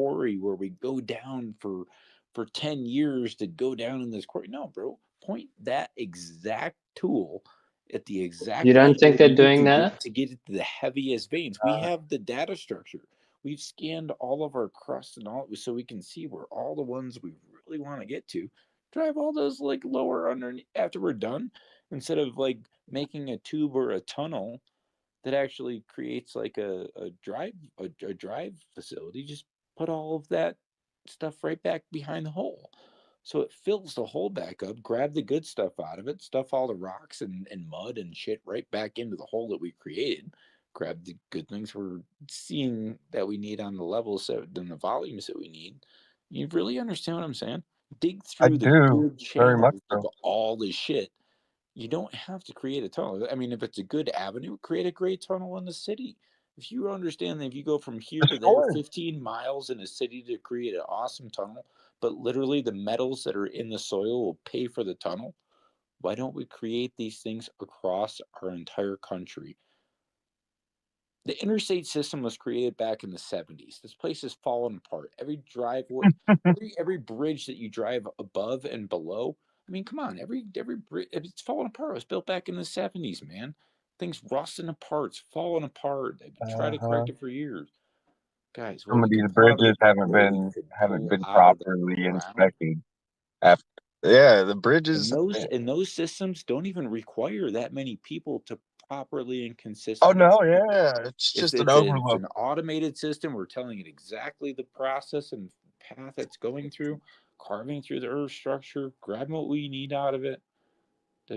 quarry where we go down for 10 years to go down in this quarry. No, bro. Point that exact tool at the exact You don't think they're doing that? to get it to the heaviest veins. We have the data structure. We've scanned all of our crust and all, so we can see where all the ones we really want to get to. Drive all those like lower underneath after we're done, instead of like making a tube or a tunnel that actually creates like a drive facility. Just put all of that stuff right back behind the hole. So it fills the hole back up, grab the good stuff out of it, stuff all the rocks and mud and shit right back into the hole that we created, grab the good things we're seeing that we need on the levels and the volumes that we need. You really understand what I'm saying? Dig through the good channels of all this shit. You don't have to create a tunnel. I mean, if it's a good avenue, create a great tunnel in the city. If you understand that if you go from here to there 15 miles in a city to create an awesome tunnel, but literally the metals that are in the soil will pay for the tunnel, why don't we create these things across our entire country? The interstate system was created back in the 70s. This place has fallen apart. Every driveway, every bridge that you drive above and below. I mean, come on, every bridge, it's falling apart. It was built back in the 70s, man. Things rusting apart, it's falling apart. They've been trying to correct it for years. Guys, some of these bridges haven't been properly inspected. After, yeah, the bridges and those systems don't even require that many people to properly and consistently. Oh no, yeah, it's just an overload. It's an automated system. We're telling it exactly the process and path it's going through, carving through the earth structure, grabbing what we need out of it,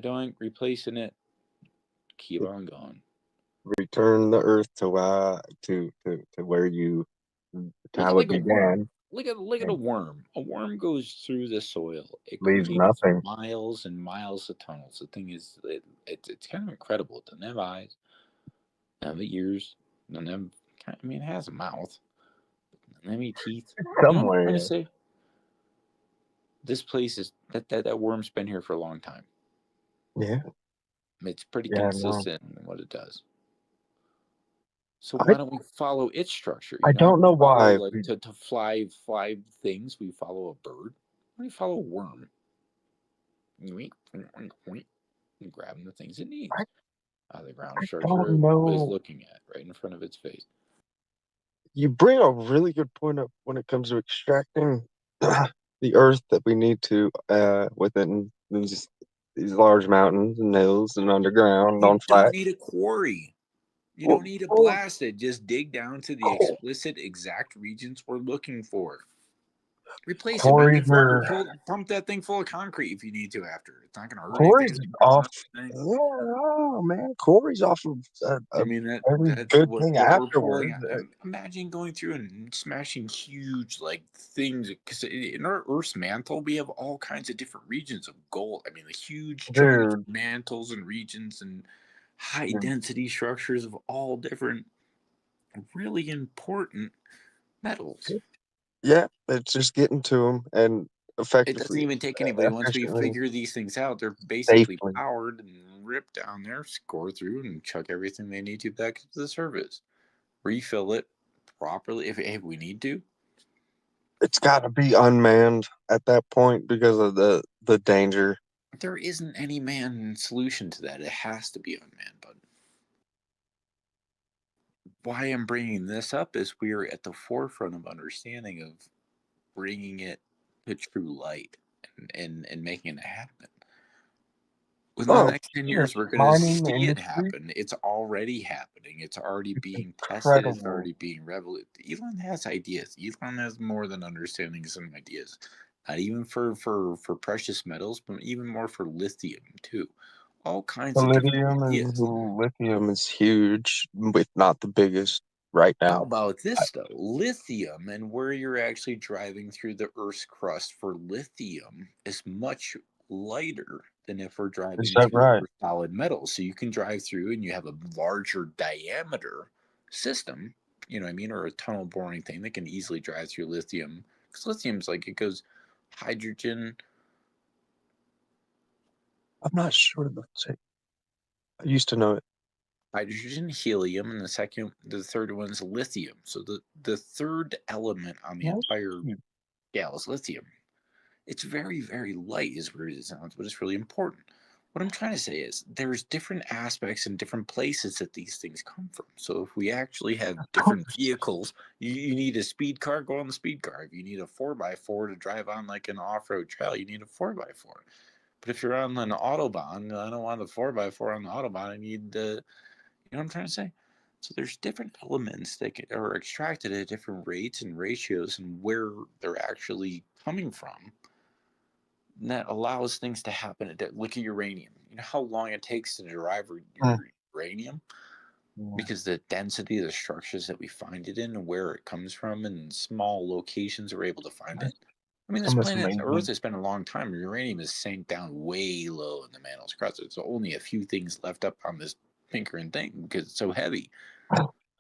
doing replacing it, keep on going. Return the earth to where you how it began. Look at a worm. A worm goes through the soil. It leaves nothing. Miles and miles of tunnels. The thing is, it's kind of incredible. It doesn't have eyes, doesn't have ears, doesn't have. I mean, it has a mouth. Doesn't have any teeth. Somewhere. You know what I'm trying to say? This place is that worm's been here for a long time. Yeah, it's pretty consistent in what it does. So why don't we follow its structure? I don't know why. Like to fly things, we follow a bird. Why do we follow a worm? You grabbing the things it needs out of the ground structure it was looking at right in front of its face. You bring a really good point up when it comes to extracting the earth that we need to within these large mountains and hills and underground on flat. You don't need a quarry. You don't need to blast it. Just dig down to the explicit exact regions we're looking for. Replace it. Pump that thing full of concrete if you need to after. It's not going to hurt Quarry's off. Oh, man. Quarry's off of every good thing afterwards. Imagine going through and smashing huge things. Because in our Earth's mantle, we have all kinds of different regions of gold. I mean, the huge mantles and regions and high density structures of all different really important metals. Yeah, it's just getting to them and effectively. It doesn't even take anybody. Once we figure these things out, they're basically powered and ripped down there, score through, and chuck everything they need to back to the surface. Refill it properly if we need to. It's got to be unmanned at that point because of the danger. There isn't any manned solution to that. It has to be unmanned, bud. Why I'm bringing this up is we're at the forefront of understanding of bringing it to true light and making it happen. Within the next 10 years, we're going to see it happen. It's already happening. It's already being tested. It's already being revolutionized. Elon has ideas. Elon has more than understanding some ideas. Not even for precious metals, but even more for lithium, too. All kinds of different ideas. Lithium is huge, if not the biggest right now. How about this, though? Lithium, and where you're actually driving through the Earth's crust for lithium, is much lighter than if we're driving through solid metals. So you can drive through and you have a larger diameter system, you know what I mean, or a tunnel boring thing that can easily drive through lithium. Because lithium's it goes hydrogen. I'm not sure. I used to know it. hydrogen, helium, and the third one is lithium. So the third element on the entire scale is lithium. It's very, very light, as weird as it sounds, but it's really important. What I'm trying to say is there's different aspects and different places that these things come from. So if we actually have different vehicles, you need a speed car, go on the speed car. If you need a 4x4 to drive on like an off-road trail, you need a 4x4. But if you're on an Autobahn, I don't want the 4x4 on the Autobahn. I need the, you know what I'm trying to say? So there's different elements that are extracted at different rates and ratios and where they're actually coming from. And that allows things to happen. Look at uranium. You know how long it takes to derive uranium? Because the density of the structures that we find it in and where it comes from and small locations we're able to find it. I mean, this planet Earth has been a long time. Uranium has sank down way low in the mantle crust. There's only a few things left up on this pinkering thing because it's so heavy.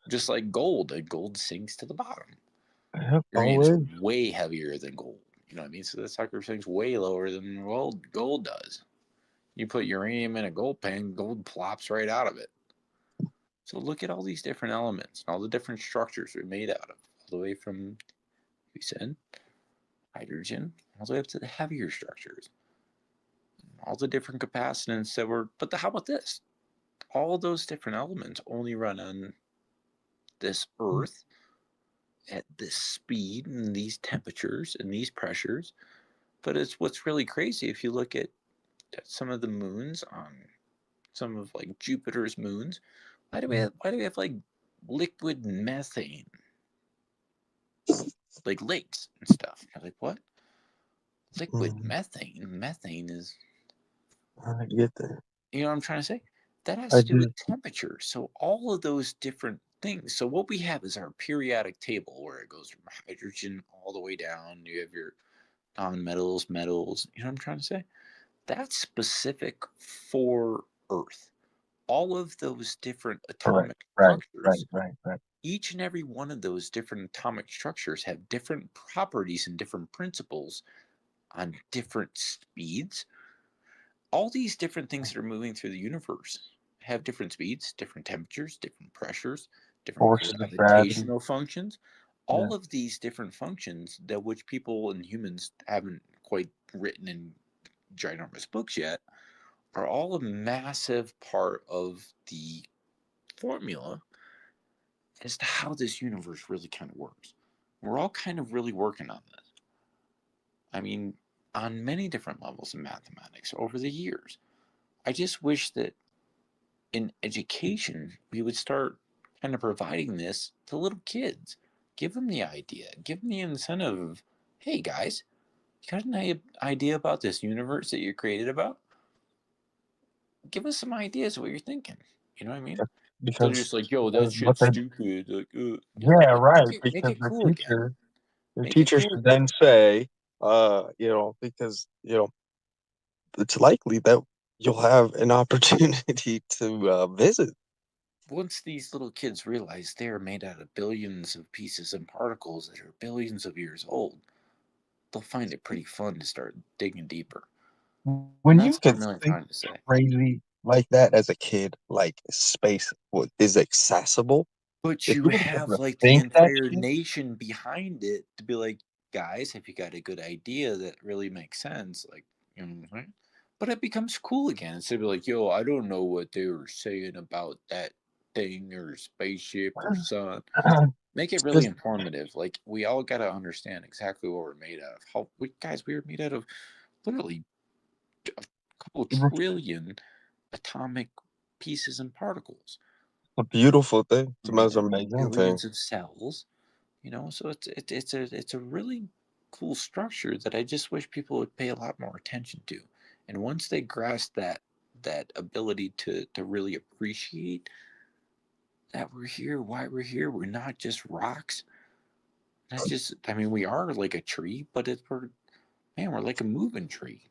Just like gold, and gold sinks to the bottom. Uranium's way heavier than gold. You know what I mean? So the sucker sinks way lower than gold does. You put uranium in a gold pan, gold plops right out of it. So look at all these different elements and all the different structures they're made out of, all the way from, we said, hydrogen, all the way up to the heavier structures. All the different capacitance that were, but how about this? All those different elements only run on this Earth at this speed and these temperatures and these pressures. But it's what's really crazy if you look at some of the moons on some of like Jupiter's moons. Why do we have like liquid methane, like lakes and stuff? You're like, what? Liquid methane? Methane is. I get that. You know what I'm trying to say? That has to do with temperature. So all of those different things. So what we have is our periodic table where it goes from hydrogen all the way down. You have your non-metals, metals. You know what I'm trying to say? That's specific for Earth. All of those different atomic structures, each and every one of those different atomic structures have different properties and different principles on different speeds. All these different things that are moving through the universe have different speeds, different temperatures, different pressures, different gravitational functions. All of these different functions that which people and humans haven't quite written in ginormous books yet are all a massive part of the formula as to how this universe really kind of works. We're all kind of really working on this. I mean, on many different levels of mathematics over the years. I just wish that in education we would start kind of providing this to little kids. Give them the idea, give them the incentive of, hey guys, you got an idea about this universe that you're created about? Give us some ideas of what you're thinking. You know what I mean? Because so they're just like, yo, that shit's stupid. Like, make it cool again. Your teacher should then say, because, it's likely that you'll have an opportunity to visit. Once these little kids realize they're made out of billions of pieces and particles that are billions of years old, they'll find it pretty fun to start digging deeper. When you can think crazy like that as a kid, like space is accessible. But you have like the entire nation behind it to be like, guys, if you got a good idea that really makes sense, like, you know, right? But it becomes cool again. Instead of like, yo, I don't know what they were saying about that thing or spaceship or sun. Make it really informative. Like, we all got to understand exactly what we're made out of. We were made out of literally a couple trillion atomic pieces and particles. A beautiful thing. It's the most amazing thing. Billions of cells, you know. So it's a really cool structure that I just wish people would pay a lot more attention to. And once they grasp that ability to really appreciate that we're here, why we're here, we're not just rocks. Not just, I mean, we are like a tree, but we're like a moving tree.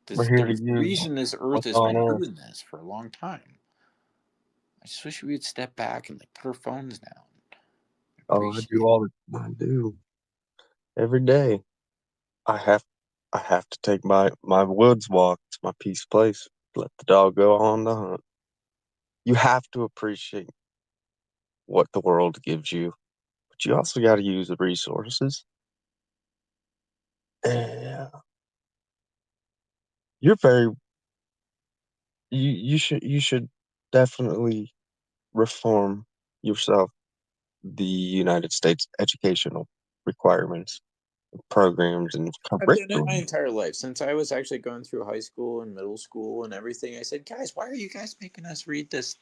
There's a reason this Earth has been doing this for a long time. I just wish we would step back and like put our phones down. Oh, I do every day. I have to take my woods walk. It's my peace place. Let the dog go on the hunt. you have to appreciate what the world gives you, but you also got to use the resources. Yeah, you're very you should definitely reform yourself the United States educational requirements, programs, and I've done it my curriculum. entire life since I was actually going through high school and middle school and everything. I said, guys, why are you guys making us read this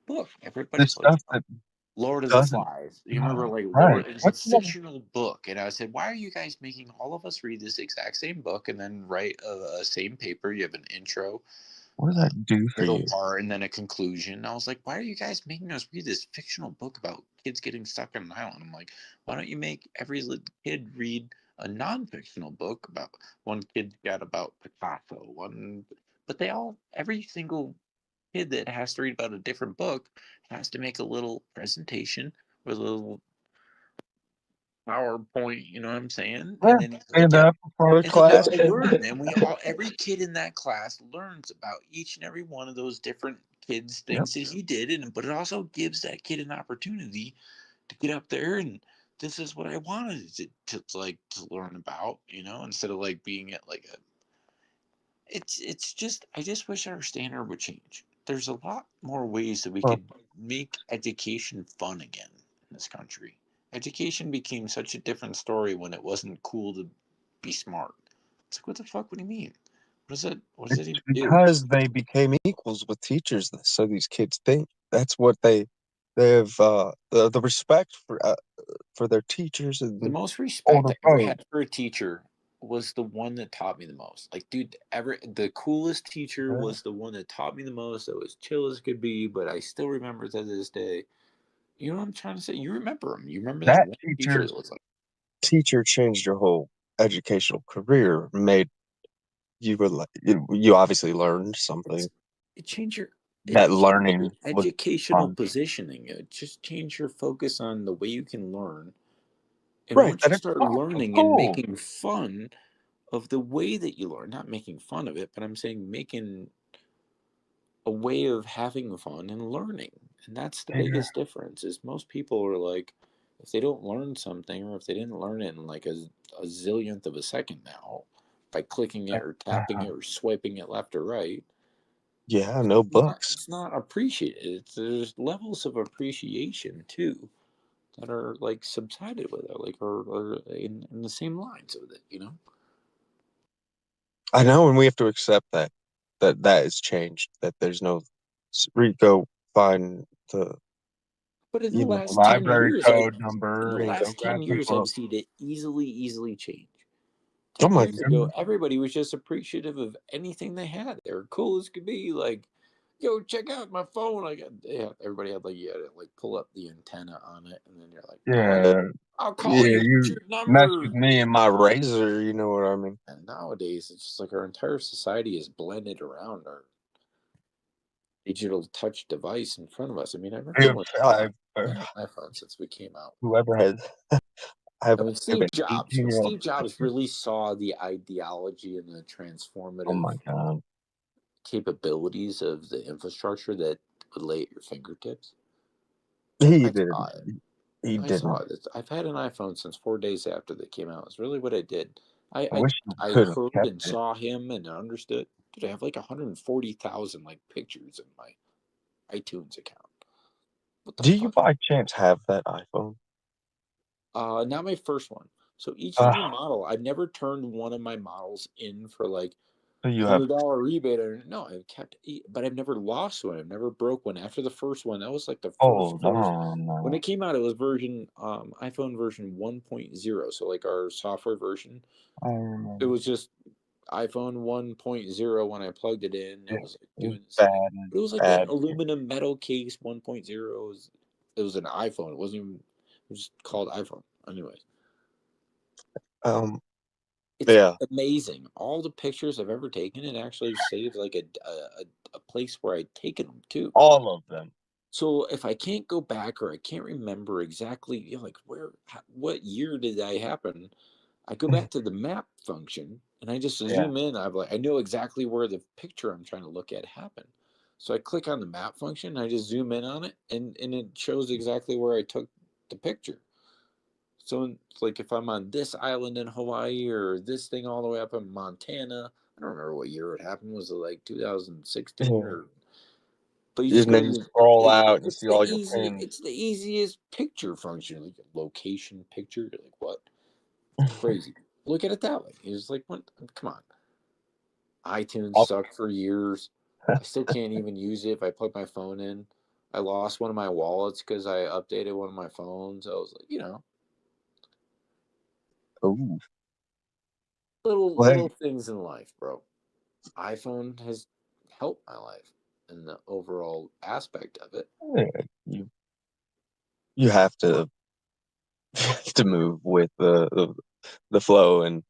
book? The Everybody's like, stuff that Lord of the doesn't, Flies. You remember, like, right? Lord, it's a What's that? fictional book. And I said, why are you guys making all of us read this exact same book and then write a same paper? You have an intro, What does that do for middle you? part, and then a conclusion. I was like, why are you guys making us read this fictional book about kids getting stuck on an island? I'm like, why don't you make every kid read a non-fictional book about one kid got about Picasso, one, but they all, every single kid that has to read about a different book has to make a little presentation with a little PowerPoint, you know what I'm saying? Yeah, And then he's like, stand yep. up in front of And then you class. all learn. And we all, every kid in that class learns about each and every one of those different kids' Yep. things that he did. And but it also gives that kid an opportunity to get up there and this is what I wanted to like to learn about, you know, instead of like being at like a it's just I just wish our standard would change. There's a lot more ways that we Huh. could make education fun again in this country. Education became such a different story when it wasn't cool to be smart. It's like what the fuck? What do you mean? What does It's it even do? because they became equals with teachers, so these kids think that's what they have the respect for their teachers The and most respect older I ever folks. had for a teacher was the one that taught me the most. Like, dude, ever the coolest teacher Yeah. was the one that taught me the most. That was chill as could be, but I still remember to this day. You know what I'm trying to say? You remember him. You remember that That one teacher teacher that was like, teacher changed your whole educational career, made you were like you obviously learned something. it's it changed your That it changed your learning was educational fun. positioning. It just changed your focus on the way you can learn. And Right, once that you it's start fun and learning and cool. making fun of the way that you learn, not making fun of it, but I'm saying making a way of having fun and learning. And that's the Yeah. biggest difference is most people are like, if they don't learn something or if they didn't learn it in like a zillionth of a second now by clicking it or tapping it or swiping it left or right, Yeah, no books. it's not appreciated. There's levels of appreciation too that are like subsided with it, like or in the same lines with it, you know. I know, and we have to accept that has changed. That there's no go find the But in the the last 10 library years, code in the number and go last 10 grab the years, I've book. seen it easily change. Oh 10 my years ago, goodness. everybody was just appreciative of anything they had. They were cool as could be. Like, yo, check out my phone. I got, yeah, everybody had like, you had to like pull up the antenna on it. And then you're like, all right, Yeah, I'll call yeah. you. What's You your mess with number? me and my razor. You know what I mean? And nowadays, it's just like our entire society is blended around our digital touch device in front of us. I mean, I remember If when I, I had an iPhone since we came out. whoever has, I have, And when I have Steve an Jobs, 18-year-old sister. really saw the ideology and the Oh transformative my god, capabilities of the infrastructure that would lay at your fingertips, he I didn't. saw it. He I saw didn't. it. I've had an iPhone since 4 days after they came out. It's really what I did. I I I, wish you I could have heard kept and it. saw him and understood. Dude, I have like 140,000 like pictures in my iTunes account. What the Do you fuck? by chance have that iPhone? Not my first one. So each and Uh, every model, I've never turned one of my models in for like so you have. $100 rebate. Or no, I've kept, but I've never lost one. I've never broke one. After the first one, that was like the Hold first. on When now. it came out, it was version iPhone version 1.0. So like our software version, I it remember was just iPhone 1.0 when I plugged it in. It it was like was doing this thing, bad but it was like an bad. aluminum metal case 1.0. It was an iPhone. It wasn't even. It was called iPhone. Anyways, Um, it's yeah, amazing. All the pictures I've ever taken, it actually saves like a place where I'd taken them too. all of them. So if I can't go back or I can't remember exactly, like what year did that happen? I go back to the map function and I just Yeah, zoom in. I know exactly where the picture I'm trying to look at happened. So I click on the map function, I just zoom in on it, and it shows exactly where I took the picture. So it's like if I'm on this island in Hawaii or this thing all the way up in Montana, I don't remember what year it happened. Was it like 2016 Yeah. or? But you just And go then to you your. scroll out and you see all your pins. It's the easiest picture function, like a location picture. You're like, what? Crazy. Look at it that way. It's like, what? Come on. iTunes I'll- sucked for years. I still can't even use it if I plug my phone in. I lost one of my wallets because I updated one of my phones. I was like, Ooh. Well, little things in life, bro. iPhone has helped my life in the overall aspect of it. hey, you have to to move with the flow and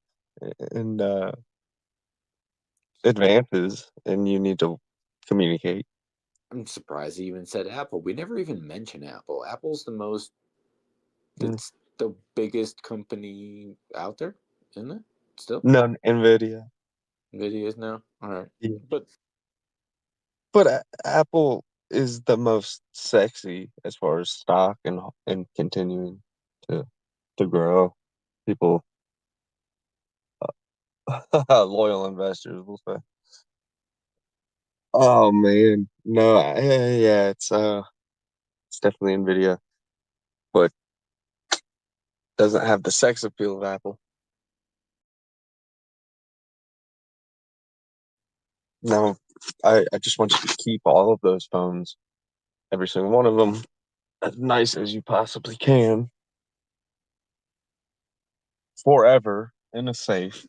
advances, and you need to communicate. I'm surprised he even said Apple. We never even mention Apple. Apple's the most, Mm. it's the biggest company out there, isn't it? Still, None Nvidia. Nvidia is now. All right, Yeah. but But Apple is the most sexy as far as stock and continuing to to grow. People, loyal investors will say. Oh man, no, yeah, it's definitely Nvidia, but doesn't have the sex appeal of Apple. No, I just want you to keep all of those phones, every single one of them, as nice as you possibly can, forever in a safe.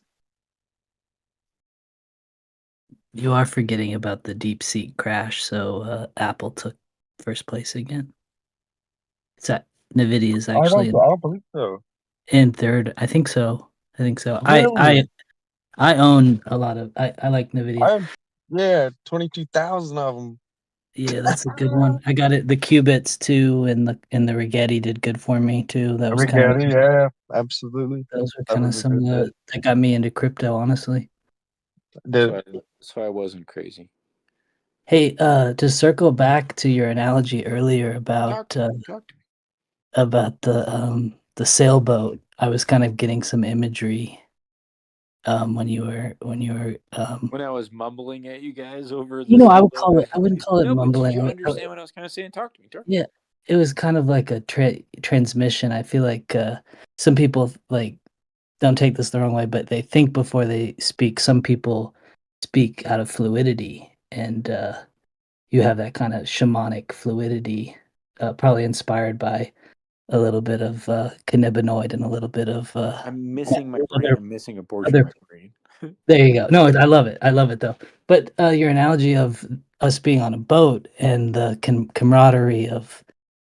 You are forgetting about the DeepSeek crash, so Apple took first place again. It's that Nvidia is actually I don't believe so. in third. I think so. I think so. Really? I own a lot of. I like Nvidia. I have, yeah, 22,000 of them. Yeah, that's a good one. I got it. The qubits too, and the Rigetti did good for me too. That was kind of Rigetti, yeah, absolutely. those were That kind of was a some of good the bit. that got me into crypto, honestly. Did that's why I wasn't crazy. Hey, to circle back to your analogy earlier Talk to me. Talk to me. about the sailboat, I was kind of getting some imagery when you were When I was mumbling at you guys over you the know, sailboat, I wouldn't call it no, but did mumbling. you understand what I was kind of saying? Talk to me. Talk to me. Yeah, it was kind of like a transmission. I feel like some people like don't take this the wrong way, but they think before they speak. Some people speak out of fluidity, and you have that kind of shamanic fluidity, probably inspired by a little bit of cannabinoid and a little bit of I'm missing my brain. other I'm missing a portion of other. my brain. There you go. No, I love it. I love it though. But your analogy of us being on a boat and the camaraderie of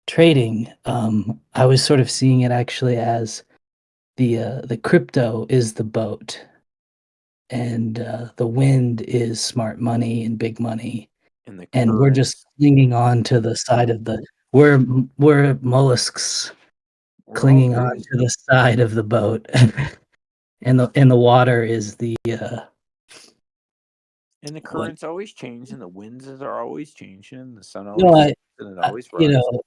trading, I was sort of seeing it actually as the crypto is the boat, and the wind is smart money and big money, And the and we're just currents. clinging on to the side of the we're mollusks We're all clinging on crazy. to the side of the boat, and the water is the And the what? currents always change, and the winds are always changing, and the sun No, always sets, and it always you rises. know,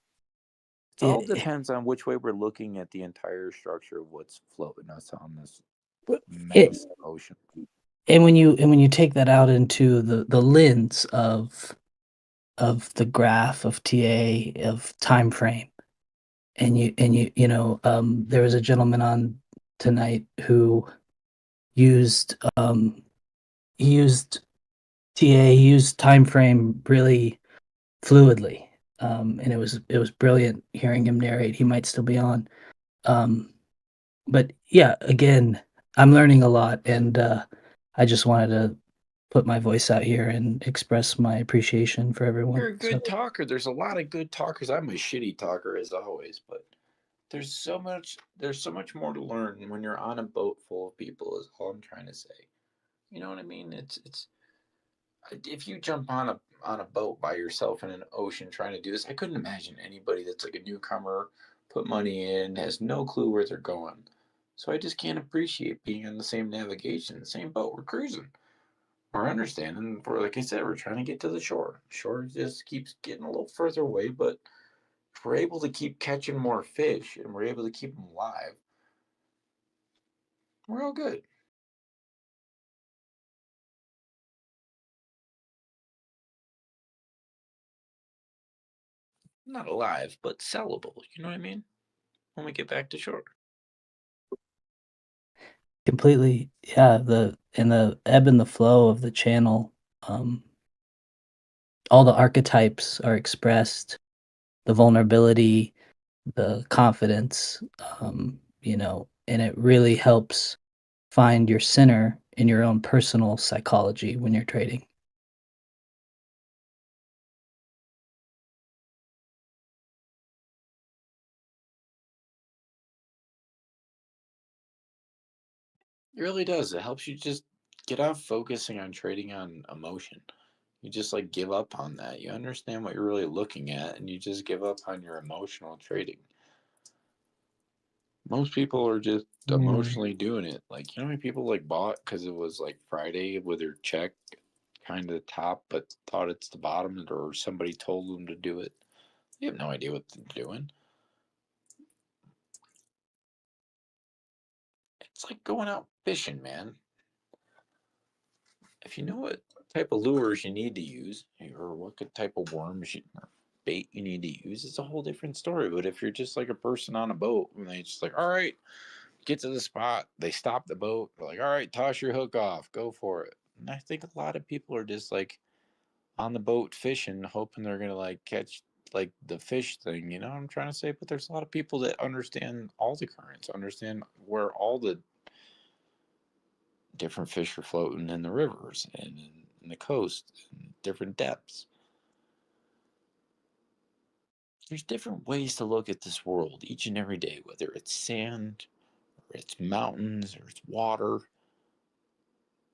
It all it, depends on which way we're looking at the entire structure of what's floating us on this it massive ocean. and when you take that out into the lens of the graph of TA of time frame, and there was a gentleman on tonight who used he used TA, he used time frame really fluidly, and it was brilliant hearing him narrate. He might still be on, but yeah, again, I'm learning a lot, and I just wanted to put my voice out here and express my appreciation for everyone. You're a So good talker. There's a lot of good talkers. I'm a shitty talker as always, but there's so much more to learn when you're on a boat full of people is all I'm trying to say. You know what I mean? It's if you jump on a boat by yourself in an ocean trying to do this, I couldn't imagine anybody that's like a newcomer, put money in, has no clue where they're going. So I just can't appreciate being on the same navigation, the same boat we're cruising. we're understanding. We're like I said, we're trying to get to the shore. Shore just keeps getting a little further away, but if we're able to keep catching more fish and we're able to keep them alive, we're all good. Not alive, but sellable. You know what I mean? When we get back to shore. Completely, yeah, the ebb and the flow of the channel, um, all the archetypes are expressed, the vulnerability, the confidence, and it really helps find your center in your own personal psychology when you're trading. It really does. It helps you just get off focusing on trading on emotion. You just like give up on that. You understand what you're really looking at and you just give up on your emotional trading. Most people are just emotionally doing it. Like, you know how many people like bought because it was like Friday with their check kind of the top, but thought it's the bottom, or somebody told them to do it. They have no idea what they're doing. It's like going out fishing, man. If you know what type of lures you need to use, or what type of worms or bait you need to use, it's a whole different story. But if you're just like a person on a boat and they just like, all right, get to the spot, they stop the boat, they're like, all right, toss your hook off, go for it. And I think a lot of people are just like on the boat fishing, hoping they're gonna like catch like the fish thing, you know what I'm trying to say? But there's a lot of people that understand all the currents, understand where all the different fish are floating in the rivers and in the coast, and different depths. There's different ways to look at this world each and every day, whether it's sand or it's mountains or it's water.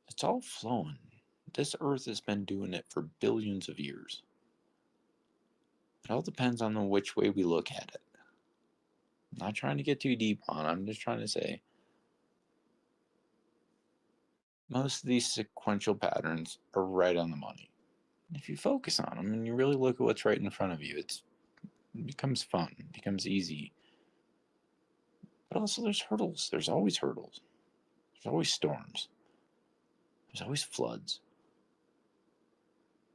It's all flowing. This earth has been doing it for billions of years. It all depends on the which way we look at it. I'm not trying to get too deep on it. I'm just trying to say most of these sequential patterns are right on the money. If you focus on them and you really look at what's right in front of you, it becomes fun, it becomes easy. But also, there's hurdles. There's always hurdles. There's always storms. There's always floods.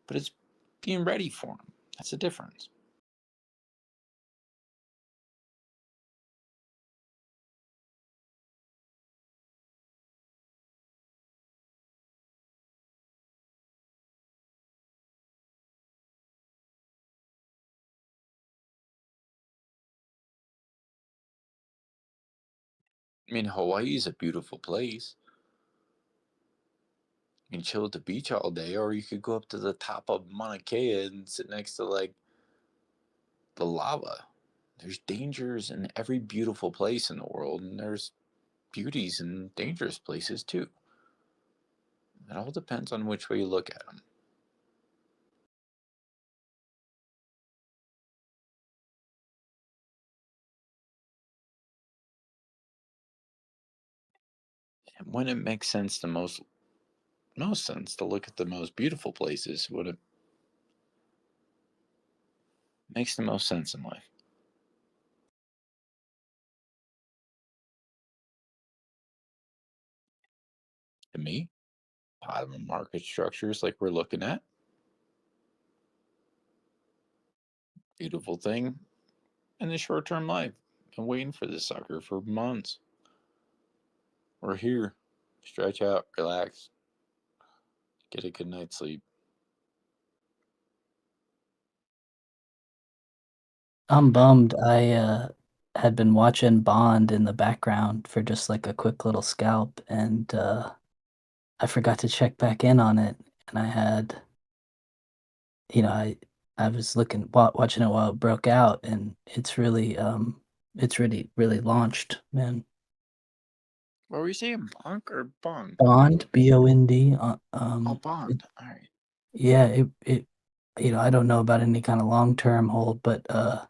But it's being ready for them. That's the difference. I mean, Hawaii is a beautiful place. You can chill at the beach all day, or you could go up to the top of Mauna Kea and sit next to like the lava. There's dangers in every beautiful place in the world, and there's beauties in dangerous places too. It all depends on which way you look at them. And when it makes sense, the most sense to look at the most beautiful places, when it makes the most sense in life. To me, bottom market structures like we're looking at, beautiful thing in the short term life. Been waiting for this sucker for months. We're here. Stretch out, relax, get a good night's sleep. I'm bummed. I had been watching Bond in the background for just like a quick little scalp, and I forgot to check back in on it. And I had, I was watching it while it broke out, and it's really launched, man. What were you saying, Bonk or Bond? Bond, Bond. Oh, Bond. All right. Yeah, I don't know about any kind of long-term hold, but I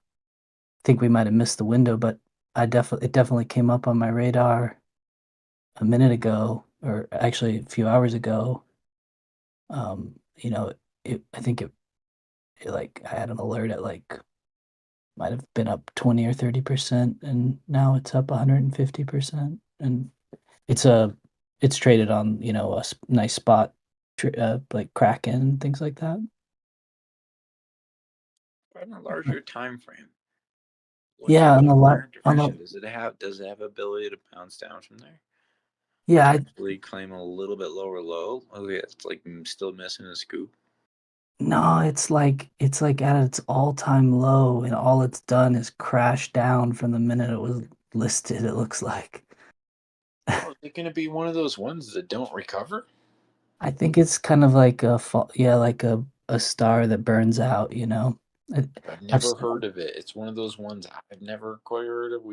think we might have missed the window, but it definitely came up on my radar a minute ago, or actually a few hours ago, You know, I think it like I had an alert at like might have been up 20 or 30%, and now it's up 150%. And it's traded on, you know, a nice spot, like Kraken and things like that. On a larger time frame. What Yeah, kind of on direction the does it have? Does it have ability to bounce down from there? yeah, Potentially claim a little bit lower low. Okay, it's like still missing a scoop. no, it's like at its all-time low, and all it's done is crash down from the minute it was listed, it looks like. Oh, is it going to be one of those ones that don't recover? I think it's kind of like like a star that burns out, you know. I've I've never heard of it. It's one of those ones I've never quite heard of.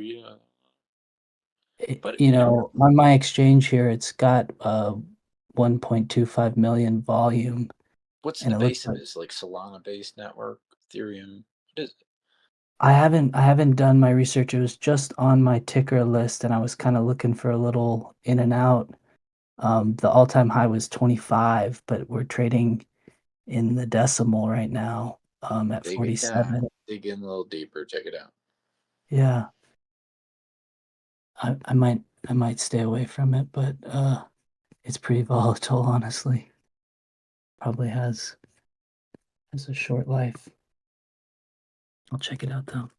But you know, on my exchange here, it's got 1.25 million volume, what's and the it looks base of like it? Is it like Solana based network, Ethereum? What is it? I haven't done my research. It was just on my ticker list, and I was kind of looking for a little in and out. The all-time high was 25, but we're trading in the decimal right now, at Dig it down. 47. Dig in a little deeper. Check it out. Yeah, I might stay away from it, but it's pretty volatile, honestly. Probably has a short life. I'll check it out though.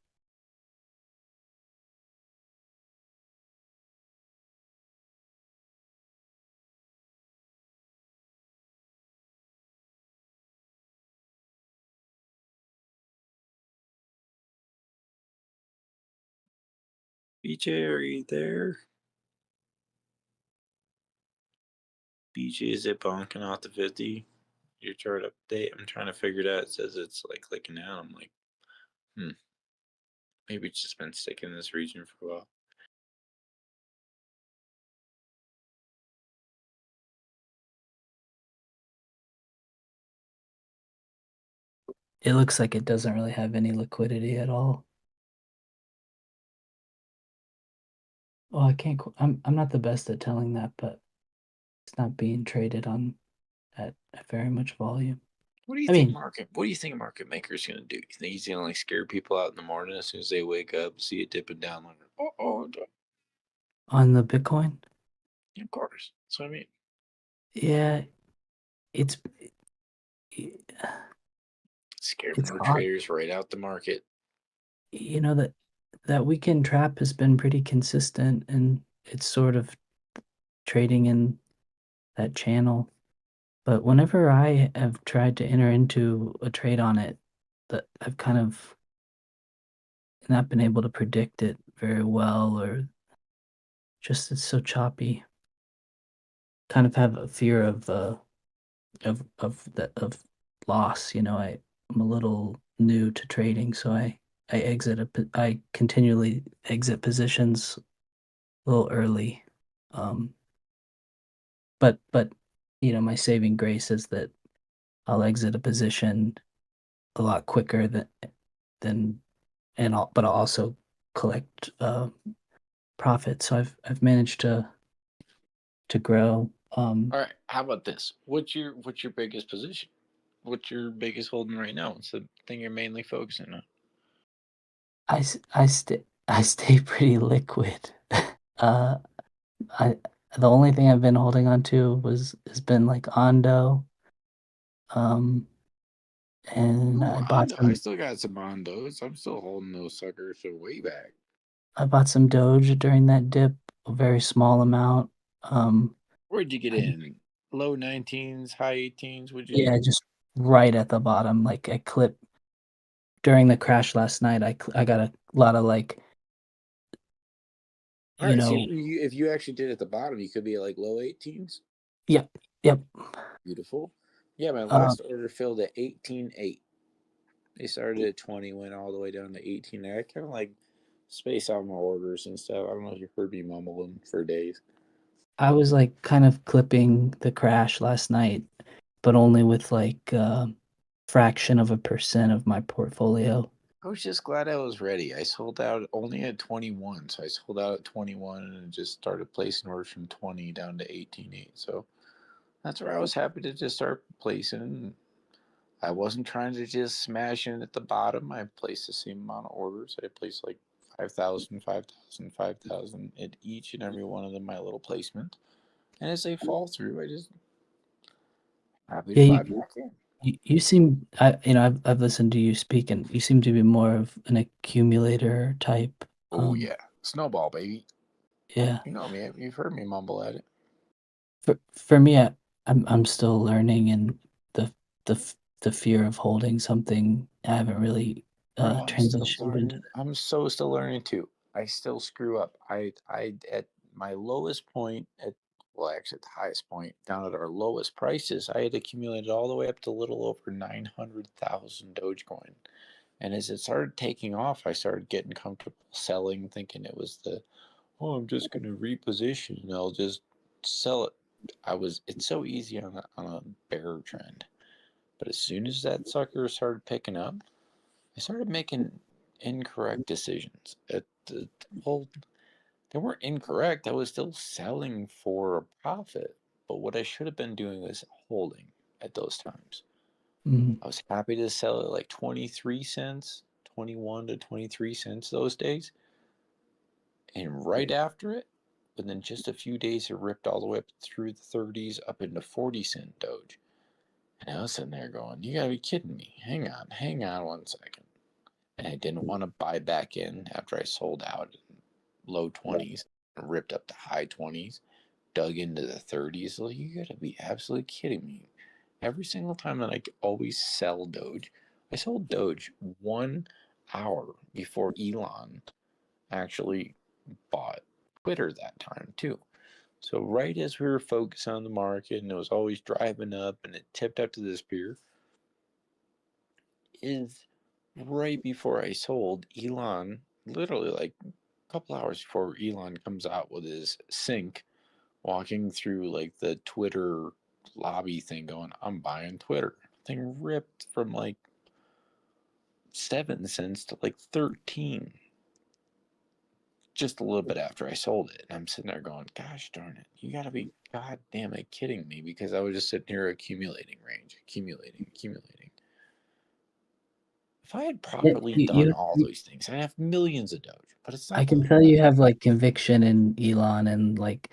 BJ, are you there? BJ, is it bonking off the 50? Your chart update? I'm trying to figure it out. It says it's like clicking out. I'm like, maybe it's just been sticking in this region for a while. It looks like it doesn't really have any liquidity at all. Oh, I can't. I'm not the best at telling that, but it's not being traded on at very much volume. What do you I think mean, market maker's gonna do? You think he's gonna like scare people out in the morning as soon as they wake up, see it dipping down, like, on the Bitcoin, of course. That's what I mean. yeah, it's Scare it's more odd. traders right out the market. You know that weekend trap has been pretty consistent, and it's sort of trading in that channel. But whenever I have tried to enter into a trade on it, that I've kind of not been able to predict it very well, or just it's so choppy. Kind of have a fear of of loss. You know, I'm a little new to trading, so I continually exit positions a little early. Um, but you know, my saving grace is that I'll exit a position a lot quicker than but I'll also collect profit. So I've managed to grow. All right, how about this? What's your biggest position? What's your biggest holding right now? What's the thing you're mainly focusing on? I stay pretty liquid. uh, I the only thing I've been holding on to has been like Ondo. Um, and Ooh, Hondo. I still got some Hondos. I'm still holding those suckers from way back. I bought some Doge during that dip, a very small amount. Where'd you get I, in? Low 19s, high 18s? Would you? yeah, just right at the bottom. Like I clipped during the crash last night. I got a lot of like, All you right. So know, if you actually did at the bottom, you could be at like low 18s. yep, yep. Beautiful. Yeah, my Um, last order filled at 18.8. They started at 20, went all the way down to 18. I kind of like space out my orders and stuff. I don't know if you heard me mumbling for days. I was like kind of clipping the crash last night, but only with like fraction of a percent of my portfolio. I was just glad I was ready. I sold out only at 21. So I sold out at 21 and just started placing orders from 20 down to 18.8. So That's where I was happy to just start placing. I wasn't trying to just smash in at the bottom. I placed the same amount of orders. I placed like 5,000, 5,000, 5,000 at each and every one of them, my little placement. And as they fall through, I just happy to Yeah, buy back in. you seem, I've listened to you speak, and you seem to be more of an accumulator type. Oh yeah, snowball baby. Yeah. You know me. You've heard me mumble at it. For me, I'm still learning, and the fear of holding something, I haven't really Bro, I'm still transitioned into learning. I'm still learning too. I still screw up. I at my lowest point at well, actually at the highest point, down at our lowest prices, I had accumulated all the way up to a little over 900,000 Dogecoin. And as it started taking off, I started getting comfortable selling, thinking it was I'm just going to reposition and I'll just sell it. It's so easy on a bear trend. But as soon as that sucker started picking up, I started making incorrect decisions. Well, they weren't incorrect. I was still selling for a profit. But what I should have been doing was holding at those times. I was happy to sell it like 23 cents, 21 to 23 cents those days. And right after it, within just a few days, it ripped all the way up through the 30s up into 40-cent Doge. And I was sitting there going, you gotta be kidding me. Hang on 1 second. And I didn't want to buy back in after I sold out in low 20s and ripped up to high 20s, dug into the 30s. Like, you gotta be absolutely kidding me. Every single time that I always sell Doge, I sold Doge 1 hour before Elon actually bought Twitter that time too. So right as we were focused on the market and it was always driving up and it tipped up to this pier, is right before I sold, Elon, literally like a couple hours before Elon comes out with his sync, walking through like the Twitter lobby thing going, I'm buying Twitter. Thing ripped from like 7 cents to like 13 just a little bit after I sold it. And I'm sitting there going, gosh darn it, you gotta be goddamn it kidding me, because I was just sitting here accumulating range, accumulating. If I had properly done all those things, I'd have millions of Doge. But it's not. I can tell you have like conviction in Elon and like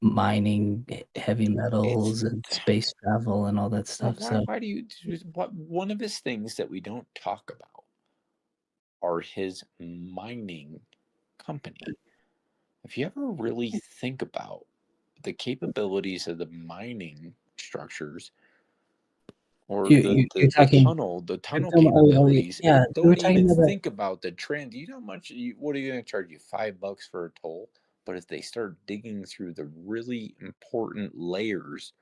mining heavy metals and space travel and all that stuff. So Why do you? What one of his things that we don't talk about are his mining company. If you ever really think about the capabilities of the mining structures or you're talking the tunnel capabilities, yeah, we were don't talking even about that. think about the trend. You know how much? What are you going to charge you? $5 for a toll? But if they start digging through the really important layers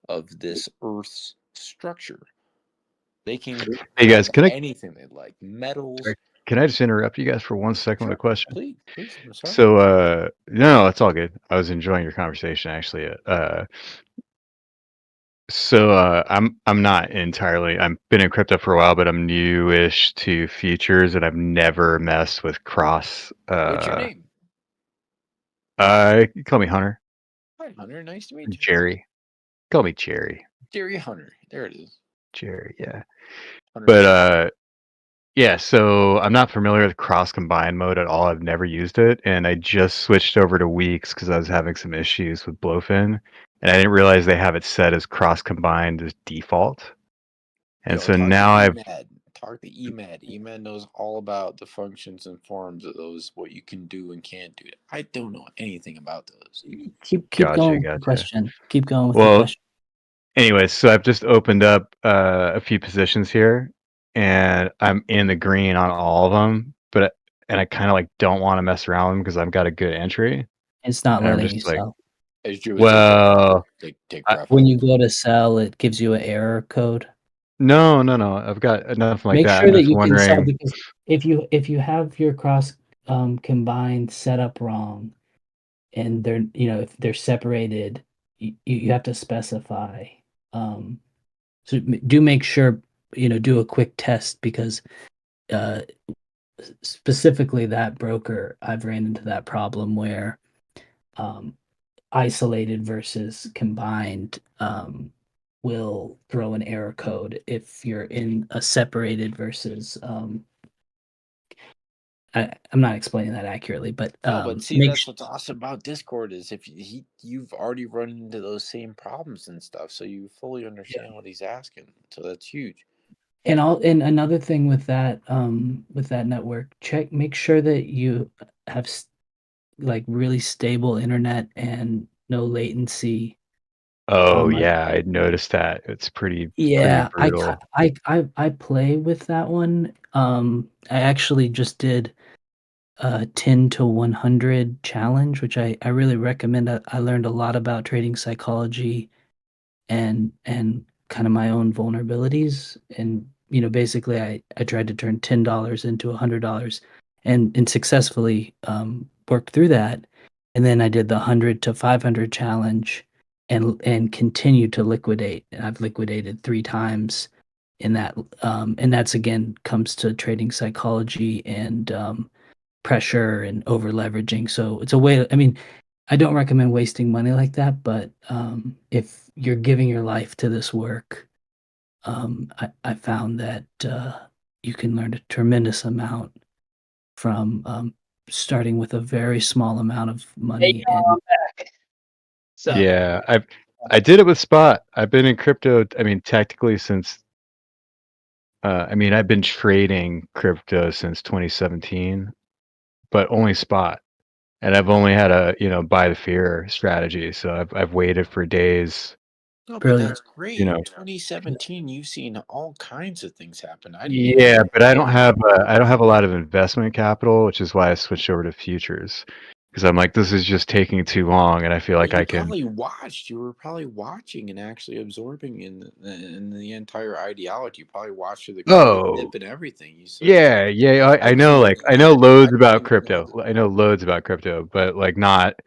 of this Earth's structure, they can Hey guys, grab can anything they like, metals. can I just interrupt you guys for 1 second with a Sure, question? please. I'm sorry. So no, it's all good. I was enjoying your conversation actually. I'm not entirely. I've been in crypto for a while, but I'm newish to futures, and I've never messed with cross. What's your name? You call me Hunter. Hi, Hunter. Nice to meet you. Jerry. Call me Jerry. Jerry Hunter. There it is. Jerry, yeah. Hunter But yeah, so I'm not familiar with cross combine mode at all. I've never used it, and I just switched over to weeks because I was having some issues with Blowfin, and I didn't realize they have it set as cross combined as default. And so now I've talk to EMAD. EMAD knows all about the functions and forms of those, what you can do and can't do. I don't know anything about those. Keep going with the question. Keep going with the question. Anyway, so I've just opened up a few positions here, and I'm in the green on all of them, and I kind of like don't want to mess around because I've got a good entry. It's not letting you sell. Well, when you go to sell, it gives you an error code. No. I've got nothing like that. Make sure that you can sell, because if you have your cross combined set up wrong, and they're if they're separated, you have to specify. So do make sure do a quick test, because specifically that broker, I've ran into that problem where isolated versus combined will throw an error code if you're in a separated versus I'm not explaining that accurately, but No, but see, that's what's awesome about Discord is if you've already run into those same problems and stuff, so you fully understand what he's asking. So that's huge. And another thing with that network, make sure that you have like really stable internet and no latency. Oh yeah, I noticed that. It's pretty brutal. I play with that one. I actually just did a 10 to 100 challenge, which I really recommend. I learned a lot about trading psychology and kind of my own vulnerabilities. And basically, I tried to turn $10 into $100 and successfully worked through that. And then I did the 100 to 500 challenge and continued to liquidate. And I've liquidated 3 times in that. And that's again comes to trading psychology and pressure and over leveraging. So it's a way. I mean, I don't recommend wasting money like that, but if you're giving your life to this work, I found that you can learn a tremendous amount from starting with a very small amount of money. I'm back. So Yeah, I did it with spot. I've been in crypto. I mean, technically since. I mean, I've been trading crypto since 2017, but only spot. And I've only had a buy the fear strategy. So I've waited for days. No, but Brilliant. that's great. 2017, you've seen all kinds of things happen. Yeah, but I don't have a lot of investment capital, which is why I switched over to futures. Because I'm like, this is just taking too long, and I feel like I can. You were probably watching and actually absorbing in the entire ideology. You probably watched the dip and everything. I know. Like I know loads about crypto. I know loads about crypto, but like not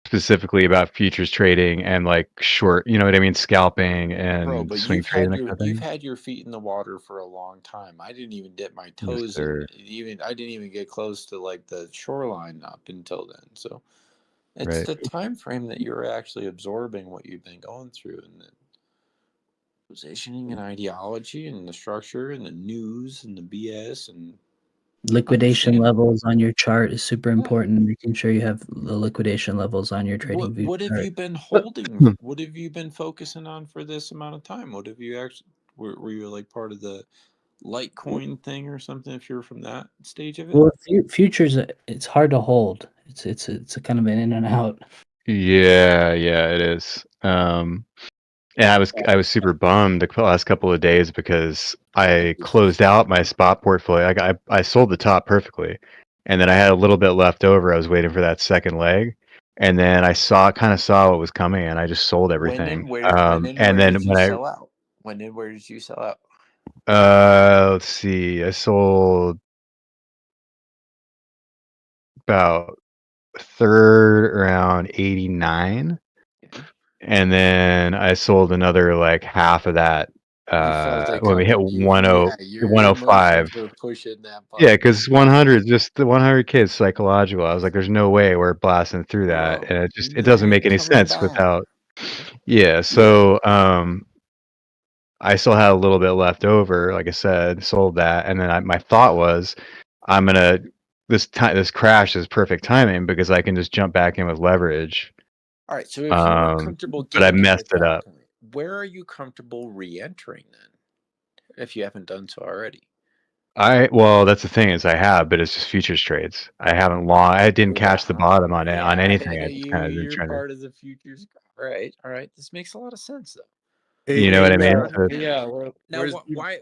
specifically about futures trading and like short. You know what I mean? Scalping and but swing trading. you've had your feet in the water for a long time. I didn't even dip my toes in. I didn't even get close to like the shoreline up until then. So. It's the time frame that you're actually absorbing what you've been going through, and the positioning and ideology and the structure and the news and the BS and liquidation levels on your chart is super important. Making sure you have the liquidation levels on your trading view. What have you been holding? What have you been focusing on for this amount of time? What have you actually? Were you like part of the Litecoin thing or something? If you're from that stage of it. Well, futures, it's hard to hold. It's a kind of an in and out. Yeah, it is. And I was super bummed the last couple of days because I closed out my spot portfolio. I sold the top perfectly, and then I had a little bit left over. I was waiting for that second leg, and then I kind of saw what was coming, and I just sold everything. Where did you sell out? When and where did you sell out? Let's see. I sold about third around 89. And then I sold another like half of that when we hit 105. Yeah, because 100 just the 100K is psychological. I was like, there's no way we're blasting through that, and it doesn't make any sense without. Yeah, so I still had a little bit left over. Like I said, sold that, and then my thought was, this crash is perfect timing because I can just jump back in with leverage. All right, so if you're not comfortable getting, but I messed it up. Where are you comfortable re-entering then, if you haven't done so already? Well, that's the thing is I have, but it's just futures trades. I didn't catch the bottom on it on anything. I just kind of been trying part of the futures. All right. This makes a lot of sense though. You know what I mean? Yeah. Now,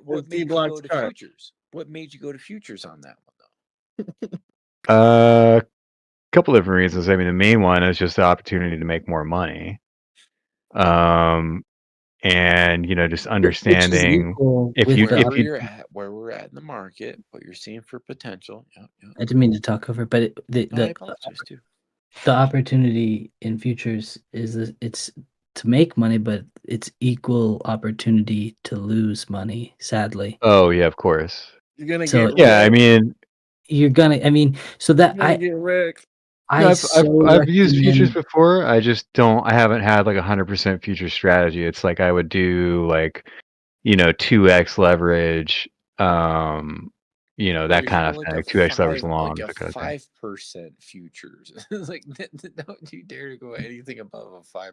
what made you go to futures? What made you go to futures on that one though? Couple different reasons. I mean, the main one is just the opportunity to make more money. And just understanding where we're at in the market, what you're seeing for potential. I didn't mean to talk over, but the opportunity in futures is it's to make money, but it's equal opportunity to lose money. Sadly. Oh yeah, of course. You're gonna get. I mean, you're gonna. I mean, so that get wrecked. No, I so I've used futures recommend. before. I just don't. I haven't had like 100% future strategy. It's like I would do like 2x leverage, Or that if kind you're of thing. 2x leverage like long, a that kind of thing. 5% futures, like don't you dare to go anything above a 5%.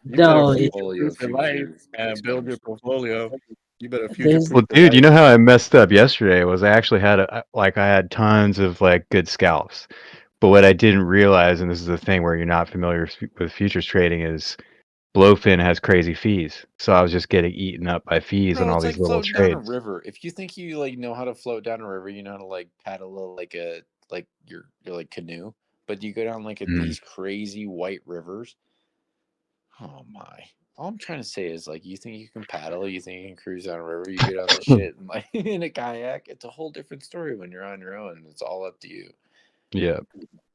You better No, Portfolio future-proof your life futures and build your exposure. portfolio. You better there's future-proof Well, your dude, you life. know how I messed up yesterday was I actually had I had tons of like good scalps, but what I didn't realize, and this is the thing where you're not familiar with futures trading, is Blowfin has crazy fees. So I was just getting eaten up by fees on Bro, all it's these like little floating down a trades. river. If you think you like know how to float down a river, you know how to like paddle like your like canoe, but you go down like these crazy white rivers. Oh my. All I'm trying to say is like you think you can paddle, you think you can cruise down a river, you get on the shit and like in a kayak, it's a whole different story when you're on your own. It's all up to you. Yeah.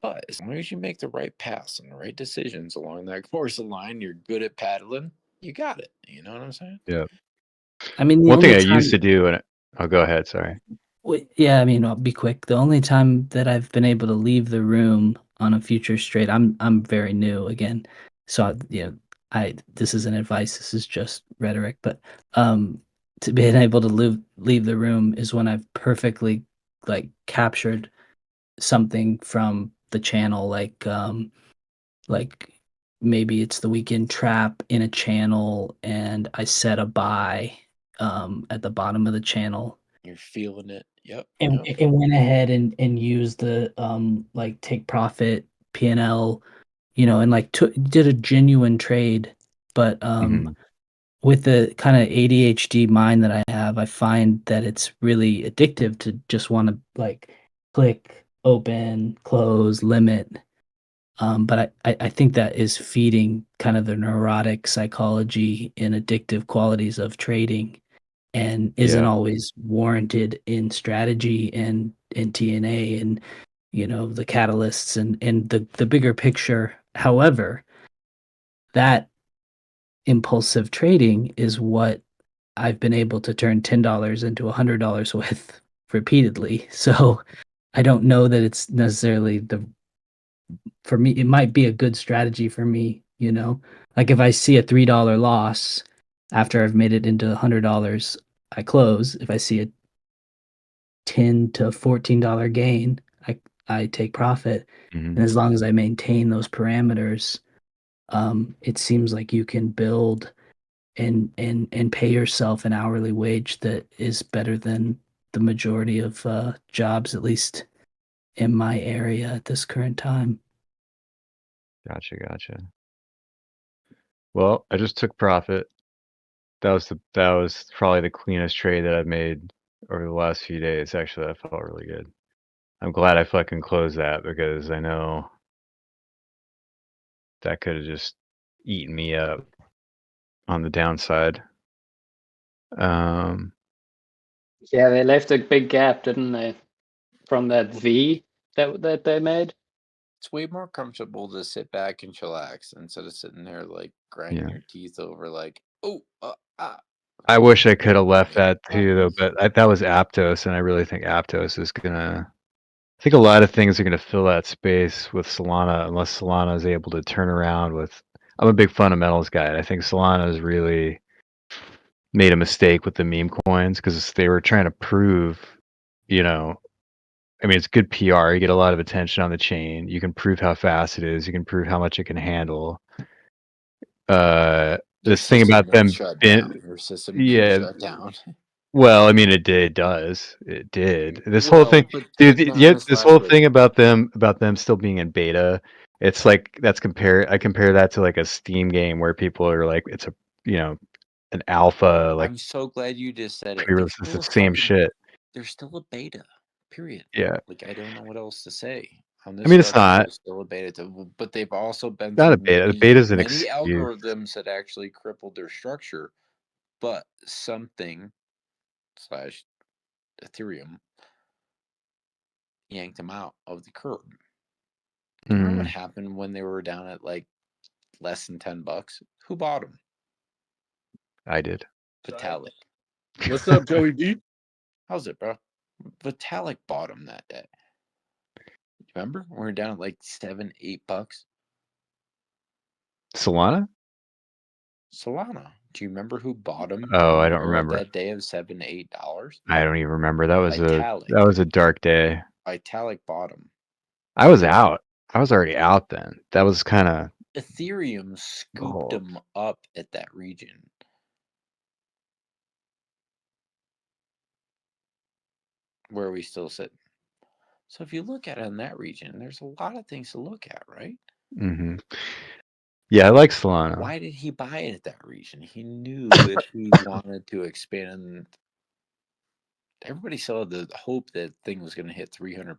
But as long as you make the right paths and the right decisions along that course of line, you're good at paddling, you got it. You know what I'm saying? Yeah. I mean, the One thing only I used to time. do, and I'll go ahead. Sorry. Yeah, I mean, I'll be quick. The only time that I've been able to leave the room on a futures trade, I'm very new again, so I this isn't advice. This is just rhetoric. But to being able to leave the room is when I've perfectly like captured something from the channel, like maybe it's the weekend trap in a channel, and I set a buy at the bottom of the channel You're feeling it. Yep. and went ahead and used the like take profit P&L, and like did a genuine trade. But Mhm. with the kind of ADHD mind that I have, I find that it's really addictive to just want to like click, open, close, limit. But I think that is feeding kind of the neurotic psychology and addictive qualities of trading, and isn't Yeah. always warranted in strategy and in TNA and the catalysts and the bigger picture. However, that impulsive trading is what I've been able to turn $10 into $100 with repeatedly. So I don't know that it's necessarily for me. It might be a good strategy for me, like if I see a $3 loss after I've made it into $100, I close. If I see a $10 to $14 gain, I take profit. Mhm. And as long as I maintain those parameters, it seems like you can build and pay yourself an hourly wage that is better than the majority of jobs, at least in my area at this current time. Gotcha. Well, I just took profit. That was probably the cleanest trade that I've made over the last few days. Actually, that felt really good. I'm glad I fucking closed that because I know that could have just eaten me up on the downside. Yeah, they left a big gap, didn't they? From that V that they made. It's way more comfortable to sit back and chillax instead of sitting there like grinding Yeah. your teeth over like, I wish I could have left that too, though. But that was Aptos, and I really think Aptos is gonna. I think a lot of things are gonna fill that space with Solana, unless Solana is able to turn around with. I'm a big fundamentals guy, and I think Solana has really made a mistake with the meme coins because they were trying to prove, I mean, it's good PR. You get a lot of attention on the chain. You can prove how fast it is. You can prove how much it can handle. your This thing system about didn't them, shut down. Your system didn't yeah. shut down. Well, I mean, it did. It does. It did. This whole Well, thing, but dude. not Yet this whole necessarily. thing about them still being in beta. It's like I compare that to like a Steam game where people are like, it's a an alpha, like I'm so glad you just said it. They're pre-release. It's still the a same fucking. shit. They're still a beta. Period. Yeah. Like I don't know what else to say on I this mean, it's structure. not They're still a beta, but they've also been not a through beta. The many beta is an many excuse. algorithms that actually crippled their structure. But something slash Ethereum yanked them out of the curve. You remember what happened when they were down at like less than $10? Who bought them? I did. Vitalik. What's up, Joey D? How's it, bro? Vitalik bought them that day. Remember? We're down like $7-8. Solana? Solana. Do you remember who bought them Oh, in the I don't middle of remember. that day of $7-8? I don't even remember. That was Italic. a dark day. Italic bought them. I was out. I was already out then. That was kind of Ethereum scooped them up at that region. Where are we still sitting? So if you look at it in that region, there's a lot of things to look at, right? Mm-hmm. Yeah, I like Solana. Why did he buy it at that region? He knew if he wanted to expand. Everybody saw the hope that thing was going to hit $300.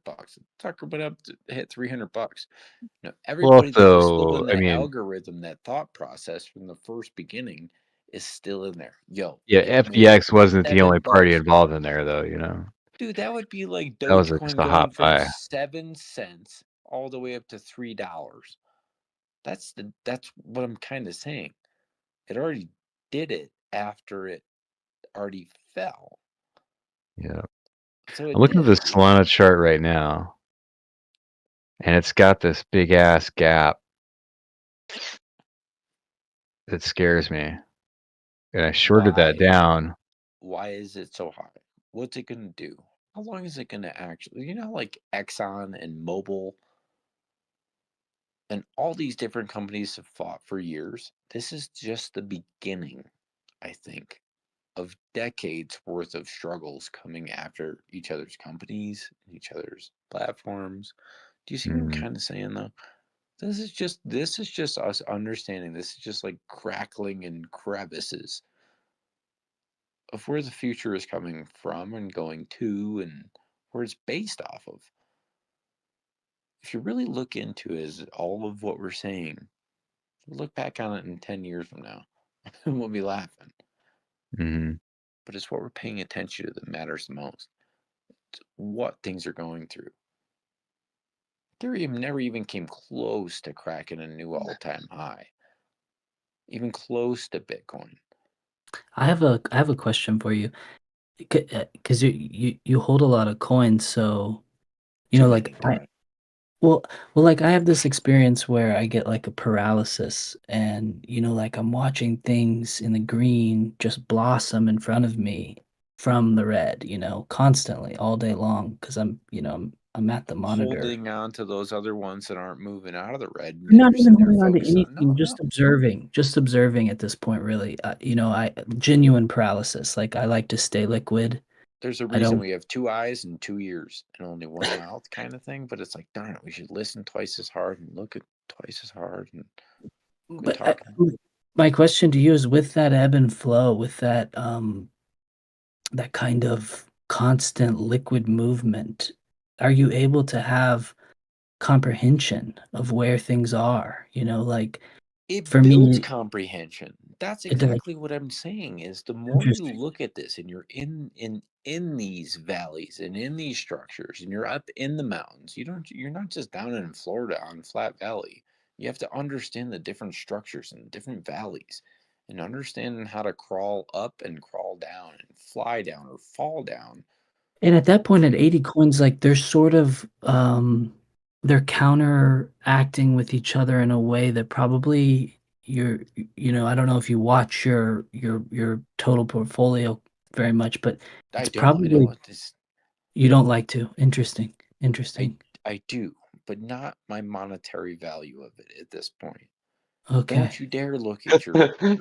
Tucker went up to hit $300. You know, everybody that was still in the algorithm, that thought process from the first beginning, is still in there. Yo, yeah, FTX wasn't the only party involved in there, though. You know, dude, that would be like that was Dogecoin a going hot from buy. 7 cents all the way up to $3. That's what I'm kind of saying. It already did it after it already fell. Yeah. So I'm looking at the Solana chart right now, and it's got this big ass gap that scares me. And I shorted that down. Why is it so high? What's it going to do? How long is it going to actually, you know, like Exxon and Mobil and all these different companies have fought for years. This is just the beginning, I think, of decades worth of struggles coming after each other's companies, each other's platforms. Do you see what I'm kind of saying though? This is just us understanding. This is just like crackling and crevices of where the future is coming from and going to, and where it's based off of. If you really look into it, is all of what we're saying, look back on it in 10 years from now, and we'll be laughing. Mm-hmm. But it's what we're paying attention to that matters the most. It's what things are going through. Ethereum never even came close to cracking a new all-time high. Even close to Bitcoin. I have a question for you, because you hold a lot of coins, so you know, like like I have this experience where I get like a paralysis, and you know, like I'm watching things in the green just blossom in front of me from the red, you know, constantly all day long, because I'm at the monitor. Holding on to those other ones that aren't moving out of the red. I'm not even holding on to anything, just observing at this point, really. You know, I genuine paralysis. Like, I like to stay liquid. There's a reason we have 2 eyes and 2 ears and only 1 mouth kind of thing, but it's like, darn it, we should listen twice as hard and look at twice as hard and quit talking. My question to you is, with that ebb and flow, with that that kind of constant liquid movement, are you able to have comprehension of where things are? You know, like, it for builds me, comprehension. That's exactly what I'm saying, is the more you look at this and you're in these valleys and in these structures and you're up in the mountains, you're not just down in Florida on Flat Valley. You have to understand the different structures and different valleys, and understanding how to crawl up and crawl down and fly down or fall down. And at that point, at 80 coins, like, they're sort of they're counteracting with each other in a way that probably you know, I don't know if you watch your total portfolio very much, but it's probably you don't like to. Interesting. I do, but not my monetary value of it at this point. Okay. Don't you dare look at your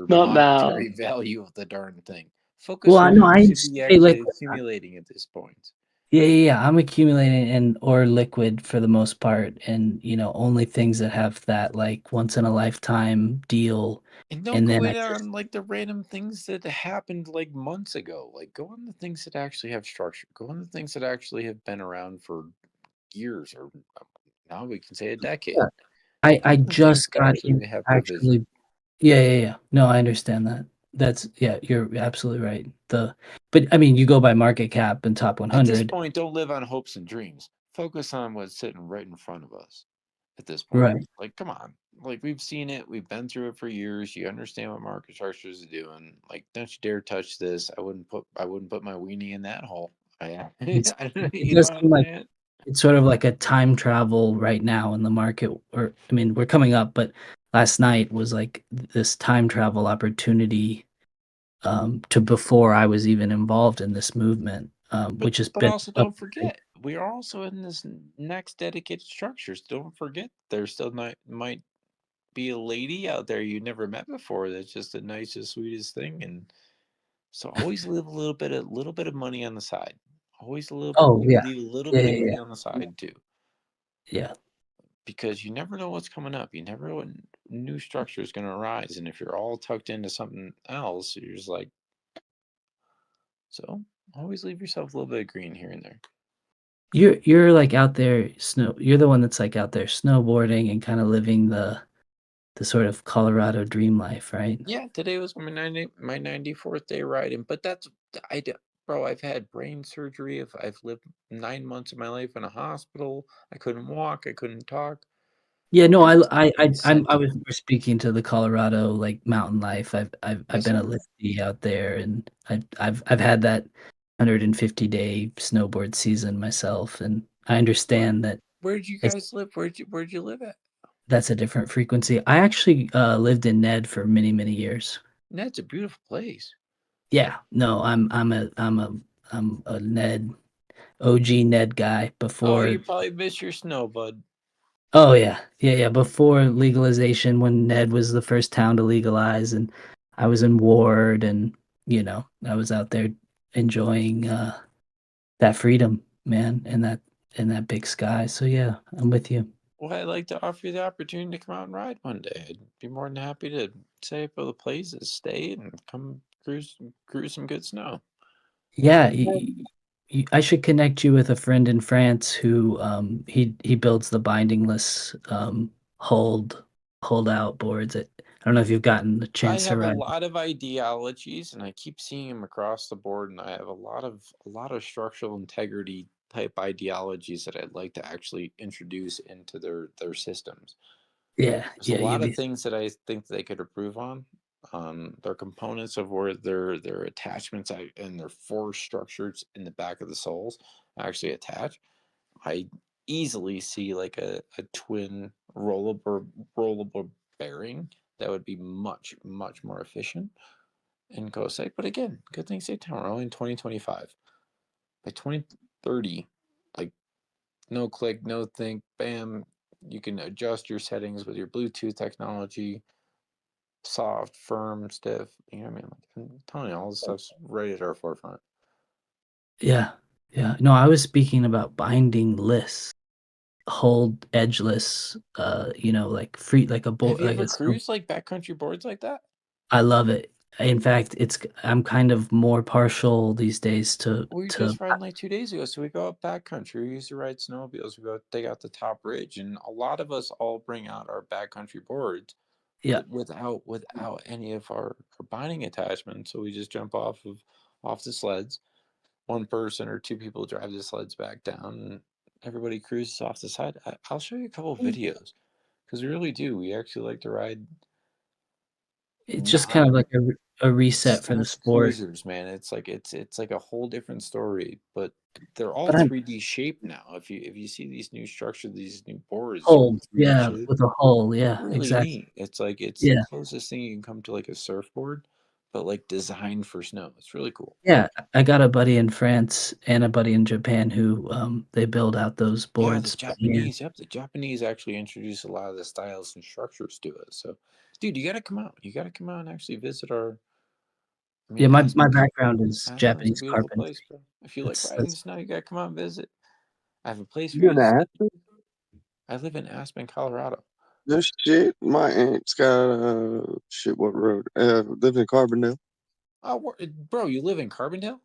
monetary value of the darn thing. Focus on what you should be actually accumulating at this point. Yeah. I'm accumulating or liquid for the most part, and you know, only things that have that like once in a lifetime deal. And don't go in on like the random things that happened like months ago. Like, go on the things that actually have structure. Go on the things that actually have been around for years, or now we can say a decade. Yeah. I just got actually. Yeah. No, I understand that. That's you're absolutely right. But I mean, you go by market cap and top 100. At this point, don't live on hopes and dreams. Focus on what's sitting right in front of us. At this point, right? Like, come on. Like, we've seen it. We've been through it for years. You understand what market structures are doing. Like, don't you dare touch this. I wouldn't put my weenie in that hole. It does seem like it's sort of like a time travel right now in the market. Or I mean, we're coming up, but last night was like this time travel opportunity to before I was even involved in this movement, which has But been also, don't forget, we are also in this next dedicated structures. Don't forget, there still might be a lady out there you never met before that's just the nicest, sweetest thing. And so always leave a little bit of money on the side. Always leave a little bit of money on the side too. Yeah. Because you never know what's coming up. You never know what new structure is going to arise. And if you're all tucked into something else, you're just like, so always leave yourself a little bit of green here and there. You're like out there you're the one that's like out there snowboarding and kind of living the sort of Colorado dream life, right? Yeah, today was my 94th day riding, but bro, I've had brain surgery. I've lived 9 months of my life in a hospital. I couldn't walk, I couldn't talk. Yeah, no, We're speaking to the Colorado like mountain life. I've Yes, been a sir. lifty out there, and I've had that 150-day snowboard season myself, and I understand that Where'd you guys live? Where'd you live at? that's a different frequency. I actually lived in Ned for many, many years. Ned's a beautiful place. Yeah, no, I'm a Ned OG Ned guy Oh, before. you probably miss your snow, bud. Oh yeah. Before legalization, when Ned was the first town to legalize, and I was in Ward, and I was out there enjoying that freedom, man, and that big sky. So yeah, I'm with you. Well, I'd like to offer you the opportunity to come out and ride one day. I'd be more than happy to save up the places, stay, and come cruise some good snow. Yeah, I should connect you with a friend in France who he builds the bindingless hold out boards. I don't know if you've gotten the I chance to have a ride. lot of ideologies, and I keep seeing them across the board. And I have a lot of structural integrity type ideologies that I'd like to actually introduce into their systems. Yeah, There's a yeah, lot of things that I think they could improve on. Their components of where their attachments and their force structures in the back of the soles actually attach. I easily see like a twin rollable bearing that would be much more efficient and go say. But again, good thing say time. We're only in 2025. By 2030, like no click, no think, bam, you can adjust your settings with your Bluetooth technology. Soft, firm, stiff. You know what I mean? Like, I'm telling you, all this stuff's right at our forefront. Yeah. No, I was speaking about binding lists, hold edgeless, like free, like a board. Have you Like ever it's. cruised like backcountry boards like that? I love it. In fact, I'm kind of more partial these days to We were just riding like 2 days ago. So we go up backcountry. We used to ride snowmobiles. We go take out the top ridge, and a lot of us all bring out our backcountry boards, yeah. but without any of our binding attachments. So we just jump off the sleds. One person or two people drive the sleds back down, and everybody cruises off the side. I'll show you a couple of videos because we really do. We actually like to ride. It's just kind of like a reset for the sport. Cruisers, man. It's like a whole different story, but they're all But I'm 3D shaped now. If you see these new structures, these new boards, hold, 3D yeah, shaped, with a hole, yeah, really exactly. neat. It's like it's Yeah. the closest thing you can come to like a surfboard, but like designed for snow. It's really cool. Yeah, I got a buddy in France and a buddy in Japan who they build out those Yeah, boards. the Japanese. Yep, the Japanese actually introduced a lot of the styles and structures to it. So, dude, you got to come out. You got to come out and actually visit our. I Yeah, mean, my background is Aspen's a Japanese beautiful carpentry. place, bro. If you like riding the snow, you got to come out and visit. I have a place for You you in to stay. Aspen? I live in Aspen, Colorado. No shit. My aunt's got shit. What road? Live in Carbondale. Oh, bro, you live in Carbondale?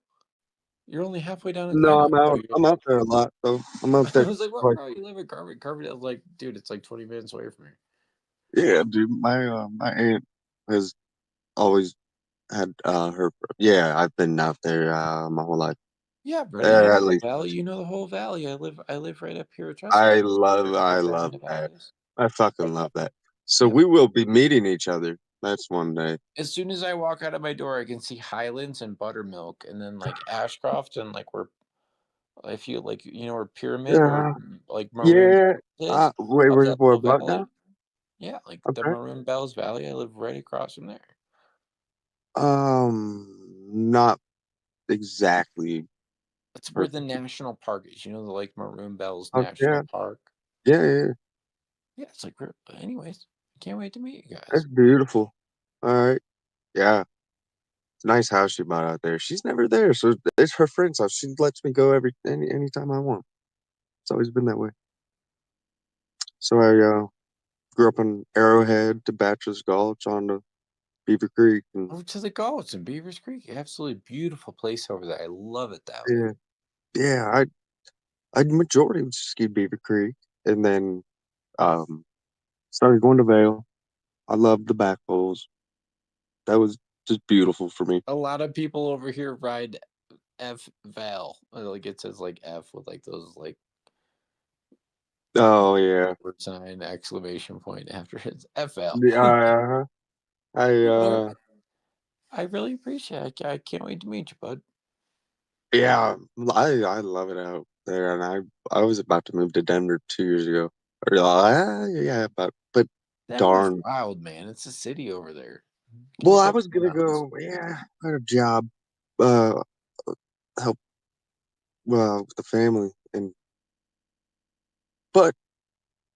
You're only halfway down the No, thing. I'm out. Oh, I'm out there a lot though. I'm out I there. was like, what, Like, bro? You live in Carbondale? Like, dude, it's like 20 minutes away from here. yeah, dude. My aunt has always had her. Yeah, I've been out there my whole life. Yeah, brother, you know At the least valley. You know the whole valley. I live right up here. Trust me. I love that. I fucking love that. So we will be meeting each other. That's one day. As soon as I walk out of my door, I can see Highlands and Buttermilk, and then like Ashcroft, and like I feel like where Pyramid or like Maroon Yeah. is Wait, of where's that where little about valley. now? Yeah, like the Okay. Maroon Bells Valley. I live right across from there. Not exactly. That's where the Perfect. national park is. The like Maroon Bells Oh, National yeah. Park. Yeah. Yeah, it's like. But anyways, I can't wait to meet you guys. That's beautiful. All right. Yeah. It's a nice house she bought out there. She's never there, so it's her friend's house. She lets me go anytime I want. It's always been that way. So I grew up in Arrowhead to Bachelor's Gulch on to Beaver Creek, and Over to the Gulch in Beavers Creek. Absolutely beautiful place over there. I love it that way. yeah. I majority would ski Beaver Creek, and then started going to Vail. I loved the back holes. That was just beautiful for me. A lot of people over here ride F Val. Like it says like F with like those like Oh yeah. word sign exclamation point after it's F Val. Yeah. I really appreciate it. I can't wait to meet you, bud. Yeah, I love it out there, and I was about to move to Denver 2 years ago. Yeah, but Denver's darn. wild, man. It's a city over there. Get Well, up I there was in the gonna mountains. go. Yeah, I had a job, uh, help with the family, but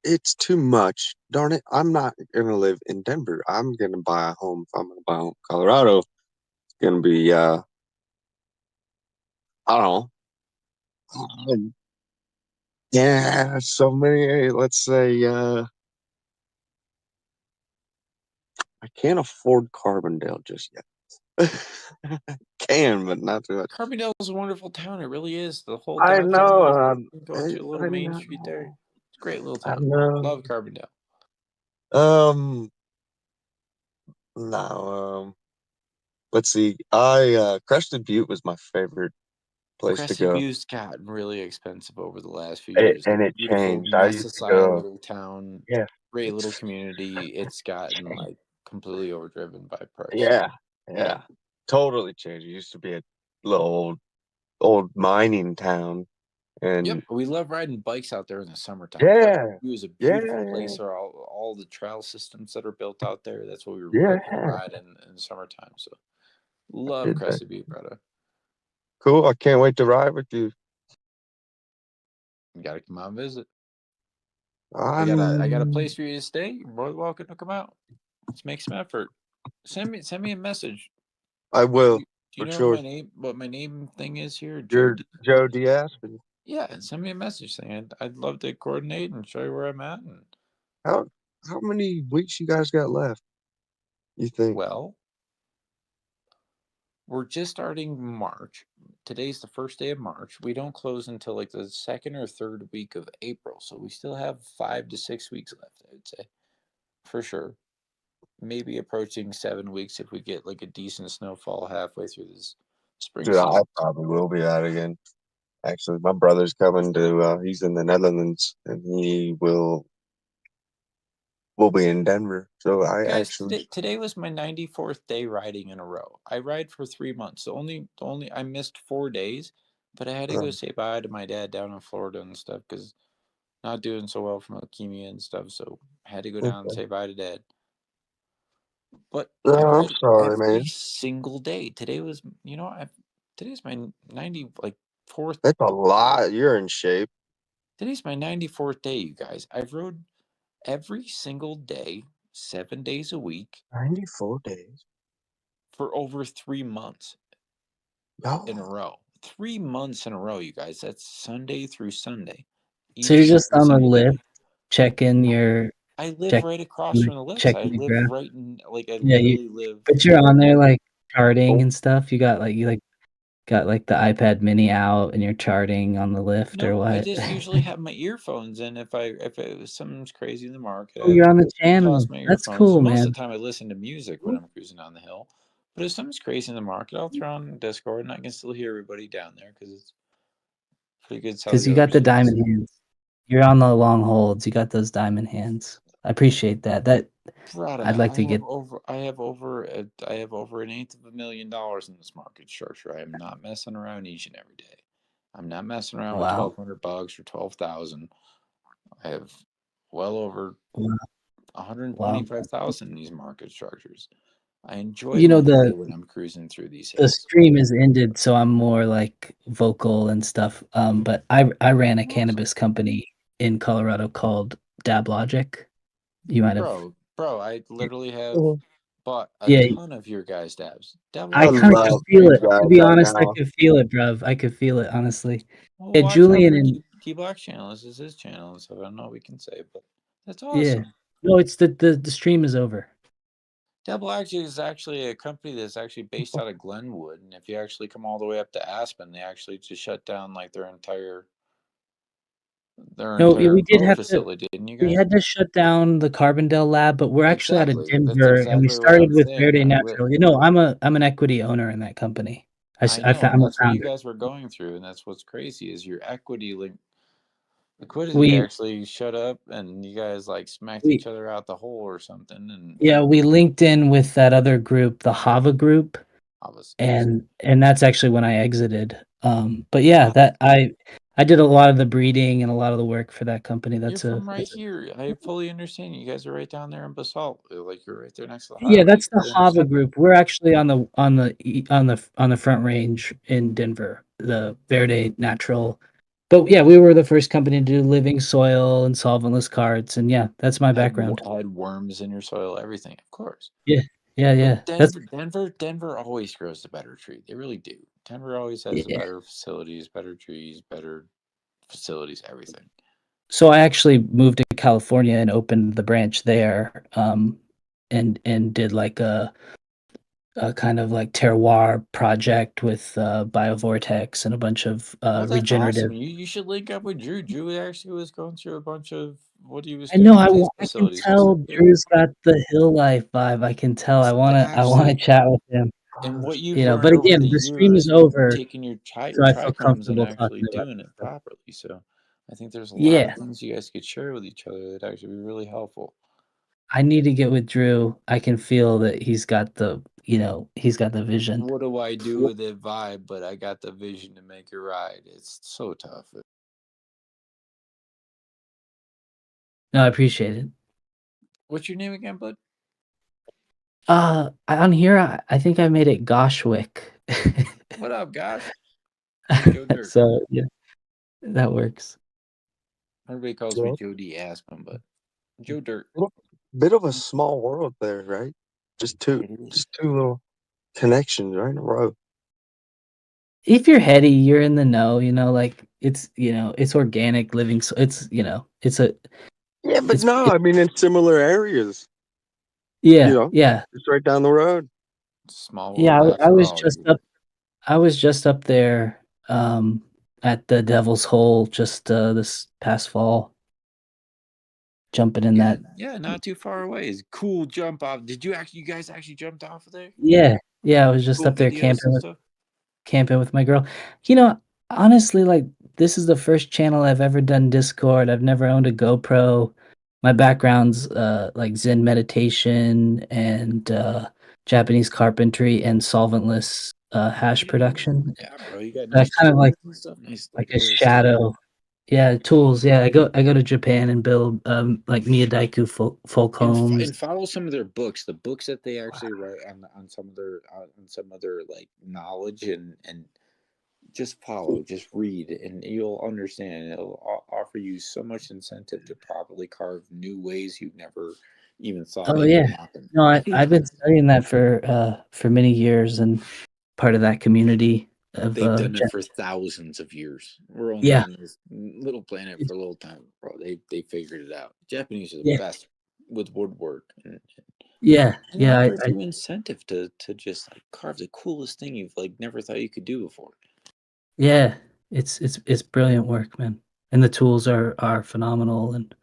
it's too much. Darn it, I'm not gonna live in Denver. I'm gonna buy a home. If I'm gonna buy a home in Colorado, it's gonna be I don't know. Yeah, so many. Let's say I can't afford Carbondale just yet. Can, but not too much. Carbondale is a wonderful town. It really is. The whole I downtown know. area. Go to a little I main street there. know. It's a great little I town. know. Love Carbondale. No. Let's see. I Crested Butte was my favorite place to Crested go, View's gotten really expensive over the last few years. and it Beautiful changed. I used to Messiah go. little town, Yeah, great little it's community. It's gotten changed. like completely overdriven by price. Yeah, totally changed. It used to be a little old mining town, Yep, and we love riding bikes out there in the summertime. Crested yeah, View is a yeah, beautiful place. Or all the trail systems that are built out there. That's what we yeah. really want to ride in the summertime. So love Did that. Crested View, brother. Cool. I can't wait to ride with you. You gotta come out and visit. I got a I'm. place for you to stay. You're more than welcome to come out. Let's make some effort. Send me a message. I will Do you for know sure. what my name thing is here? Joe You're D. Joe Diaz. Yeah, and send me a message saying I'd love to coordinate and show you where I'm at. And How how many weeks you guys got left? You think? well, we're just starting March. Today's the first day of March. We don't close until like the second or third week of April, so we still have 5 to 6 weeks left. I would say for sure. Maybe approaching 7 weeks if we get like a decent snowfall halfway through this spring Dude, I season. probably will be out again. Actually, my brother's coming to. He's in the Netherlands, and he will be in Denver. So I Guys, actually. today was my 94th day riding in a row. I ride for 3 months. The only I missed 4 days, but I had to go say bye to my dad down in Florida and stuff because not doing so well from leukemia and stuff. So I had to go down and Okay. say bye to dad. But No, I I'm ride sorry, every man. single day. Today's my 94th. That's a lot. You're in shape. Today's my 94th day, you guys. I've rode every single day, 7 days a week 94 days. for over 3 months in a Oh, row. 3 months in a row, you guys. That's Sunday through Sunday. So you're Each just every on the single day. lift, checking your I live check, right across from the lifts. I checking the live graph. right in I Yeah, literally live. but you're on there like charting oh, and stuff. You got like the iPad Mini out and you're charting on the lift or No, I what? just usually have my earphones in. If it was something's crazy in the market, Oh, I you're on the channel. toss my That's earphones. cool, Most of man. the time, I listen to music when I'm cruising down the hill. But if something's crazy in the market, I'll throw on Discord, and I can still hear everybody down there because it's pretty good Because you cellular got the service. diamond hands. You're on the long holds. You got those diamond hands. I appreciate that. I'd Brother, like to get. I have over $1/8 million in this market structure. I am not messing around each and every day. I'm not messing around with Wow. $1,200 or 12,000. I have well over Wow. 125,000 in these market structures. I enjoy You know, my day when I'm cruising through these the hills. stream is ended, so I'm more like vocal and stuff. But I ran a cannabis company in Colorado called Dbloc. You might have. Bro, I literally have Mhm. bought a Yeah, ton of your guys' dabs. I I kind of could love feel you it. guys To be right honest, I now. could feel it, bruv. I could feel it, honestly. Well, Yeah, watch out Julian for and Dbloc channel. This is his channel, so I don't know what we can say, but that's yeah. awesome. No, it's the stream is over. Dbloc is actually a company that's actually based out of Glenwood, and if you actually come all the way up to Aspen, they actually just shut down like their entire No, we did grow have to. facility, didn't you We guys? had to shut down the Carbondale lab, but we're actually out of Exactly. That's Denver, and we exactly what I started was with saying. Verde Natural. You know, I'm an equity owner in that company. I know, and I'm a that's what you founder. guys were going through, and that's what's crazy is your equity liquidity We actually shut up, and you guys like smacked we each other out the hole or something. And yeah, we linked in with that other group, the Hava group, I was and that's actually when I exited. But yeah, that I did a lot of the breeding and a lot of the work for that company. you're from right here. I fully understand. You guys are right down there in Basalt, like you're right there next to the Yeah, highway. that's the Hava group. We're actually on the Front Range in Denver, the Verde Natural. But yeah, we were the first company to do living soil and solventless carts, and yeah, that's my background. Had worms in your soil, everything, of course. Yeah, yeah. But Denver always grows the better tree. They really do. Denver always has the Yeah. better facilities, better trees, better facilities, everything. So I actually moved to California and opened the branch there, and did like a kind of like terroir project with biovortex and a bunch of Well, that's regenerative. awesome. You should link up with Drew. Drew actually was going through a bunch of what he was I know. doing with his I can facilities. tell Drew's got the hill life vibe. I can tell. I wanna chat with him. And what you've You know, but learned over again, the the stream years is with over, taking your so I feel trichomes and comfortable actually talking about doing it stuff. properly. So I think there's a lot Yeah, of things you guys could share with each other that actually be really helpful. I need to get with Drew. I can feel that he's got the vision. What do I do with it vibe? But I got the vision to make it right. It's so tough. No, I appreciate it. What's your name again, bud? On here, I think I made it Goshwick. What up, Gosh? I'm Joe Dirt. So yeah, that works. Everybody calls me Joe D. Aspen, but Joe Dirt. Bit of a small world there, right? Just two little connections right in a row. If you're heady, you're in the know. You know, like it's it's organic living. So it's it's a Yeah, but no, I mean in similar areas. yeah. Just right down the road. Small Yeah, world I after was all. just up. I was just up there at the Devil's Hole just this past fall, jumping in that. Yeah, not too far away. It's cool jump off. You guys actually jumped off of there? Yeah, I was just Cool up there videos and stuff. camping with my girl. You know, honestly, like this is the first channel I've ever done Discord. I've never owned a GoPro. My background's like Zen meditation and Japanese carpentry and solventless hash production. Yeah, bro, you got I nice kind of tools and stuff. Nice like a little shadow. Yeah, tools. Yeah, I go to Japan and build like Miyadaiku folk homes. And follow some of their books. The books that they actually write on some of their like knowledge and just follow, just read, and you'll understand. It'll offer you so much incentive to properly carve new ways you've never even thought Oh it yeah. would happen. No, I've been studying that for many years and part of that community of They've done it for thousands of years. We're only yeah. on this little planet for a little time, bro. They figured it out. Japanese are the Yeah. best with woodwork, and Yeah. it offers you incentive to just like carve the coolest thing you've like never thought you could do before. Yeah. It's brilliant work, man. And the tools are phenomenal, and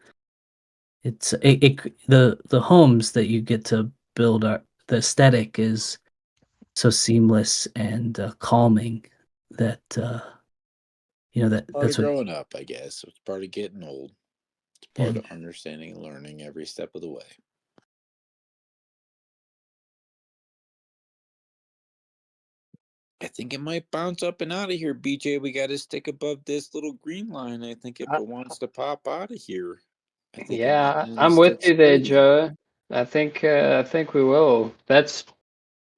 the homes that you get to build are the aesthetic is so seamless and calming that Part that's of what. growing up, I guess. It's part of getting old. It's part of understanding and learning every step of the way. I think it might bounce up and out of here, BJ. We got to stick above this little green line. I think if I- it wants to pop out of here, I think it Yeah, might I'm start with you there, spreading. Joe. I think we will.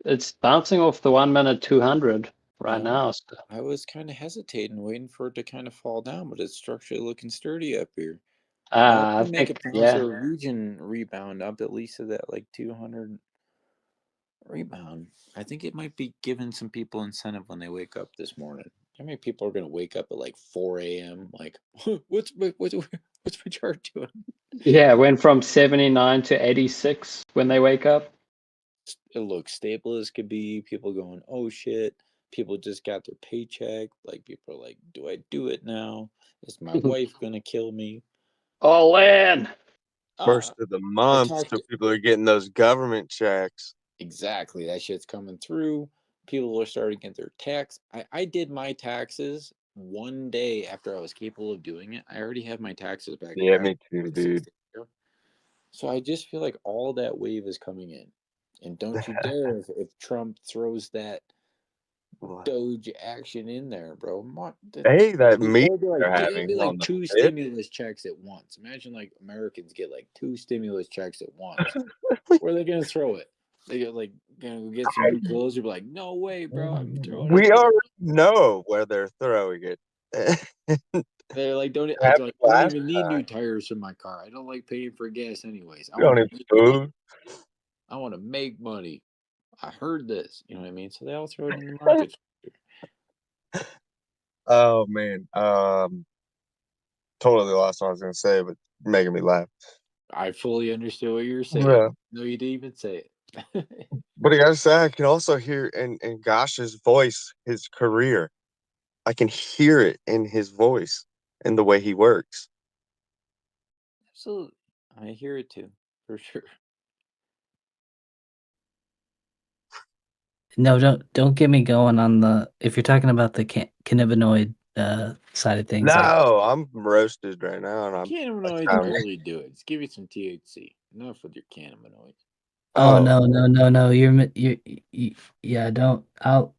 It's bouncing off the 1 minute 200 right Yeah. now. So. I was kind of hesitating, waiting for it to kind of fall down, but it's structurally looking sturdy up here. Now, if I we make think it bounce yeah. a region rebound up at least to that like 200 rebound, I think it might be giving some people incentive when they wake up this morning. How many people are going to wake up at like 4 a.m. like, what's my chart doing? Yeah, went from 79 to 86 when they wake up. It looks stable as could be. People going, oh shit. People just got their paycheck. Like, people are like, do I do it now? Is my wife going to kill me? All in. First of the month, so people are getting those government checks. Exactly. That shit's coming through. People are starting to get their tax. I did my taxes one day after I was capable of doing it. I already have my taxes back. Yeah, me too, dude. So I just feel like all that wave is coming in. And don't you dare if Trump throws that Doge action in there, bro. Hey, that meeting it'd be like two stimulus checks at once. Imagine like Americans get like 2 stimulus checks at once. Where are they gonna throw it? They get like gonna get some new clothes. You'll be like, no way, bro. I'm throwing it. We already know where they're throwing it. They're like, I don't even need new tires for my car. I don't like paying for gas anyways. I want to make money. I heard this. You know what I mean? So they all throw it in the market. Oh man. Totally lost what I was gonna say, but making me laugh. I fully understood what you were saying. Yeah. No, you didn't even say it. But I gotta say, I can also hear in Gosh's voice his career. I can hear it in his voice and the way he works. Absolutely. I hear it too, for sure. No, don't get me going on the if you're talking about the cannabinoid side of things. No, I'm roasted right now, and Cannabinoids barely do it. Just give you some THC. Enough with your cannabinoids. Oh no! Yeah. Don't. I'll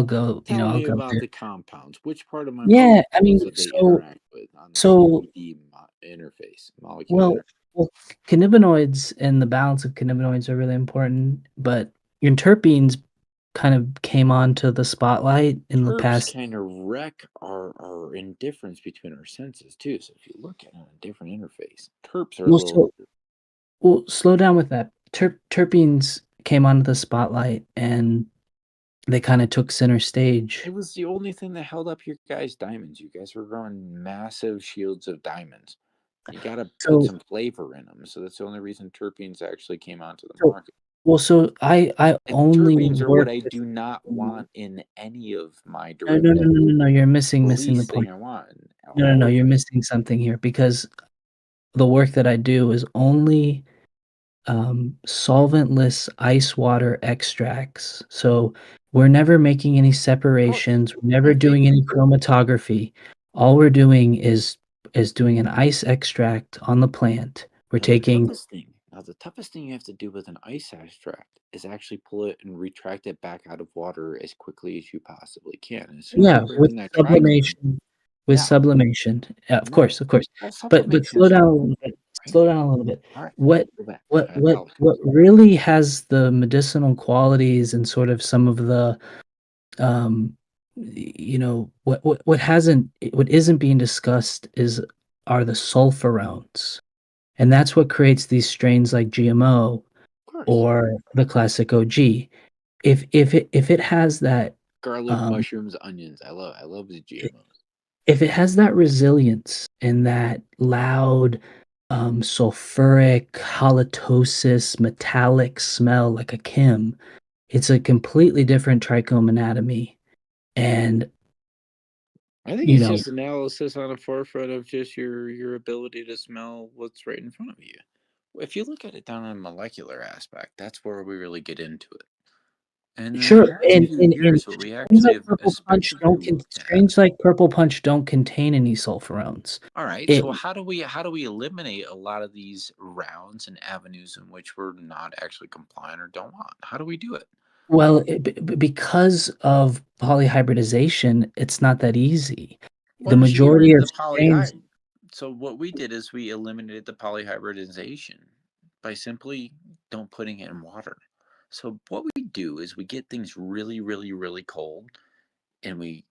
go. Tell I'll me go about there. the compounds. Which part of my Yeah, I mean, do they interact with on the CBD interface molecule? Well, cannabinoids and the balance of cannabinoids are really important, but your terpenes kind of came onto the spotlight in the past. Kind of wreck our indifference between our senses too. So if you look at it on a different interface, terps are well, slow down with that. Terpenes came onto the spotlight and they kind of took center stage. It was the only thing that held up your guys' diamonds. You guys were growing massive shields of diamonds. You got to put some flavor in them. So that's the only reason terpenes actually came onto the market. Well, so I only terpenes are what I do not want in any of my No, derivatives. no, you're missing the point. I want. No, you're missing something here because the work that I do is only solventless ice water extracts. So we're never making any separations. We're never doing any chromatography. All we're doing is doing an ice extract on the plant. We're taking. The toughest thing you have to do with an ice extract is actually pull it and retract it back out of water as quickly as you possibly can. With sublimation. Sublimation, of course. But slow down a little bit. Slow down a little bit. What really has the medicinal qualities and sort of some of the, what isn't being discussed are the sulfurones, and that's what creates these strains like GMO or the classic OG. If it has that garlic, mushrooms, onions, I love the GMOs. If it has that resilience and that loud sulfuric halitosis metallic smell like a Kim, it's a completely different trichome anatomy. And I think it's just analysis on the forefront of just your ability to smell what's right in front of you. If you look at it down on a molecular aspect, that's where we really get into it. And strains like Purple Punch don't contain any sulfurones. All right. So how do we eliminate a lot of these rounds and avenues in which we're not actually compliant or don't want? How do we do it? Well, because of polyhybridization, it's not that easy. Why The don't you get rid majority of of the strains. So what we did is we eliminated the polyhybridization by simply don't putting it in water. So what we do is we get things really, really, really cold, and we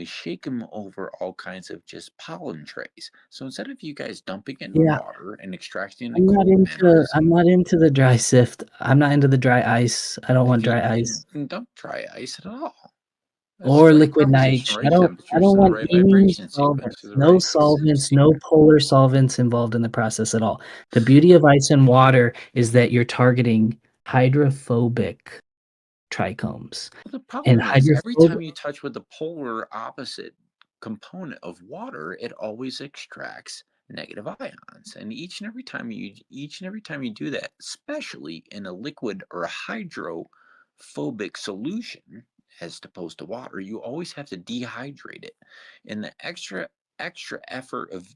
shake them over all kinds of just pollen trays. So instead of you guys dumping it in the Yeah, water and extracting in a cold manner, I'm not into the dry sift. I'm not into the dry ice. I don't want dry ice you don't dry ice at all. That's or the right liquid composition, nitrogen. right I temperatures, don't and the want right any vibration sequence solvents, for the no right solvents, no sequence. polar solvents involved in the process at all. The beauty of ice and water is that you're targeting hydrophobic trichomes. Well, the And problem is every time you touch with the polar opposite component of water, it always extracts negative ions. And each and every time you do that, especially in a liquid or a hydrophobic solution, as opposed to water, you always have to dehydrate it. And the extra effort of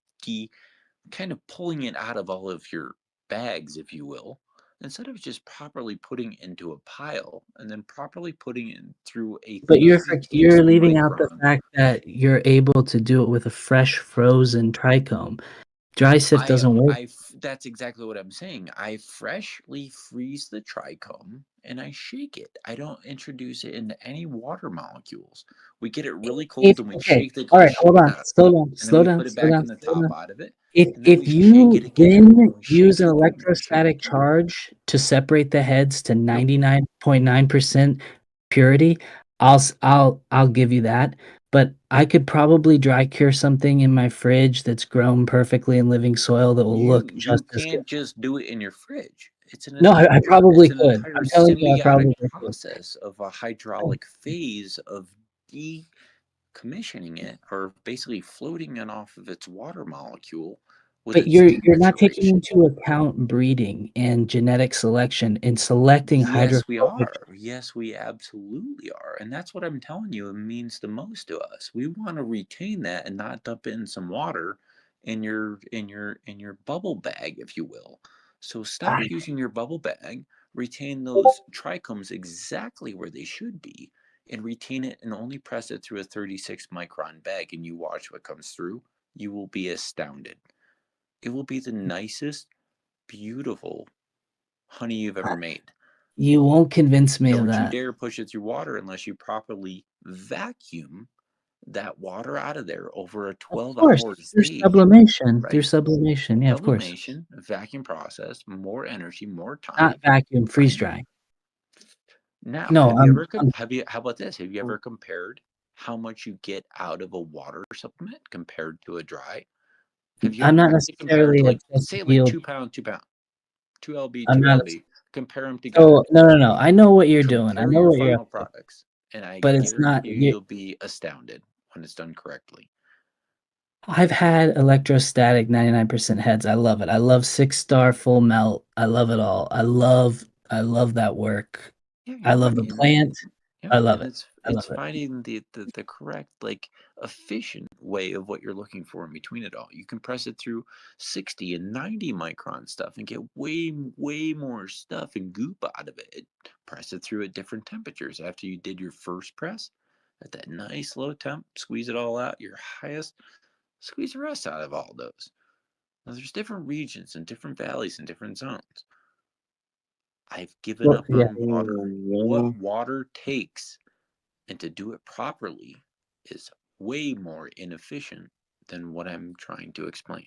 kind of pulling it out of all of your bags, if you will, instead of just properly putting it into a pile and then properly putting it through a But you're 36 leaving out the micron. fact that you're able to do it with a fresh frozen trichome. Dry sift doesn't work. That's exactly what I'm saying. I freshly freeze the trichome and I shake it. I don't introduce it into any water molecules. We get it really cold and we shake the All right, hold on. out of it. Slow down. And then we put it back in the top out of it. If you then use an electrostatic charge to separate the heads to 99.9% purity, I'll give you that. But I could probably dry cure something in my fridge that's grown perfectly in living soil that will look just as good. You can't just do it in your fridge. It's an No, I probably it's an could. entire I'm telling you, I probably symbiotic could. process of a hydraulic phase of decommissioning it, or basically floating it off of its water molecule. But you're not taking into account breeding and genetic selection and selecting Yes, we hydrophobic. are. Yes, we absolutely are. And that's what I'm telling you, it means the most to us. We want to retain that and not dump it in some water in your bubble bag, if you will. So stop using your bubble bag, retain those trichomes exactly where they should be, and retain it and only press it through a 36 micron bag, and you watch what comes through. You will be astounded. It will be the nicest, beautiful honey you've ever made. You won't convince me of that. Don't you dare push it through water unless you properly vacuum that water out of there over a 12-hour stage. Through sublimation. Right? Through sublimation, yeah, of course. Sublimation, vacuum process, more energy, more time. Not vacuum, freeze drying. Now, no, how about this? Have you ever compared how much you get out of a water supplement compared to a dry? Have you I'm ever not necessarily compared, say, like 2 pound, 2 LB, 2 LB, compare them together? Oh, no. I know what you're doing. I know what you're final products, and I but it's not. You'll be astounded when it's done correctly. I've had electrostatic 99% heads. I love it. I love 6-star full melt. I love it all. I love that work. I love the plant. I love it. It's finding the correct, like, efficient way of what you're looking for in between it all. You can press it through 60 and 90 micron stuff and get way more stuff and goop out of it. Press it through at different temperatures after you did your first press at that nice low temp. Squeeze it all out. Your highest. Squeeze the rest out of all those. Now, there's different regions and different valleys and different zones. I've given up on water. What water takes, and to do it properly, is way more inefficient than what I'm trying to explain.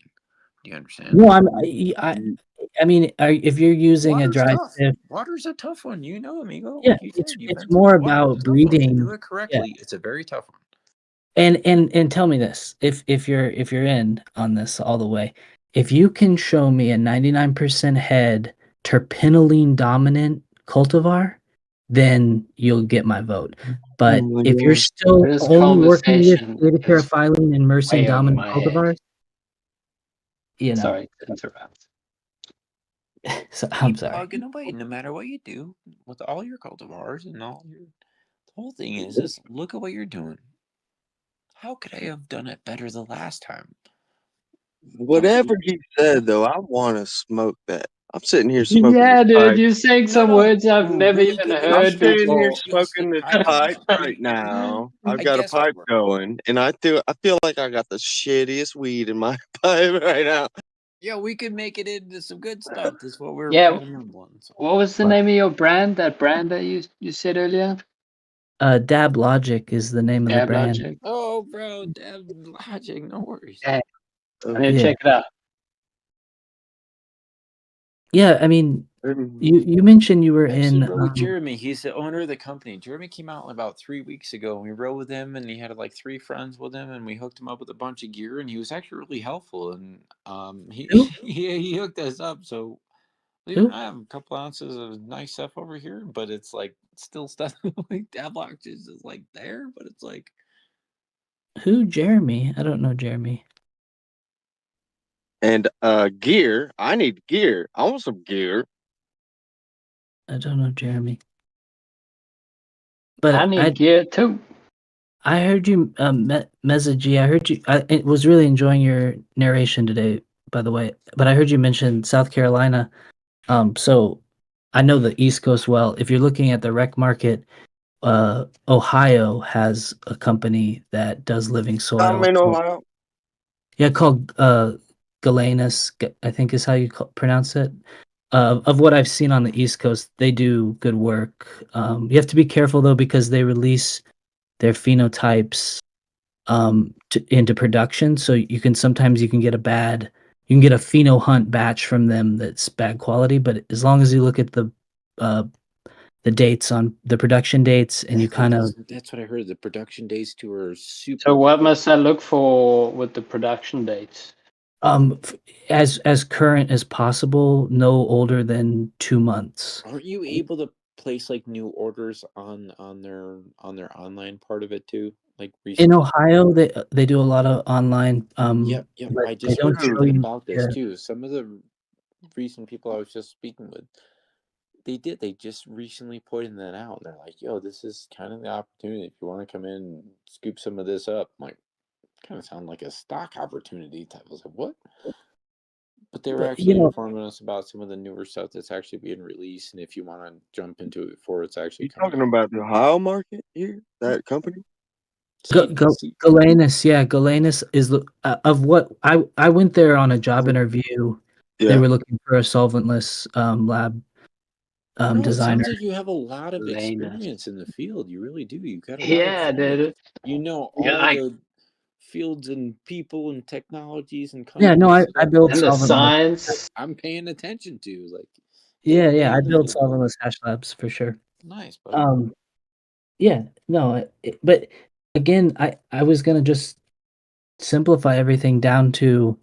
Do you understand? No, I mean, if you're using a dry sift, water's a tough one. You know, amigo. Yeah, it's more about breeding. To do it correctly, it's a very tough one. And tell me this: if you're in on this all the way, if you can show me a 99% head terpinolene dominant cultivar, then you'll get my vote. But if you're still only working with beta-paraphylline and myrcene dominant cultivars, you know. Sorry to interrupt. So, I'm sorry. Plugging away, no matter what you do with all your cultivars and all your. The whole thing is look at what you're doing. How could I have done it better the last time? Whatever he said, though, I want to smoke that. I'm sitting here smoking. Yeah, this dude, pipe. you're saying some No, words I've we're never really even good at I'm heard sitting here before. smoking this I pipe right now. I've I got a guess pipe going, and I feel like I got the shittiest weed in my pipe right now. yeah, we could make it into some good stuff. That's what we were Yeah. planning on. So. What was the name of your brand? That brand that you said earlier? Dbloc is the name of the brand. Dbloc. Oh, bro, damn logic, no worries. Yeah. I need to Yeah. check it out. Yeah, I mean, you mentioned you were Actually, in. rode with Jeremy. He's the owner of the company. Jeremy came out about 3 weeks ago, and we rode with him, and he had like 3 friends with him, and we hooked him up with a bunch of gear, and he was actually really helpful. And he Who? he hooked us up. So Who? I have a couple ounces of nice stuff over here, but it's like still stuff like Dbloc is like there, but it's like Who? Jeremy? I don't know Jeremy. And gear. I need gear. I want some gear. I don't know Jeremy. But I need gear too. I heard you, Meza. I heard you. I was really enjoying your narration today, by the way. But I heard you mention South Carolina. So I know the East Coast well. If you're looking at the rec market, Ohio has a company that does living soil. I'm in Ohio. Yeah, called Galenus, I think is how you pronounce it. Of what I've seen on the East Coast, they do good work. You have to be careful though because they release their phenotypes into production, so you can sometimes get you can get a pheno hunt batch from them that's bad quality. But as long as you look at the dates on the production dates, and you kind of that's what I heard. The production dates too are super. So what must I look for with the production dates? as current as possible, no older than 2 months. Aren't you able to place like new orders on their online part of it too? Like In recently? Ohio, they do a lot of online. Yep. But I they just don't heard show something you. about this Yeah. too. Some of the recent people I was just speaking with, they just recently pointed that out. They're like, "Yo, this is kind of the opportunity if you want to come in and scoop some of this up." I'm like, kind of sound like a stock opportunity type. I was like, what? But they were But, actually informing us about some of the newer stuff that's actually being released, and if you want to jump into it before it's actually You coming talking out. about the Ohio market here? That company? Galenus, yeah, Galenus is of what I went there on a job interview. Yeah. They were looking for a solventless lab No, it designer. sounds like you have a lot of Galenus. experience in the field. You really do. You got a lot Yeah, of dude. you know all the fields and people and technologies and Yeah, no, companies I build and the solventless. science. I'm paying attention to. Like, Yeah, I build solventless hash labs for sure. Nice, buddy. Yeah, no, but again, I was gonna just simplify everything down to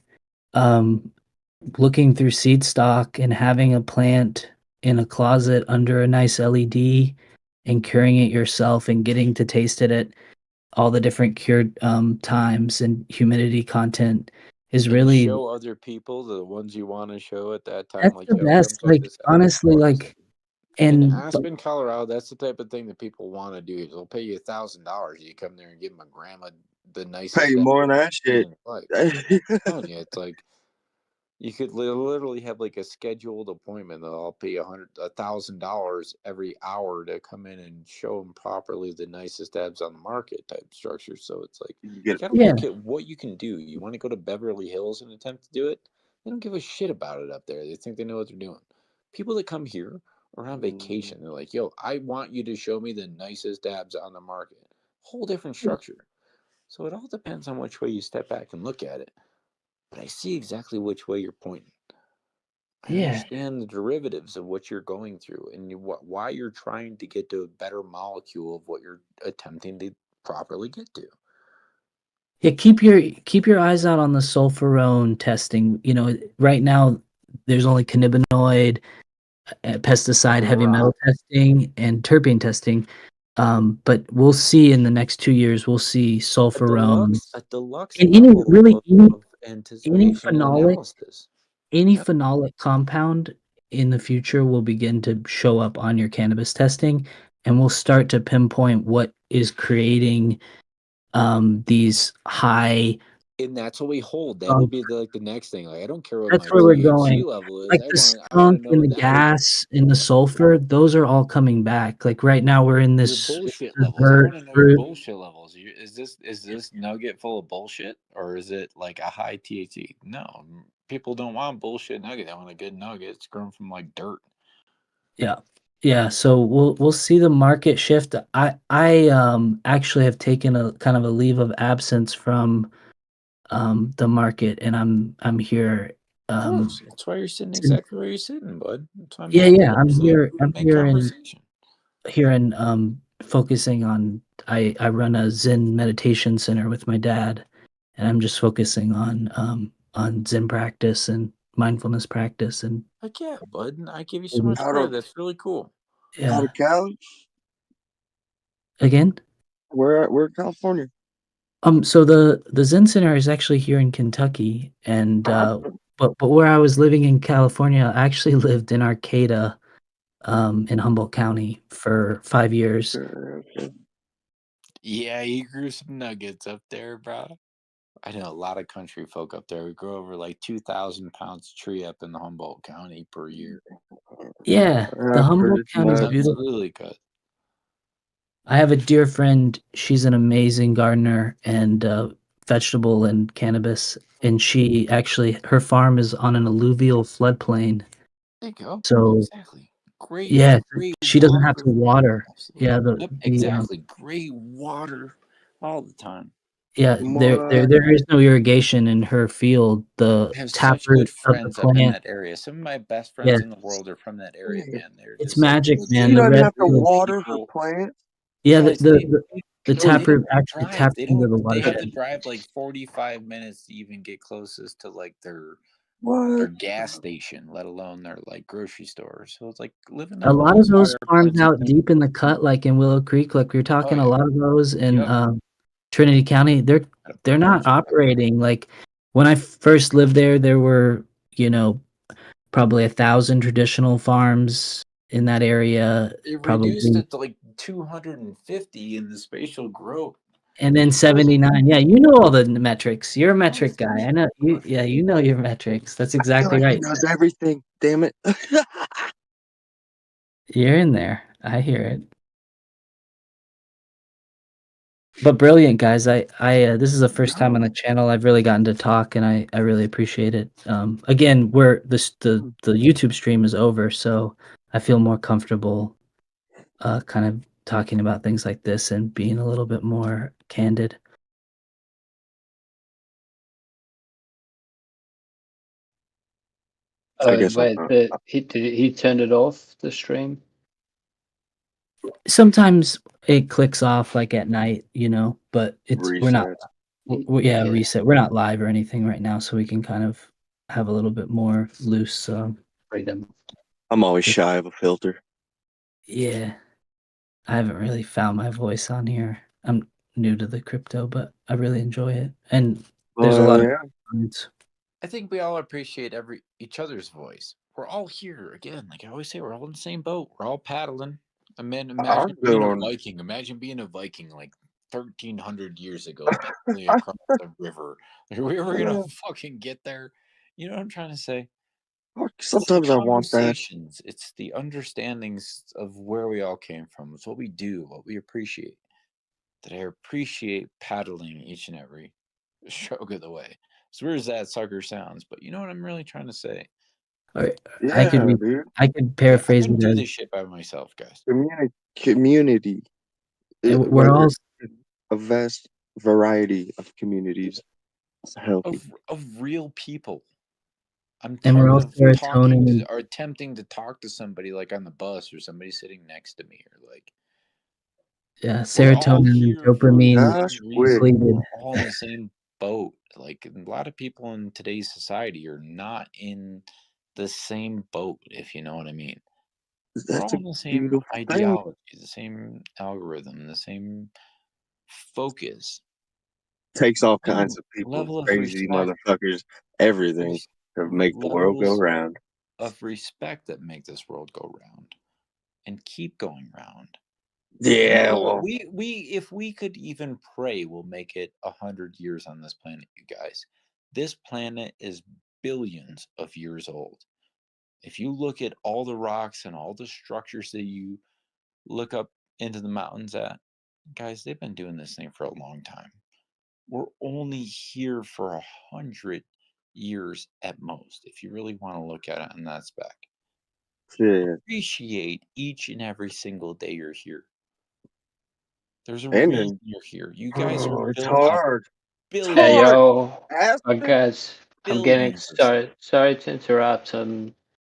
looking through seed stock and having a plant in a closet under a nice LED and curing it yourself and getting to taste it at all the different cured times and humidity content is really show other people the ones you want to show at that time. that's Like, the yo, best. come check Like this out. honestly, like in and Aspen, Colorado, that's the type of thing that people want to do. Is they'll pay you $1,000. You come there and give them a gram of the nicest. Pay you more than that shit. I'm telling you, it's like you could literally have like a scheduled appointment that I'll pay $1,000 every hour to come in and show them properly the nicest abs on the market type structure. So it's like you gotta look at what you can do. You want to go to Beverly Hills and attempt to do it? They don't give a shit about it up there. They think they know what they're doing. People that come here are on vacation. They're like, yo, I want you to show me the nicest abs on the market. Whole different structure. So it all depends on which way you step back and look at it. But I see exactly which way you're pointing. I understand the derivatives of what you're going through and why you're trying to get to a better molecule of what you're attempting to properly get to. Yeah, keep your eyes out on the sulfurone testing. You know, right now there's only cannabinoid, pesticide, heavy metal testing, and terpene testing. But we'll see in the next 2 years. We'll see sulfurone. A deluxe and any phenolic compound in the future will begin to show up on your cannabis testing, and we'll start to pinpoint what is creating these high And that's what we hold. That'll Um, be the next thing. Like, I don't care what that's my where we're THC going. level is. Like I the want to skunk know and the that level. gas and the sulfur, those are all coming back. Like right now, we're in Your this bullshit levels. I vert want to know your fruit. bullshit levels. Is this nugget full of bullshit, or is it like a high THC? No, people don't want bullshit nugget. They want a good nugget. It's grown from like dirt. Yeah. Yeah, so we'll see the market shift. I actually have taken a kind of a leave of absence from the market, and I'm here. Of course, that's why you're sitting to- exactly where you're sitting, bud. That's why I'm yeah, happy yeah, that I'm you're here. able to I'm make here in conversation. focusing on. I run a Zen meditation center with my dad, and I'm just focusing on Zen practice and mindfulness practice, and Like, yeah, bud. I give you so much Out credit. of That's really cool. yeah. out of Cali? Again. We're in California. So the Zen Center is actually here in Kentucky, and but where I was living in California, I actually lived in Arcata, in Humboldt County for 5 years. Okay. Yeah, you grew some nuggets up there, bro. I know a lot of country folk up there. We grow over like 2,000 pounds of tree up in the Humboldt County per year. Yeah, the I've Humboldt heard County is that. That's beautiful. really good. I have a dear friend. She's an amazing gardener and vegetable and cannabis, and she actually her farm is on an alluvial floodplain. There you go. So Exactly. Great, yeah, great she doesn't have to water. water. Absolutely. Yeah, Yep, exactly. Great water all the time. yeah, What? there is no irrigation in her field. The I have such taproot good of the friends up in plant, that area. Some of my best friends yes, in the world are from that area, man. They're it's just like magic, man. She The doesn't legit red have to food. real water her people. plants. Yeah, Guys, the no, they taproot don't actually drive. taps into the They have to watershed. drive like 45 minutes to even get closest to like their What? gas station, let alone their like grocery store. So it's like living A up lot of close by those our farms plants and out things. deep in the cut, like in Willow Creek, like we were Oh talking, a yeah. lot of those in Yep. Trinity County, they're not operating. Like when I first lived there, there were, probably 1,000 traditional farms in that area, It reduced probably, it to like 250 in the spatial growth. and then 79. Yeah, you know all the metrics. You're a metric guy. I know you. Yeah, you know your metrics. That's I feel exactly like he right. knows everything. Damn it. You're in there. I hear it. But brilliant, guys. This is the first time on the channel I've really gotten to talk, and I really appreciate it. Again, the YouTube stream is over, so I feel more comfortable, kind of talking about things like this and being a little bit more candid. I guess Wait, he turned it off, the stream? Sometimes it clicks off like at night, but we're not. Reset. Yeah, Yeah. reset. We're not live or anything right now, so we can kind of have a little bit more loose. Freedom. I'm always shy of a filter. Yeah, I haven't really found my voice on here. I'm new to the crypto, but I really enjoy it, and there's a lot of comments. I think we all appreciate each other's voice. We're all here again. Like I always say, we're all in the same boat. We're all paddling. Imagine being a Viking. Imagine being a Viking like 1,300 years ago, paddling across the river. Are we ever gonna fucking get there? You know what I'm trying to say? Sometimes I want that. Conversations. It's the understandings of where we all came from. It's what we do, what we appreciate. That I appreciate paddling each and every stroke of the way. As weird as that sucker sounds, but you know what I'm really trying to say. I could Dude. I could paraphrase I couldn't it do as this shit by myself, guys. Community. we're all A vast variety of communities. Healthy. Of real people. I'm and we're tired all of serotonin and or attempting to talk to somebody like on the bus or somebody sitting next to me or like yeah, we're all serotonin and here for the dopamine same reason. depleted. We're all in the same boat. Like a lot of people in today's society are not in the same boat, if you know what I mean. We're all in the same ideology, the same algorithm, the same focus. Takes all kinds of people, level of crazy respect. motherfuckers, everything to make the world go round. Of respect that make this world go round and keep going round. Yeah, well, we if we could even pray, we'll make it 100 years on this planet, you guys. This planet is billions of years old. If you look at all the rocks and all the structures that you look up into the mountains at, guys, they've been doing this thing for a long time. We're only here for 100 years at most, if you really want to look at it on that spec. yeah. Appreciate each and every single day you're here. There's a And reason then, you're here. You guys are it's building hard. billions, Hey yo, Aspen. guys, I'm getting billions of sorry to interrupt.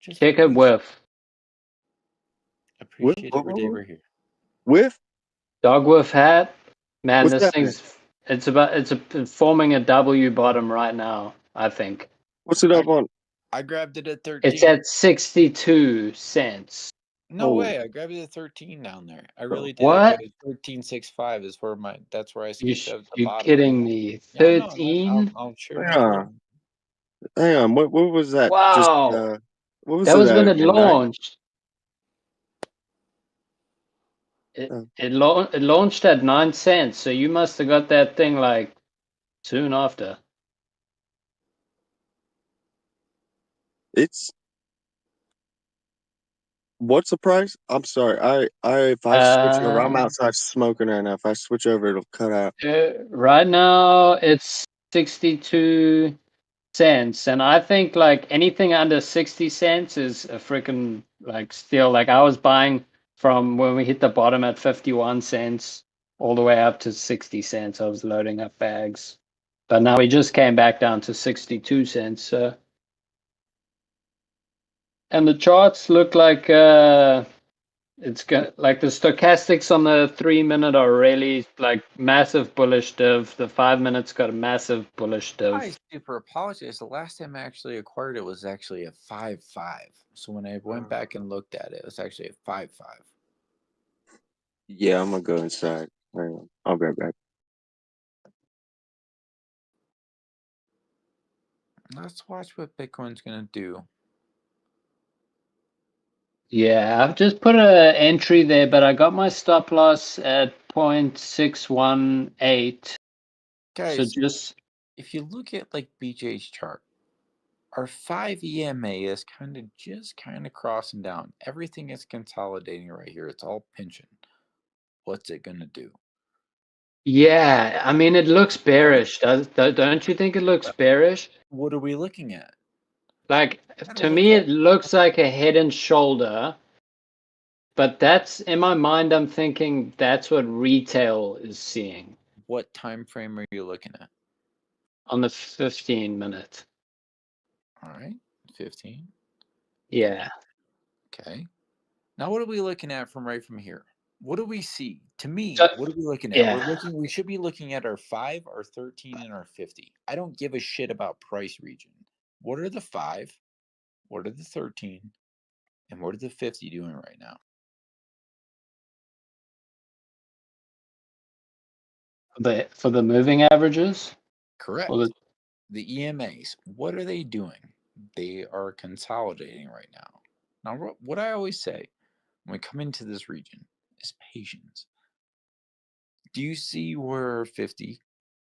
just Take a whiff. appreciate every day we're here. With? Dog whiff hat. Man, What's this that mean? thing's it's forming a W bottom right now, I think. What's it up on? I grabbed it at 13. It's at 62 cents. No Oh. way, I grabbed it at 13 down there. I really did. What? I got it 13.65 is where that's where I switched out the You bottom. kidding me? Yeah, no, 13? I'll share my Yeah. screen. Hang on, what was that? Wow. Just, what was That was at when it again, Mac? launched. It launched at 9 cents, so you must have got that thing like soon after. It's what's the price? I'm sorry. If I switch over, I'm outside smoking right now. If I switch over, it'll cut out. Right now it's 62 cents, and I think like anything under 60 cents is a freaking like steal. Like I was buying from when we hit the bottom at 51 cents all the way up to 60 cents. I was loading up bags, but now we just came back down to 62 cents. So. And the charts look like it's got like the stochastics on the 3 minute are really like massive bullish div. The 5 minutes got a massive bullish div. I super apologize. The last time I actually acquired it was actually a 5.5. So when I went back and looked at it, it was actually a 5.5. Yeah, I'm gonna go inside. Hang on. I'll be right back. Let's watch what Bitcoin's gonna do. Yeah, I've just put an entry there, but I got my stop loss at 0.618. Guys, So just if you look at like BJ's chart, our 5 EMA is kind of crossing down. Everything is consolidating right here. It's all pinching. What's it gonna do? yeah, I mean it looks bearish. Don't you think it looks bearish? What are we looking at? Like to me it looks like a head and shoulder. But that's in my mind. I'm thinking that's what retail is seeing. What time frame are you looking at? On the 15 minute. All right, 15. Yeah. Okay. Now what are we looking at from here? What do we see? To me, what are we looking at? Yeah. We should be looking at our 5, our 13, and our 50. I don't give a shit about price region. What are the 5? What are the 13? And what are the 50 doing right now? For the moving averages? Correct. The EMAs, what are they doing? They are consolidating right now. Now, what I always say when we come into this region is patience. Do you see where 50,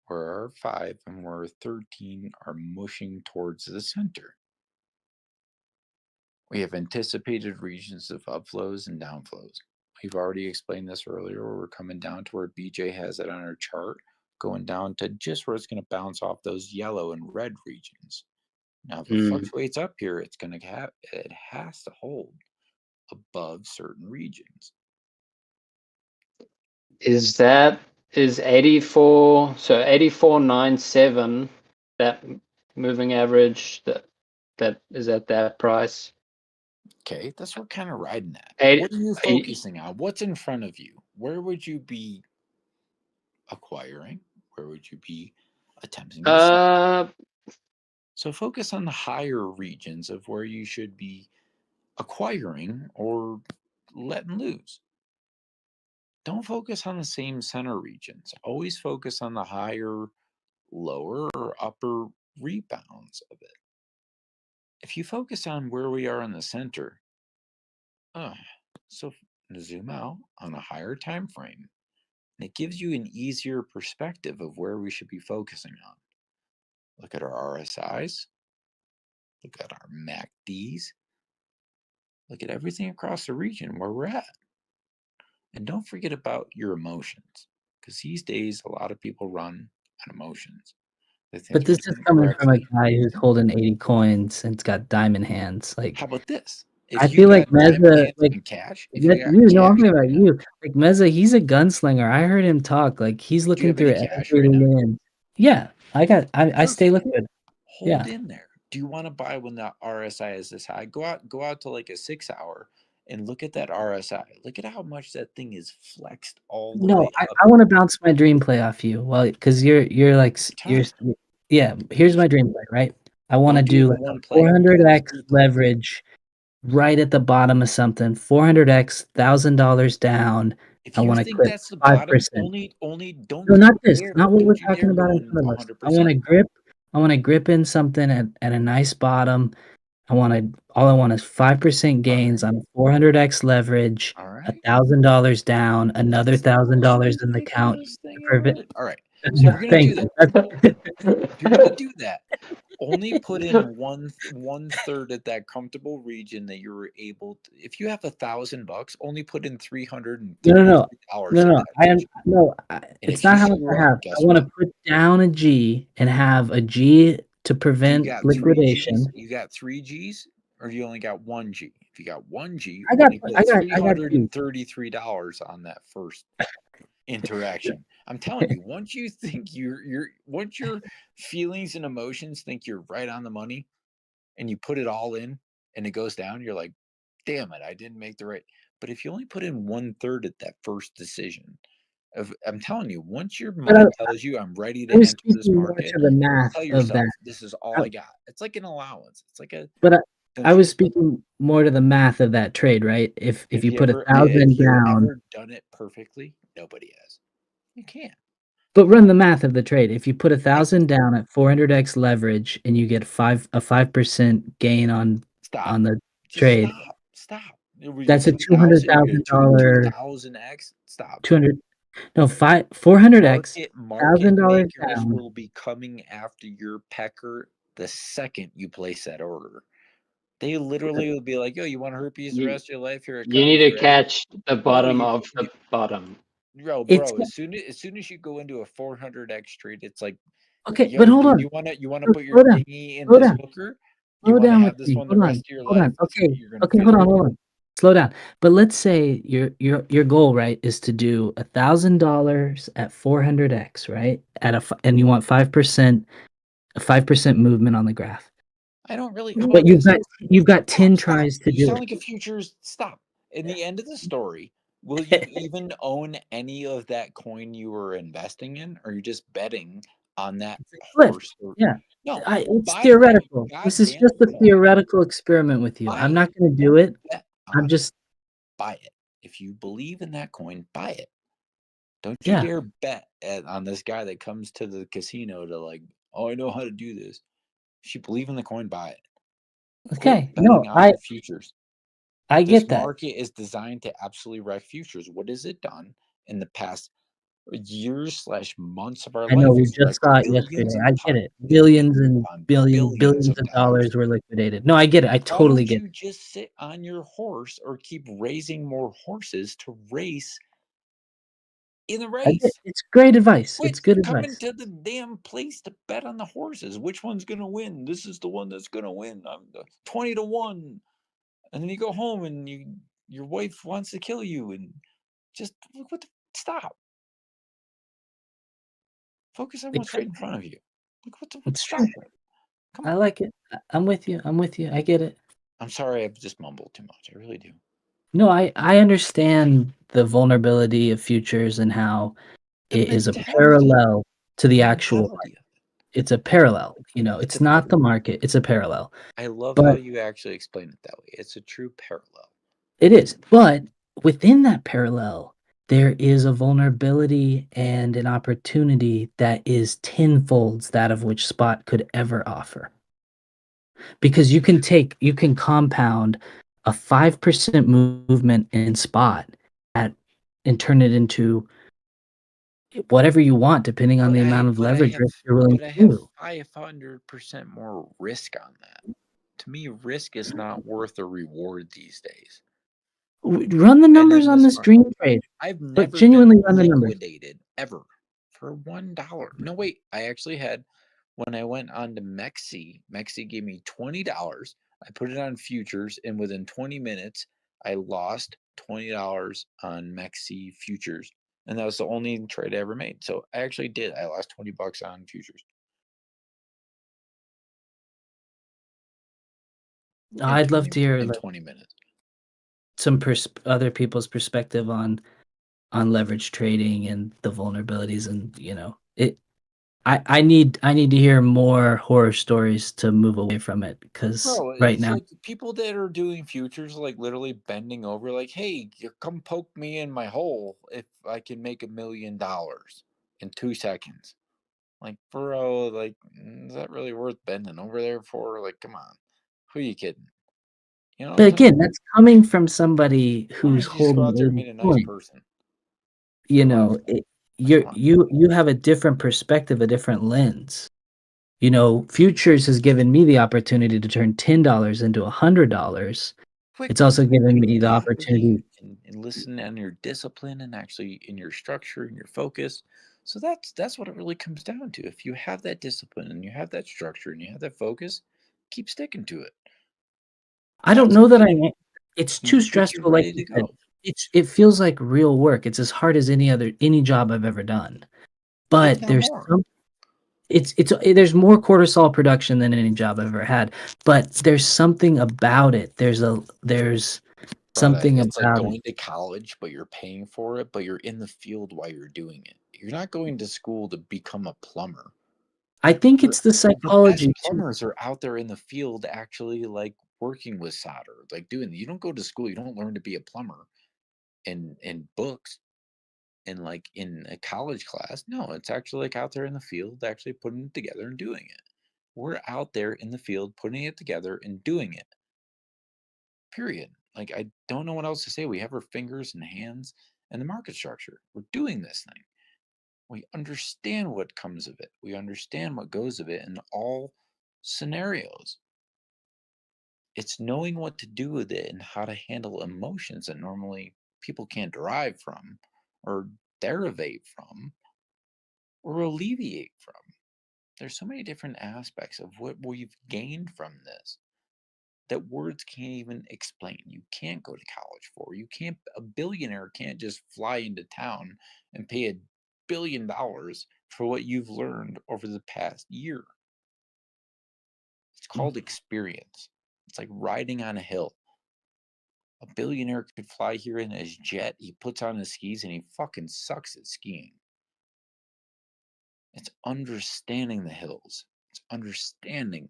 where our 5, and where 13 are mushing towards the center? We have anticipated regions of upflows and downflows. We've already explained this earlier, where we're coming down to where BJ has it on our chart, going down to just where it's going to bounce off those yellow and red regions. Now, if it fluctuates up here, it has to hold above certain regions. Is 84, so 84.97, that moving average that is at that price? Okay, that's what we're kind of riding at. 80, what are you focusing on? What's in front of you? Where would you be acquiring? Where would you be attempting to sell? So focus on the higher regions of where you should be acquiring or letting loose. Don't focus on the same center regions. Always focus on the higher, lower, or upper rebounds of it. If you focus on where we are in the center, so zoom out on a higher time frame, and it gives you an easier perspective of where we should be focusing on. Look at our RSIs, look at our MACDs, look at everything across the region where we're at. And don't forget about your emotions, because these days a lot of people run on emotions. But this is coming from a guy who's holding 80 coins and it's got diamond hands. Like, how about this? I feel like Meza, like cash, I'm talking about you. Like Meza, he's a gunslinger. I heard him talk. Like he's looking through every lens. Yeah, I stay liquid. Hold in there. Do you want to buy when the RSI is this high? Go out to like a 6 hour and look at that RSI. Look at how much that thing is flexed all the way up. I want to bounce my dream play off you. Well, because you're like yeah. Here's my dream play, right? I want to do like 400x leverage right at the bottom of something. 400x, $1,000 down. If you think that's the 5%, bottom, only don't. No, not this. Not what we're talking about in front of us. I want to grip in something at a nice bottom. All I want is 5% gains on 400x leverage, $1,000 down, another $1,000 in the count. All right. So if you're gonna do that, if you're gonna do that, only put in one third at that comfortable region that you were able to. If you have $1,000, only put in $300. No. It's not how much I have. I want to put down a G and have a G to prevent liquidation. You got 3 Gs, or you only got 1 G? If you got 1 G, I got $333 on that first interaction. I'm telling you, once you think once your feelings and emotions think you're right on the money, and you put it all in, and it goes down, you're like, damn it, I didn't make the right. But if you only put in 1/3 at that first decision, I'm telling you, once your mind tells you I'm ready to enter this market, tell yourself this is all I got. It's like an allowance. It's like a. But I was speaking more to the math of that trade, right? If you put 1,000 down, ever done it perfectly, nobody has. You can't. But run the math of the trade. If you put 1,000 down at 400x leverage and you get a 5% gain on the trade, stop. That's a $200,000. 2,000x. Stop. 400x. $1,000 will be coming after your pecker the second you place that order. They literally will be like, "Yo, you want herpes the rest of your life? Here it comes." You need to catch the bottom of the bottom. Bro, as soon as you go into a 400x trade, it's like, okay, but hold on. You want to put your thingy in this hooker? You want to have this one the rest of your life? Okay, hold on. Slow down. But let's say your goal, right, is to do $1,000 at 400x, right? And you want 5% movement on the graph. I don't really. But you've got 10 tries to do it. You sound like a futures. Stop. In the end of the story, will you even own any of that coin you were investing in, or are you just betting on that horse? Yeah. No, it's theoretical. This is just a theoretical experiment with you. I'm not going to do it. I'm just buy it. If you believe in that coin, buy it. Don't you dare bet on this guy that comes to the casino to like, oh, I know how to do this. If you believe in the coin, buy it. Okay, no, futures. I get that. This market is designed to absolutely wreck futures. What has it done in the past years/months of our life? I know, we just saw it yesterday. I get it. Billions and billions of dollars were liquidated. No, I get it. I totally get it. Why don't you just sit on your horse or keep raising more horses to race in the race? It's great advice. It's good advice. Coming to the damn place to bet on the horses. Which one's going to win? This is the one that's going to win. 20-1. And then you go home and your wife wants to kill you and just stop. Focus on what's right in front of you. Stop. Come on. I like it. I'm with you. I get it. I'm sorry, I've just mumbled too much. I really do. No, I understand the vulnerability of futures and how it is a parallel to the actual market. It's a parallel. It's not the market. It's a parallel. I love how you actually explain it that way. It's a true parallel. It is. But within that parallel, there is a vulnerability and an opportunity that is tenfolds that of which spot could ever offer. Because you can compound a 5% movement in spot and turn it into whatever you want, depending on the amount of leverage you're willing to do. 500% more risk on that. To me, risk is not worth a reward these days. Run the numbers on this dream trade. I've never genuinely been run the numbers. liquidated ever for $1. No, wait, I actually had, when I went on to Mexi gave me $20. I put it on futures, and within 20 minutes, I lost $20 on Mexi futures. And that was the only trade I ever made. So I actually did. I lost $20 on futures. I'd love to hear in 20 minutes. Some other people's perspective on leverage trading and the vulnerabilities, and I need to hear more horror stories to move away from it, because right now, like people that are doing futures, like literally bending over, like, hey, come poke me in my hole if I can make $1 million in 2 seconds. Like, bro, like, is that really worth bending over there for? Like, come on, who are you kidding? You know. But again, that's coming from somebody who's holding go out there and meet a nice person. You have a different perspective, a different lens. Futures has given me the opportunity to turn $10 into $100. It's also given me the opportunity and listen on your discipline and actually in your structure and your focus. So that's what it really comes down to. If you have that discipline and you have that structure and you have that focus, keep sticking to it. I don't know that it's too stressful. Like to go. It feels like real work. It's as hard as any job I've ever done. But there's there's more cortisol production than any job I've ever had. But there's something about it. There's something it's about like going to college, but you're paying for it, but you're in the field while you're doing it. You're not going to school to become a plumber. I think it's the psychology. The plumbers are out there in the field actually like working with solder, like doing. You don't go to school. You don't learn to be a plumber in books and like in a college class. No, it's actually like out there in the field, actually putting it together and doing it. We're out there in the field putting it together and doing it. Period. Like, I don't know what else to say. We have our fingers and hands and the market structure. We're doing this thing. We understand what comes of it. We understand what goes of it in all scenarios. It's knowing what to do with it and how to handle emotions that normally people can't derive from or derivate from or alleviate from. There's so many different aspects of what we've gained from this that words can't even explain. You can't go to college for. A billionaire can't just fly into town and pay $1 billion for what you've learned over the past year. It's called experience. It's like riding on a hill. A billionaire could fly here in his jet. He puts on his skis and he fucking sucks at skiing. It's understanding the hills. It's understanding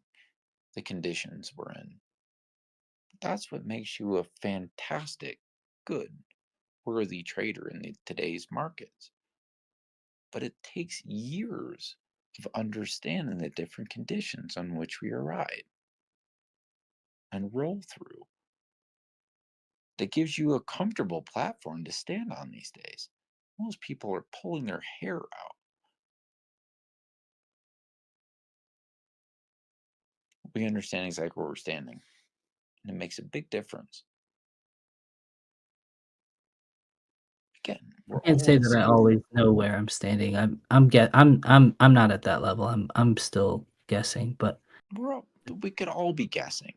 the conditions we're in. That's what makes you a fantastic, good, worthy trader in today's markets. But it takes years of understanding the different conditions on which we ride and roll through. That gives you a comfortable platform to stand on these days. Most people are pulling their hair out. We understand exactly where we're standing, and it makes a big difference. Again, I can't say that I always know where I'm standing. I'm not at that level. I'm still guessing, but we could all be guessing,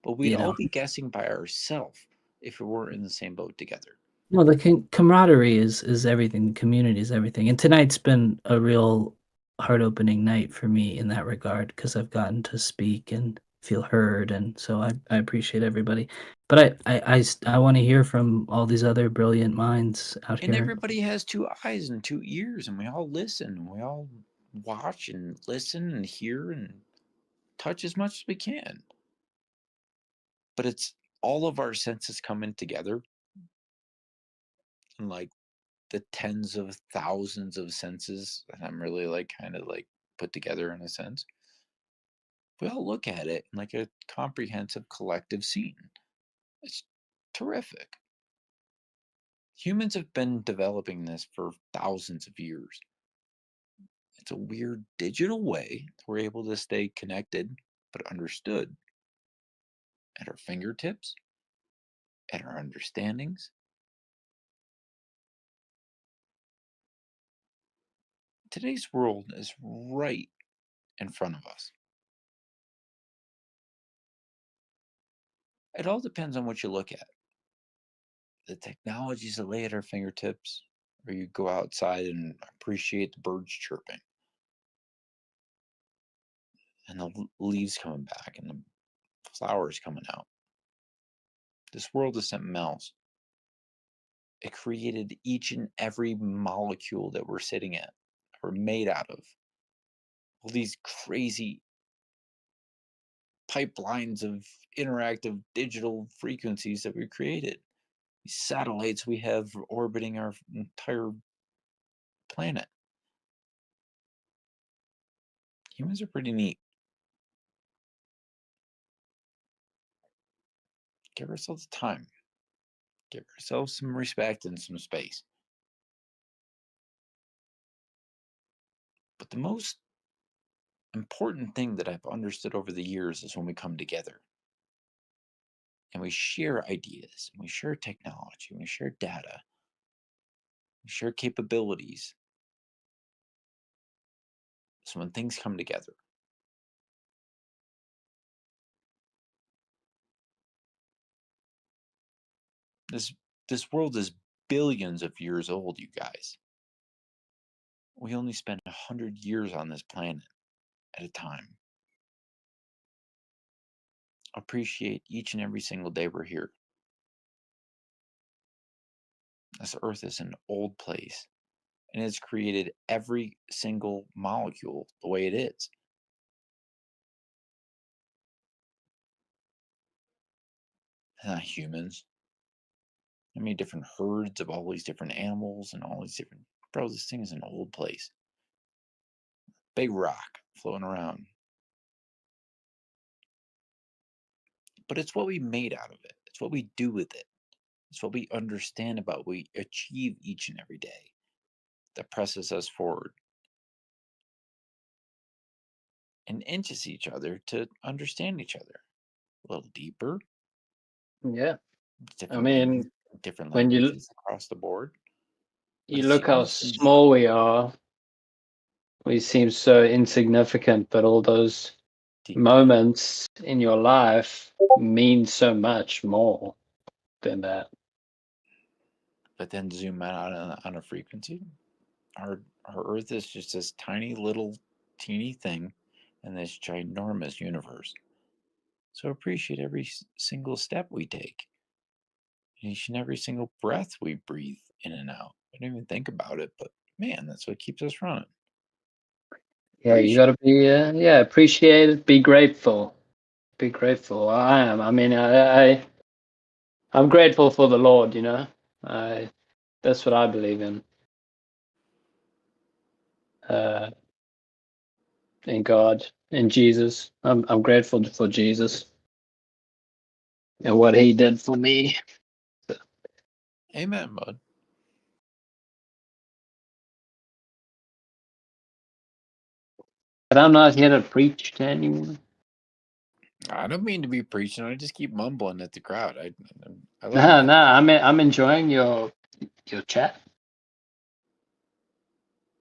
but we'd all be guessing by ourselves if we weren't in the same boat together. No, the camaraderie is everything. The community is everything. And tonight's been a real heart-opening night for me in that regard, because I've gotten to speak and feel heard, and so I appreciate everybody. But I want to hear from all these other brilliant minds out here. And everybody has 2 eyes and 2 ears, and we all listen, and we all watch and listen and hear and touch as much as we can. But it's all of our senses coming together, and like the tens of thousands of senses that I'm really like kind of like put together in a sense. We all look at it in like a comprehensive collective scene. It's terrific. Humans have been developing this for thousands of years. It's a weird digital way we're able to stay connected but understood at our fingertips, at our understandings. Today's world is right in front of us. It all depends on what you look at. The technologies that lay at our fingertips, or you go outside and appreciate the birds chirping and the leaves coming back and the flowers coming out. This world is something else. It created each and every molecule that we're sitting at, we're made out of. All these crazy pipelines of interactive digital frequencies that we created. These satellites we have orbiting our entire planet. Humans are pretty neat. Give ourselves time. Give ourselves some respect and some space. But the most important thing that I've understood over the years is when we come together and we share ideas, and we share technology, and we share data, we share capabilities. So when things come together, this world is billions of years old, you guys. We only spend 100 years on this planet at a time. Appreciate each and every single day we're here. This Earth is an old place, and it's created every single molecule the way it is. It's not humans. How many different herds of all these different animals and all these different... Bro, this thing is an old place. Big rock floating around. But it's what we made out of it. It's what we do with it. It's what we understand about what we achieve each and every day that presses us forward and inches each other to understand each other a little deeper. Yeah. Different meanings, different when languages across the board. You look how small we are. We seem so insignificant, but all those moments in your life mean so much more than that. But then zoom out on a frequency. Our Earth is just this tiny little teeny thing in this ginormous universe. So appreciate every single step we take. Each and every single breath we breathe in and out. I don't even think about it, but man, that's what keeps us running. Yeah, you got to be, appreciate it. Be grateful. Be grateful. I am. I mean, I'm grateful for the Lord, you know. That's what I believe in. In God, in Jesus. I'm grateful for Jesus and what He did for me. Amen, bud. But I'm not here to preach to anyone. I don't mean to be preaching. I just keep mumbling at the crowd. I like No. I'm enjoying your chat.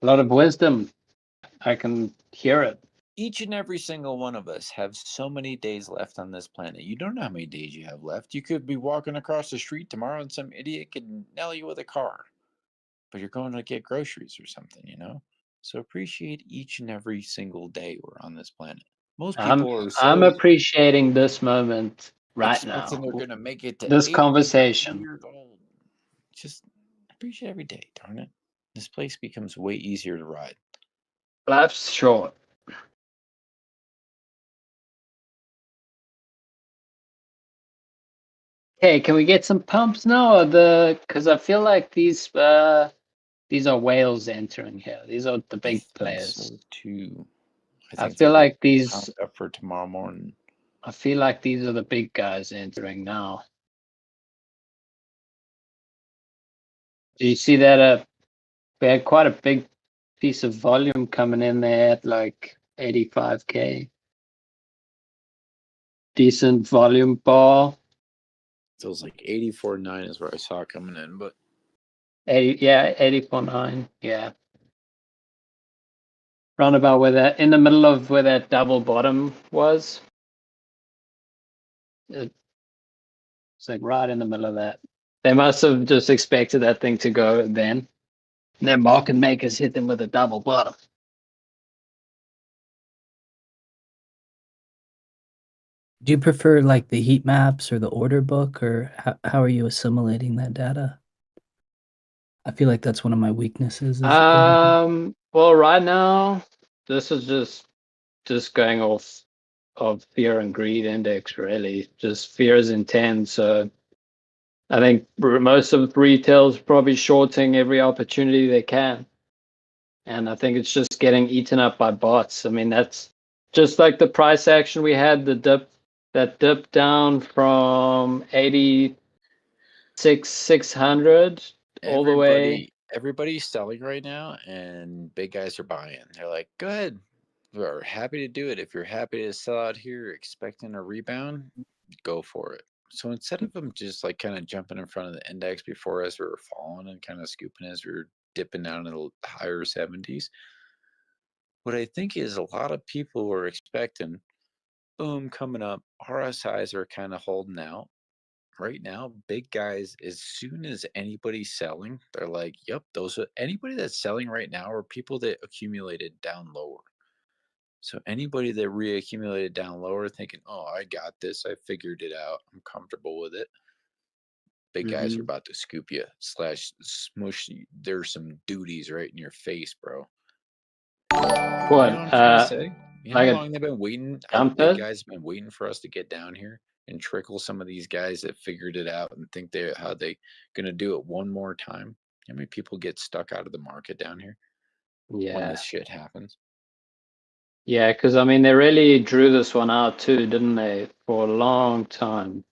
A lot of wisdom. I can hear it. Each and every single one of us have so many days left on this planet. You don't know how many days you have left. You could be walking across the street tomorrow and some idiot could nail you with a car. But you're going to get groceries or something, you know? So appreciate each and every single day we're on this planet. Most people I'm appreciating this moment right now. They're going to make it to this conversation. years old. Just appreciate every day, darn it. This place becomes way easier to ride. Life's short. Hey, can we get some pumps now, or because I feel like these are whales entering here. These are the big players. So too. I feel like these up for tomorrow morning. I feel like these are the big guys entering now. Do you see that? We had quite a big piece of volume coming in there at like 85K. Decent volume bar. So it was like 84.9 is where I saw it coming in, but 84.9. Yeah. Roundabout where that, in the middle of where that double bottom was. It's like right in the middle of that. They must have just expected that thing to go then. And then market makers hit them with a double bottom. Do you prefer like the heat maps or the order book, or how are you assimilating that data? I feel like that's one of my weaknesses. Well, right now, this is just going off of fear and greed index, really. Just fear is intense. So I think most of retail's probably shorting every opportunity they can. And I think it's just getting eaten up by bots. I mean, that's just like the price action we had, that dip down from 86,600 all the way. Everybody's selling right now, and big guys are buying. They're like, go ahead. We're happy to do it. If you're happy to sell out here expecting a rebound, go for it. So instead of them just like kind of jumping in front of the index before as we were falling and kind of scooping as we were dipping down in the higher 70s, what I think is a lot of people were expecting, boom, coming up, RSIs are kind of holding out. Right now, big guys, as soon as anybody's selling, they're like, yep, those are anybody that's selling right now are people that accumulated down lower. So anybody that reaccumulated down lower thinking, oh, I got this, I figured it out, I'm comfortable with it. Big guys are about to scoop you / smush you. There's some duties right in your face, bro. What? You know what I'm trying to say? You know like how long they've been waiting? How the big guys have been waiting for us to get down here and trickle some of these guys that figured it out and think how they gonna do it one more time. How many people get stuck out of the market down here when this shit happens? Yeah, because I mean they really drew this one out too, didn't they? For a long time.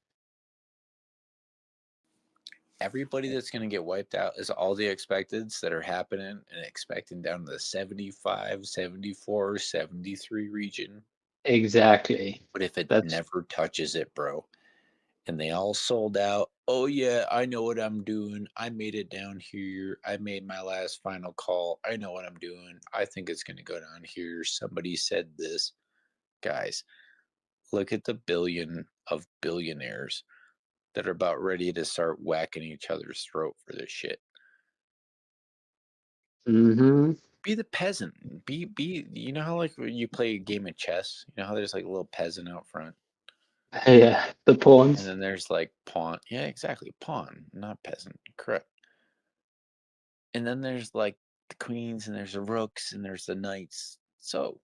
Everybody that's going to get wiped out is all the expecteds that are happening and expecting down to the 75, 74, 73 region. Exactly. But if it never touches it, bro, and they all sold out, oh yeah, I know what I'm doing. I made it down here. I made my last final call. I know what I'm doing. I think it's going to go down here. Somebody said this. Guys, look at the billion of billionaires that are about ready to start whacking each other's throat for this shit. Be the peasant. Be you know how like when you play a game of chess, you know how there's like a little peasant out front? Yeah, the pawns. And then there's like pawn. Yeah, exactly. Pawn, not peasant. Correct. And then there's like the queens and there's the rooks and there's the knights. So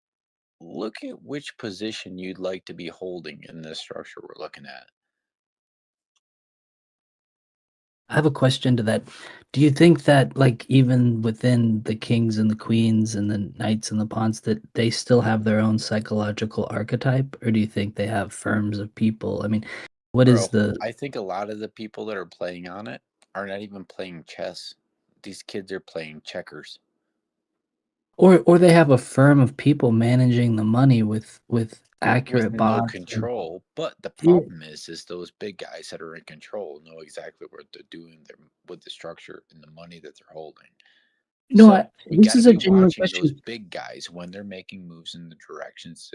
look at which position you'd like to be holding in this structure we're looking at. I have a question to that. Do you think that, like, even within the kings and the queens and the knights and the pawns, that they still have their own psychological archetype, or do you think they have firms of people? I mean, what is the? I think a lot of the people that are playing on it are not even playing chess. These kids are playing checkers. Or they have a firm of people managing the money with accurate with bots no control. But the Yeah. problem is those big guys that are in control know exactly what they're doing with the structure and the money that they're holding. No, So you this got to is a be genuine watching question. those big guys when they're making moves in the directions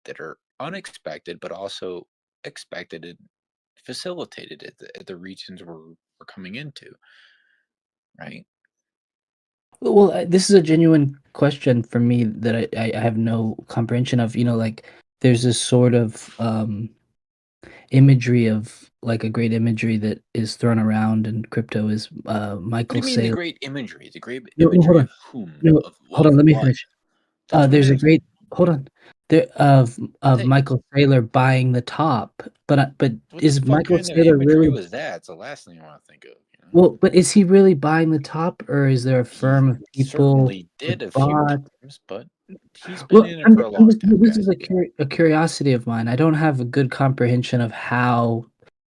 that are unexpected, but also expected and facilitated at the regions we're coming into, right? Well, this is a genuine question for me that I have no comprehension of. You know, like there's this sort of imagery of like a great imagery that is thrown around in crypto is What do Michael you mean the Saylor. great imagery? The great No, hold imagery on. of whom? No, hold on. Let me what? finish. That's what I'm There's a asking. great hold on. There of Michael Saylor buying the top, but What is the fuck Michael kind of Saylor imagery really? was that? It's the last thing I want to think of. You know? Well, but is he really buying the top, or is there a firm of people Certainly with did a few bots? times, but he's been Well, in it for a long time, this guys. is a curiosity of mine. I don't have a good comprehension of how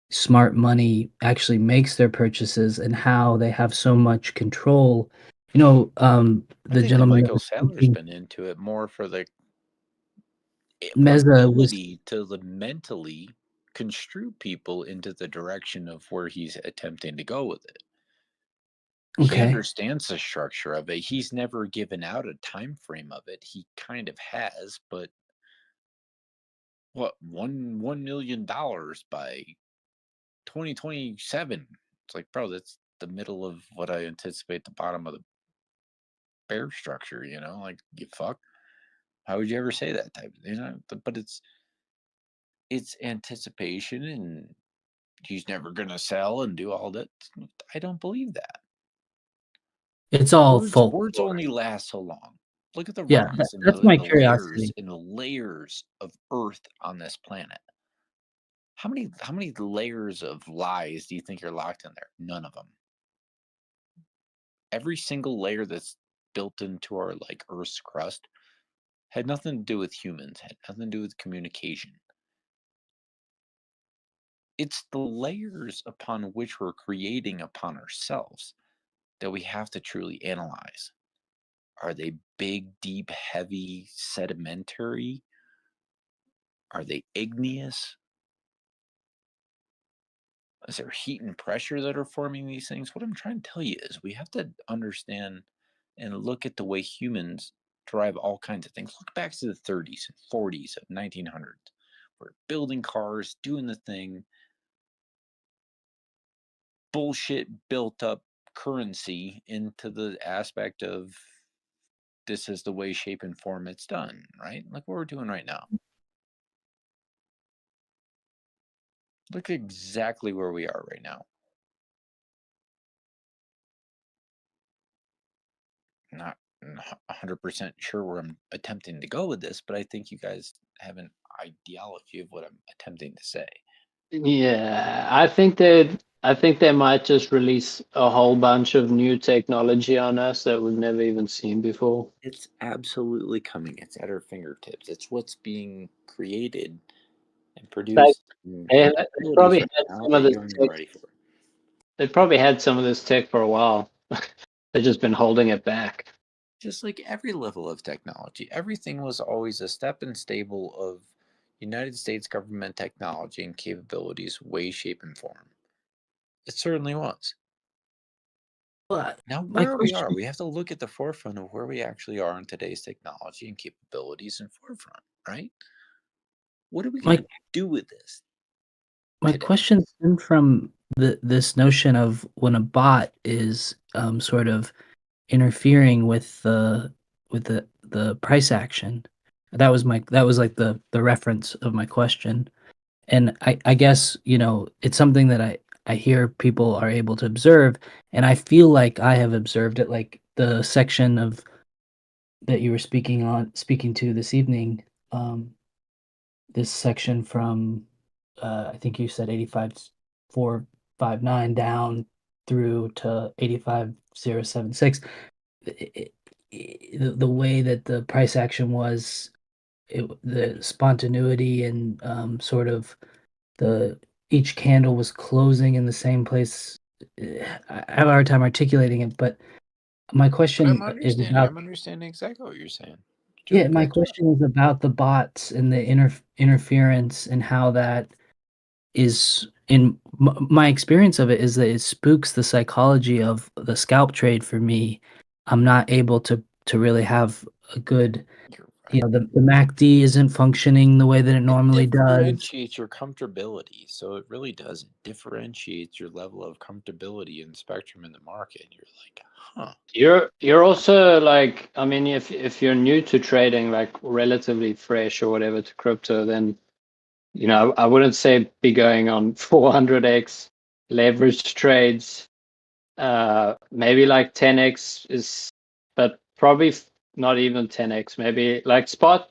smart money actually makes their purchases and how they have so much control. You know, I the think that gentleman that Michael was Saller's speaking, been into it more for the Meza was ability to mentally construe people into the direction of where he's attempting to go with it. He okay. understands the structure of it. He's never given out a time frame of it. He kind of has, but what, $1 million by 2027? It's like, bro, that's the middle of what I anticipate the bottom of the bear structure, you know? Like, you fuck. How would you ever say that type of thing? You know? But it's anticipation, and he's never gonna sell and do all that. I don't believe that. It's all Words folklore. only last so long. Look at the Yeah, rungs and that's my the layers curiosity. and the layers of earth on this planet. How many layers of lies do you think are locked in there? None of them. Every single layer that's built into our like Earth's crust had nothing to do with humans, had nothing to do with communication. It's the layers upon which we're creating upon ourselves that we have to truly analyze. Are they big, deep, heavy, sedimentary? Are they igneous? Is there heat and pressure that are forming these things? What I'm trying to tell you is we have to understand and look at the way humans drive all kinds of things. Look back to the 30s and 40s of 1900s. We're building cars, doing the thing. Bullshit built up currency into the aspect of this is the way, shape, and form it's done, right? Like what we're doing right now. Look exactly where we are right now. Not 100% sure where I'm attempting to go with this, but I think you guys have an ideology of what I'm attempting to say. Yeah, I think they might just release a whole bunch of new technology on us that we've never even seen before. It's absolutely coming. It's at our fingertips. It's what's being created and Like produced in they capabilities probably right had now some that of this you aren't even tech. ready for. They probably had some of this tech for a while. They've just been holding it back. Just like every level of technology, everything was always a step and stable of United States government technology and capabilities, way, shape, and form. It certainly was. But Now, my where we are, question, we have to look at the forefront of where we actually are in today's technology and capabilities and forefront, right? What are we going my to do with this my today? question stemmed from this notion of when a bot is sort of interfering with the price action. That was like the reference of my question. And I guess, you know, it's something that I hear people are able to observe, and I feel like I have observed it, like the section of that you were speaking to this evening, this section from I think you said 85459 down through to 85076. The way that the price action was, the spontaneity and sort of the each candle was closing in the same place. I have a hard time articulating it, but my But I'm question is understanding. about I'm understanding exactly what you're saying. yeah, Doing my great job. question is about the bots and the interference and how that is in my experience of it is that it spooks the psychology of the scalp trade for me. I'm not able to really have a good, You're you right. know, the MACD isn't functioning the way that it It normally does. differentiates your comfortability. So it really does. It differentiates your level of comfortability and spectrum in the market. You're like, huh. You're also like, I mean, if you're new to trading, like relatively fresh or whatever to crypto, then you know I wouldn't say be going on 400x leveraged trades. Maybe like 10x is, but probably not even 10x. Maybe like spot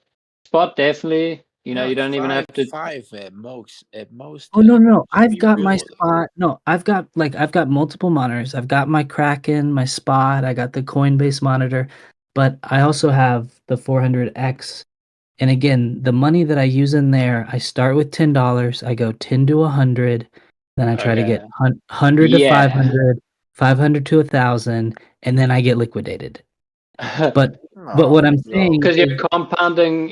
definitely. You know, Yeah, you like don't even have to. five at most. At most Oh, 10. no, no, Just I've be got my real with them. spot no, I've got multiple monitors. I've got my Kraken, my Spot, I got the Coinbase monitor, but I also have the 400X. And again, the money that I use in there, I start with $10, I go 10 to 100, Then I try to get Okay. 100 to Yeah. 500, 500 to 1,000, and then I get liquidated. But No, what I'm no. saying Because is you're compounding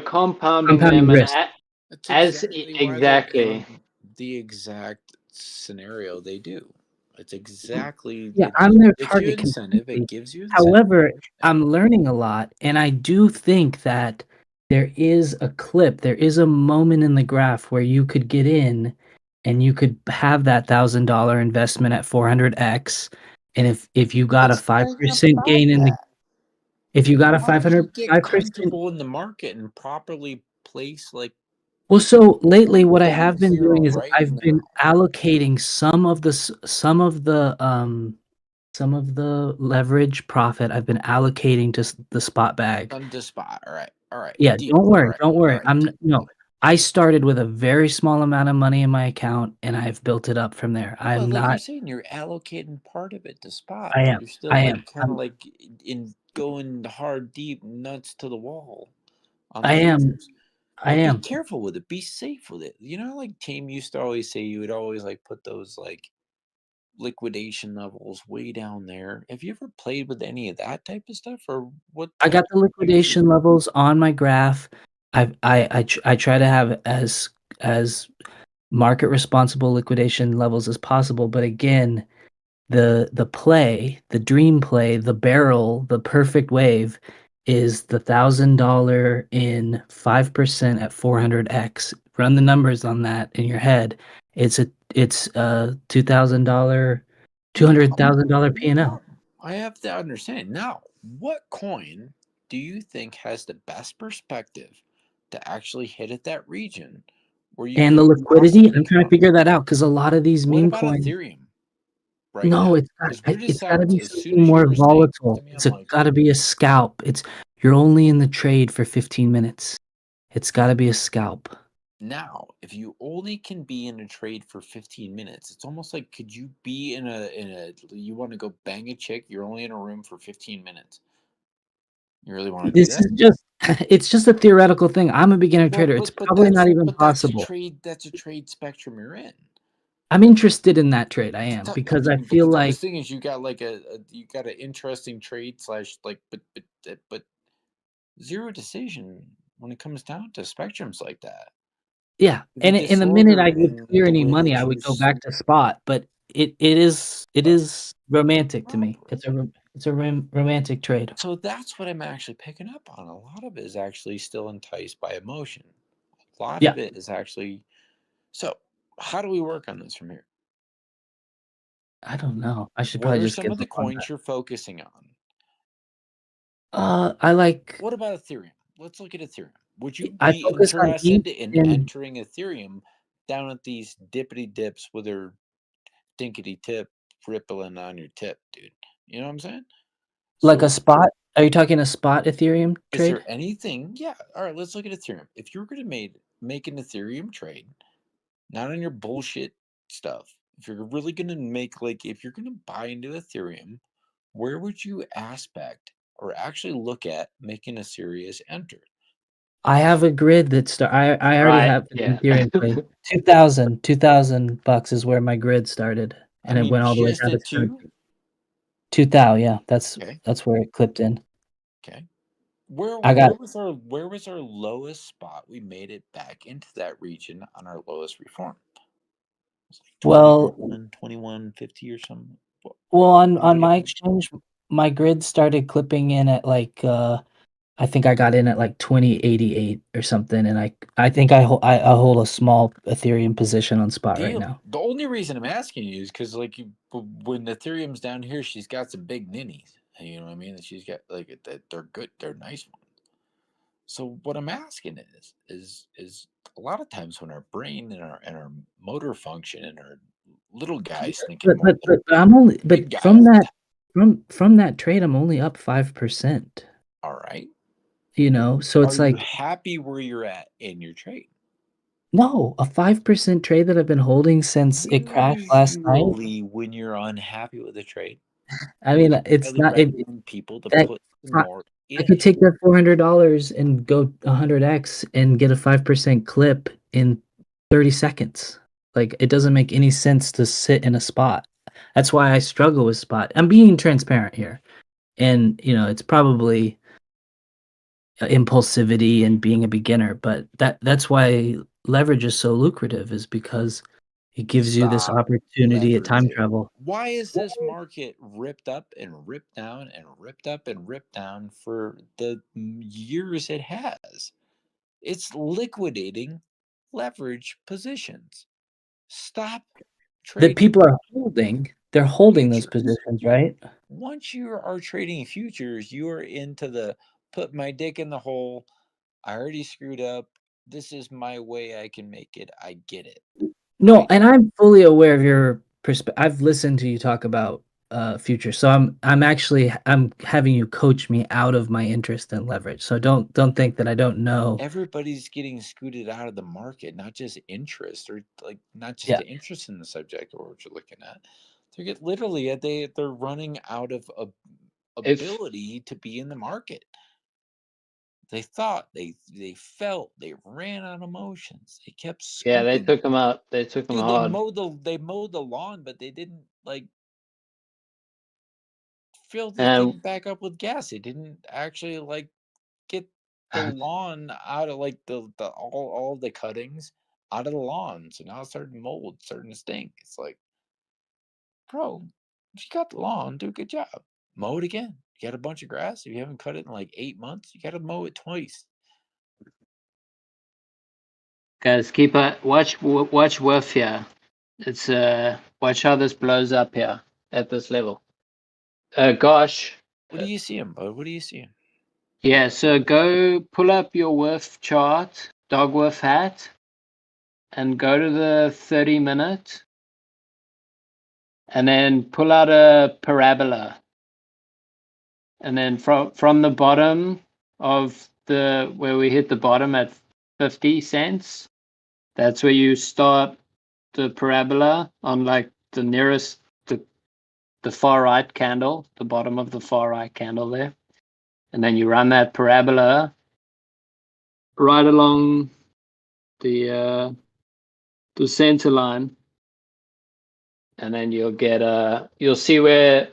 compounding them and risk. That's as exactly why they're exactly. in the exact scenario they do. It's exactly Yeah, it I'm their gives you target incentive. completely. It gives you incentive. However, I'm learning a lot, and I do think that there is a clip, there is a moment in the graph where you could get in and you could have that $1,000 investment at 400x, and if you got a It's not even 5% gain in the that. if you got a How did you 500 get 5%. comfortable in the market and properly place like Well, so lately what I down have been doing zero is right I've been now? allocating some of the leverage profit I've been allocating to the spot bag. On the spot. All right, Yeah, deal. don't worry, don't All worry. right. No. I started with a very small amount of money in my account, and I've built it up from there. But I'm like you're not. saying, you're allocating part of it to spot, I but am. you're still I like am. kind of like in going hard, deep, nuts to the wall on I the am. futures. I But be am. careful with it. Be safe with it. You know, like Tame used to always say, you would always like put those like liquidation levels way down there. Have you ever played with any of that type of stuff, or what I type got the of strategies? liquidation levels on my graph. I try to have as market responsible liquidation levels as possible. But again, the play, the dream play, the barrel, the perfect wave is the $1,000 in 5% at 400x. Run the numbers on that in your head. It's a $2,000, No problem. $200,000 No P&L. problem. I have to understand. Now, what coin do you think has the best perspective to actually hit at that region where you And the could liquidity, possibly I'm come trying to up? figure that out because a lot of these What meme about coins. Ethereum right No, now? it's got As weird as it it's gotta sounds, be as soon something as you more were saying it volatile. to me, It's I'm a like, gotta be a scalp. You're only in the trade for 15 minutes. It's gotta be a scalp. now, if you only can be in a trade for 15 minutes, it's almost like could you be in a you want to go bang a chick, you're only in a room for 15 minutes. You really want to do This that? is just it's just a theoretical thing. I'm a beginner Well, trader. It's probably not even that's a possible. trade spectrum you're in. I'm interested in that trade. I am I because I mean, feel but like the thing is, you got like you got an interesting trade slash like, but zero decision when it comes down to spectrums like that. yeah, The and in the minute disorder I would in clear the any way money, that I you would go back to spot, but it is romantic to me. proper. It's a romantic trade. So that's what I'm actually picking up on. A lot of it is actually still enticed by emotion. A lot Yeah, of it is actually. So, how do we work on this from here? I don't know. I should What probably are just some give of the up on coins you're focusing on? that. I like What about Ethereum? Let's look at Ethereum. Would you I be focus on ETH interested in and entering Ethereum down at these dippity dips with their dinkity tip rippling on your tip, dude? You know what I'm saying? like a So, spot. Are you talking a spot Ethereum is trade? there anything? Yeah. All right. Let's look at Ethereum. If you were going to make an Ethereum trade, not on your bullshit stuff. If you're really going to make like, if you're going to buy into Ethereum, where would you aspect or actually look at making a serious enter? I have a grid that I already Right. have an Yeah. Ethereum trade. 2,000 bucks is where my grid started, I and it mean, went all the way just down to at two. 2,000. Yeah, Okay. that's where it clipped in. Okay. Where I got where was our lowest spot? We made it back into that region on our lowest reform. It's like well 2150 or something. well on Forget my it. exchange, my grid started clipping in at like I think I got in at like 2088 or something, and I think I hold a small Ethereum position on spot right Deal. now. The only reason I'm asking you is because like when Ethereum's down here, she's got some big ninnies. You know what I mean? She's got like they're good, they're nice ones. So what I'm asking is a lot of times when our brain and our motor function and our little guys thinking more than But I'm only big but guy all the time. from that trade I'm only up 5%. All right. You know, so Are it's you like happy where you're at in your trade? no, a 5% trade that I've been holding since it crashed last night. Usually, when you're unhappy with a trade, I we mean, it's highly not recommend people to that put some I more I in could it. take that $400 and go 100x and get a 5% clip in 30 seconds. Like it doesn't make any sense to sit in a spot. That's why I struggle with spot. I'm being transparent here. And it's probably impulsivity and being a beginner, but that's why leverage is so lucrative, is because it gives you this Stop opportunity at time leveraging. travel. Why is this market ripped up and ripped down and ripped up and ripped down for the years it has? It's liquidating leverage positions. Stop That trading. people are holding. They're holding those Futures. positions, right? Once you are trading futures, you are into the put my dick in the hole. I already screwed up. This is my way I can make it. I get it. No, Right. and I'm fully aware of your perspective. I've listened to you talk about future, so I'm having you coach me out of my interest in leverage. So don't think that I don't know. Everybody's getting scooted out of the market, not just interest, or like not just Yeah. the interest in the subject or what you're looking at. They get literally they're running out of ability to be in the market. They thought, they felt, they ran on emotions. They kept Yeah, they scooping. took hthem out. They took them Dude, hard. they mowed the lawn, but they didn't like fill the And thing back up with gas. They didn't actually like get the lawn out of like the all the cuttings out of the lawn. So now it's starting to mold, starting to stink. It's like, bro, you got the lawn, do a good job. Mow it again. You got a bunch of grass. If you haven't cut it in like 8 months, you got to mow it twice. guys, keep a watch Wolf here. It's watch how this blows up here at this level. Gosh. What do you see him, bud? What do you see? Yeah, so go pull up your Wolf chart, dog Wolf hat, and go to the 30-minute, and then pull out a parabola. And then from the bottom of where we hit the bottom at 50 cents, that's where you start the parabola on like the nearest the far right candle, the bottom of the far right candle there. And then you run that parabola right along the center line, and then you'll see where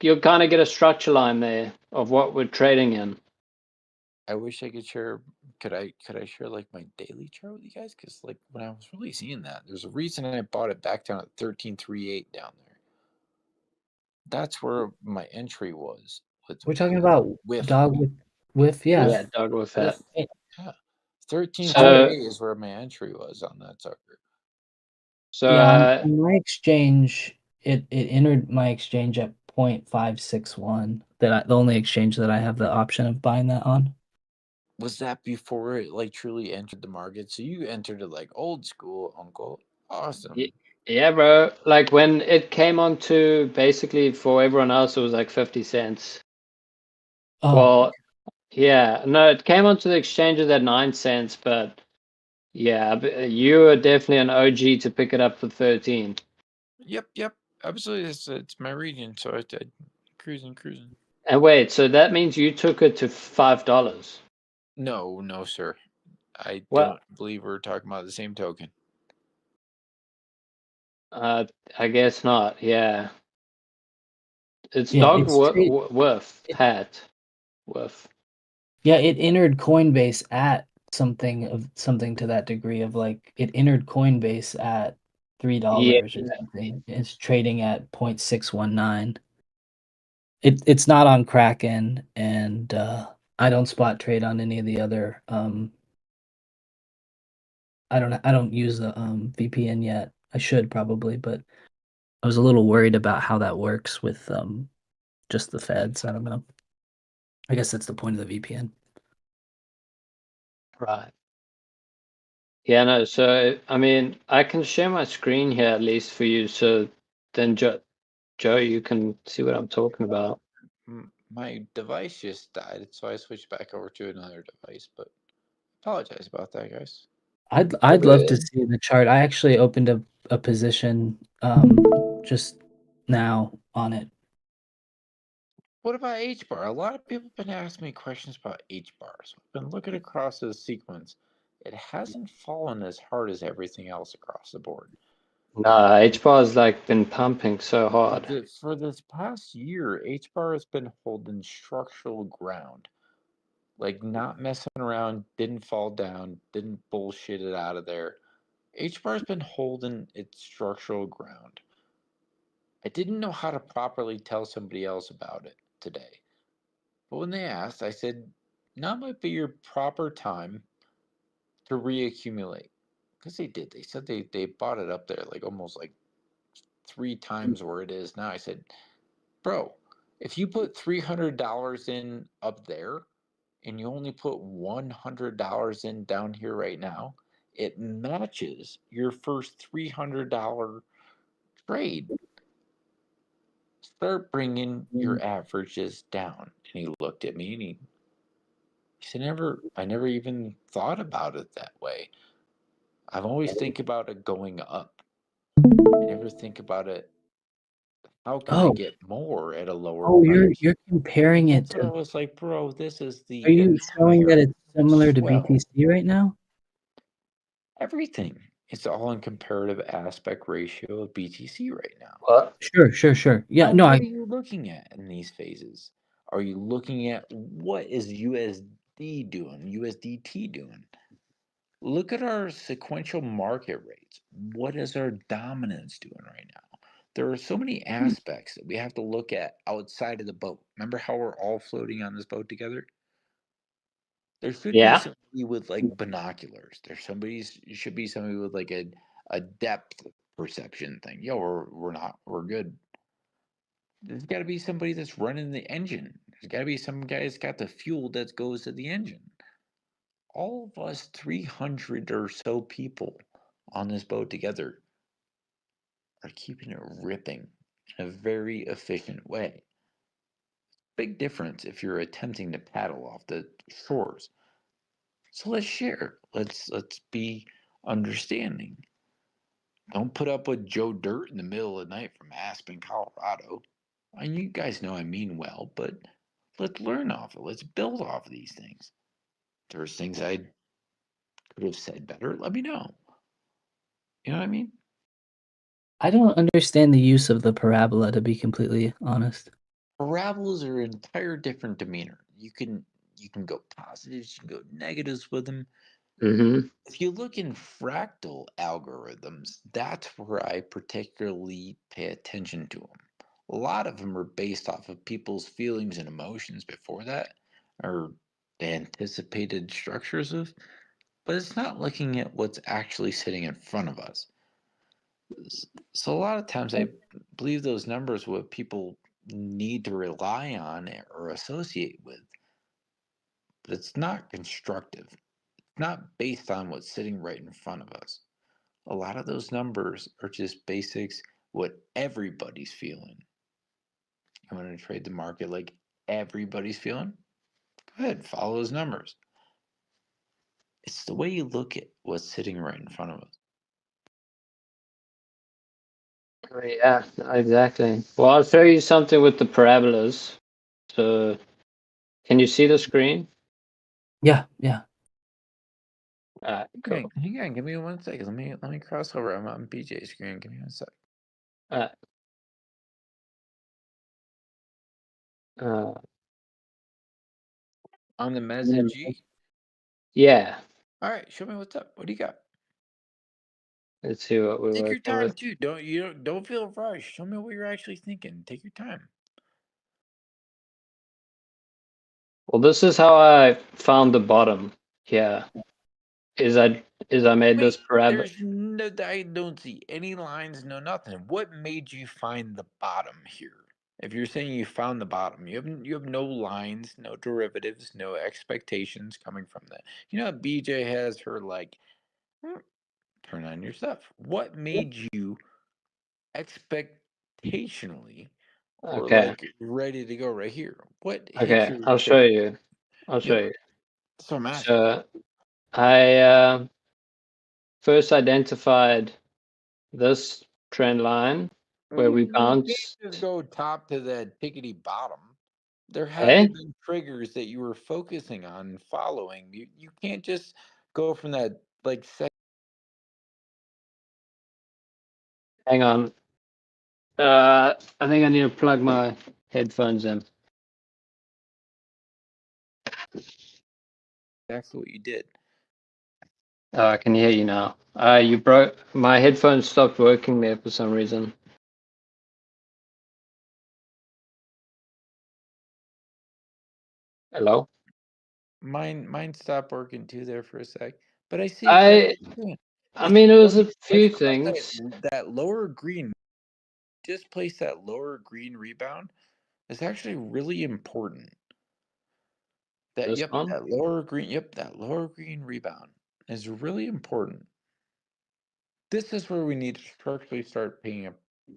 you'll kind of get a structure line there of what we're trading in. I wish I could share. Could I share like my daily chart with you guys? Because like when I was really seeing that, there's a reason I bought it back down at 1338 down there. That's where my entry was. We're talking about Whiff. dog with yeah. Yeah, dog with that. Yeah. 1338 So is where my entry was on that sucker. so Yeah, on my exchange, it entered my exchange at 0.561. The only exchange that I have the option of buying that on. Was that before it like truly entered the market? So you entered it like old school, uncle. Awesome. yeah, bro. Like when it came on to basically for everyone else, it was like 50 cents. Oh, Well, yeah, no, it came onto the exchanges at 9 cents, but yeah, you are definitely an OG to pick it up for 13. Yep. Absolutely, it's my region, so I cruising. And wait, so that means you took it to $5? No, sir. I Well, don't believe we're talking about the same token. I guess not. Yeah, it's yeah, dog it's worth hat worth. yeah, it entered Coinbase at something to that degree of like it entered Coinbase at $3 Yeah, or something. It's trading at 0.619. It's not on Kraken, and I don't spot trade on any of the other I don't use the VPN yet. I should probably, but I was a little worried about how that works with just the feds. I don't know. I guess that's the point of the VPN. right. Yeah, no. So I mean, I can share my screen here at least for you, so then Joe, you can see what I'm talking about. My device just died, so I switched back over to another device. But apologize about that, guys. I'd love to see the chart. I actually opened a position just now on it. What about H-bar? A lot of people have been asking me questions about H-bars. I've been looking across the sequence. it hasn't fallen as hard as everything else across the board. Nah, H-bar has like been pumping so hard. For this past year, H-bar has been holding structural ground. Like, not messing around, didn't fall down, didn't bullshit it out of there. H-bar's been holding its structural ground. I didn't know how to properly tell somebody else about it today. But when they asked, I said, now might be your proper time to reaccumulate. Because they did. They said they bought it up there like almost like 3 times where it is now. I said, bro, if you put $300 in up there and you only put $100 in down here right now, it matches your first $300 trade. Start bringing your averages down. And he looked at me and he said, I never even thought about it that way. I've always think about it going up. I never think about it, how can I get more at a lower price? You're comparing it That's what I to. was like, bro, this is the Are you showing that entire it's similar to swell. BTC right now? Everything. It's all in comparative aspect ratio of BTC right now. What? Sure. Yeah, Now, no, what are you looking at in these phases? Are you looking at what is USD doing, USDT doing? Look at our sequential market rates. What is our dominance doing right now? There are so many aspects that we have to look at outside of the boat. Remember how we're all floating on this boat together? There should be somebody with like binoculars. Should be somebody with like a depth perception thing. Yo, we're good. There's got to be somebody that's running the engine. There's got to be some guy that's got the fuel that goes to the engine. All of us 300 or so people on this boat together are keeping it ripping in a very efficient way. Big difference if you're attempting to paddle off the shores. So let's share. Let's be understanding. Don't put up with Joe Dirt in the middle of the night from Aspen, Colorado. And you guys know I mean well, but let's learn off it. Let's build off of these things. If there's things I could have said better, let me know. You know what I mean? I don't understand the use of the parabola, to be completely honest. Parabolas are an entire different demeanor. You can go positives, you can go negatives with them. If you look in fractal algorithms, that's where I particularly pay attention to them. A lot of them are based off of people's feelings and emotions before that, or the anticipated structures of, but it's not looking at what's actually sitting in front of us. So a lot of times I believe those numbers what people need to rely on or associate with, but it's not constructive. It's not based on what's sitting right in front of us. A lot of those numbers are just basics, what everybody's feeling. I'm going to trade the market like everybody's feeling. Go ahead, follow those numbers. It's the way you look at what's sitting right in front of us. Yeah, exactly. Well, I'll show you something with the parabolas. So, can you see the screen? Yeah. Okay, hang on, give me 1 second. Let me cross over. I'm on BJ's screen. Give me 1 sec. On the message. Yeah. All right, show me what's up. What do you got? Let's see what we're Take your working time with. too. Don't feel rushed. Show me what you're actually thinking. Take your time. Well, this is how I found the bottom. Yeah. Is I made this parabola. I don't see any lines, no nothing. What made you find the bottom here? If you're saying you found the bottom, you have no lines, no derivatives, no expectations coming from that. You know, BJ has her like, turn on your stuff. What made you expectationally or like ready to go right here? What hit your I'll show you. So I'm asking. So I first identified this trend line where we bounced. You can't just go top to that tickety bottom. There had to be triggers that you were focusing on and following. You can't just go from that like Hang on. I think I need to plug my headphones in. exactly what you did. Oh, I can hear you now. You broke my headphones stopped working there for some reason. Hello? Mine stopped working too there for a sec. But I see exactly what you're doing. I mean, it was a Let's few cross things. that lower green. Just place that lower green rebound. It's actually really important. This one? That lower green rebound is really important. This is where we need to structurally start paying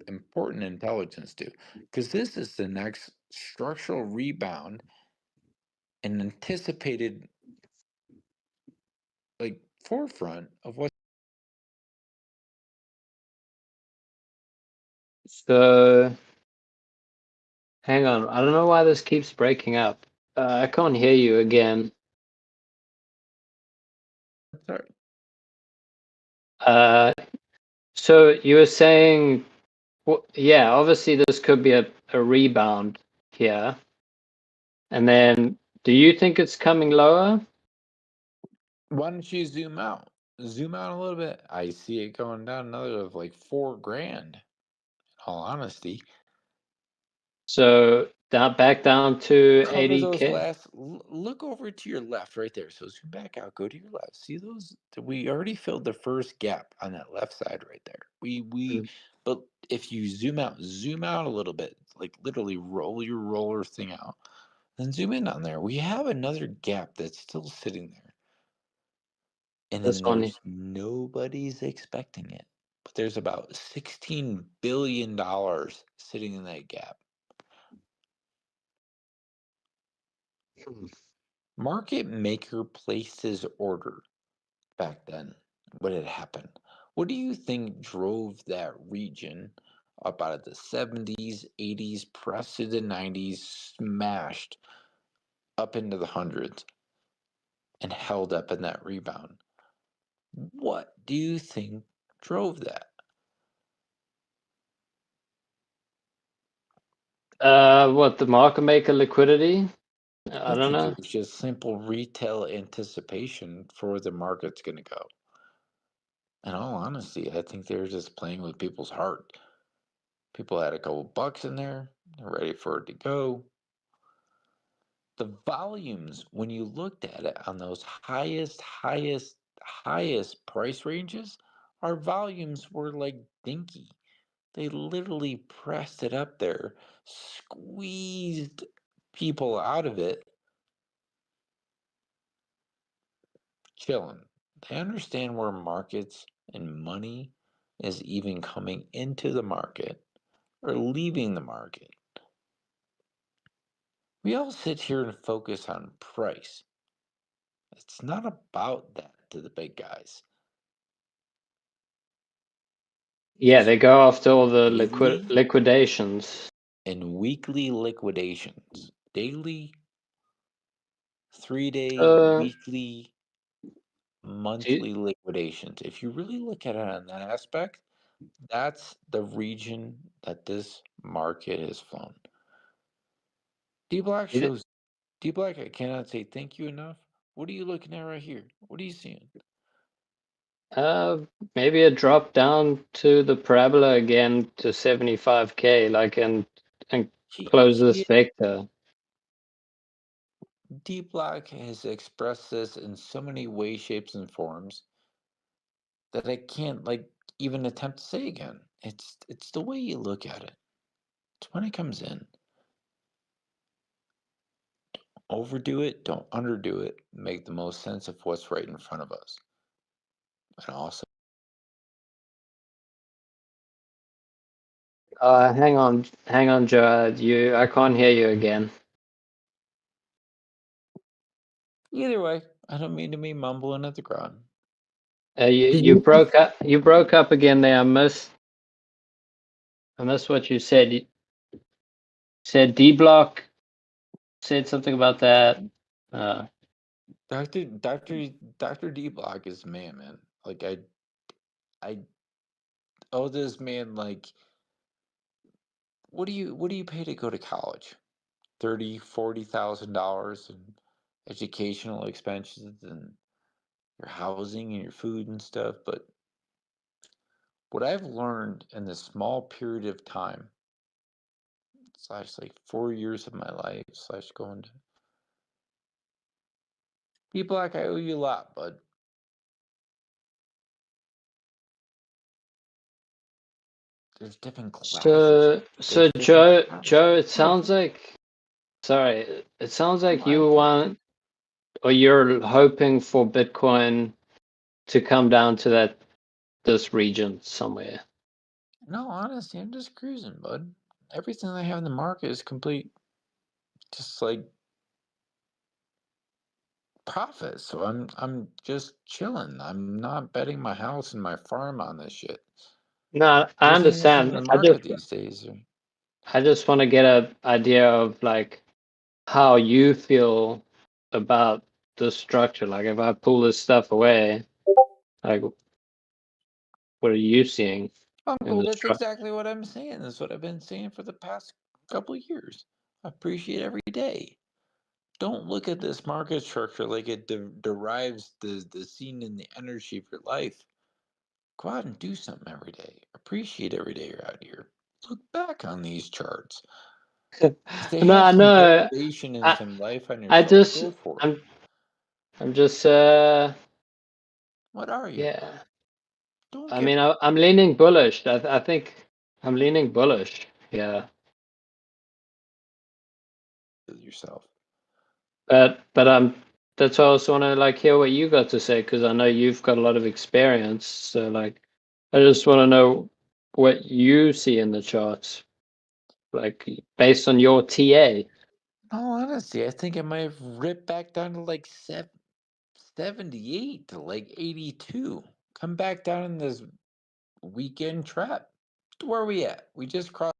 important intelligence to, because this is the next structural rebound and anticipated like forefront of what. So, hang on. I don't know why this keeps breaking up. I can't hear you again. Sorry. So you were saying, well, yeah, obviously this could be a rebound here. And then, do you think it's coming lower? Why don't you zoom out? Zoom out a little bit. I see it going down another of like $4,000. In all honesty, So back down to cover those 80K. last. Look over to your left, right there. So zoom back out. Go to your left. See those? We already filled the first gap on that left side right there. But if you zoom out a little bit, like literally roll your roller thing out, then zoom in on there. We have another gap that's still sitting there. And This then one. nobody's expecting it. But there's about $16 billion sitting in that gap. Market maker placed his order back then. What had happened? What do you think drove that region up out of the 70s, 80s, pressed to the 90s, smashed up into the hundreds, and held up in that rebound? What do you think drove that? What, the market maker liquidity? I don't know. It was just simple retail anticipation for where the market's going to go. In all honesty, I think they're just playing with people's heart. People had a couple bucks in there, they're ready for it to go. The volumes, when you looked at it on those highest price ranges, our volumes were like dinky. They literally pressed it up there, squeezed people out of it, chilling. They understand where markets and money is even coming into the market or leaving the market. We all sit here and focus on price. It's not about that to the big guys. Yeah, they go after all the Daily liquidations. and weekly liquidations. Daily, 3-day, weekly, monthly liquidations. If you really look at it on that aspect, that's the region that this market has flown. Dbloc shows. Dbloc, I cannot say thank you enough. What are you looking at right here? What are you seeing? Maybe a drop down to the parabola again to 75K, like and close this vector. Dbloc has expressed this in so many ways, shapes, and forms that I can't like even attempt to say again. It's the way you look at it. It's when it comes in. Don't overdo it, don't underdo it. Make the most sense of what's right in front of us. And also Hang on, Joe. I can't hear you again. either way, I don't mean to be mumbling at the ground. You broke up. You broke up again there. I missed what you said. You said Dbloc said something about that. Dr. Dbloc is the man. Like I owe this man like what do you pay to go to college? $30,000-$40,000 in educational expenses and your housing and your food and stuff. But what I've learned in this small period of time, / like 4 years of my life / going to people like I owe you a lot, bud. There's different classes. So Joe, it sounds like, sorry, it sounds like you want, or you're hoping for Bitcoin to come down to this region somewhere. No, honestly, I'm just cruising, bud. Everything I have in the market is complete, just like profit. So I'm just chilling. I'm not betting my house and my farm on this shit. No, I Everything that's in understand. the market these days. I just want to get an idea of like how you feel about the structure. Like if I pull this stuff away, like what are you seeing in Uncle, the that's structure? exactly what I'm saying. That's what I've been saying for the past couple of years. I appreciate every day. Don't look at this market structure like it derives the scene and the energy of your life. Go out and do something every day. Appreciate every day you're out here. Look back on these charts. If they No, have I some know. derivation and some life on your I chart, just, go for it. I'm just, What are you? yeah. Don't I get mean, I'm leaning bullish. I think I'm leaning bullish. Yeah. yourself. But that's why I also want to like hear what you got to say, because I know you've got a lot of experience. So like, I just want to know what you see in the charts, like based on your TA. No, honestly, I think I might have ripped back down to like 78 to like 82. Come back down in this weekend trap. Where are we at? We just crossed.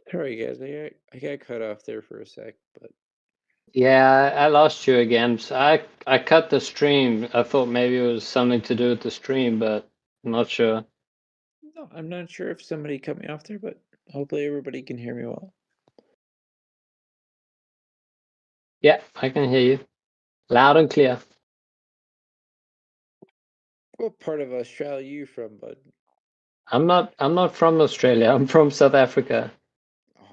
Sorry, guys. I got cut off there for a sec, but Yeah, I lost you again. So I cut the stream. I thought maybe it was something to do with the stream, but I'm not sure. no, I'm not sure if somebody cut me off there, but hopefully everybody can hear me well. Yeah, I can hear you loud and clear. What part of Australia are you from, bud? I'm not from Australia. I'm from South Africa.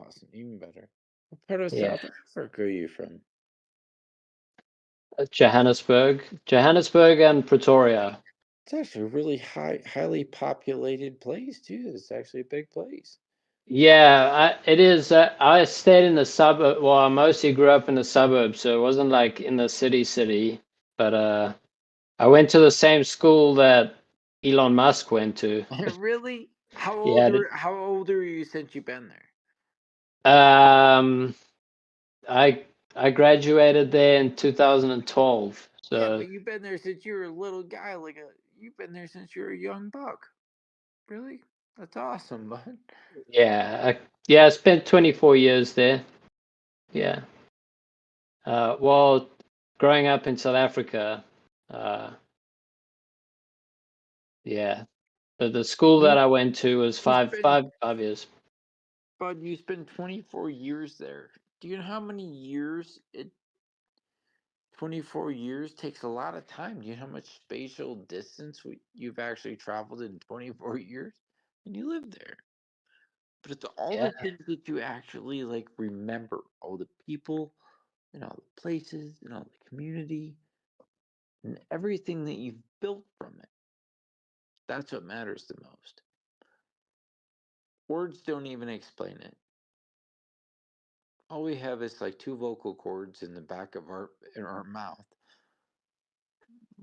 Awesome, even better. What part of Yeah. South Africa are you from? Johannesburg and Pretoria. It's actually a really highly populated place too. It's actually a big place. Yeah, it is. I stayed in the suburb. Well, I mostly grew up in the suburbs, so it wasn't like in the city. But I went to the same school that Elon Musk went to. Really? Yeah. How old are you since you've been there? Um, I graduated there in 2012. Yeah, So but you've been there since you were a little guy, you've been there since you were a young buck. Really? That's awesome, bud. yeah, I spent 24 years there. Yeah. Well, growing up in South Africa, yeah. But the school that I went to was You five spent, years. bud, you spent 24 years there. Do you know how many years 24 years takes a lot of time. Do you know how much spatial distance you've actually traveled in 24 years? And you live there. But it's all Yeah. the things that you actually remember, all the people and all the places and all the community and everything that you've built from it. That's what matters the most. Words don't even explain it. All we have is two vocal cords in the back of our mouth.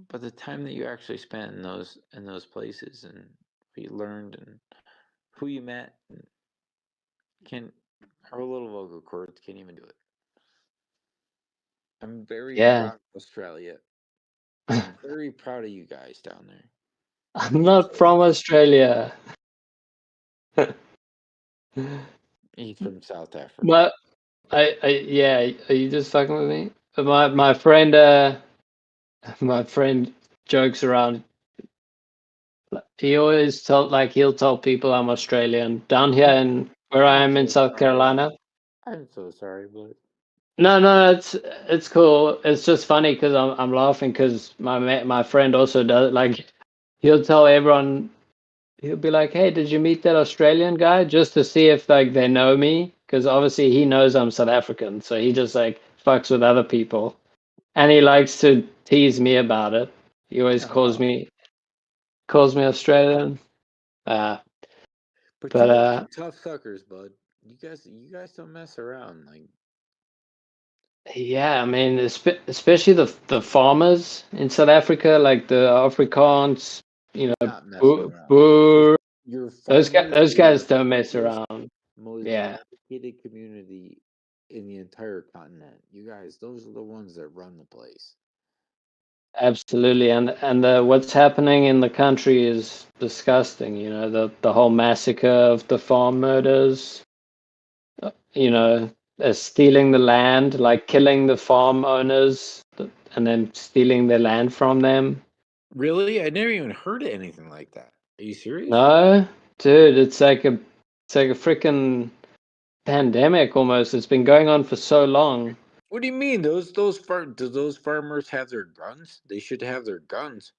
But the time that you actually spent in those places and what you learned and who you met can our little vocal cords can't even do it. I'm very Yeah. proud of Australia. I'm very proud of you guys down there. I'm not from Australia. He's from South Africa. But yeah, are you just fucking with me? My friend jokes around. He always he'll tell people I'm Australian. Down here in where I I'm am in so South sorry. Carolina. I'm so sorry, but No, it's cool. It's just funny because I'm laughing because my friend also does he'll tell everyone. He'll be like, "Hey, did you meet that Australian guy?" Just to see if they know me, because obviously he knows I'm South African, so he just fucks with other people, and he likes to tease me about it. He always oh, calls me Australian. but you guys But are tough suckers, bud. You guys don't mess around. yeah, I mean, especially the farmers in South Africa, like the Afrikaans, Not messing around. Boer. Your Those farmers are guys the don't mess safest, around. most Yeah. dedicated community in the entire continent. You guys, those are the ones that run the place. Absolutely, and what's happening in the country is disgusting. The whole massacre of the farm murders. Stealing the land, like killing the farm owners, and then stealing their land from them. Really? I never even heard of anything like that. Are you serious? No, dude, it's like a freaking pandemic almost. It's been going on for so long. What do you mean? Do those farmers have their guns? They should have their guns.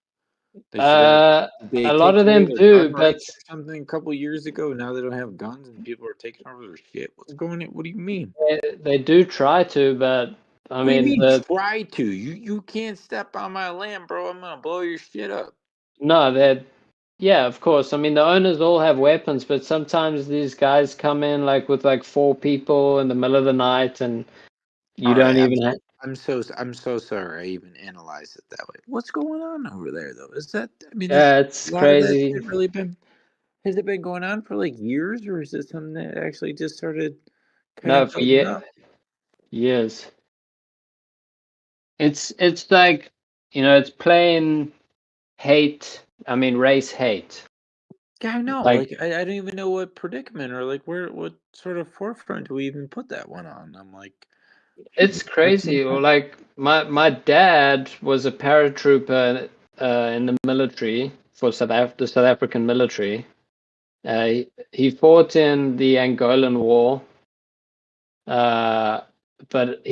They should have. They A lot take of away them their do, gun but rights or something a couple years ago. Now they don't have guns and people are taking over their shit. What's going on? What do you mean? they do try to. But I What do you mean, mean try to? You can't step on my land, bro. I'm gonna blow your shit up. no, yeah, of course. I mean, the owners all have weapons, but sometimes these guys come in with 4 people in the middle of the night, and you All don't right, even have. I'm so sorry. I even analyzed it that way. What's going on over there, though? Is that I mean, is Yeah, a it's lot of that crazy. shit really been? Has it been going on for years, or is it something that actually just started kind No, of for building up? years. It's it's plain hate. I mean, race hate. Yeah, I know. Like I don't even know what predicament or what sort of forefront do we even put that one on. I'm like, shoot, it's what's going crazy. Or on? my dad was a paratrooper in the military for the South African military. He fought in the Angolan War. But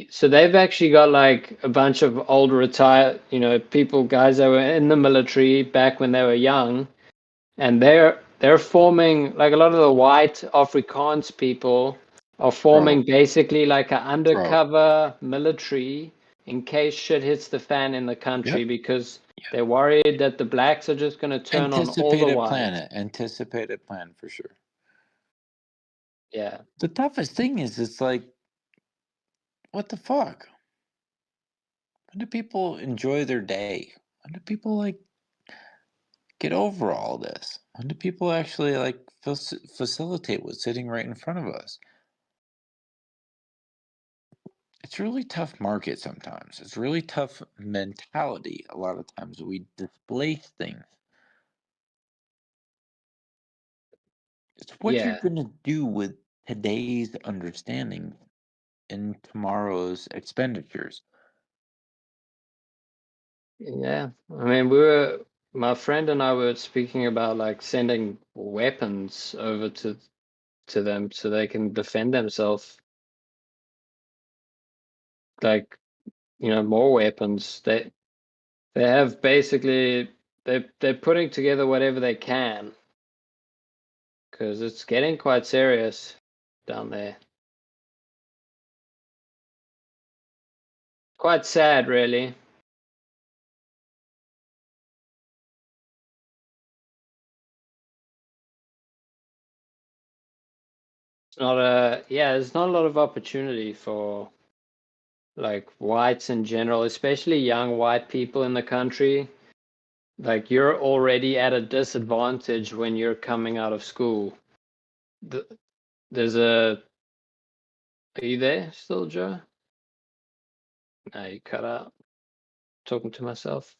so they've actually got a bunch of old retired, people, guys that were in the military back when they were young, and they're forming a lot of the white Afrikaans people are forming basically an undercover military in case shit hits the fan in the country Yep. because they're worried that the blacks are just going to turn on all the whites. Anticipated plan for sure. Yeah. The toughest thing is it's like, what the fuck? When do people enjoy their day? When do people like get over all this? When do people actually like facilitate what's sitting right in front of us? It's really tough market sometimes. It's really tough mentality. A lot of times we displace things. It's what you're Yeah. going to do with today's understanding and tomorrow's expenditures. Yeah. I mean, my friend and I were speaking about like sending weapons over to them so they can defend themselves. Like, more weapons. They have basically they're putting together whatever they can because it's getting quite serious down there. Quite sad, really. It's not there's not a lot of opportunity for like whites in general, especially young white people in the country. Like you're already at a disadvantage when you're coming out of school. There's a Are you there still, Joe? No, you cut out. Talking to myself.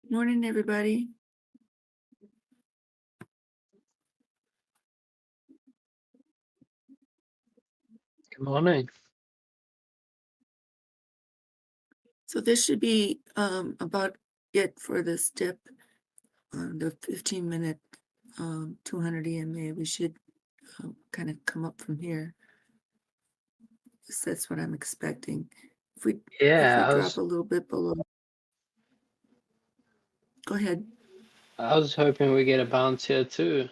Morning, everybody. Good morning. So this should be about it for this dip on the 15-minute 200 EMA. We should kind of come up from here. That's what I'm expecting. If we drop a little bit below. Go ahead. I was hoping we get a bounce here too.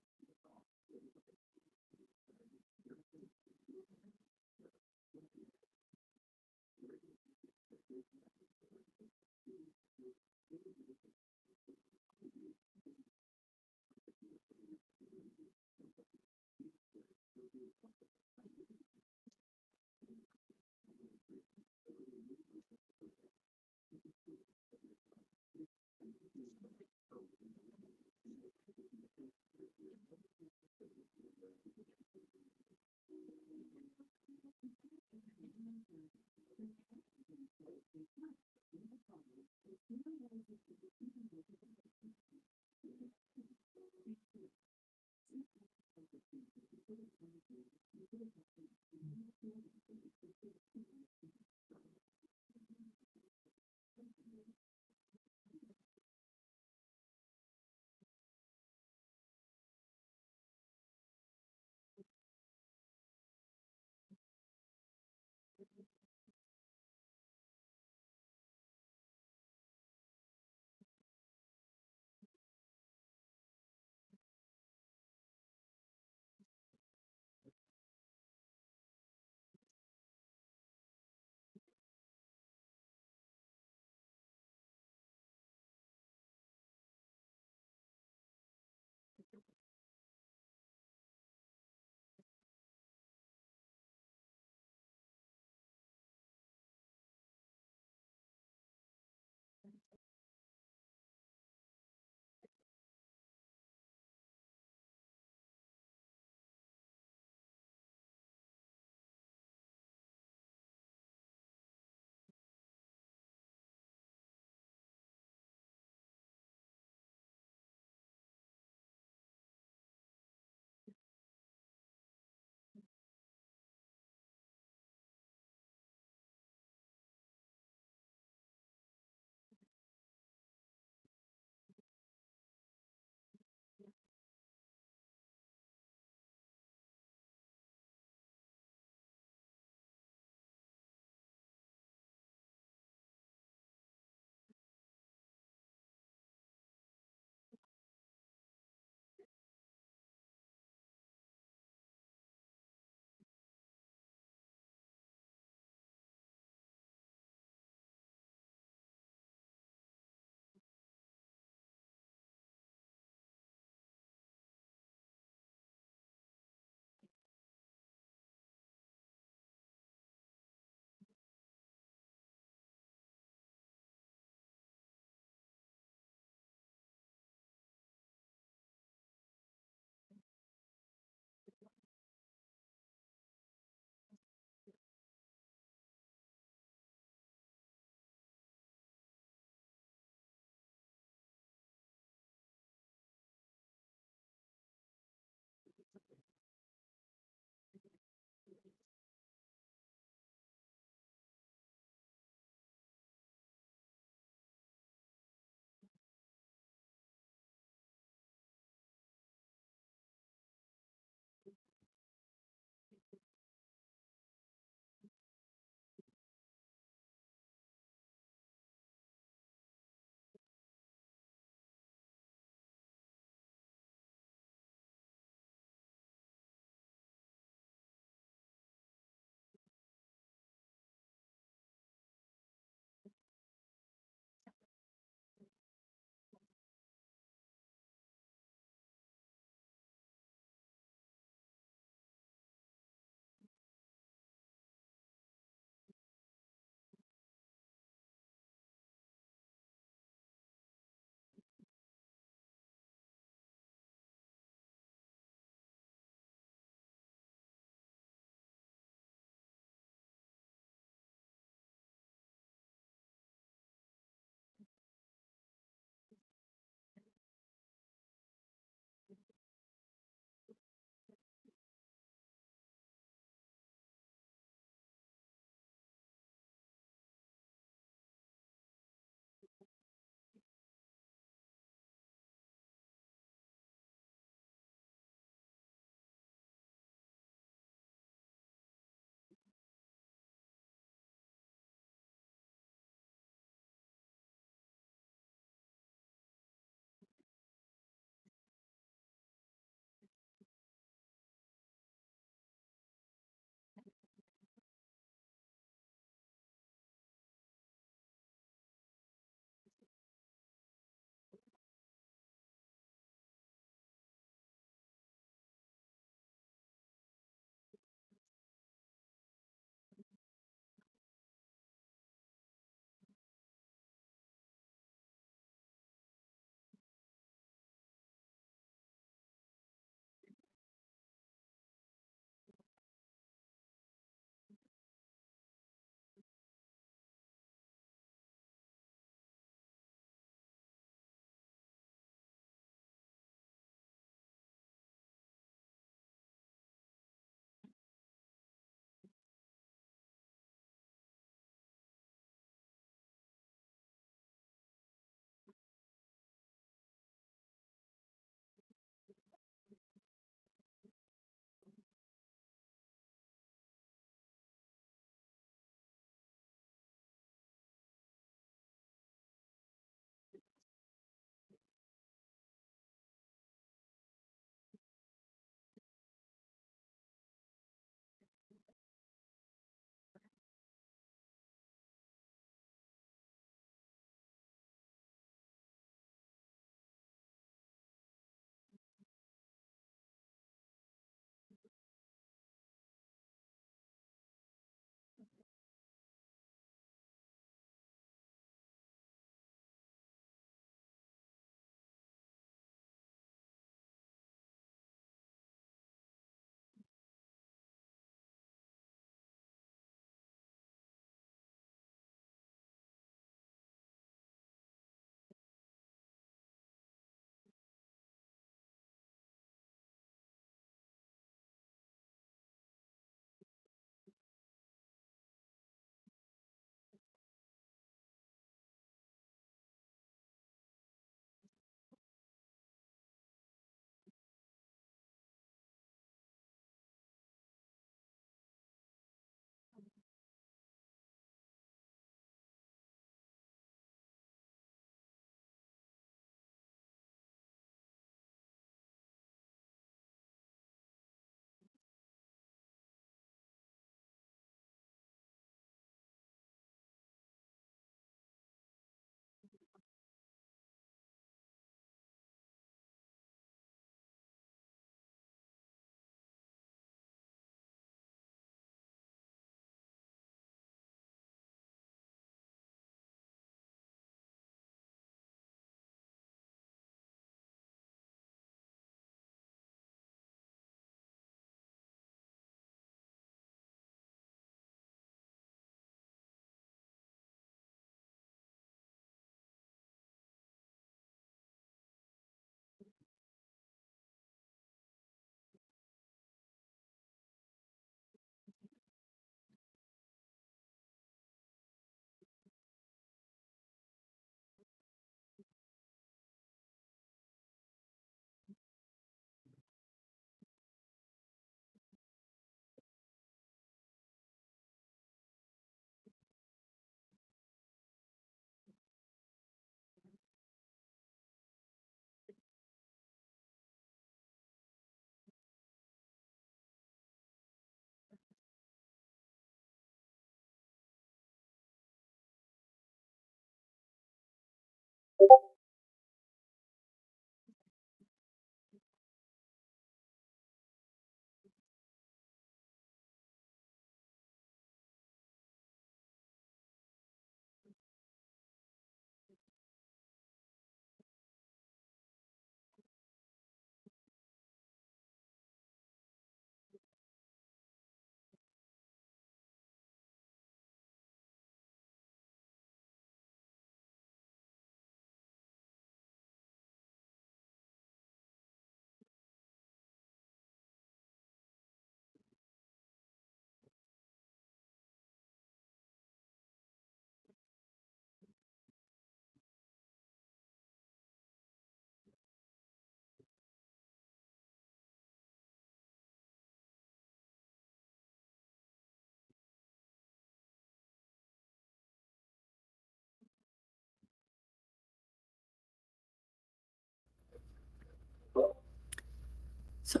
So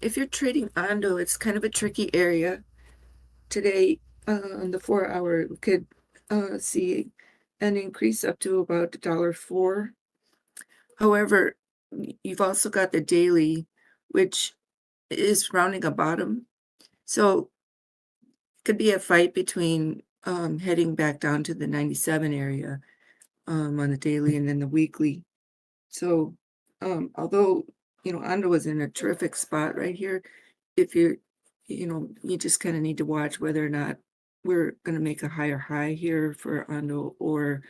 if you're trading Ondo, it's kind of a tricky area. Today, on the 4-hour, we could see an increase up to about $1.04. However, you've also got the daily, which is rounding a bottom. So it could be a fight between heading back down to the 97 area on the daily and then the weekly. So although, Ondo was in a terrific spot right here, if you're, you just kind of need to watch whether or not we're going to make a higher high here for Ondo or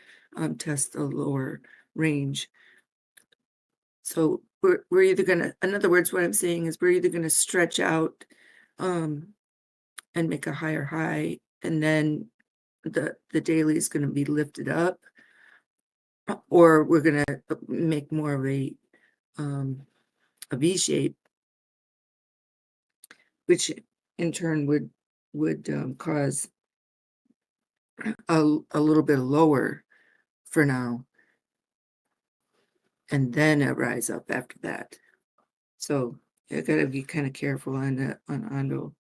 test the lower range. So we're either going to, in other words, what I'm saying is we're either going to stretch out and make a higher high, and then the daily is going to be lifted up, or we're going to make more of a V shape, which in turn would cause a little bit lower for now, and then a rise up after that. So I gotta be kind of careful on Ondo.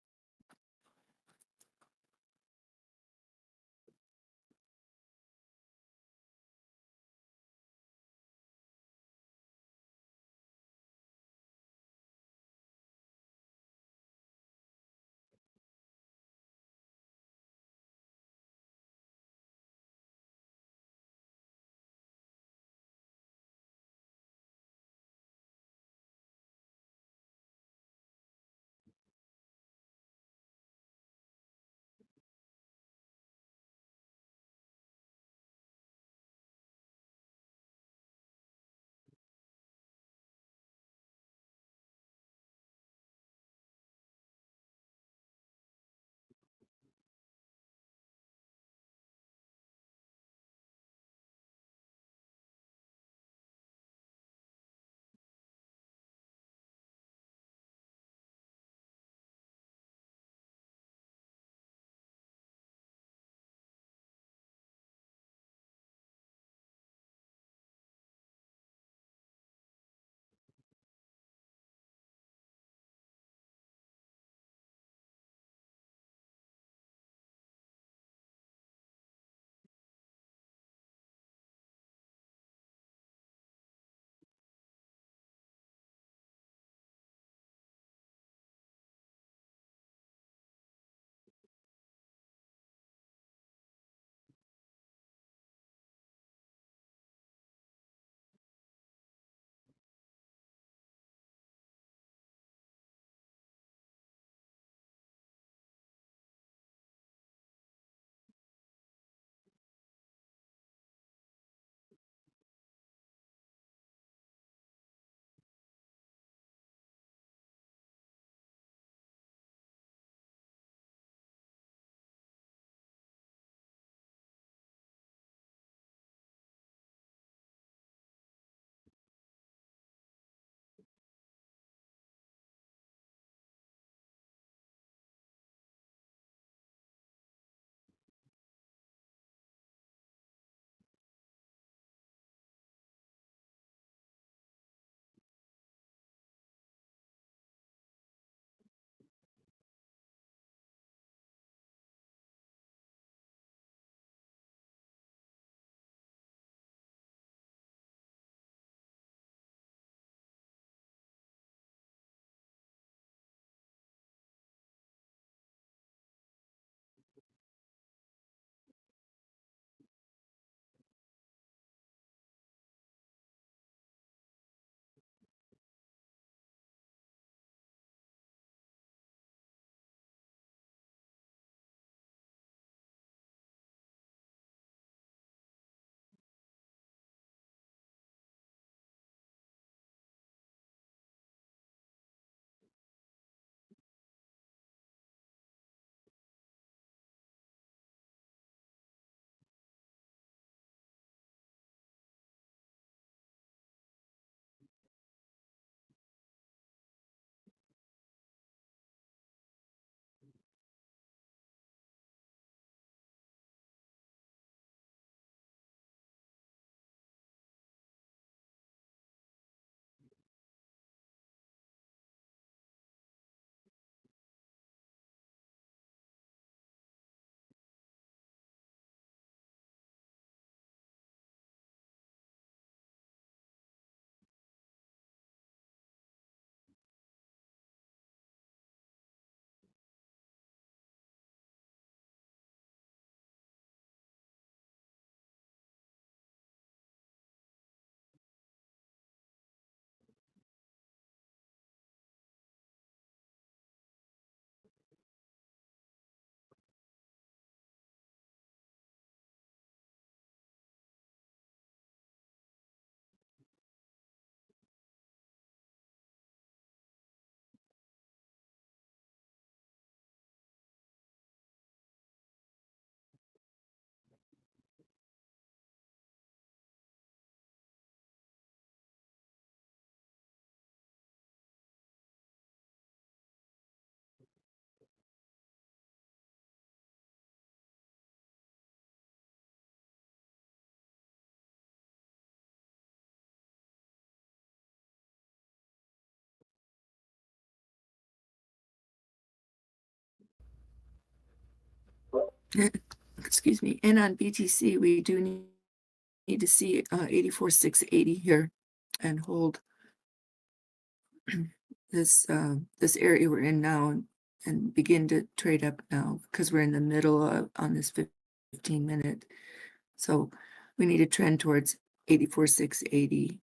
excuse me, and on BTC, we do need to see 84,680 here and hold this area we're in now and begin to trade up now because we're in the middle of on this 15-minute. So we need to trend towards 84,680.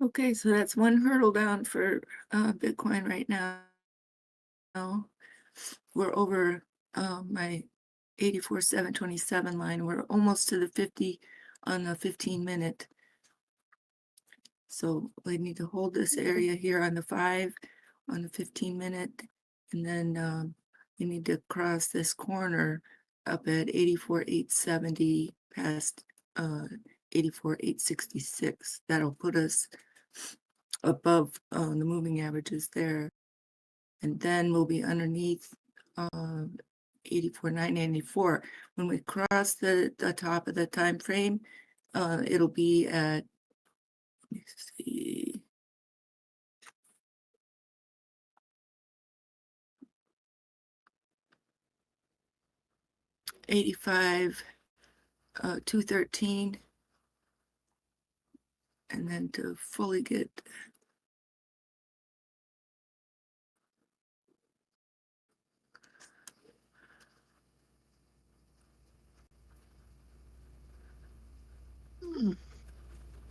Okay, so that's one hurdle down for Bitcoin right now. We're over my 84,727 line. We're almost to the 50 on the 15-minute. So we need to hold this area here on the 5 on the 15-minute, and then we need to cross this corner up at 84,870 past 84,866. That'll put us above the moving averages there, and then we'll be underneath 84,994. When we cross the top of the time frame, it'll be at, let me see, 85 213, and then to fully get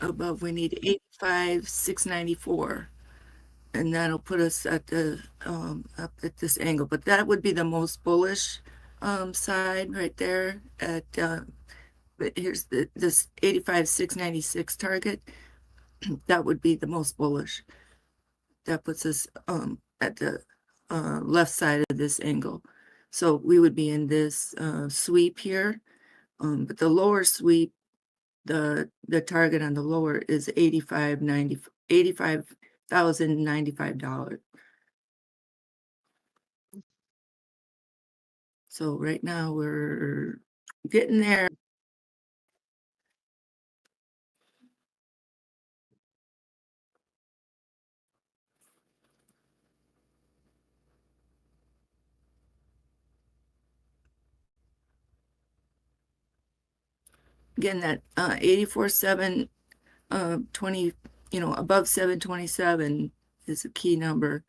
above, we need 85 694, and that'll put us at the up at this angle. But that would be the most bullish side right there at but here's this 85 696 target. That would be the most bullish. That puts us at the left side of this angle. So we would be in this sweep here, but the lower sweep, the target on the lower is $85,095. So right now we're getting there. Again, that 84,720, above 727 is a key number.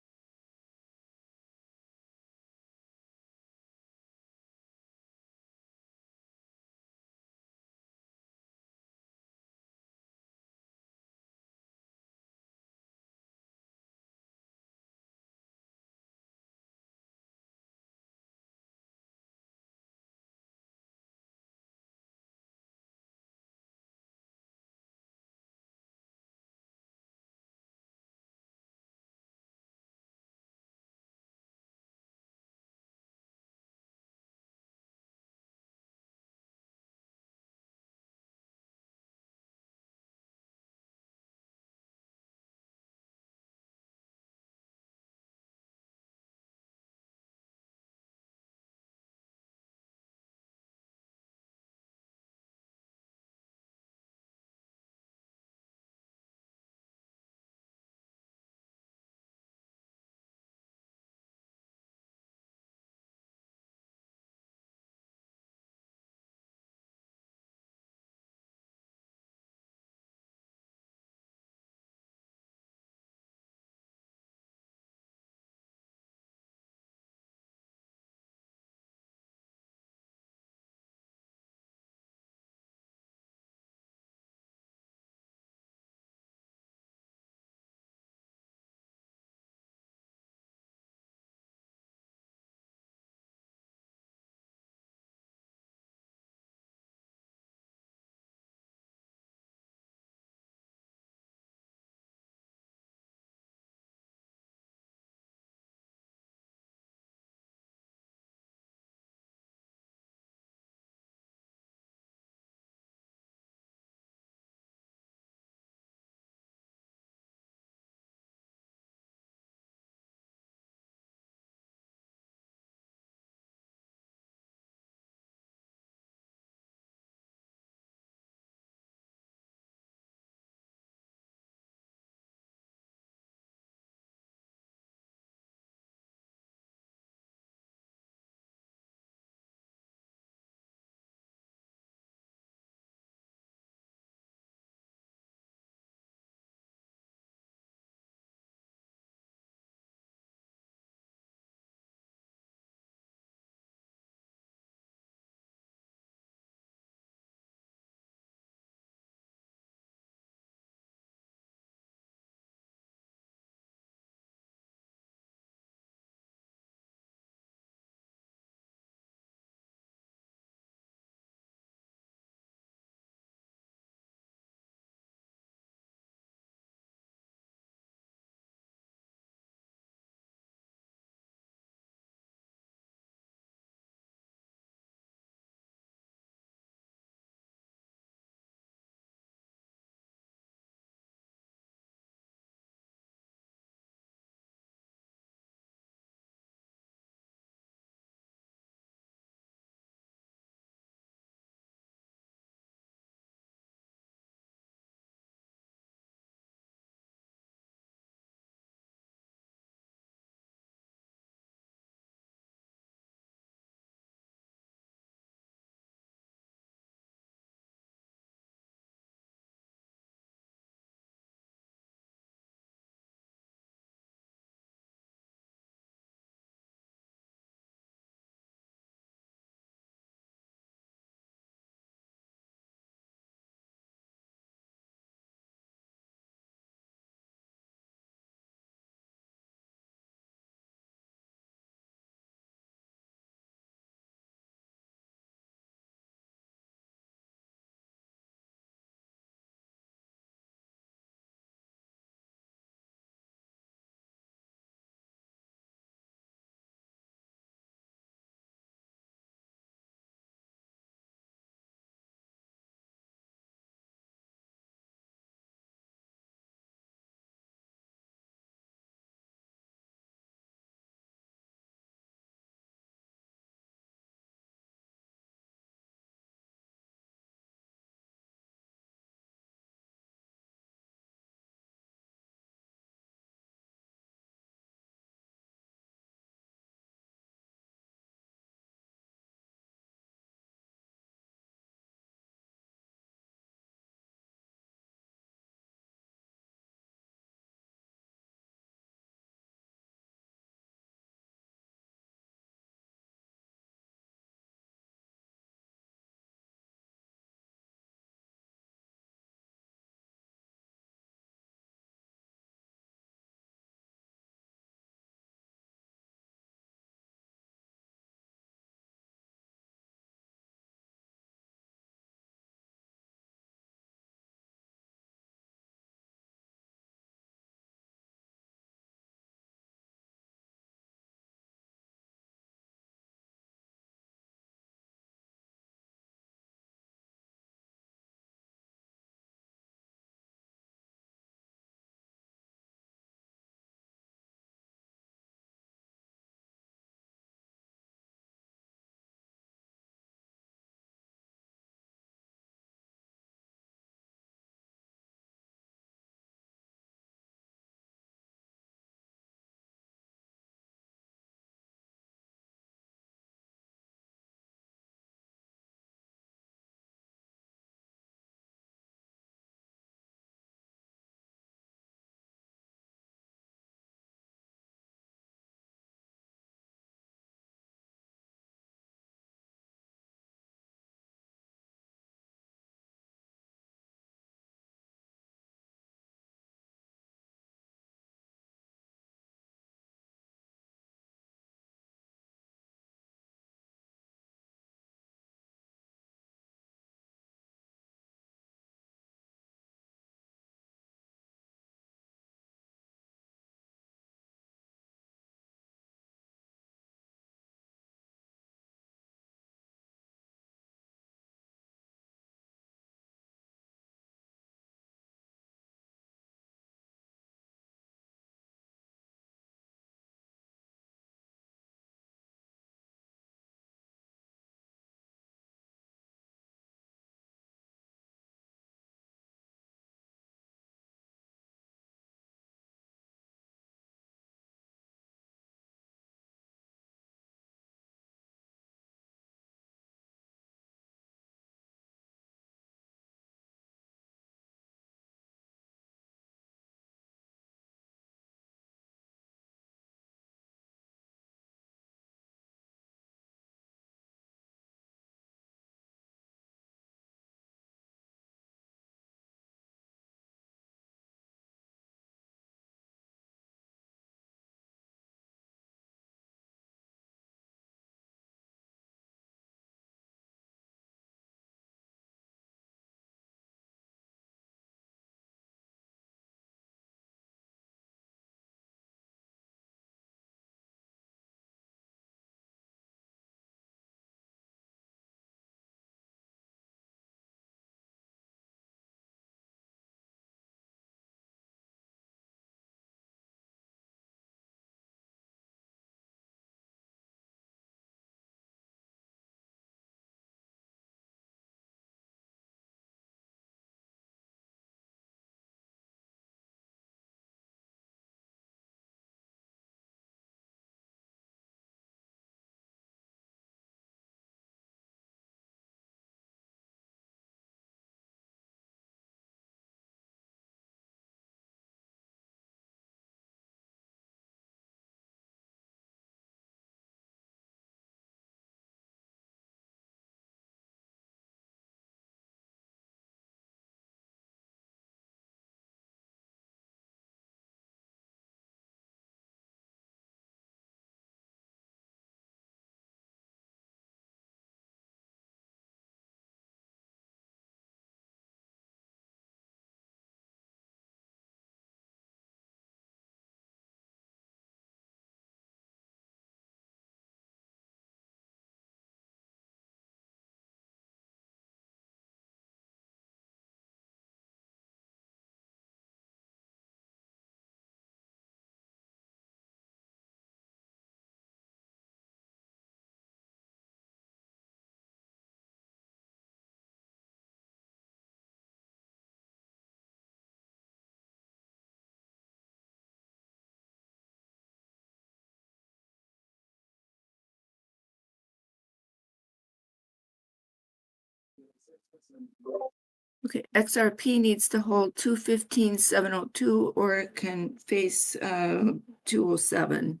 Okay, XRP needs to hold 215,702 or it can face 207.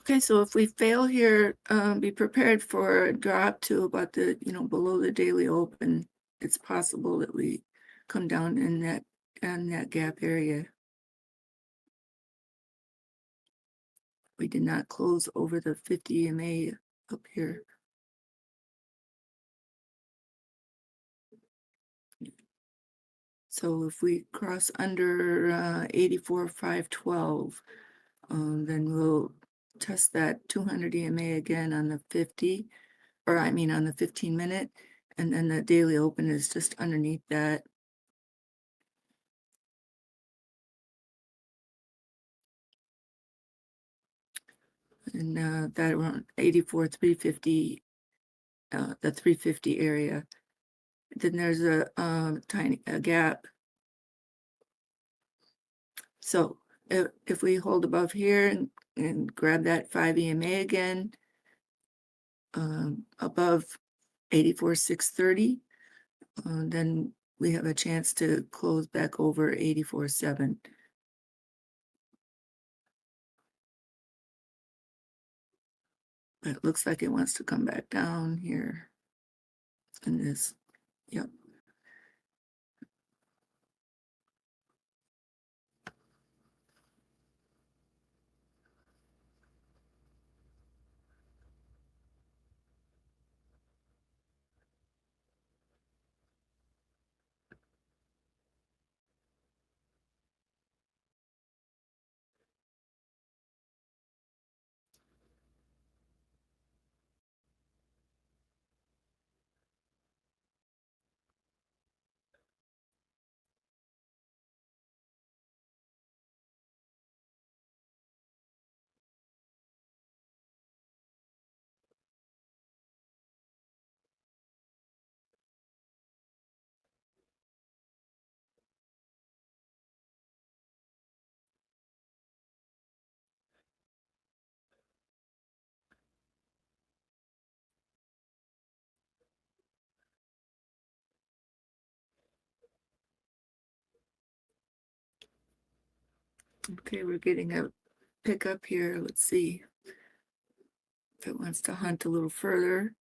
Okay, so if we fail here, be prepared for a drop to about the, below the daily open. It's possible that we come down in that gap area. We did not close over the 50 EMA up here. So if we cross under 84,512, then we'll test that 200 EMA again on the 50, or I mean on the 15-minute, and then the daily open is just underneath that. And that around 84,350, the 350 area. Then there's a tiny gap. So if we hold above here and grab that 5 EMA again, above 84,630, then we have a chance to close back over 84.7. It looks like it wants to come back down here in this. Yep. Okay, we're getting a pickup here. Let's see if it wants to hunt a little further.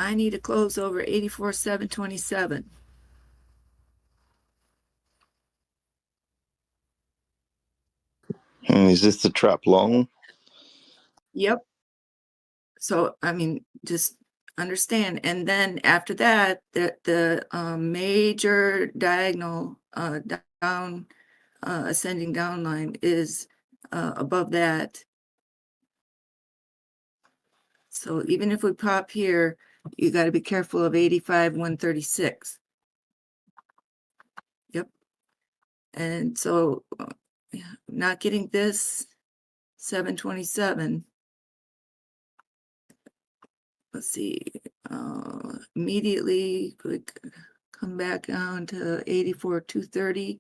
I need a close over 84,727. Is this the trap long? Yep. So, I mean, just understand. And then after that, the major diagonal down, ascending down line is above that. So even if we pop here, you got to be careful of 85,136. Yep. And so not getting this 727. Let's see, immediately could come back down to 84,230.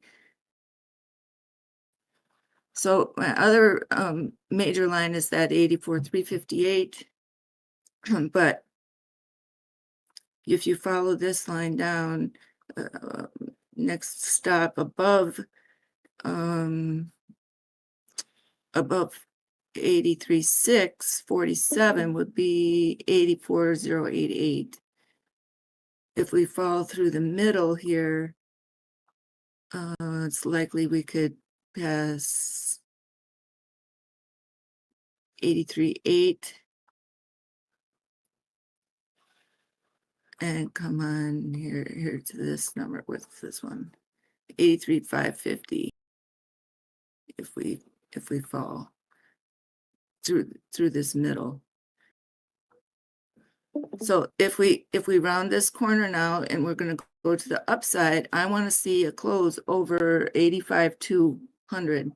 So my other major line is that 84,358. But if you follow this line down, next stop above 83,647 would be 84,088. If we fall through the middle here, it's likely we could pass 83.8 and come on here to this number. What's this one? 83,550. If we fall through this middle. So if we round this corner now and we're going to go to the upside, I want to see a close over 85,200.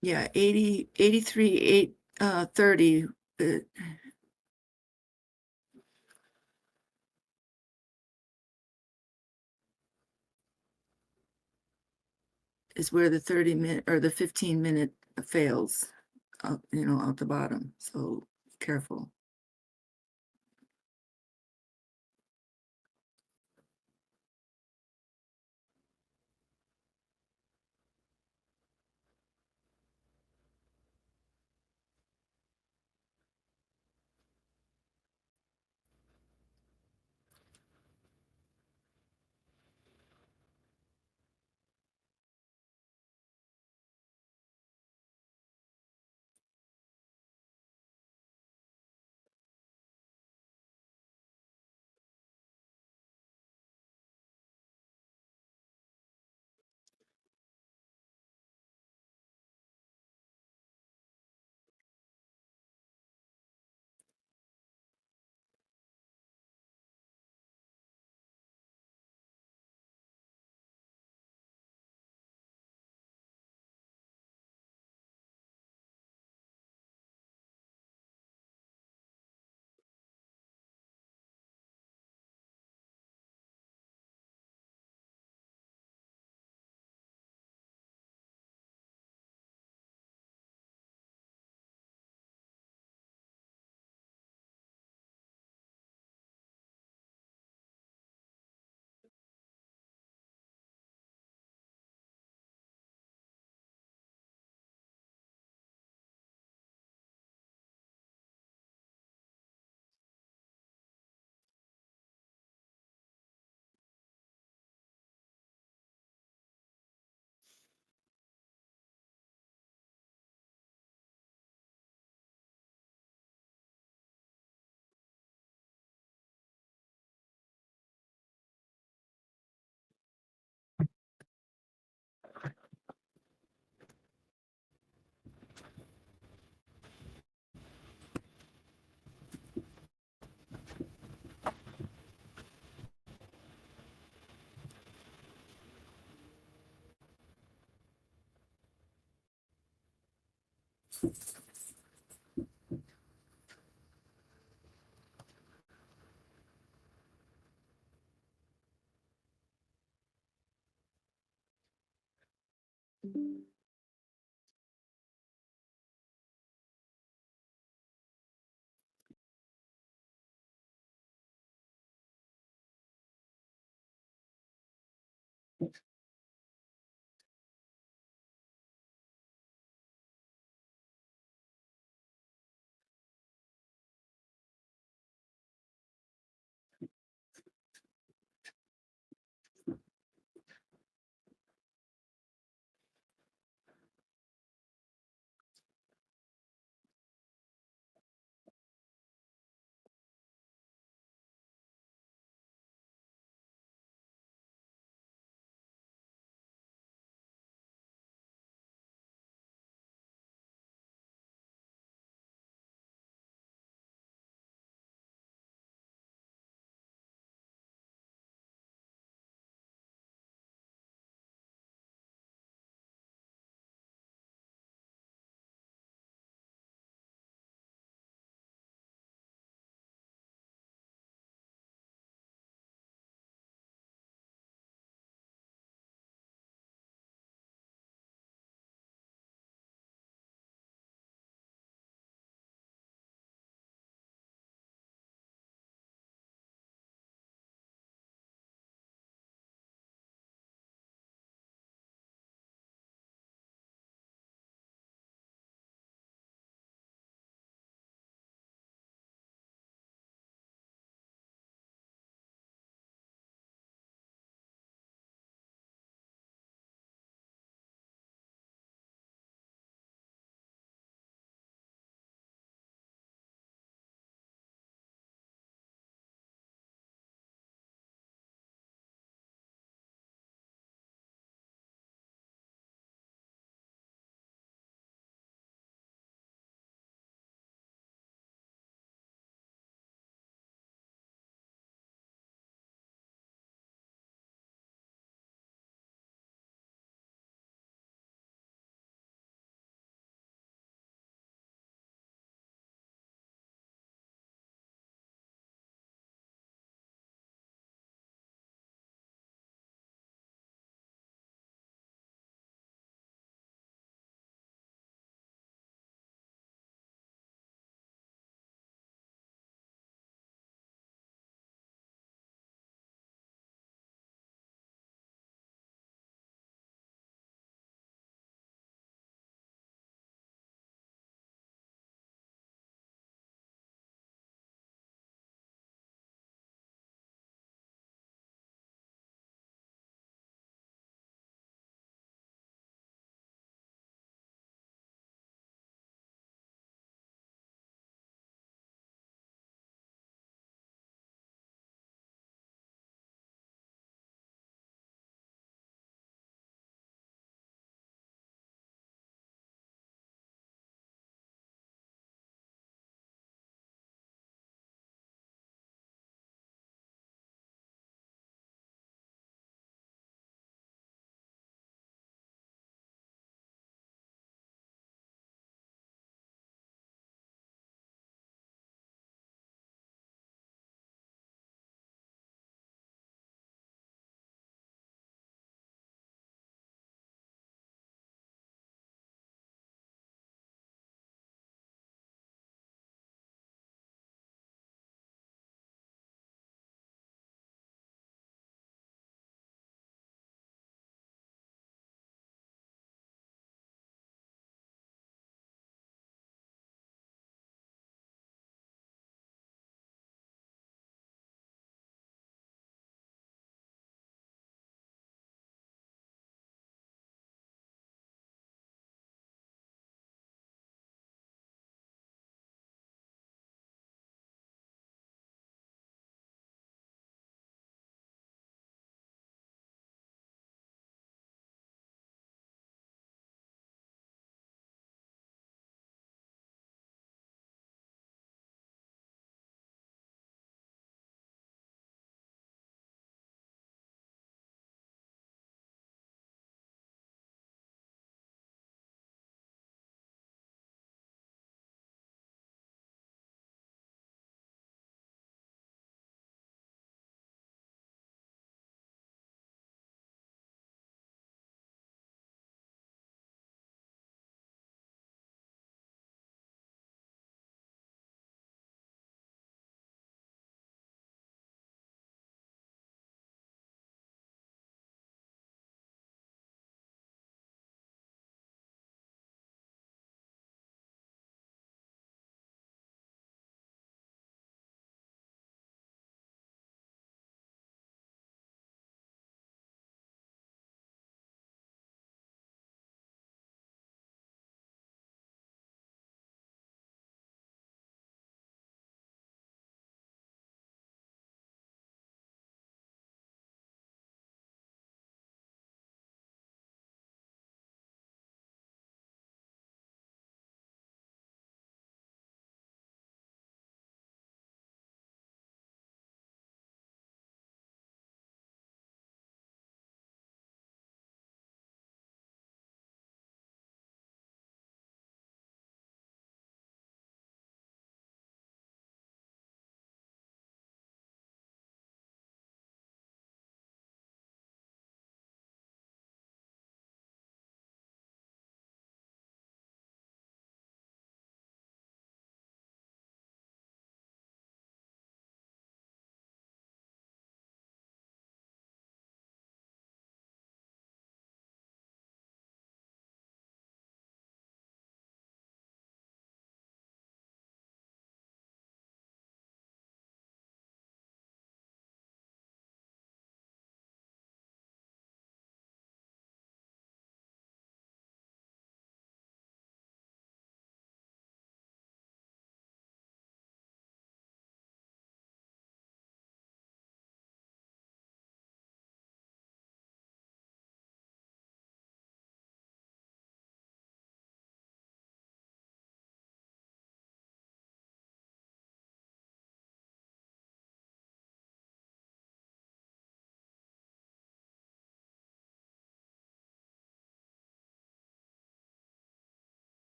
Yeah, 83,830. Is where the 30-minute or the 15-minute fails, out the bottom. So careful.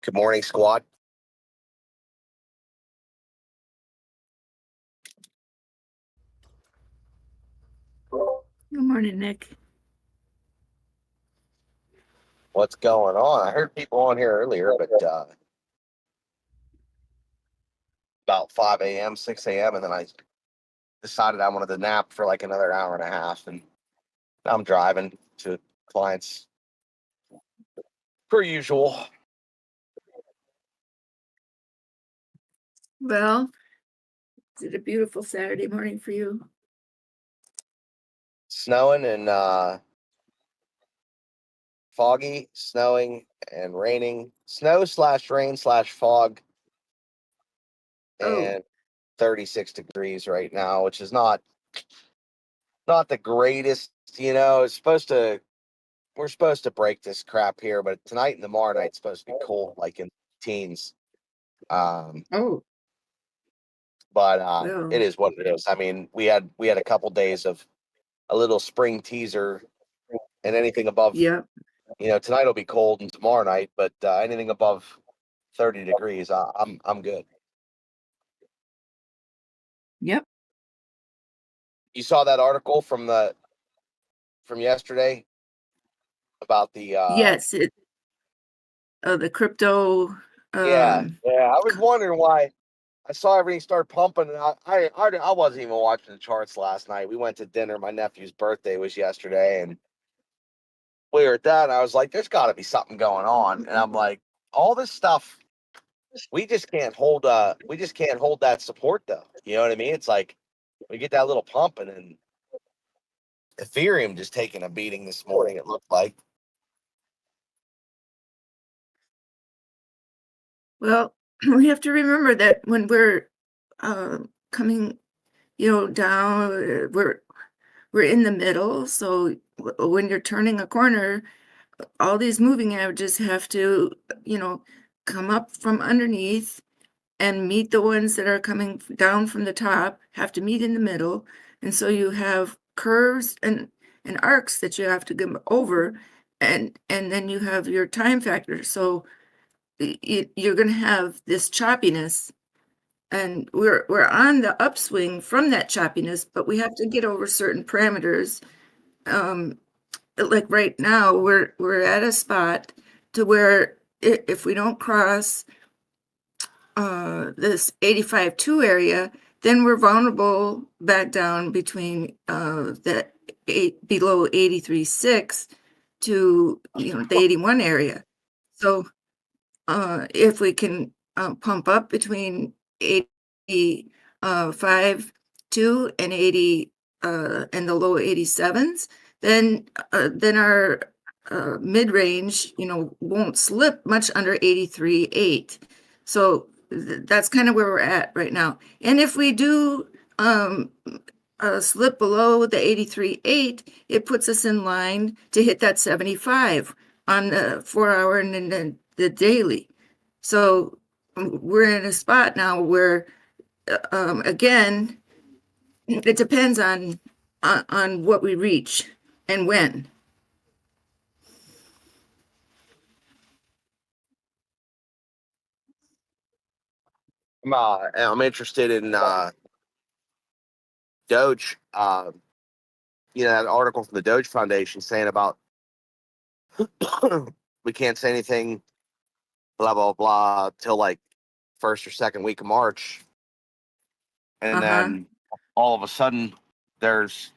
Good morning, squad. Good morning, Nick. What's going on? I heard people on here earlier, but about 5 a.m., 6 a.m., and then I decided I wanted to nap for like another hour and a half, and now I'm driving to clients per usual. Well, is it a beautiful Saturday morning for you? Snowing and foggy, snowing and raining. Snow/rain/fog. Oh. And 36 degrees right now, which is not the greatest. It's we're supposed to break this crap here, but tonight and tomorrow night it's supposed to be cool, like in teens. Oh. But Well. it is what it is. I mean, we had a couple days of a little spring teaser, and anything above, Yeah. Tonight will be cold and tomorrow night, but anything above 30 degrees, I'm good. Yep. You saw that article from yesterday about the Yes. The crypto. yeah. I was wondering why I saw everything start pumping, and I wasn't even watching the charts last night. We went to dinner. My nephew's birthday was yesterday, and we were at that. And I was like, "There's got to be something going on." And I'm like, "All this stuff, we just can't hold. We just can't hold that support, though. You know what I mean? It's like we get that little pump, and then Ethereum just taking a beating this morning. It looked like." Well, we have to remember that when we're coming, down, we're in the middle. So when you're turning a corner, all these moving averages have to, come up from underneath and meet the ones that are coming down from the top, have to meet in the middle. And so you have curves and arcs that you have to go over, and then you have your time factor. So you're going to have this choppiness, and we're on the upswing from that choppiness, but we have to get over certain parameters. Like right now, we're at a spot to where if we don't cross this 85.2 area, then we're vulnerable back down between the below 83.6 to the 81 area. So if we can pump up between 85.2 and 80 and the low 87s, then our mid-range won't slip much under 83.8. So that's kind of where we're at right now. And if we do slip below the 83.8, it puts us in line to hit that 75 on the 4-hour and then the daily. So we're in a spot now where, again, it depends on what we reach and when. I'm interested in Doge. That article from the Doge Foundation saying about we can't say anything, blah blah blah, till like first or second week of March, and then all of a sudden there's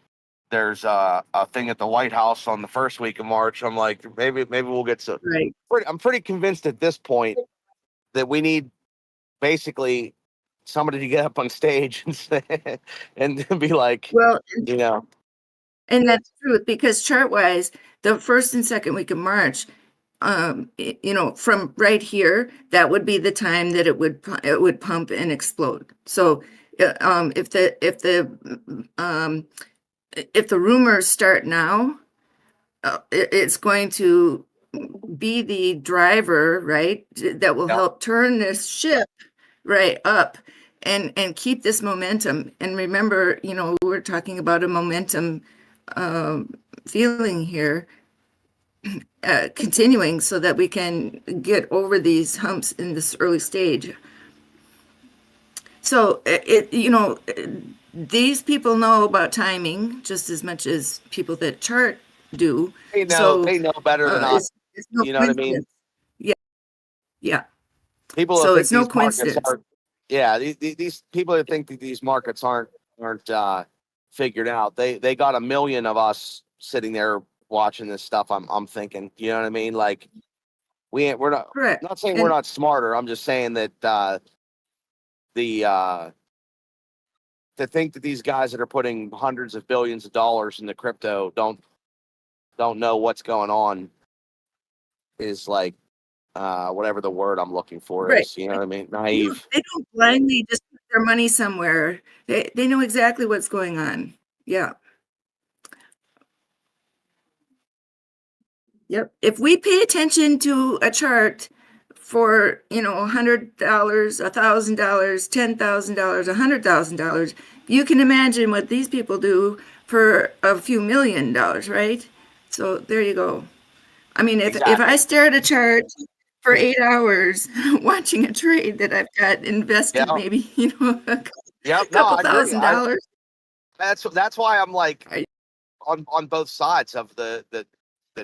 a thing at the White House on the first week of March. I'm like, maybe we'll get to. Right. I'm pretty convinced at this point that we need basically somebody to get up on stage and say, and be like, well, And that's true, because chart-wise, the first and second week of March, from right here, that would be the time that it would pump and explode. So if the rumors start now, it's going to be the driver, right, that will help turn this ship right up and keep this momentum. And remember, we're talking about a momentum feeling here. continuing so that we can get over these humps in this early stage. So these people know about timing just as much as people that chart do. They know, So they know better than us. it's no You know what I mean? coincidence. Yeah, yeah. People So that think it's no these markets coincidence. aren't, yeah, these people that think that these markets aren't figured out. They got a million of us sitting there watching this stuff. I'm thinking, you know what I mean? Like we're not. Correct. I'm not saying And we're not smarter. I'm just saying that to think that these guys that are putting hundreds of billions of dollars into crypto don't know what's going on is like whatever the word I'm looking for right. is. You know what I mean? No, Naive. they don't blindly just put their money somewhere. They know exactly what's going on. Yeah. Yep. If we pay attention to a chart for, $100, $1,000, $10,000, $100,000, you can imagine what these people do for a few $1,000,000, right? So there you go. I mean, if I Exactly. stare at a chart for 8 hours watching a trade that I've got invested, Yeah. maybe, a Yep. No, couple I agree. $1,000s. That's why I'm like I- on both sides of the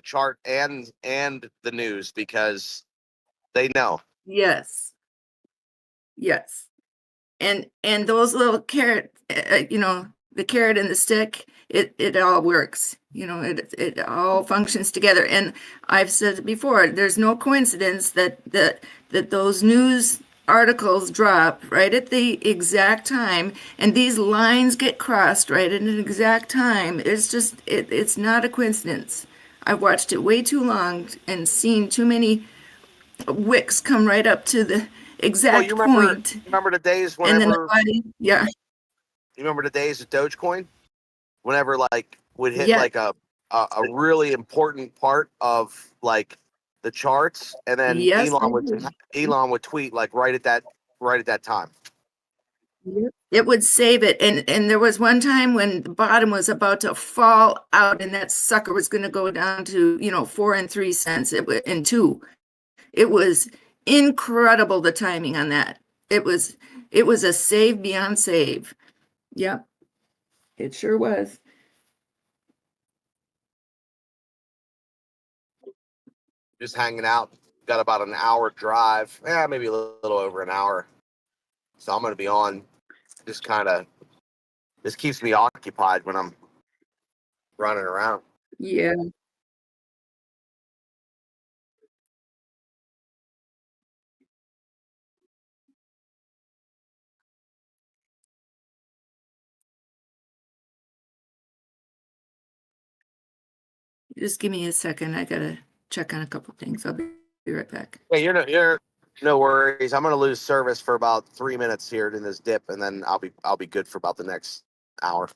chart and the news because they know. Yes. Yes. And those little carrot, the carrot and the stick, it all works. It all functions together. And I've said it before, there's no coincidence that those news articles drop right at the exact time, and these lines get crossed right at an exact time. It's just it's not a coincidence. I've watched it way too long and seen too many wicks come right up to the Well, exact point. remember the days And then the whenever body, yeah, you remember the days of Dogecoin, whenever like would hit yeah, like a really important part of like the charts, and then yes, I do. Elon would tweet like right at that time. Yep. It would save it. And there was one time when the bottom was about to fall out and that sucker was going to go down to, 4 3 cents and 2. It was incredible, the timing on that. It was a save beyond save. Yep, it sure was. Just hanging out. Got about an hour drive. Yeah, maybe a little over an hour. So I'm gonna be on. Just kind of this keeps me occupied when I'm running around. Yeah. Just give me a second. I gotta check on a couple things. I'll be right back. Hey, you're no worries. I'm gonna lose service for about 3 minutes here in this dip, and then I'll be good for about the next hour.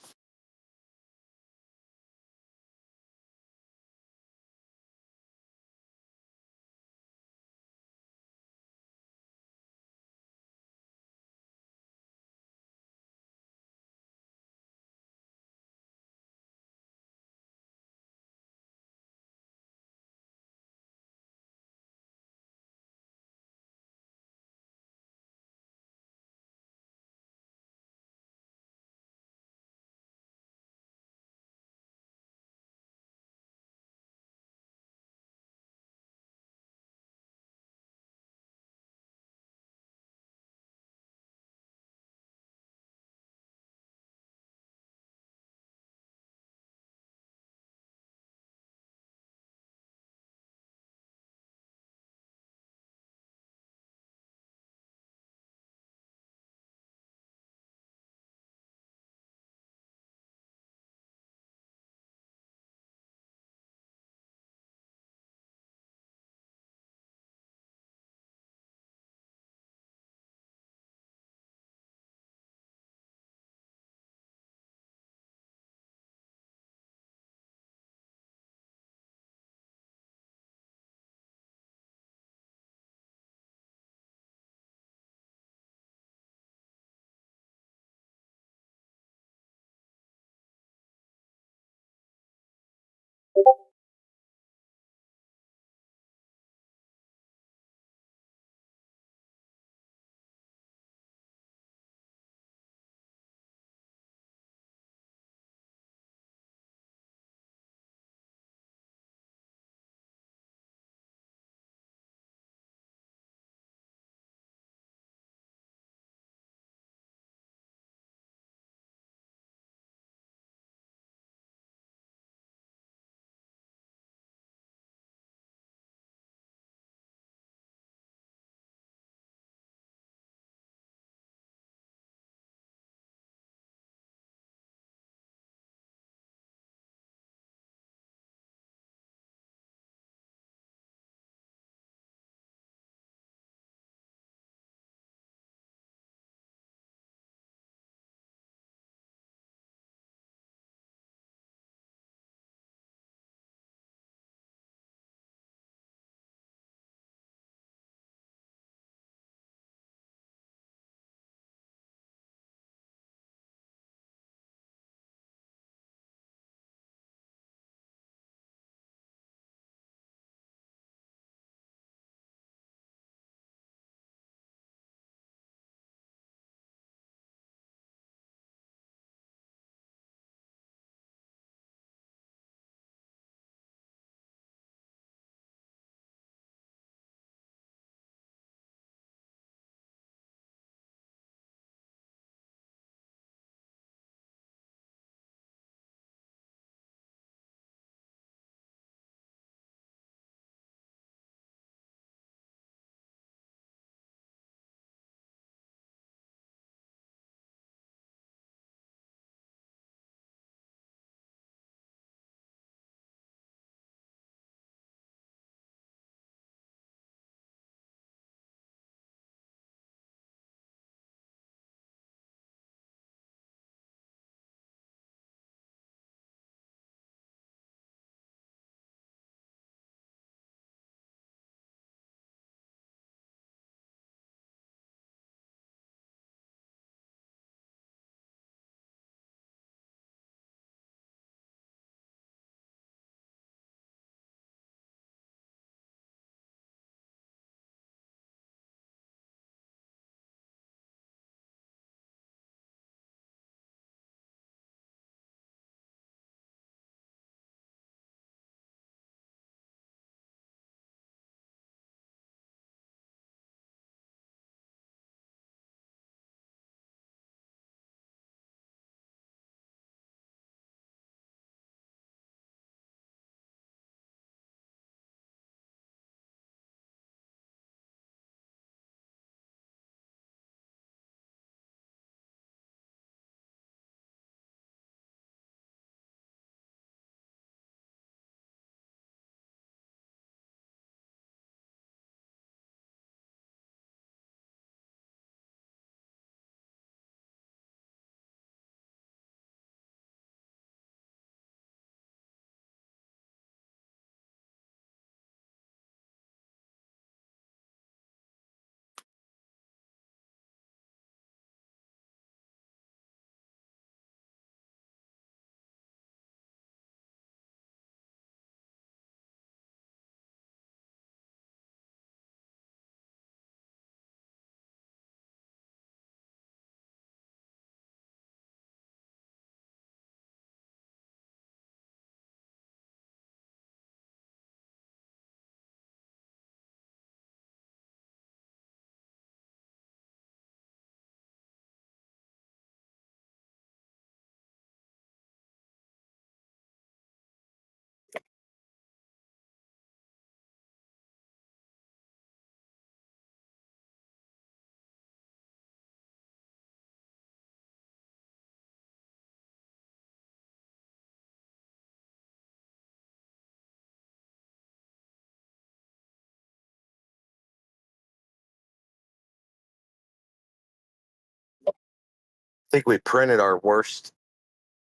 think we printed our worst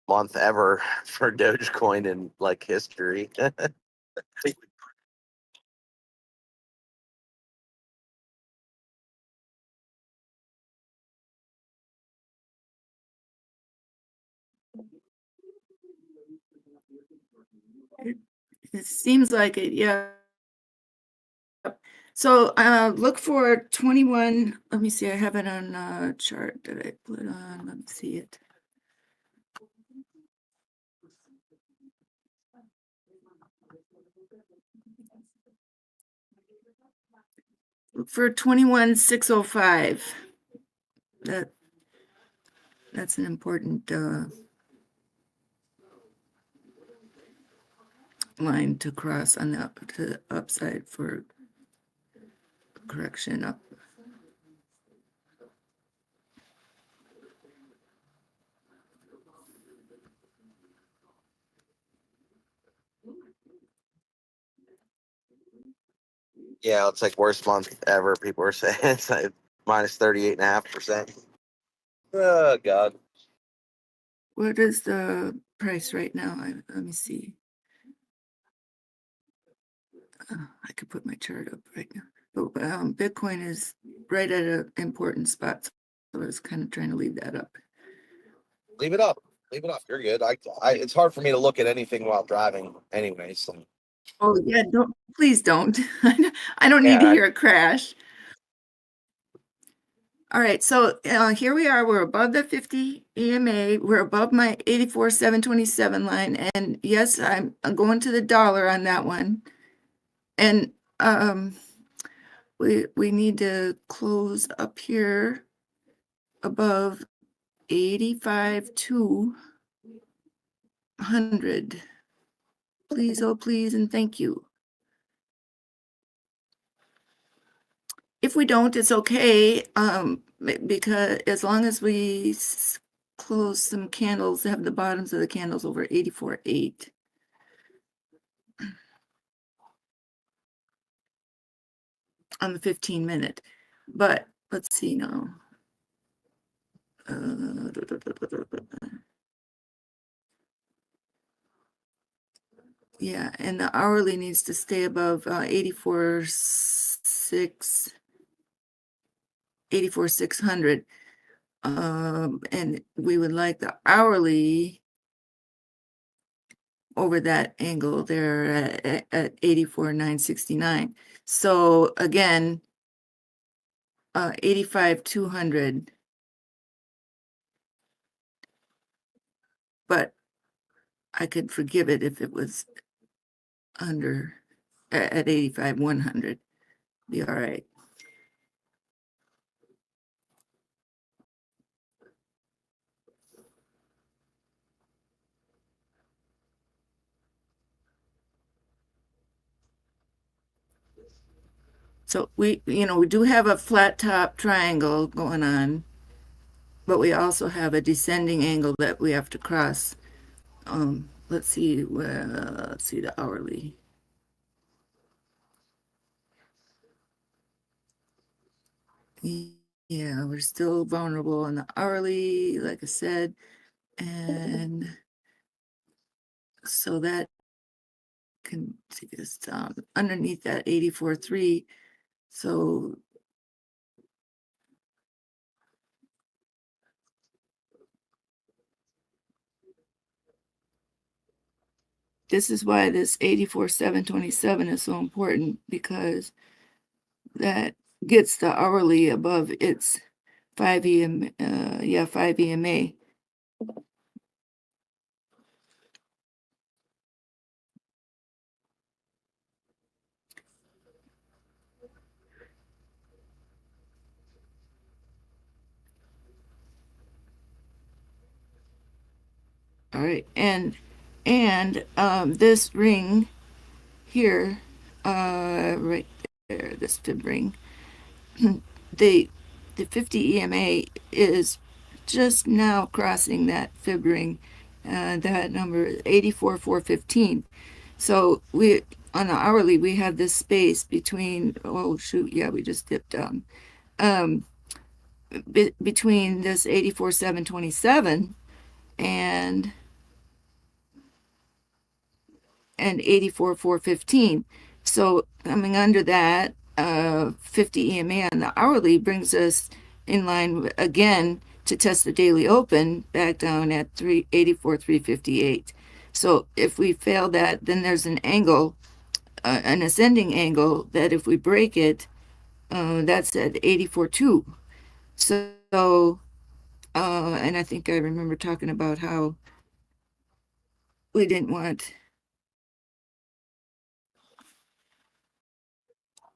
month ever for Dogecoin in like history. It seems like it, yeah. So look for 21. Let me see. I have it on a chart that I put on. Let me see it. Look for 21,605. That's an important line to cross on the to the upside for correction up. Yeah, it's like worst month ever. People are saying it's like minus 38.5%. Oh God. What is the price right now? Let me see. I could put my chart up right now. But Bitcoin is right at an important spot. So I was kind of trying to leave that up. Leave it up. Leave it up. You're good. It's hard for me to look at anything while driving anyway. So. Oh yeah, please don't. I don't need to hear a crash. All right, so here we are. We're above the 50 EMA. We're above my 84,727 line, and yes, I'm going to the dollar on that one. And we need to close up here above 85,200. Please, oh please, and thank you. If we don't, it's okay, because as long as we close some candles, have the bottoms of the candles over 84.8. On the 15-minute. But let's see now. Yeah, and the hourly needs to stay above 84,600. And we would like the hourly over that angle there at 84,969. So again, 85,200. But I could forgive it if it was under at 85,100. Be all right. So we do have a flat top triangle going on, but we also have a descending angle that we have to cross. Let's see the hourly. Yeah, we're still vulnerable on the hourly, like I said, and so that can take us underneath that 84.3. So this is why this 84,727 is so important, because that gets the hourly above its 5 EMA. 5 EMA. All right, and this ring here, right there, this fib ring, the 50 EMA is just now crossing that fib ring, that number 84,415. So we on the hourly we have this space between, oh shoot, yeah, we just dipped down. between this 84,727 and 84,415. So coming under that 50 EMA on the hourly brings us in line again to test the daily open back down at 384,358. So if we fail that, then there's an angle, an ascending angle, that if we break it, that's at 84.2. So and I think I remember talking about how we didn't want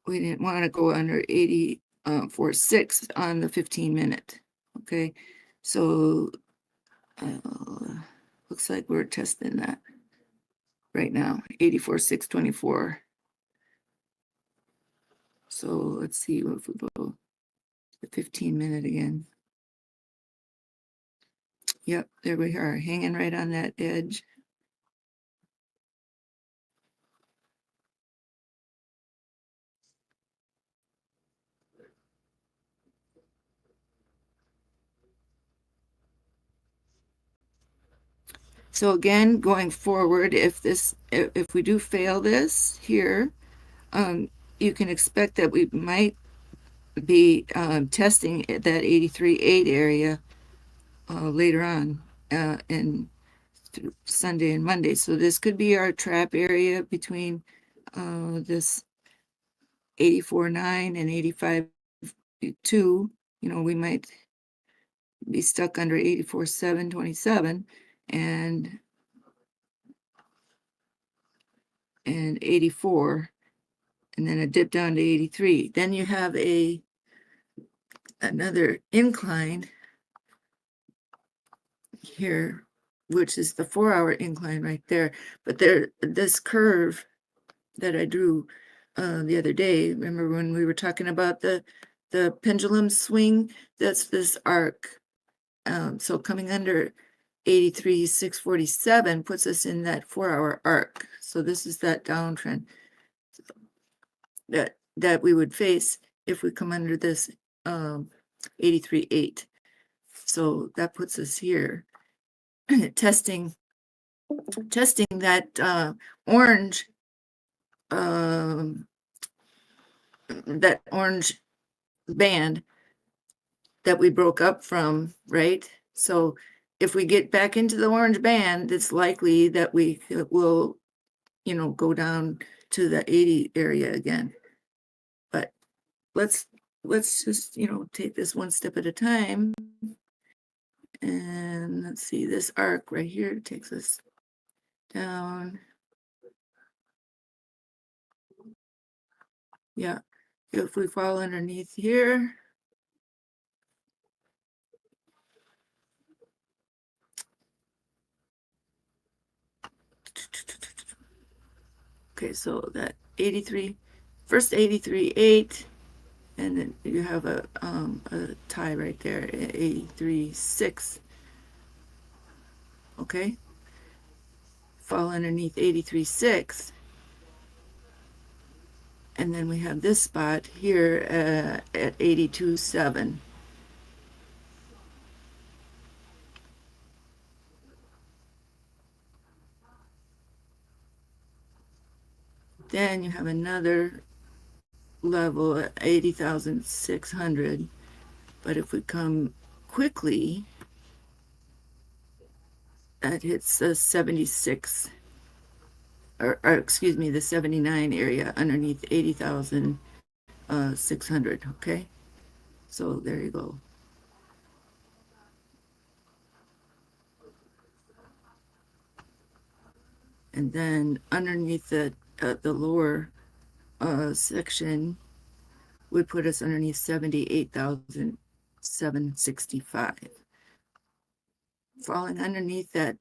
to go under 84.6 on the 15-minute. Okay, so looks like we're testing that right now, 84,624. So let's see if we go the 15-minute again. Yep, there we are, hanging right on that edge. So again, going forward, if we do fail this here, you can expect that we might be testing at that 83.8 area later on in Sunday and Monday. So this could be our trap area between this 84.9 and 85.2. You know, we might be stuck under 84,727 and 84, and then a dip down to 83. Then you have another incline here, which is the 4-hour incline right there. But this curve that I drew the other day, remember when we were talking about the pendulum swing? That's this arc. So coming under 83,647 puts us in that 4-hour arc. So this is that downtrend that we would face if we come under this 83.8. So that puts us here testing that orange band that we broke up from, right? So if we get back into the orange band, it's likely that we will, go down to the 80 area again. But let's just, take this one step at a time. And let's see, this arc right here takes us down. Yeah, if we fall underneath here, okay, so that 83, first 83.8, and then you have a tie right there at 83.6. Okay, fall underneath 83.6, and then we have this spot here at 82.7. Then you have another level at 80,600. But if we come quickly, that hits the 76, or excuse me, the 79 area underneath 80,600. Okay, so there you go. And then underneath the lower section would put us underneath 78,765. Falling underneath that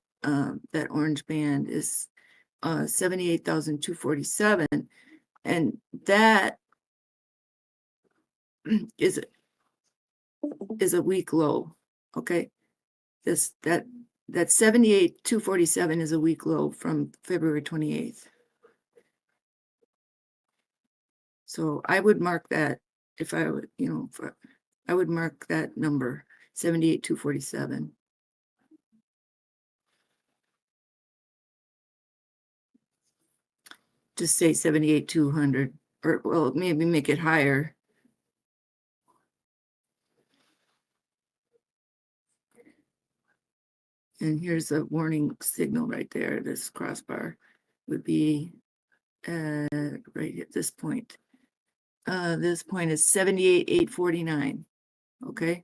orange band is 78,247, and that is a week low. Okay, that 78,247 is a week low from February 28th. So I would mark that if I would, I would mark that number 78,247. Just say 78,200, or well, maybe make it higher. And here's a warning signal right there. This crossbar would be right at this point. This point is 78,849. Okay,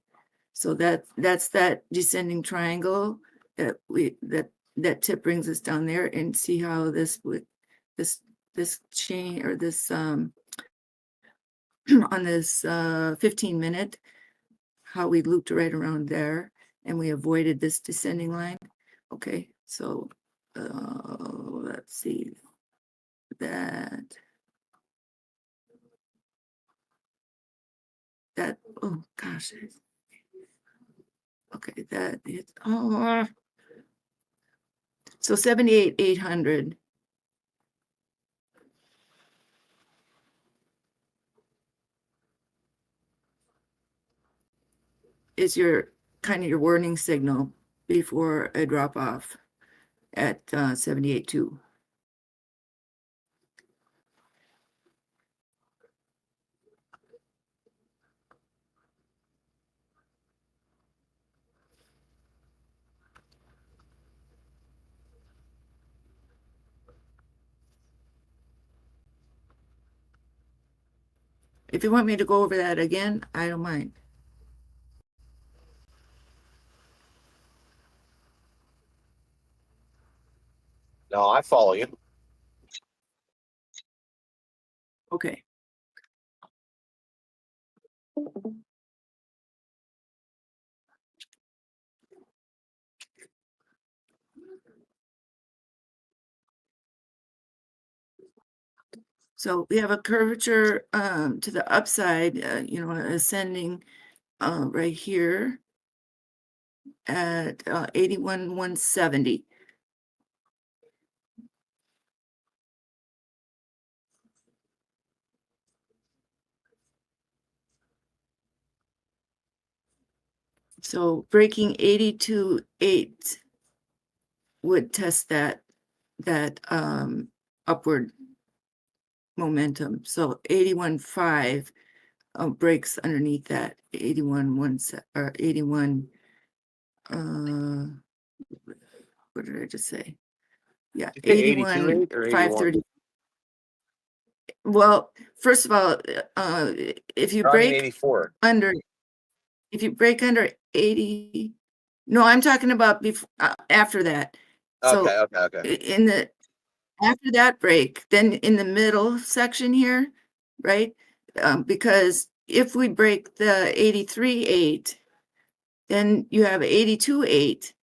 so that's that descending triangle that tip brings us down there, and see how this chain, or this on this 15-minute, how we looped right around there and we avoided this descending line. Okay, so let's see that oh gosh, okay, that is so 78,800. Is your kind of your warning signal before a drop off at 78.2. If you want me to go over that again, I don't mind. No, I follow you. Okay. So we have a curvature to the upside, ascending right here at 81,170. So breaking 82.8 would test that upward momentum. So 81.5 breaks underneath that 81.1 or 81. What did I just say? Yeah, 81.530. Well, first of all, if you break 84 under, if you break under 80, no, I'm talking about before, after that. So okay. in the after that break, then in the middle section here, right? Because if we break the 83.8, then you have 82.8,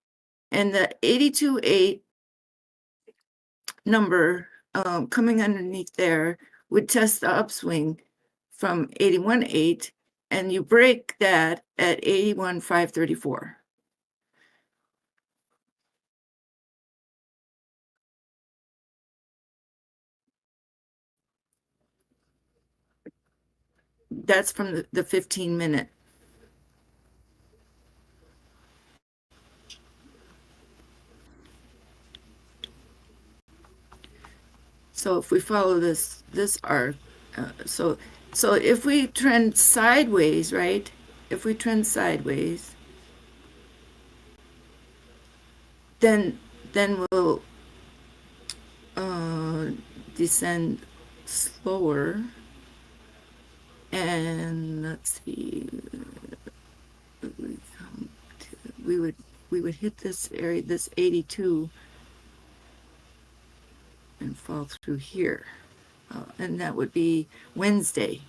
and the 82.8 number coming underneath there would test the upswing from 81.8, and you break that at 81,534. That's from the 15-minute. So if we follow this arc, so if we trend sideways, right? If we trend sideways, then we'll descend slower. And let's see, we would hit this area, this 82, and fall through here, and that would be Wednesday.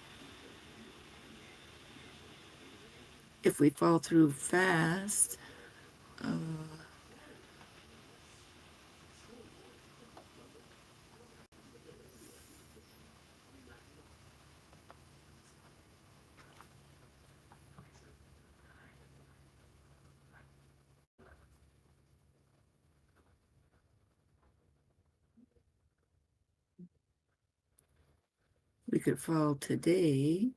If we fall through fast, we could fall today.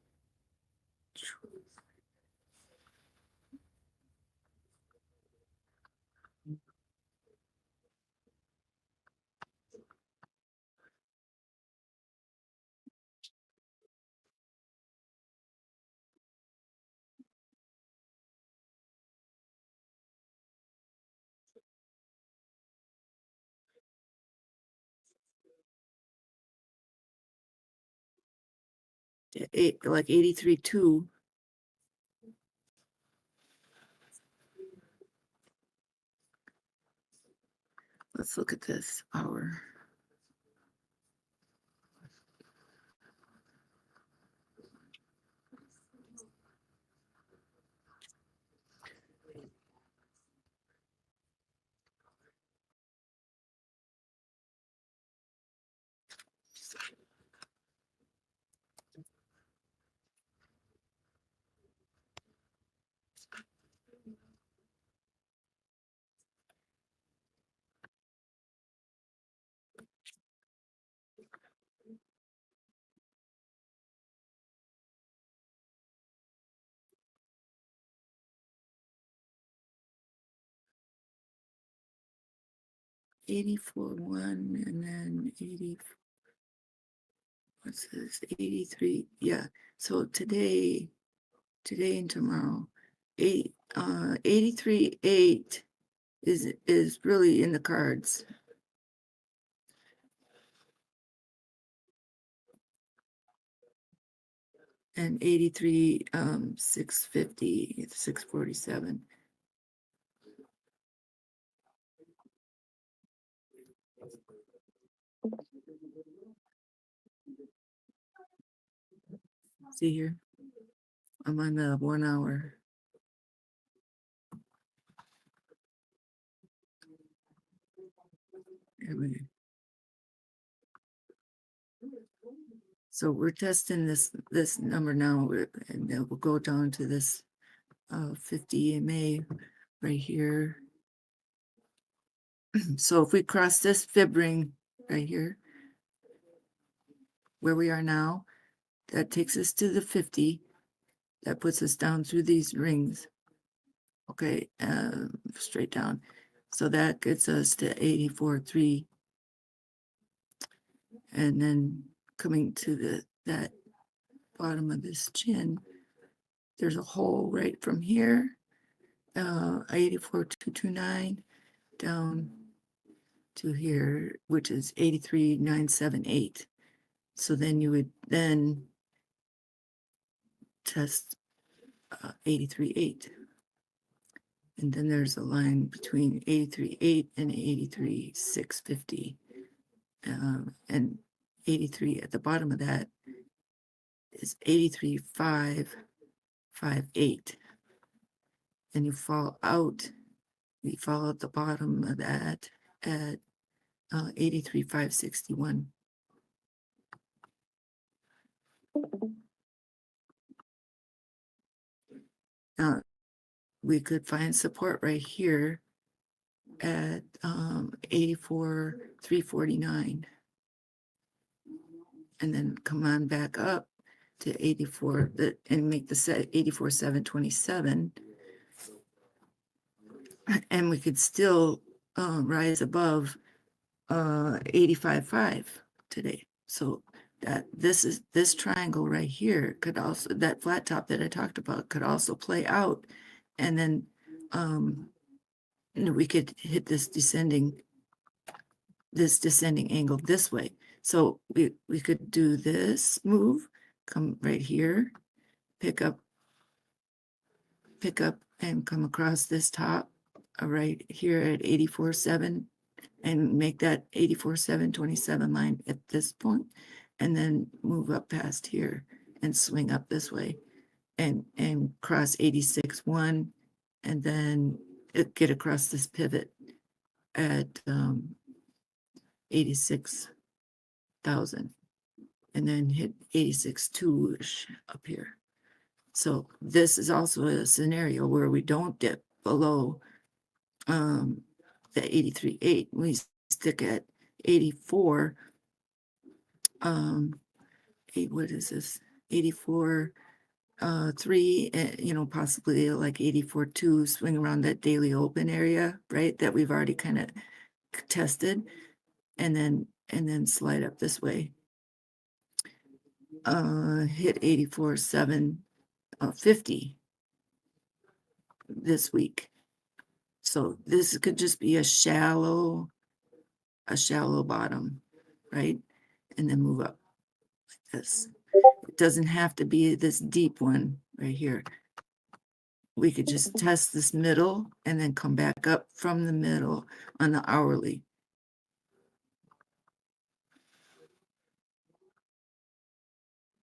like 83.2. Let's look at this hour. $84.1 and then 80. What's this? 83. Yeah. So today and tomorrow, 83.8 is really in the cards. And 83 650, 647. See here, I'm on the 1 hour. So we're testing this number now, and then we'll go down to this 50 EMA right here. So if we cross this fib ring right here, where we are now, that takes us to the 50. That puts us down through these rings. Okay, straight down. So that gets us to 84.3. And then coming to that bottom of this chin, there's a hole right from here, 84.229 down to here, which is 83.978. So then you would then test 83.8. And then there's a line between 83.8 and 83.650. And 83 at the bottom of that is 83.558. And you fall out the bottom of that at 83.561. Now we could find support right here at 84.349, and then come on back up to 84 and make the set 84.727, and we could still rise above 85.5 today. So that this triangle right here could also, that flat top that I talked about, could also play out, and then we could hit this descending angle this way. So we could do this move, come right here, pick up and come across this top right here at 84.7 and make that 84.727 line at this point, and then move up past here and swing up this way and cross 86.1, and then get across this pivot at 86,000, and then hit 86.2-ish up here. So this is also a scenario where we don't dip below the 83.8. We stick at 84. What is this? 84.3, possibly like 84.2, swing around that daily open area, right? That we've already kind of tested, and then slide up this way. Hit 84.750 this week. So this could just be a shallow bottom, right? And then move up like this. doesn't have to be this deep one right here. We could just test this middle and then come back up from the middle on the hourly.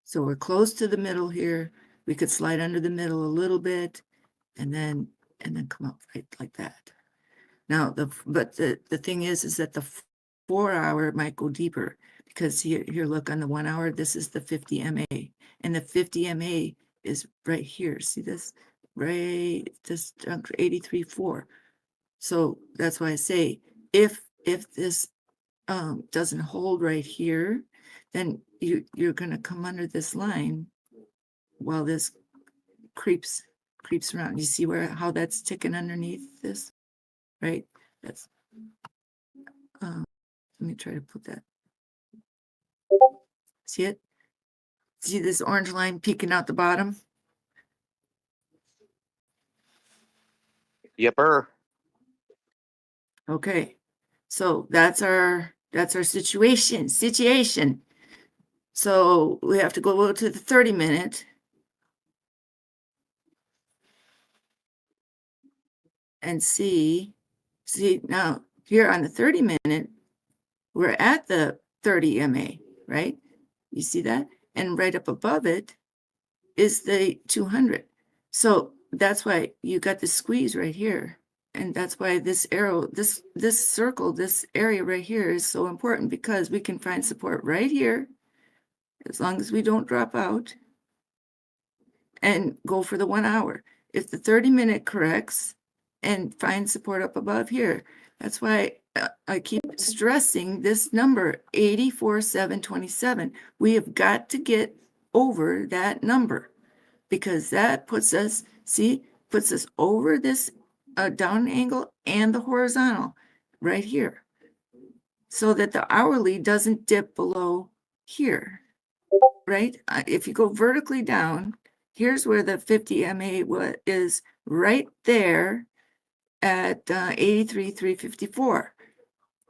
So we're close to the middle here. We could slide under the middle a little bit and then come up right like that. Now, the thing is that the 4 hour might go deeper, because here, look, on the 1 hour, this is the 50 MA, and the 50 MA is right here. See this? Right, this 83.4. So that's why I say, if this doesn't hold right here, then you're going to come under this line while this creeps around. You see how that's ticking underneath this, right? That's let me try to put that. See it? See this orange line peeking out the bottom? Yepper. Okay, so that's our situation. So we have to go to the 30-minute and see now here on the 30-minute, we're at the 30 MA, right? You see that? And right up above it is the 200. So that's why you got the squeeze right here. And that's why this arrow, this circle, this area right here is so important, because we can find support right here, as long as we don't drop out, and go for the 1 hour. If the 30-minute corrects and finds support up above here, that's why I keep stressing this number, 84,727. We have got to get over that number, because that puts us over this down angle and the horizontal right here, so that the hourly doesn't dip below here, right? If you go vertically down, here's where the 50 MA is, right there at 83,354.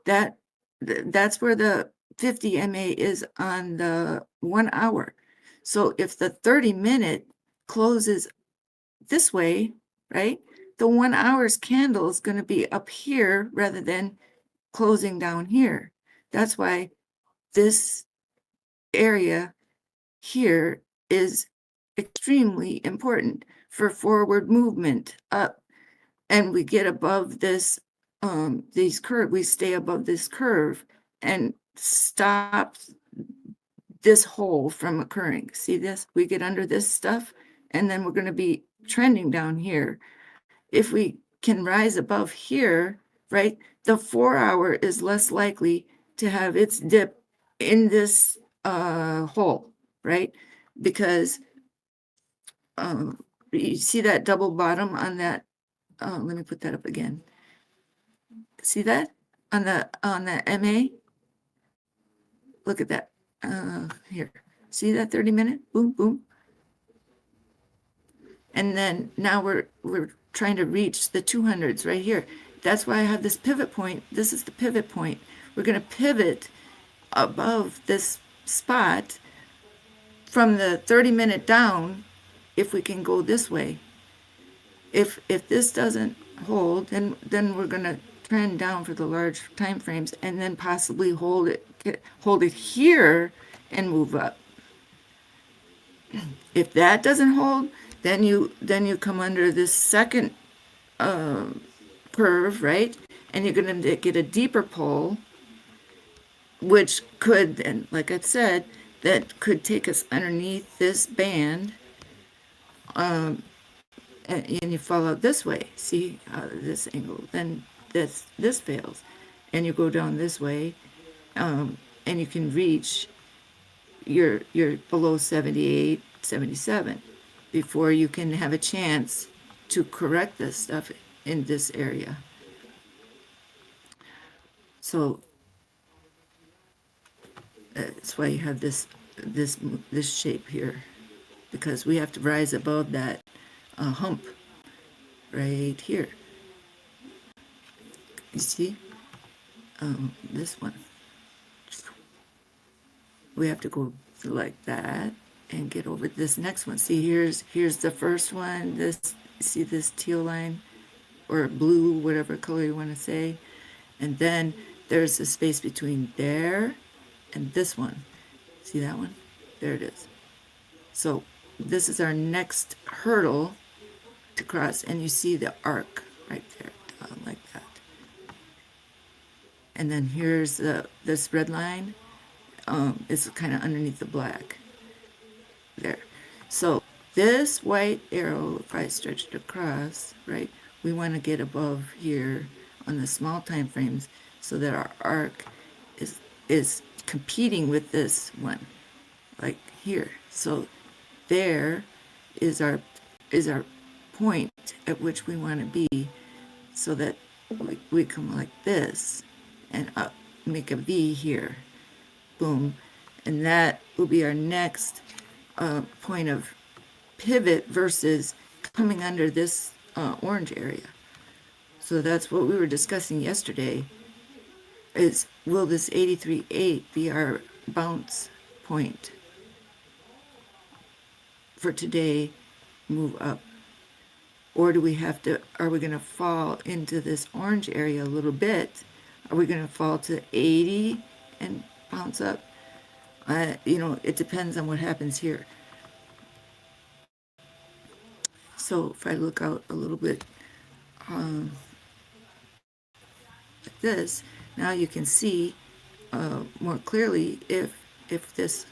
That's where the 50 MA is on the 1 hour. So if the 30-minute closes this way, right, the 1 hour's candle is going to be up here rather than closing down here. That's why this area here is extremely important for forward movement up, and we get above this these curve, we stay above this curve and stop this hole from occurring. See this? We get under this stuff, and then we're going to be trending down here. If we can rise above here, right, the 4 hour is less likely to have its dip in this hole, right? Because you see that double bottom on that. Let me put that up again. See that on the MA? Look at that. Here. See that 30-minute? Boom, boom. And then now we're trying to reach the 200s right here. That's why I have this pivot point. This is the pivot point. We're going to pivot above this spot from the 30-minute down, if we can go this way. If this doesn't hold, then we're going to trend down for the large time frames, and then possibly hold it here and move up. If that doesn't hold, then you come under this second curve, right? And you're going to get a deeper pull, which could, and like I said, that could take us underneath this band, and you fall out this way. See this angle? Then this fails, and you go down this way, and you can reach your below 78, 77 before you can have a chance to correct this stuff in this area. So that's why you have this shape here, because we have to rise above that hump right here. You see this one, we have to go like that and get over this next one. See, here's the first one. See this teal line or blue, whatever color you want to say. And then there's a space between there and this one. See that one? There it is. So this is our next hurdle to cross, and you see the arc right there, like that. And then here's this red line. It's kind of underneath the black there. So this white arrow, if I stretch it across, right, we want to get above here on the small time frames so that our arc is competing with this one, like here. So there is our point at which we want to be, so that we come like this and up, make a V here, boom, and that will be our next point of pivot versus coming under this orange area. So that's what we were discussing yesterday, is will this 83.8 be our bounce point for today, move up? Or do we have to, are we going to fall into this orange area a little bit? Are we going to fall to 80 and bounce up? You know, it depends on what happens here. So if I look out a little bit like this, now you can see more clearly if this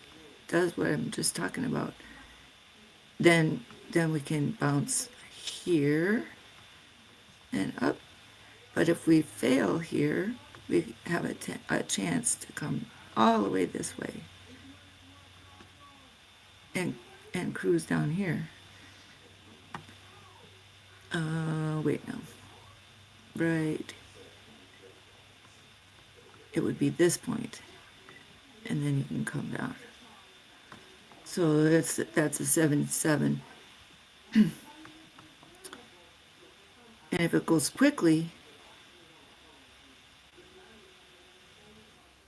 does what I'm just talking about, then we can bounce here and up. But if we fail here, we have a chance to come all the way this way and cruise down here. Wait, no. Right. It would be this point, and then you can come down. So that's a 77. And if it goes quickly,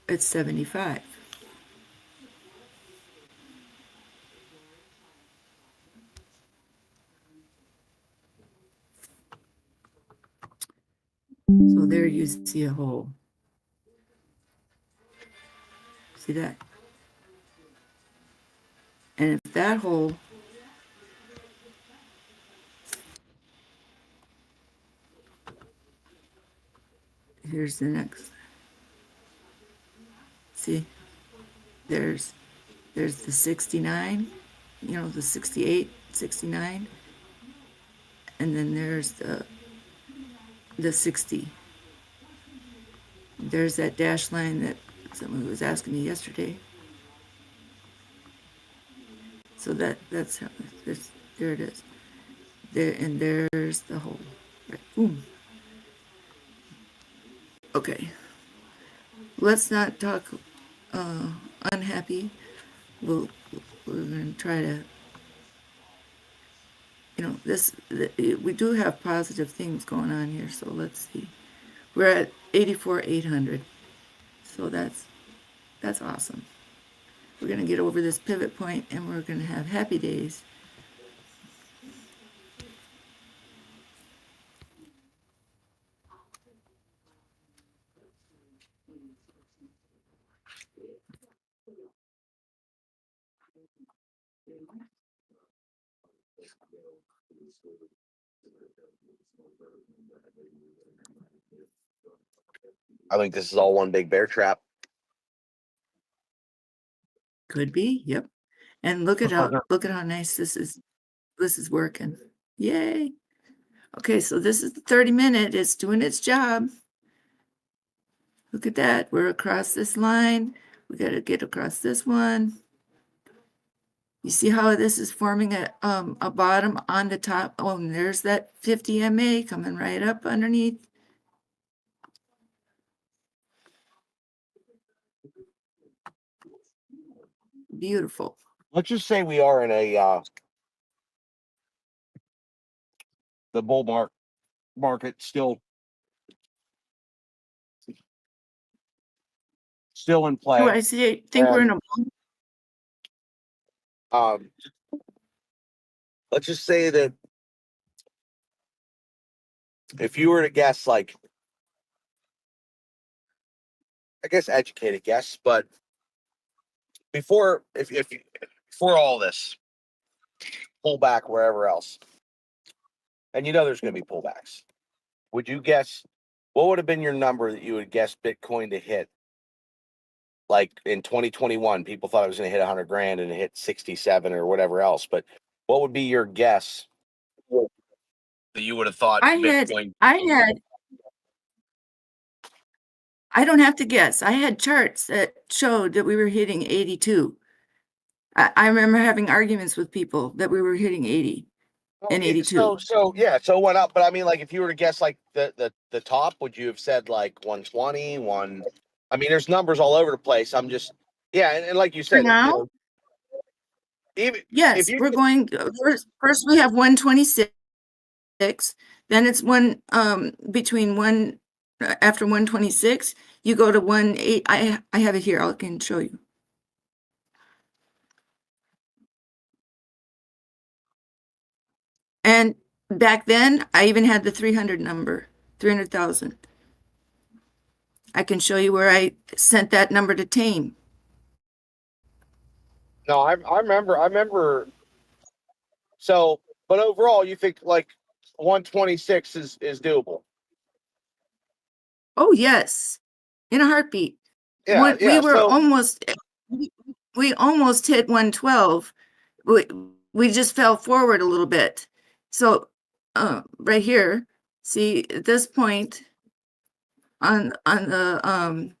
it's 75. So there you see a hole. See that? And if that hole here's the next. See, there's the 69, you know, the 68, 69, and then there's the 60. There's that dash line that someone was asking me yesterday. So that's how there it is. There, and there's the hole. Right. Boom. Okay. Let's not talk unhappy. We're going to try to, you know, we do have positive things going on here. So let's see. We're at 84,800. So that's awesome. We're going to get over this pivot point and we're going to have happy days. I think this is all one big bear trap. Could be, yep. And look at how nice this is. This is working. Yay. Okay, so this is the 30-minute. It's doing its job. Look at that. We're across this line. We got to get across this one. You see how this is forming a bottom on the top? Oh, and there's that 50 MA coming right up underneath. Beautiful. Let's just say we are in a the bull market still in play. Oh, I think we're in a let's just say that if you were to guess, like, I guess educated guess, but before all this pullback wherever else, and you know there's going to be pullbacks, would you guess what would have been your number that you would guess Bitcoin to hit? Like in 2021, people thought it was going to hit 100 grand and it hit 67 or whatever else. But what would be your guess that you would have thought Bitcoin? I don't have to guess. I had charts that showed that we were hitting 82. I remember having arguments with people that we were hitting 80 and 82. So it went up. But I mean, like, if you were to guess, like the top, would you have said like 120, one? I mean, there's numbers all over the place. I'm just, and like you said, For now, you know, even yes, we're going first. We have 126. Then it's between one after 126. You go to 18. I have it here. I can show you. And back then, I even had the 300 number, 300,000. I can show you where I sent that number to Tame. No, I remember. So, but overall, you think like 126 is doable? Oh yes, in a heartbeat. Yeah, we were almost. We almost hit 112. We just fell forward a little bit. So, right here, see at this point on the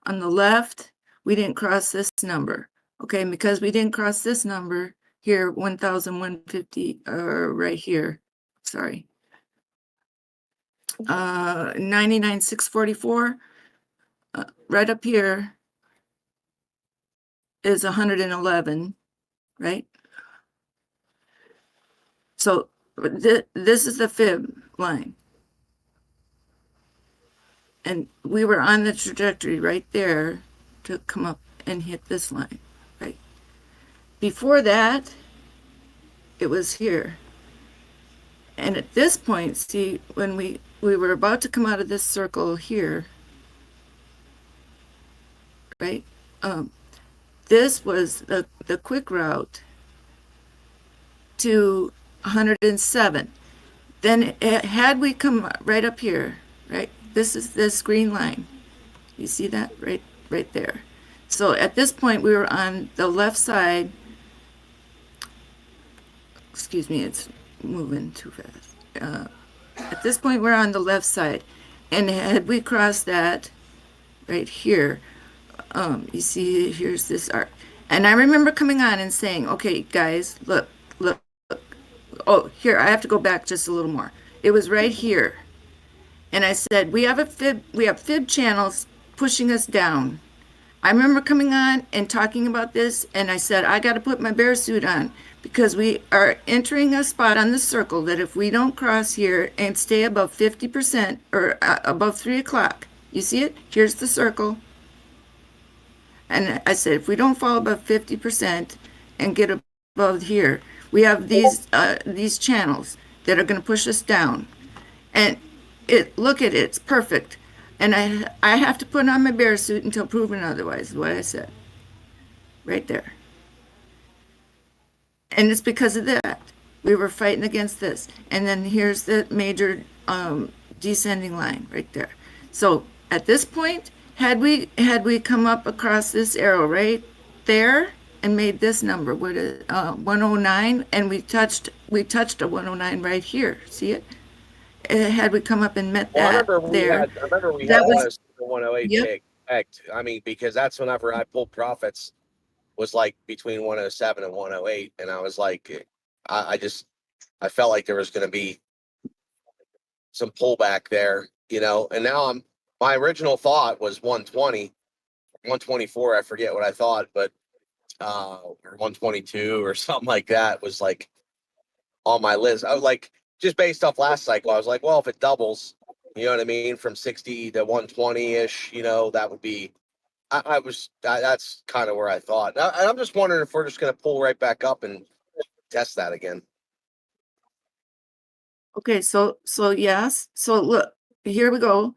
left, we didn't cross this number. Okay, and because we didn't cross this number here, 1,150, right here. Sorry. 99,644. Right up here is 111, right? So this is the fib line. And we were on the trajectory right there to come up and hit this line, right? Before that, it was here. And at this point, see, when we were about to come out of this circle here, right? This was the quick route to 107. Then had we come right up here, right? This is this green line. You see that right there. So at this point, we were on the left side. Excuse me, it's moving too fast. At this point, we're on the left side. And had we crossed that right here, you see here's this arc. And I remember coming on and saying, okay, guys, look. Oh, here, I have to go back just a little more. It was right here. And I said, we have fib channels pushing us down. I remember coming on and talking about this, and I said, I got to put my bear suit on because we are entering a spot on the circle that if we don't cross here and stay above 50% or above 3 o'clock, you see it? Here's the circle. And I said, if we don't fall above 50% and get above here, we have these channels that are going to push us down. And look at it, it's perfect. And I have to put on my bear suit until proven otherwise, is what I said. Right there. And it's because of that. We were fighting against this. And then here's the major descending line right there. So at this point, had we come up across this arrow right there and made this number, 109, and we touched a 109 right here. See it? Had we come up and met that I remember we had a 108 yep. pegged. I mean, because that's whenever I pulled profits was like between 107 and 108, and I was like, I felt like there was going to be some pullback there, you know. And now my original thought was 120, 124. I forget what I thought, but or 122 or something like that was like on my list. I was like, just based off last cycle, I was like, well, if it doubles, you know what I mean, from 60 to 120 ish, you know, that would be That's kind of where I thought. And I'm just wondering if we're just going to pull right back up and test that again. Okay, so yes. So look, here we go.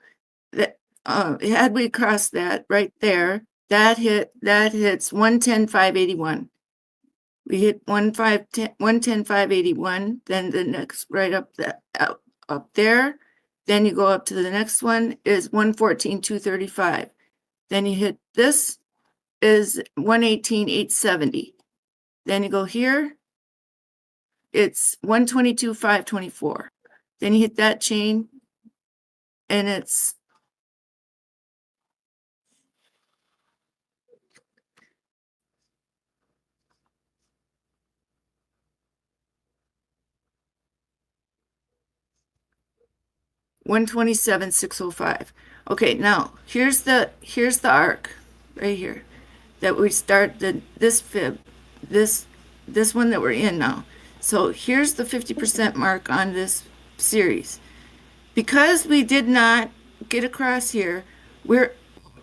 That had we crossed that right there, that hits 110,581. We hit 110,581, then the next right up there. Then you go up to the next one is 114,235. Then you hit this is 118,870. Then you go here, it's 122,524. Then you hit that chain and it's $127,605. Okay, now here's the arc right here that we start this fib, this one that we're in now. So here's the 50% mark on this series. Because we did not get across here,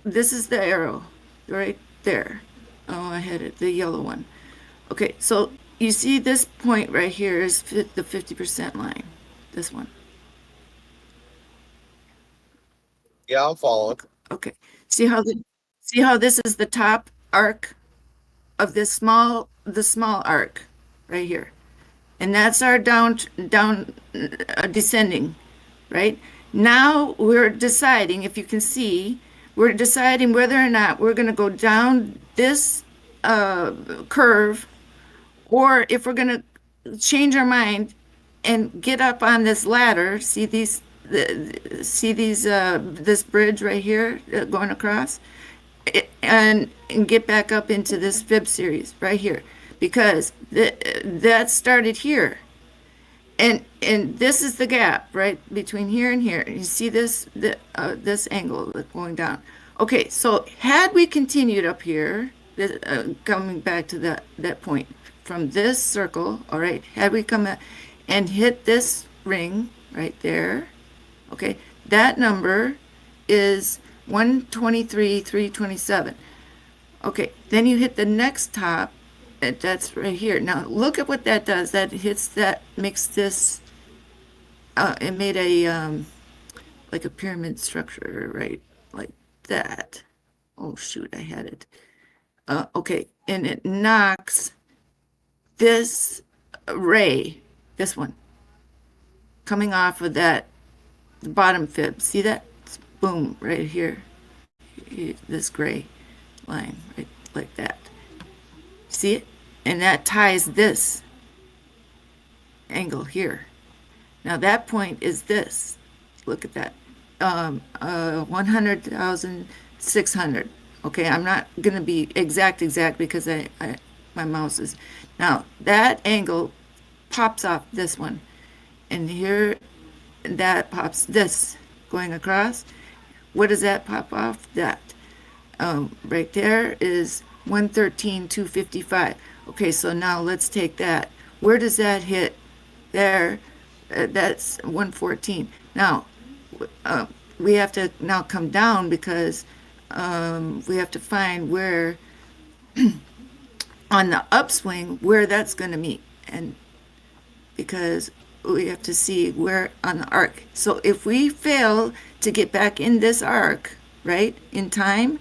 this is the arrow right there. Oh, I had it, the yellow one. Okay, so you see this point right here is the 50% line, this one. Yeah, I'm following. Okay, see how this is the top arc of this small arc right here, and that's our down descending. Right now we're deciding, if you can see, we're deciding whether or not we're going to go down this curve, or if we're going to change our mind and get up on this ladder. See this bridge right here going across, and get back up into this fib series right here, because that started here. And this is the gap, right, between here and here. You see this angle going down. Okay, so had we continued up here, coming back to that point from this circle, all right, had we come and hit this ring right there, okay, that number is 123,327. Okay, then you hit the next top. That's right here. Now look at what that does. That makes this, it made a like a pyramid structure, right, like that. Oh shoot, I had it. Okay, and it knocks this ray, this one, coming off of that bottom fib. See that? It's boom, right here. This gray line, right, like that. See it? And that ties this angle here. Now that point is this. Look at that. 100,600. Okay, I'm not going to be exact because my mouse is. Now that angle pops off this one. And here that pops this going across. What does that pop off? That. Right there is 113,255. Okay, so now let's take that. Where does that hit? There, that's 114. Now, we have to now come down, because we have to find where on the upswing where that's going to meet, and because we have to see where on the arc. So if we fail to get back in this arc, right, in time,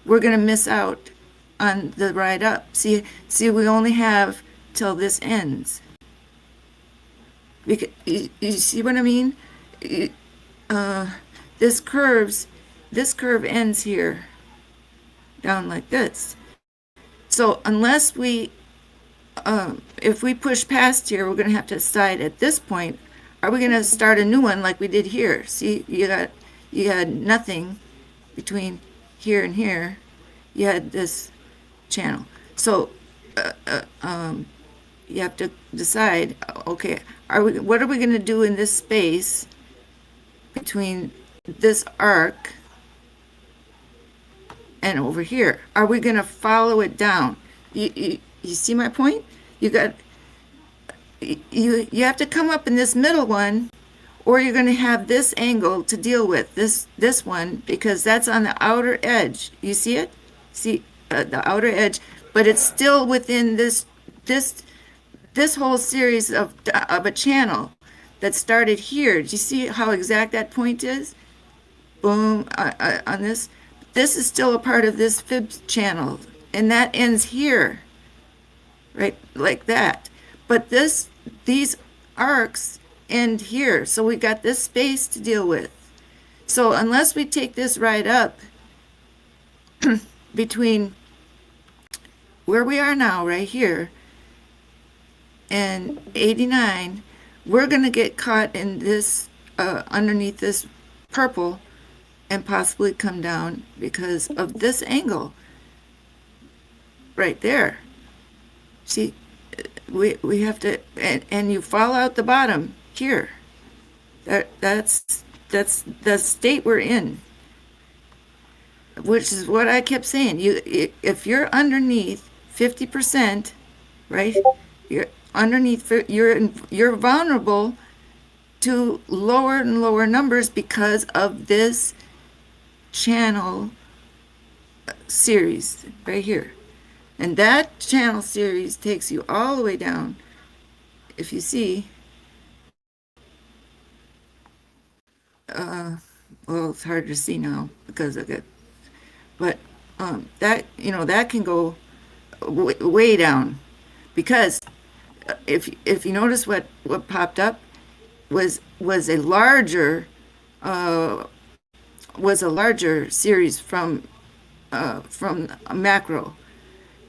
we're going to miss out on the ride up. See, we only have till this ends. Because, you see what I mean? This curve ends here, down like this. So unless we, if we push past here, we're going to have to decide at this point, are we going to start a new one like we did here? See, you had nothing between here and here. You had this channel. So you have to decide, okay, what are we going to do in this space between this arc and over here? Are we going to follow it down? You see my point? You have to come up in this middle one, or you're going to have this angle to deal with, this one, because that's on the outer edge. You see it? See the outer edge, but it's still within this whole series of a channel that started here. Do you see how exact that point is? Boom, on this. This is still a part of this fib channel, and that ends here, right, like that. But these arcs end here, so we got this space to deal with. So unless we take this right up between where we are now, right here, and 89, we're going to get caught in this, underneath this purple, and possibly come down because of this angle right there. See, we have to, and you fall out the bottom here. That's the state we're in, which is what I kept saying. If you're underneath 50%, right? You're underneath. You're vulnerable to lower and lower numbers because of this channel series right here. And that channel series takes you all the way down. If you see, well, it's hard to see now because of it, but that, that can go way down, because if you notice what popped up was a larger series from a macro,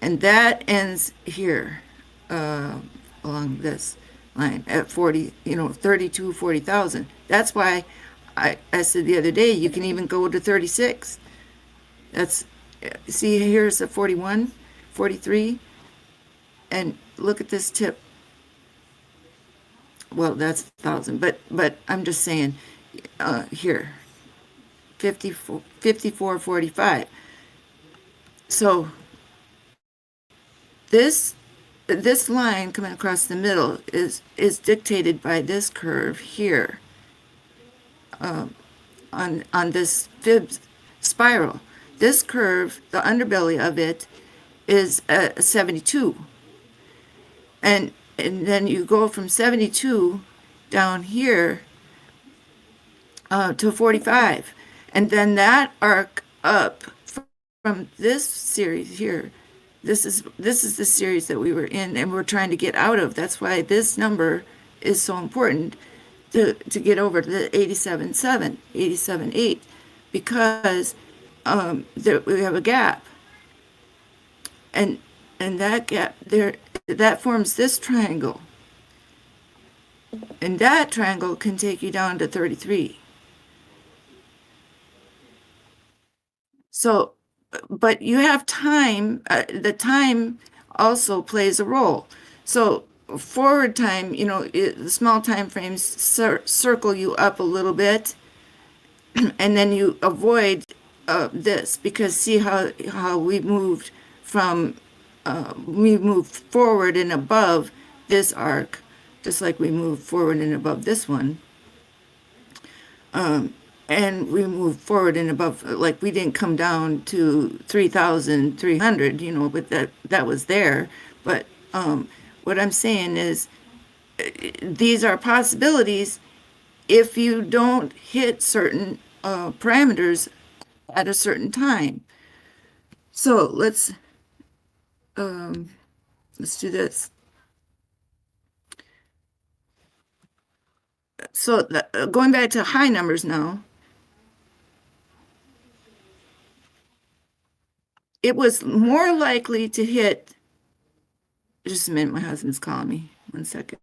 and that ends here, along this line at 40, 32, 40,000. That's why I said the other day, you can even go to 36. That's, see, here's a 41, 43, and look at this tip. Well, that's 1,000, but I'm just saying, here, 54, 45. So this line coming across the middle is dictated by this curve here, on this fib spiral. This curve, the underbelly of it, is 72, and then you go from 72 down here to 45, and then that arc up from this series here. This is the series that we were in and we're trying to get out of. That's why this number is so important to get over to the 87.7, 87.8, because we have a gap, and that gap there, that forms this triangle, and that triangle can take you down to 33. So, but you have time. The time also plays a role. So forward time, the small time frames circle you up a little bit, and then you avoid this, because see how we moved from, we moved forward and above this arc, just like we moved forward and above this one. And we moved forward and above, like we didn't come down to 3,300, but that was there. But what I'm saying is, these are possibilities if you don't hit certain parameters at a certain time. So let's do this. So going back to high numbers now, it was more likely to hit, just a minute, my husband's calling me, 1 second.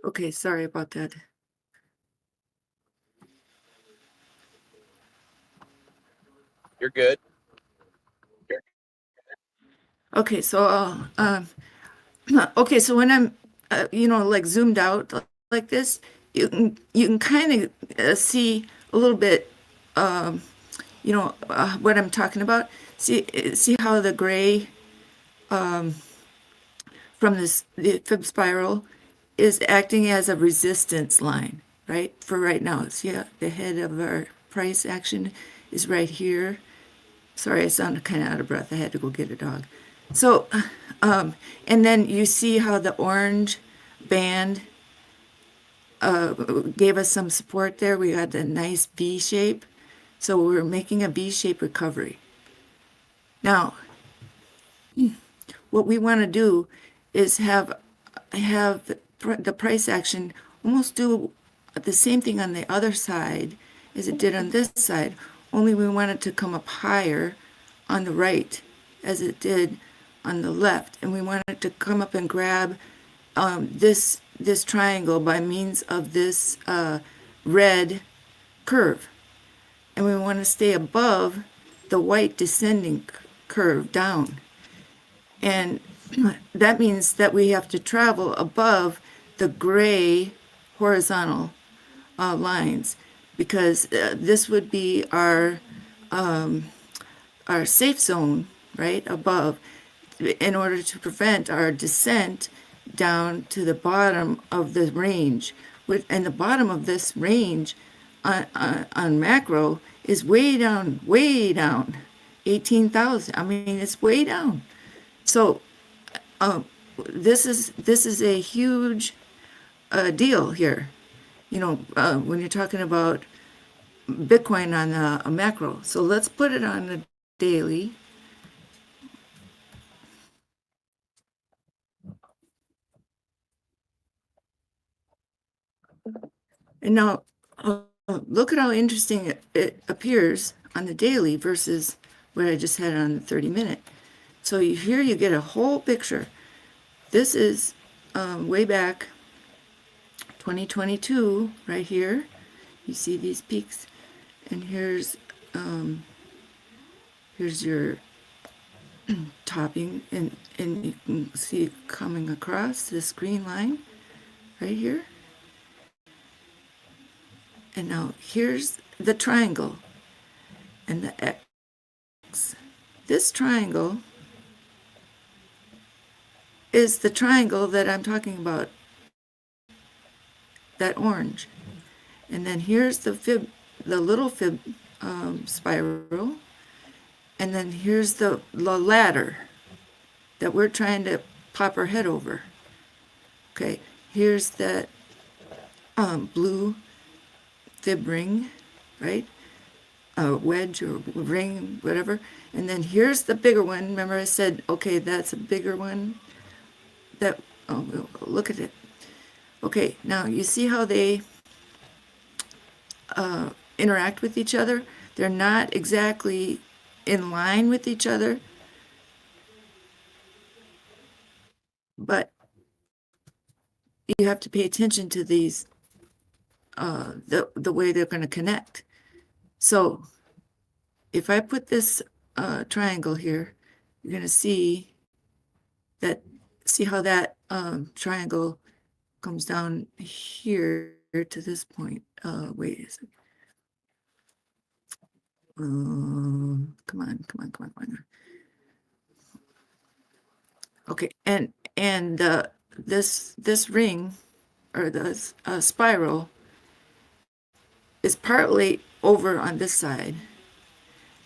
Okay, sorry about that. You're good. Okay, so okay, so when I'm like zoomed out like this, you can kind of see a little bit what I'm talking about. See how the gray from the fib spiral is acting as a resistance line, right? For right now, see the head of our price action is right here. Sorry, I sounded kind of out of breath. I had to go get a dog. So, and then you see how the orange band gave us some support there. We got a nice V shape. So we're making a V-shaped recovery. Now, what we want to do is have the price action almost do the same thing on the other side as it did on this side, only we want it to come up higher on the right as it did on the left, and we want it to come up and grab this triangle by means of this red curve, and we want to stay above the white descending curve down. And that means that we have to travel above the gray horizontal lines, because this would be our safe zone, right, above, in order to prevent our descent down to the bottom of the range. And the bottom of this range on macro is way down, 18,000. I mean, it's way down. So this is a huge deal here. When you're talking about Bitcoin on a macro. So let's put it on the daily. And now look at how interesting it appears on the daily versus what I just had on the 30-minute. So here you get a whole picture. This is way back 2022 right here. You see these peaks, and here's your topping, and you can see it coming across this green line right here. And now here's the triangle and the X. This triangle is the triangle that I'm talking about, that orange. And then here's the little fib spiral. And then here's the ladder that we're trying to pop our head over. Okay, here's that blue fib ring, right? Wedge or ring, whatever. And then here's the bigger one. Remember I said, okay, that's a bigger one. Look at it. Okay, now you see how they interact with each other? They're not exactly in line with each other, but you have to pay attention to these, the way they're going to connect. So if I put this triangle here, you're going to see how that triangle comes down here to this point. Wait a second. Come on. Okay, and this ring, or this spiral, is partly over on this side,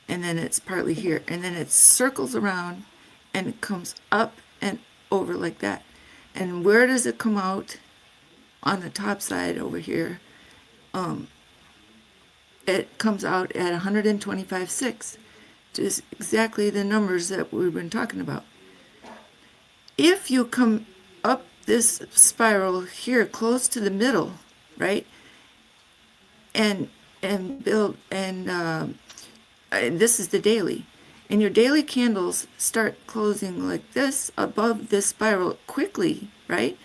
and then it's partly here, and then it circles around and it comes up and over like that. And where does it come out? On the top side over here, it comes out at 125.6, just exactly the numbers that we've been talking about. If you come up this spiral here close to the middle, right, and build, and this is the daily, and your daily candles start closing like this above this spiral quickly, right,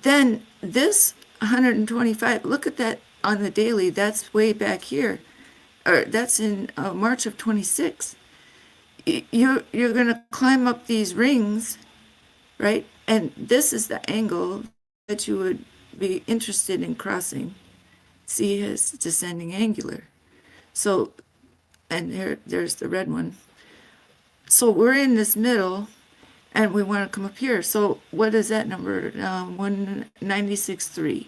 then this 125, look at that on the daily, that's way back here, or that's in March of 26. You're going to climb up these rings, right? And this is the angle that you would be interested in crossing. See his descending angular. So, and there's the red one. So we're in this middle, and we want to come up here. So what is that number? 196.3.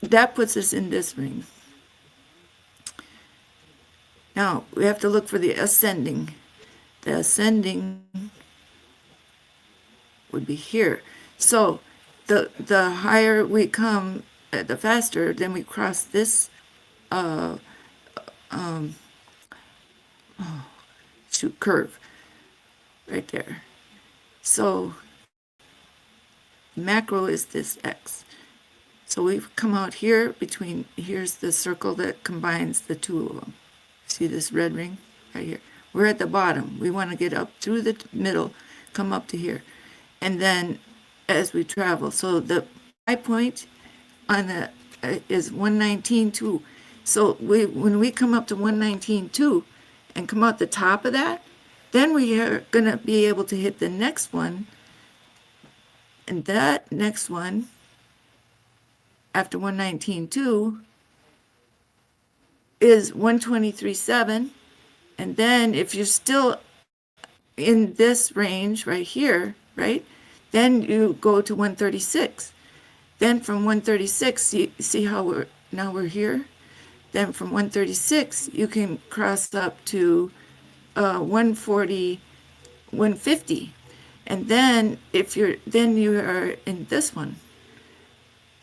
That puts us in this ring. Now we have to look for the ascending. The ascending would be here. So the higher we come, the faster, then we cross this curve right there. So macro is this X. So we've come out here between, here's the circle that combines the two of them. See this red ring right here? We're at the bottom. We want to get up through the middle, come up to here. And then as we travel, so the high point on the is 119.2. So when we come up to 119.2 and come out the top of that, then we are going to be able to hit the next one. And that next one, after 119.2, is 123.7. And then if you're still in this range right here, right, then you go to 136. Then from 136, you see how we're here? Then from 136, you can cross up to 140, 150. And then then you are in this one.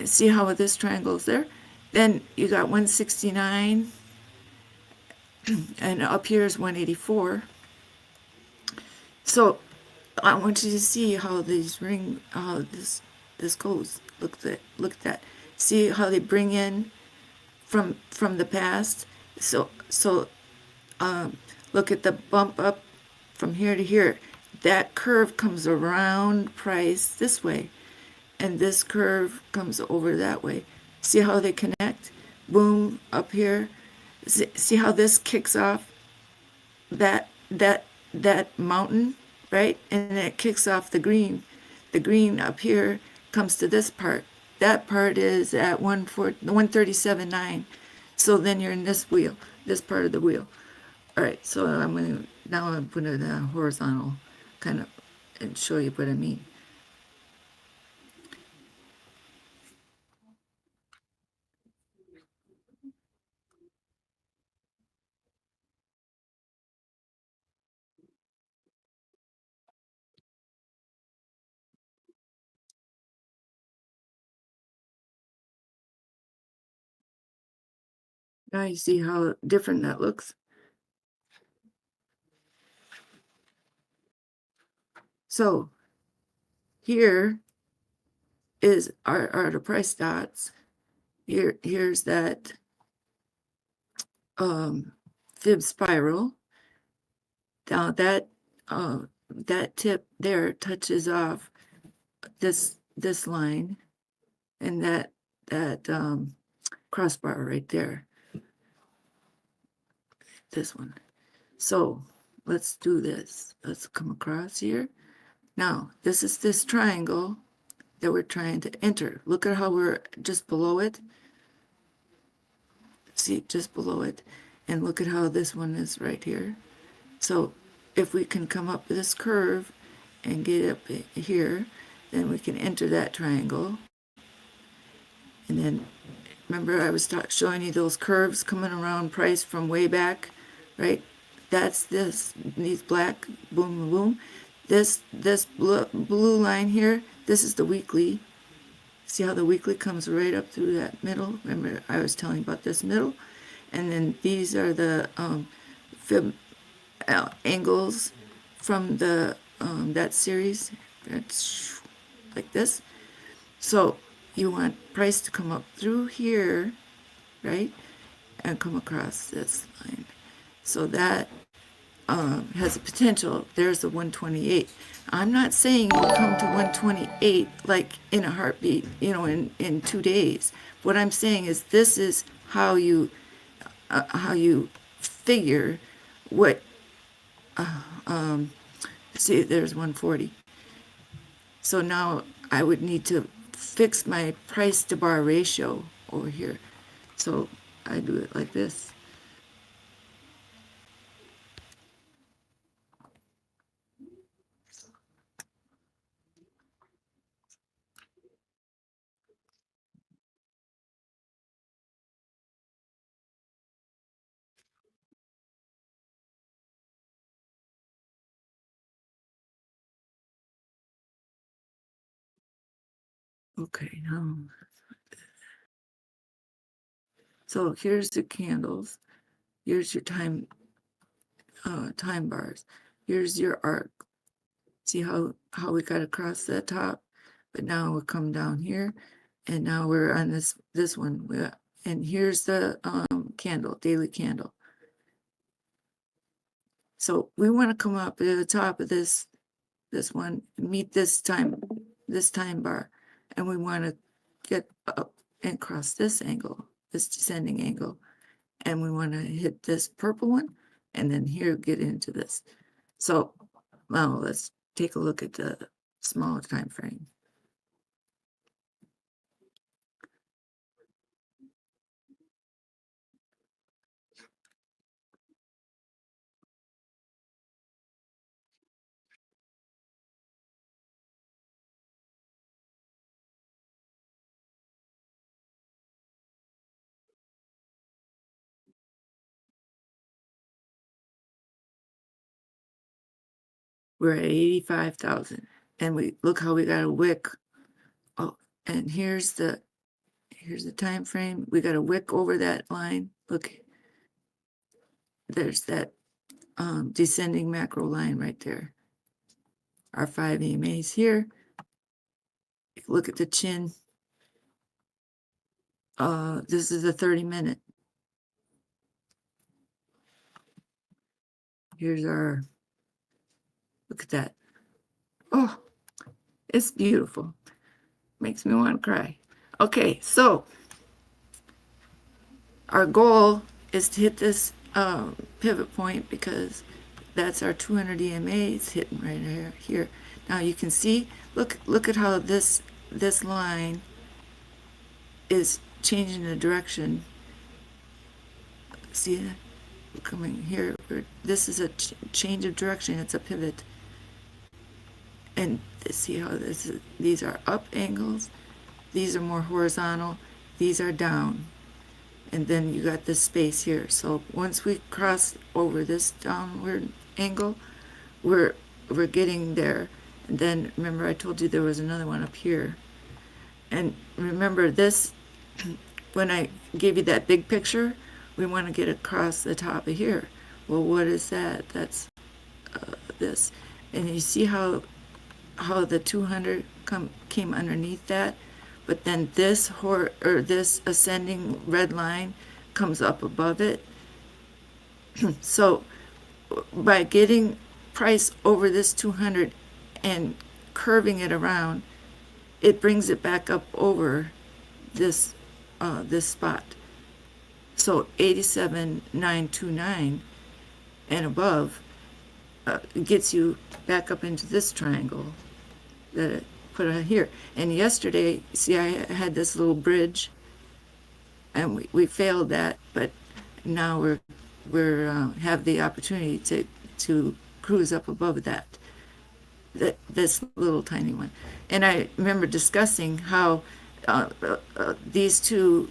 See how this triangle is there? Then you got 169, and up here is 184. So I want you to see how these how this goes. Look at that. See how they bring in from the past. So look at the bump up from here to here. That curve comes around price this way, and this curve comes over that way. See how they connect? Boom, up here. See how this kicks off that mountain, right? And it kicks off the green. The green up here comes to this part. That part is at 137.9. So then you're in this wheel, this part of the wheel. All right, so I'm going to put it horizontal kind of and show you what I mean. Now you see how different that looks. So here are the price dots. Here's that fib spiral. Now that tip there touches off this line, and that crossbar right there. This one. So let's do this. Let's come across here. Now this is this triangle that we're trying to enter. Look at how we're just below it. See, just below it. And look at how this one is right here. So if we can come up this curve and get up here, then we can enter that triangle. And then remember I was showing you those curves coming around price from way back, right? That's these black, boom, boom. This blue line here, this is the weekly. See how the weekly comes right up through that middle? Remember I was telling you about this middle? And then these are the fib angles from the that series. That's like this. So you want price to come up through here, right? And come across this line. So that has a potential. There's the 128. I'm not saying you come to 128 like in a heartbeat, in 2 days. What I'm saying is this is how you figure what. See, there's 140. So now I would need to fix my price to bar ratio over here. So I do it like this. Okay, now. So here's the candles. Here's your time bars. Here's your arc. See how we got across the top, but now we'll come down here, and now we're on this one. And here's the candle, daily candle. So we want to come up to the top of this one, meet this time bar, and we want to get up and cross this angle, this descending angle, and we want to hit this purple one, and then here get into this. So now let's take a look at the smaller time frame. We're at 85,000, and we look how we got a wick. Oh, and here's the time frame. We got a wick over that line. Look, there's that descending macro line right there. Our 5 EMAs here. Look at the chin. This is a 30-minute. Here's our, look at that. Oh, it's beautiful. Makes me want to cry. Okay, so our goal is to hit this pivot point because that's our 200 EMA. It's hitting right here. Now you can see, look at how this line is changing the direction. See that? Coming here. This is a change of direction. It's a pivot. And see how these are up angles. These are more horizontal. These are down. And then you got this space here. So once we cross over this downward angle, we're getting there. And then remember I told you there was another one up here. And remember this, when I gave you that big picture, we want to get across the top of here. Well, what is that? That's this. And you see how the 200 came underneath that, but then this ascending red line comes up above it. So by getting price over this 200 and curving it around, it brings it back up over this spot. So 87,929 and above gets you back up into this triangle that I put on here. And yesterday, see, I had this little bridge, and we failed that, but now we're have the opportunity to cruise up above that this little tiny one. And I remember discussing how these two.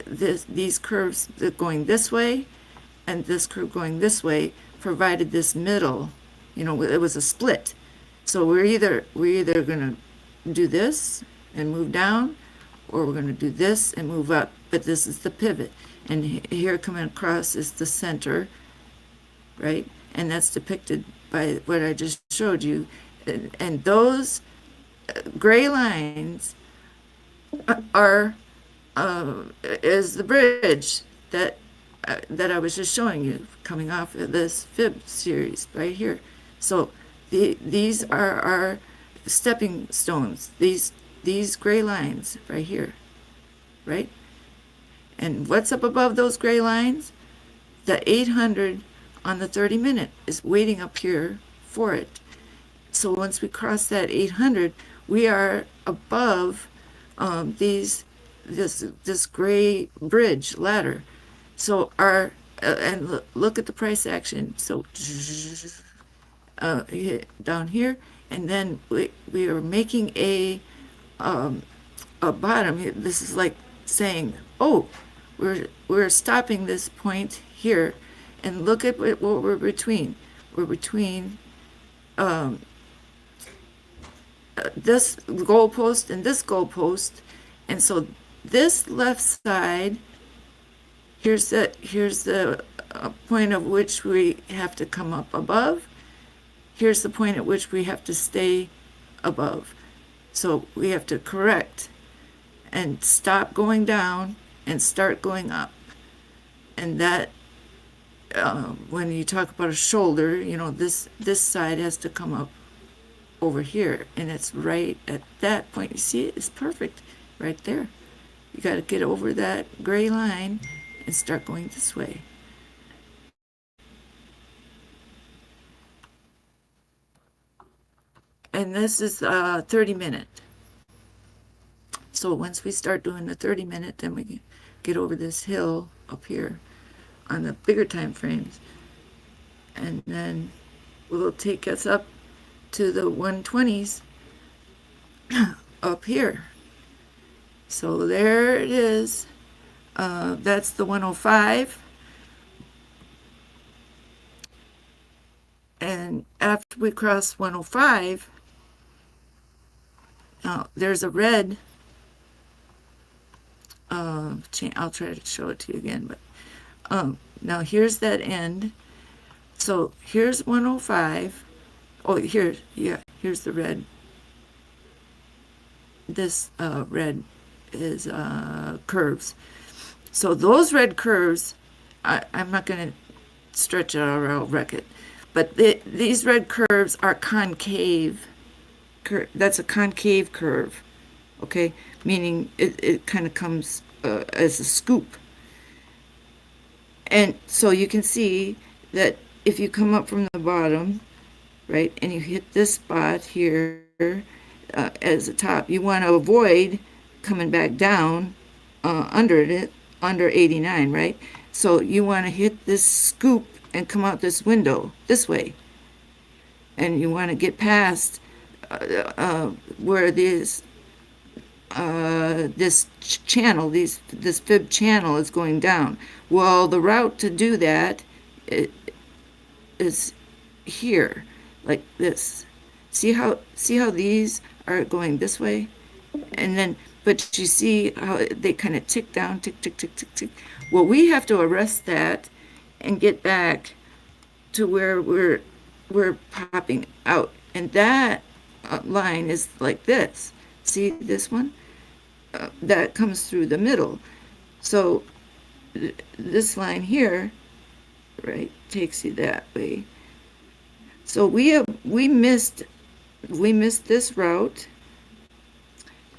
These curves going this way and this curve going this way provided this middle, it was a split. So we're either going to do this and move down, or we're going to do this and move up, but this is the pivot. And here coming across is the center, right? And that's depicted by what I just showed you. And those gray lines are is the bridge that that I was just showing you, coming off of this fib series right here. So these are our stepping stones, these gray lines right here, right? And what's up above those gray lines? The 800 on the 30-minute is waiting up here for it. So once we cross that 800, we are above this gray bridge ladder. So our and look at the price action. So down here, and then we are making a bottom. This is like saying, oh, we're stopping this point here, and look at what we're between. We're between this goalpost and this goalpost, and so this left side, here's the point at which we have to come up above. Here's the point at which we have to stay above. So we have to correct and stop going down and start going up. And that, when you talk about a shoulder, you know, this side has to come up over here, and it's right at that point. You see it? It's perfect right there. You got to get over that gray line and start going this way. And this is 30-minute. So once we start doing the 30-minute, then we get over this hill up here on the bigger time frames, and then will take us up to the 120s up here. So there it is. That's the 105. And after we cross 105, now there's a red. I'll try to show it to you again, but now here's that end. So here's 105. Oh, here's the red. This red is curves. So those red curves, I'm not going to stretch it out or I'll wreck it, but these red curves are concave. That's a concave curve, okay? Meaning it kind of comes as a scoop. And so you can see that if you come up from the bottom, right, and you hit this spot here as a top, you want to avoid coming back down under 89, right? So you want to hit this scoop and come out this window this way, and you want to get past where this channel, this fib channel is going down. Well, the route to do that is here, like this. See how these are going this way, and then but you see how they kind of tick down, tick, tick, tick, tick, tick. Well, we have to arrest that and get back to where we're popping out, and that line is like this. See this one? That comes through the middle. So this line here, right, takes you that way. So we missed this route,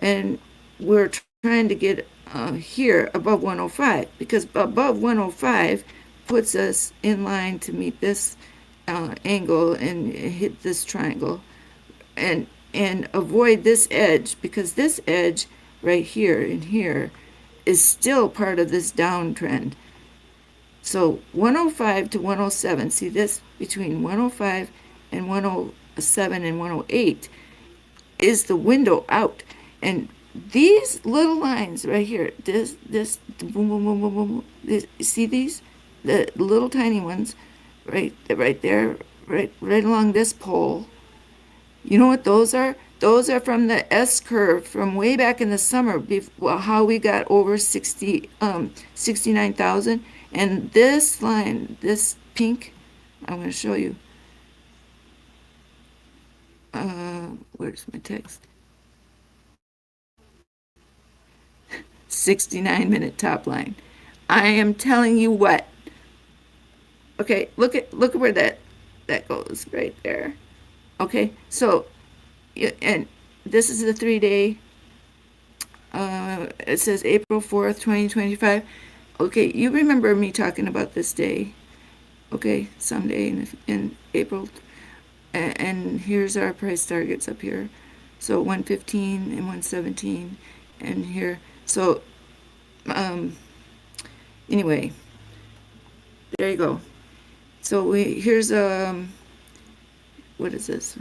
and we're trying to get here above 105, because above 105 puts us in line to meet this angle and hit this triangle, and avoid this edge, because this edge right here and here is still part of this downtrend. So 105 to 107, see this between 105 and 107 and 108 is the window out. And these little lines right here, this boom, boom, boom, boom, boom, this, see these? The little tiny ones right there, right along this pole. You know what those are? Those are from the S curve from way back in the summer, before, how we got over 69,000. And this line, this pink, I'm going to show you. Where's my text? 69-minute top line. I am telling you what, Okay, look at where that goes right there. Okay, so and this is the 3-day. It says April 4th, 2025. Okay, you remember me talking about this day. Okay, someday in April. And here's our price targets up here. So 115 and 117 and here. So anyway, there you go. So here's what is this?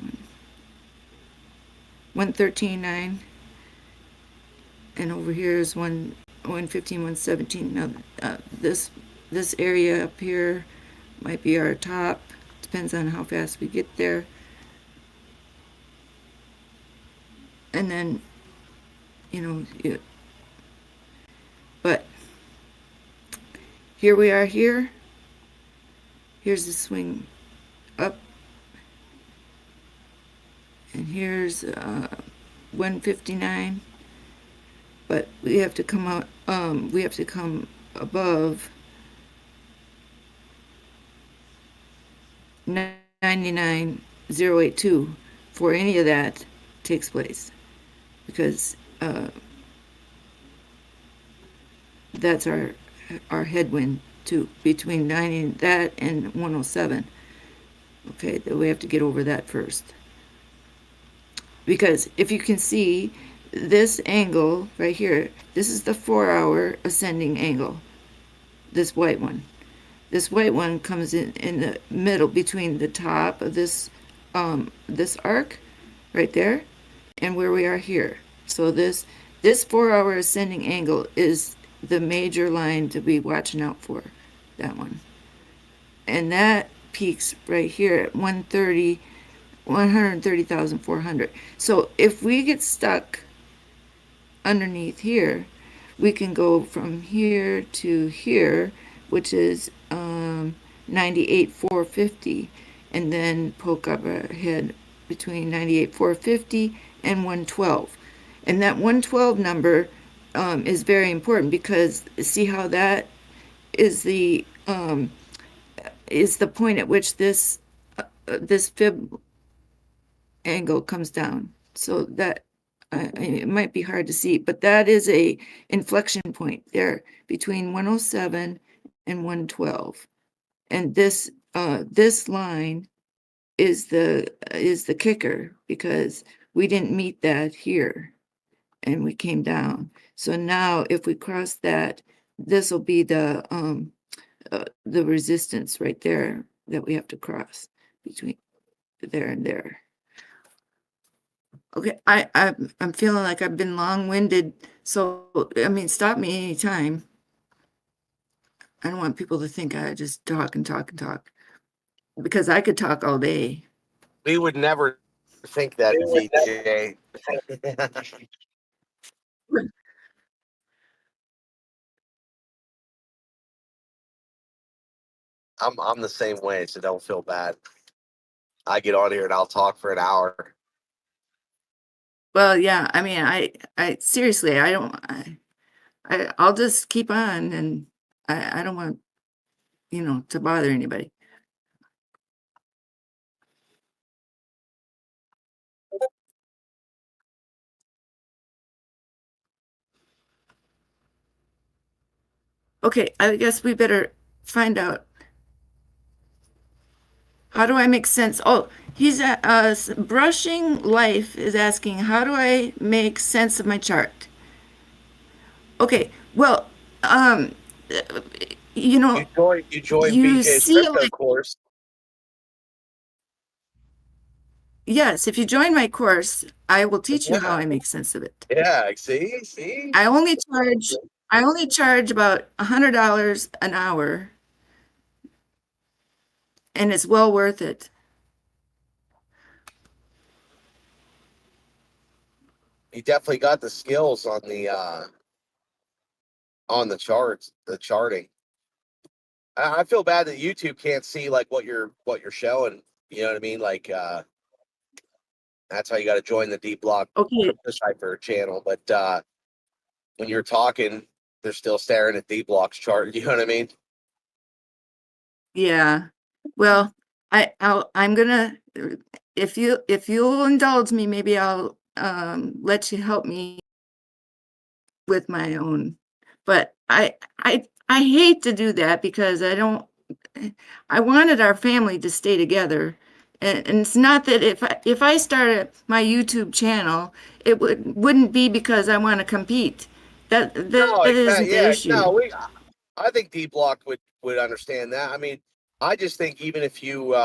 113.9, and over here is 115, 117. Now this area up here might be our top. Depends on how fast we get there. And then, but here we are here. Here's the swing up. And here's 159. But we have to come out, we have to come above 99,082 for any of that takes place, because that's our headwind too, between 90 that and 107. Okay, that we have to get over that first, because if you can see this angle right here, this is the 4-hour ascending angle. This white one comes in the middle between the top of this arc right there and where we are here. So this 4-hour ascending angle is the major line to be watching out for, that one. And that peaks right here at 130,400. So if we get stuck underneath here, we can go from here to here, which is 98,450, and then poke up our head between 98,450 and 112. And that 112 number is very important, because see how that is the point at which this fib angle comes down. So that it might be hard to see, but that is a inflection point there between 107 and 112. And this line is the kicker, because we didn't meet that here and we came down. So now if we cross that, this will be the resistance right there that we have to cross between there and there. Okay, I'm feeling like I've been long-winded, so I mean, stop me anytime. I don't want people to think I just talk and talk and talk, because I could talk all day. We would never think that, TJ. I'm the same way, so don't feel bad. I get on here and I'll talk for an hour. Well, yeah, I mean, I seriously, I'll just keep on, and I don't want, to bother anybody. Okay, I guess we better find out, how do I make sense? Oh, he's Brushing Life is asking, how do I make sense of my chart? Okay, well, You joined BJ's crypto course. Yes, if you join my course, I will teach you how I make sense of it. Yeah, see. I only charge about $100 an hour, and it's well worth it. You definitely got the skills on the charts, the charting. I feel bad that YouTube can't see like what you're showing. You know what I mean? Like that's how you got to join the Dbloc Cypher channel. But when you're talking, they're still staring at Dbloc's chart. You know what I mean? Yeah. Well, I'm gonna, if you'll indulge me, maybe I'll let you help me with my own. But I hate to do that because I wanted our family to stay together. And it's not that if I started my YouTube channel, it wouldn't be because I want to compete. That No, isn't the yeah, issue. no, I think Dbloc would understand that. I mean, I just think even if you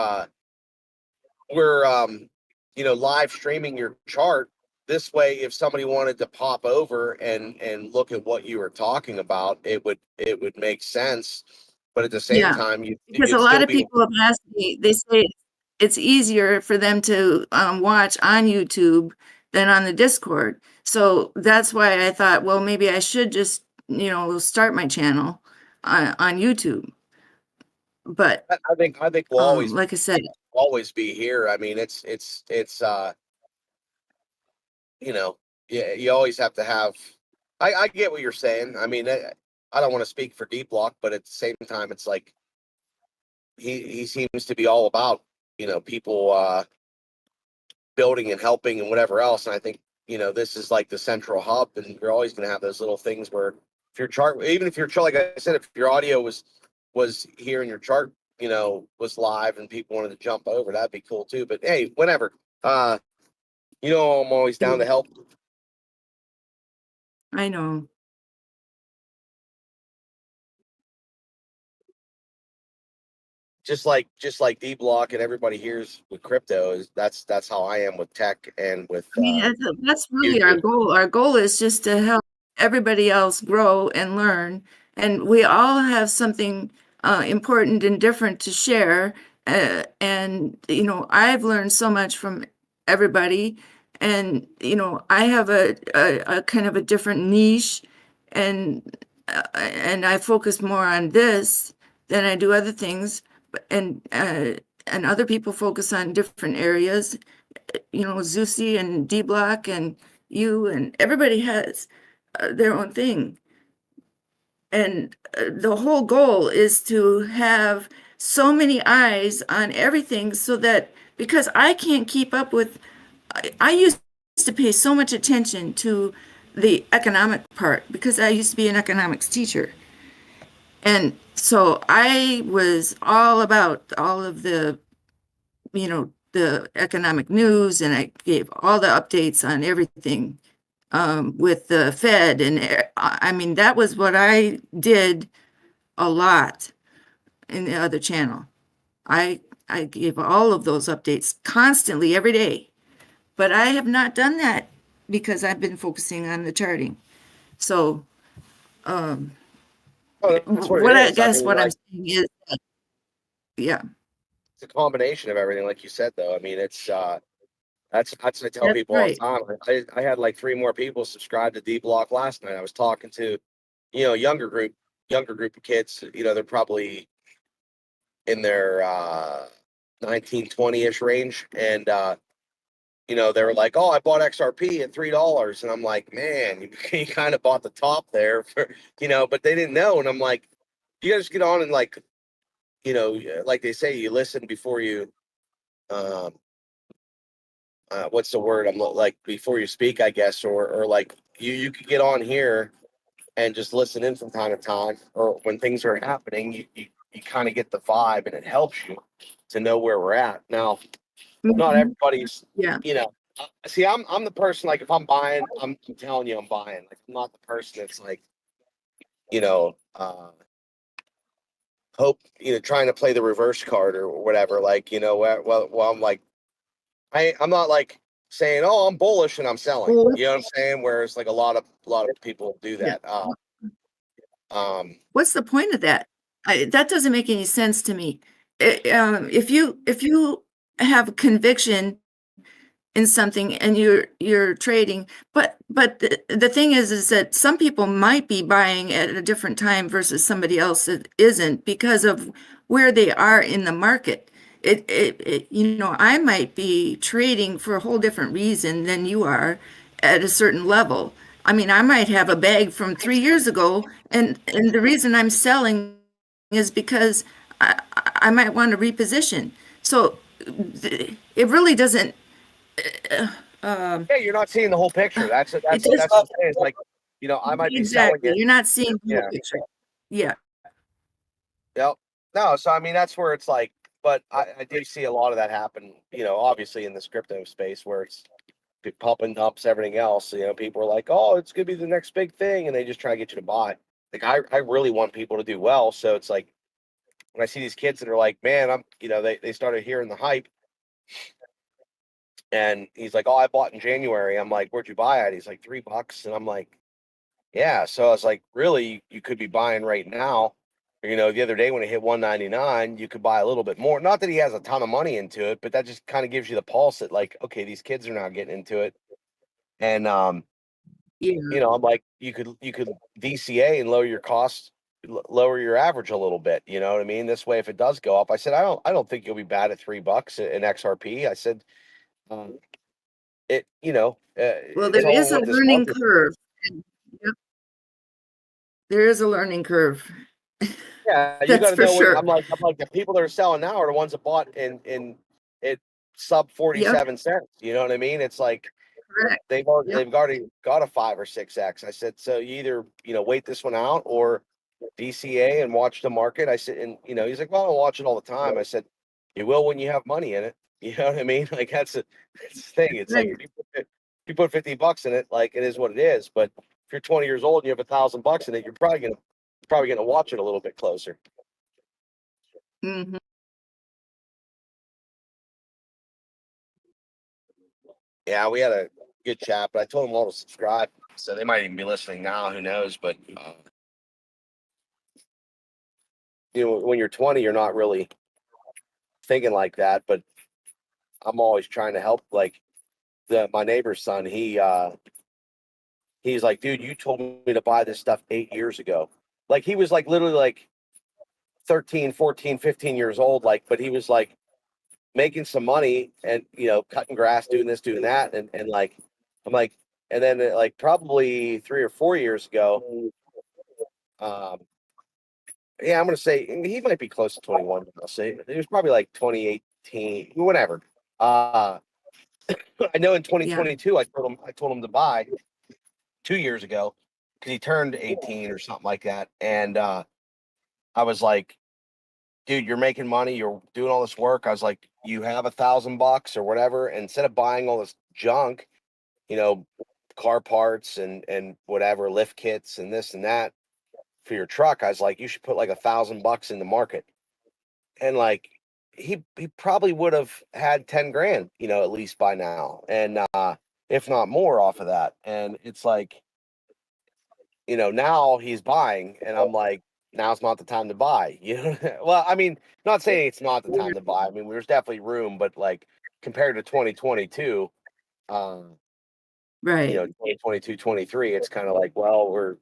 were live streaming your chart this way, if somebody wanted to pop over and look at what you were talking about, it would make sense. But at the same Yeah, time, because a you'd lot still of be. people have asked me, they say it's easier for them to watch on YouTube than on the Discord. So that's why I thought, well, maybe I should just, start my channel on YouTube. But I think we'll like I said, always be here. I mean, it's yeah, you always have to have. I get what you're saying. I mean, I don't want to speak for Dbloc, but at the same time, it's like he seems to be all about people building and helping and whatever else. And I think this is like the central hub, and you're always going to have those little things where if your chart, even if your chart, like I said, if your audio was here and your chart was live and people wanted to jump over, that'd be cool too. But hey, whenever I'm always down to help. I know. Just like Dbloc and everybody here's with crypto is that's how I am with tech and with I mean, that's really our YouTube. goal. Our goal is just to help everybody else grow and learn. And we all have something important and different to share. And, I've learned so much from everybody. And, I have a kind of a different niche. And I focus more on this than I do other things. And other people focus on different areas. Zusi and Dbloc and you and everybody has their own thing. And the whole goal is to have so many eyes on everything so that because I can't keep up with, I used to pay so much attention to the economic part because I used to be an economics teacher. And so I was all about all of the the economic news, and I gave all the updates on everything with the Fed. And I mean, that was what I did a lot in the other channel. I gave all of those updates constantly every day, but I have not done that because I've been focusing on the charting. So Oh, that's what what it I is. I guess mean, what I'm like, saying is, yeah, it's a combination of everything, like you said. Though, I mean, it's that's what I tell that's people all the right. time. I had like 3 more people subscribe to Dbloc last night. I was talking to younger group of kids. They're probably in their 19, 20-ish range, and they were like, "Oh, I bought XRP at $3," and I'm like, "Man, you kind of bought the top there for but they didn't know." And I'm like, "You guys get on and like like they say, you listen before you um what's the word? I'm like before you speak, I guess, or like you could get on here and just listen in from time to time, or when things are happening, you kind of get the vibe, and it helps you to know where we're at. Now, not Mhm. everybody's, Yeah, see, I'm the person, like, if I'm buying, I'm telling you I'm buying. Like, I'm not the person that's like, you know, uh, hope, trying to play the reverse card or whatever. Like, well, I'm like, I'm not like saying, oh, I'm bullish and I'm selling. well, You know what I'm saying? Whereas like a lot of people do yeah. that. Um, What's the point of that? That doesn't make any sense to me. If you have a conviction in something and you're trading, but the thing is that some people might be buying at a different time versus somebody else that isn't because of where they are in the market. I might be trading for a whole different reason than you are at a certain level. I mean, I might have a bag from 3 years ago, and the reason I'm selling is because I might want to reposition. So it really doesn't. Yeah, you're not seeing the whole picture. That's It what does I'm saying. It's like, I might be selling exactly. it. You're not seeing the Yeah. whole picture. Yeah. Yep. No, so I mean that's where it's like, but I do see a lot of that happen, obviously in this crypto space where it's pump and dumps, everything else. People are like, oh, it's gonna be the next big thing, and they just try to get you to buy. Like I really want people to do well. So it's like when I see these kids that are like, man, they started hearing the hype. And he's like, oh, I bought in January. I'm like, where'd you buy at? He's like, $3. And I'm like, yeah. So I was like, really, you could be buying right now. The other day when it hit 199, you could buy a little bit more. Not that he has a ton of money into it, but that just kind of gives you the pulse that like, okay, these kids are now getting into it. And Yeah. I'm like, you could DCA and lower your costs, lower your average a little bit. You know what I mean? This way, if it does go up, I said, I don't think you'll be bad at $3 in XRP. I said, well, Well, it's there all is a what this learning market. curve. Yep. There is a learning curve. Yeah, you That's got to for know sure. I'm like the people that are selling now are the ones that bought in it sub 47 cents. You know what I mean? It's like Correct. they've Yep. already got a 5 or 6x. I said, so you either wait this one out or DCA and watch the market. I said, and he's like, well, I don't watch it all the time. I said, you will when you have money in it. You know what I mean? Like that's the thing. It's like Right. if you put $50 in it, like it is what it is. But if you're 20 years old and you have $1,000 in it, you're probably gonna watch it a little bit closer. Mhm. Yeah, we had a good chat, but I told them all to subscribe, so they might even be listening now. Who knows? But when you're 20, you're not really thinking like that. But I'm always trying to help. Like my neighbor's son, he's like, dude, you told me to buy this stuff 8 years ago. Like he was like literally like 13, 14, 15 years old. Like, but he was like making some money and cutting grass, doing this, doing that, and like I'm like, and then like probably 3 or 4 years ago, yeah, I'm gonna say he might be close to 21. I'll say it was probably like 2018, whatever. I know in 2022, I told him to buy 2 years ago because he turned 18 or something like that, and I was like, dude, you're making money, you're doing all this work. I was like, you have $1,000 or whatever, and instead of buying all this junk, car parts and whatever, lift kits and this and that for your truck, I was like, you should put like $1,000 in the market. And like he probably would have had 10 grand, at least by now. And if not more off of that. And it's like, now he's buying and I'm like, now's not the time to buy. Well, I mean, not saying it's not the time to buy. I mean, there's definitely room, but like compared to 2022, Right. 2022, 23, it's kind of like, well, we're,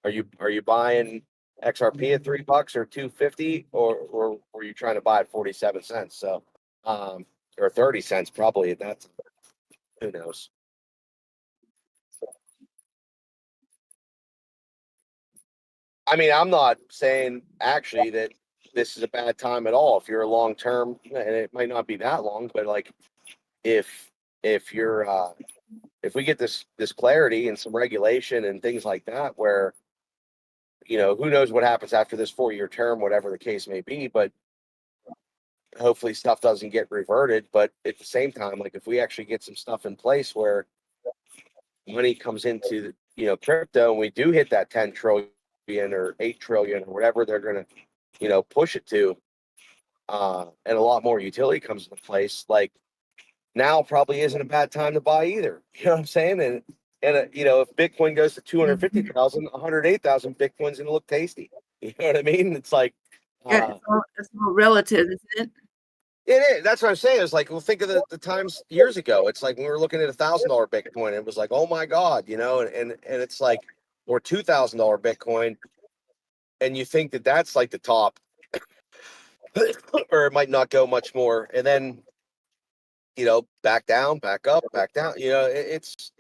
are you buying XRP at $3 or 250 or were you trying to buy at 47 cents? So, or 30 cents probably at that time. Who knows? I mean, I'm not saying actually that this is a bad time at all. If you're a long term, and it might not be that long, but like if you're if we get this clarity and some regulation and things like that, where who knows what happens after this 4-year term, whatever the case may be, but hopefully stuff doesn't get reverted. But at the same time, like if we actually get some stuff in place where money comes into crypto and we do hit that 10 trillion or 8 trillion or whatever they're going to push it to, and a lot more utility comes into place, like now probably isn't a bad time to buy either. You know what I'm saying? And if Bitcoin goes to 250,000, 108,000 Bitcoin's going to look tasty. You know what I mean? It's like, Yeah, it's all relative, isn't it? it is. That's what I'm saying. It's like, well, think of the times years ago. It's like when we were looking at $1,000 Bitcoin, it was like, oh my God, and it's like, or $2,000 Bitcoin, and you think that that's like the top, or it might not go much more, and then back down, back up, back down. It's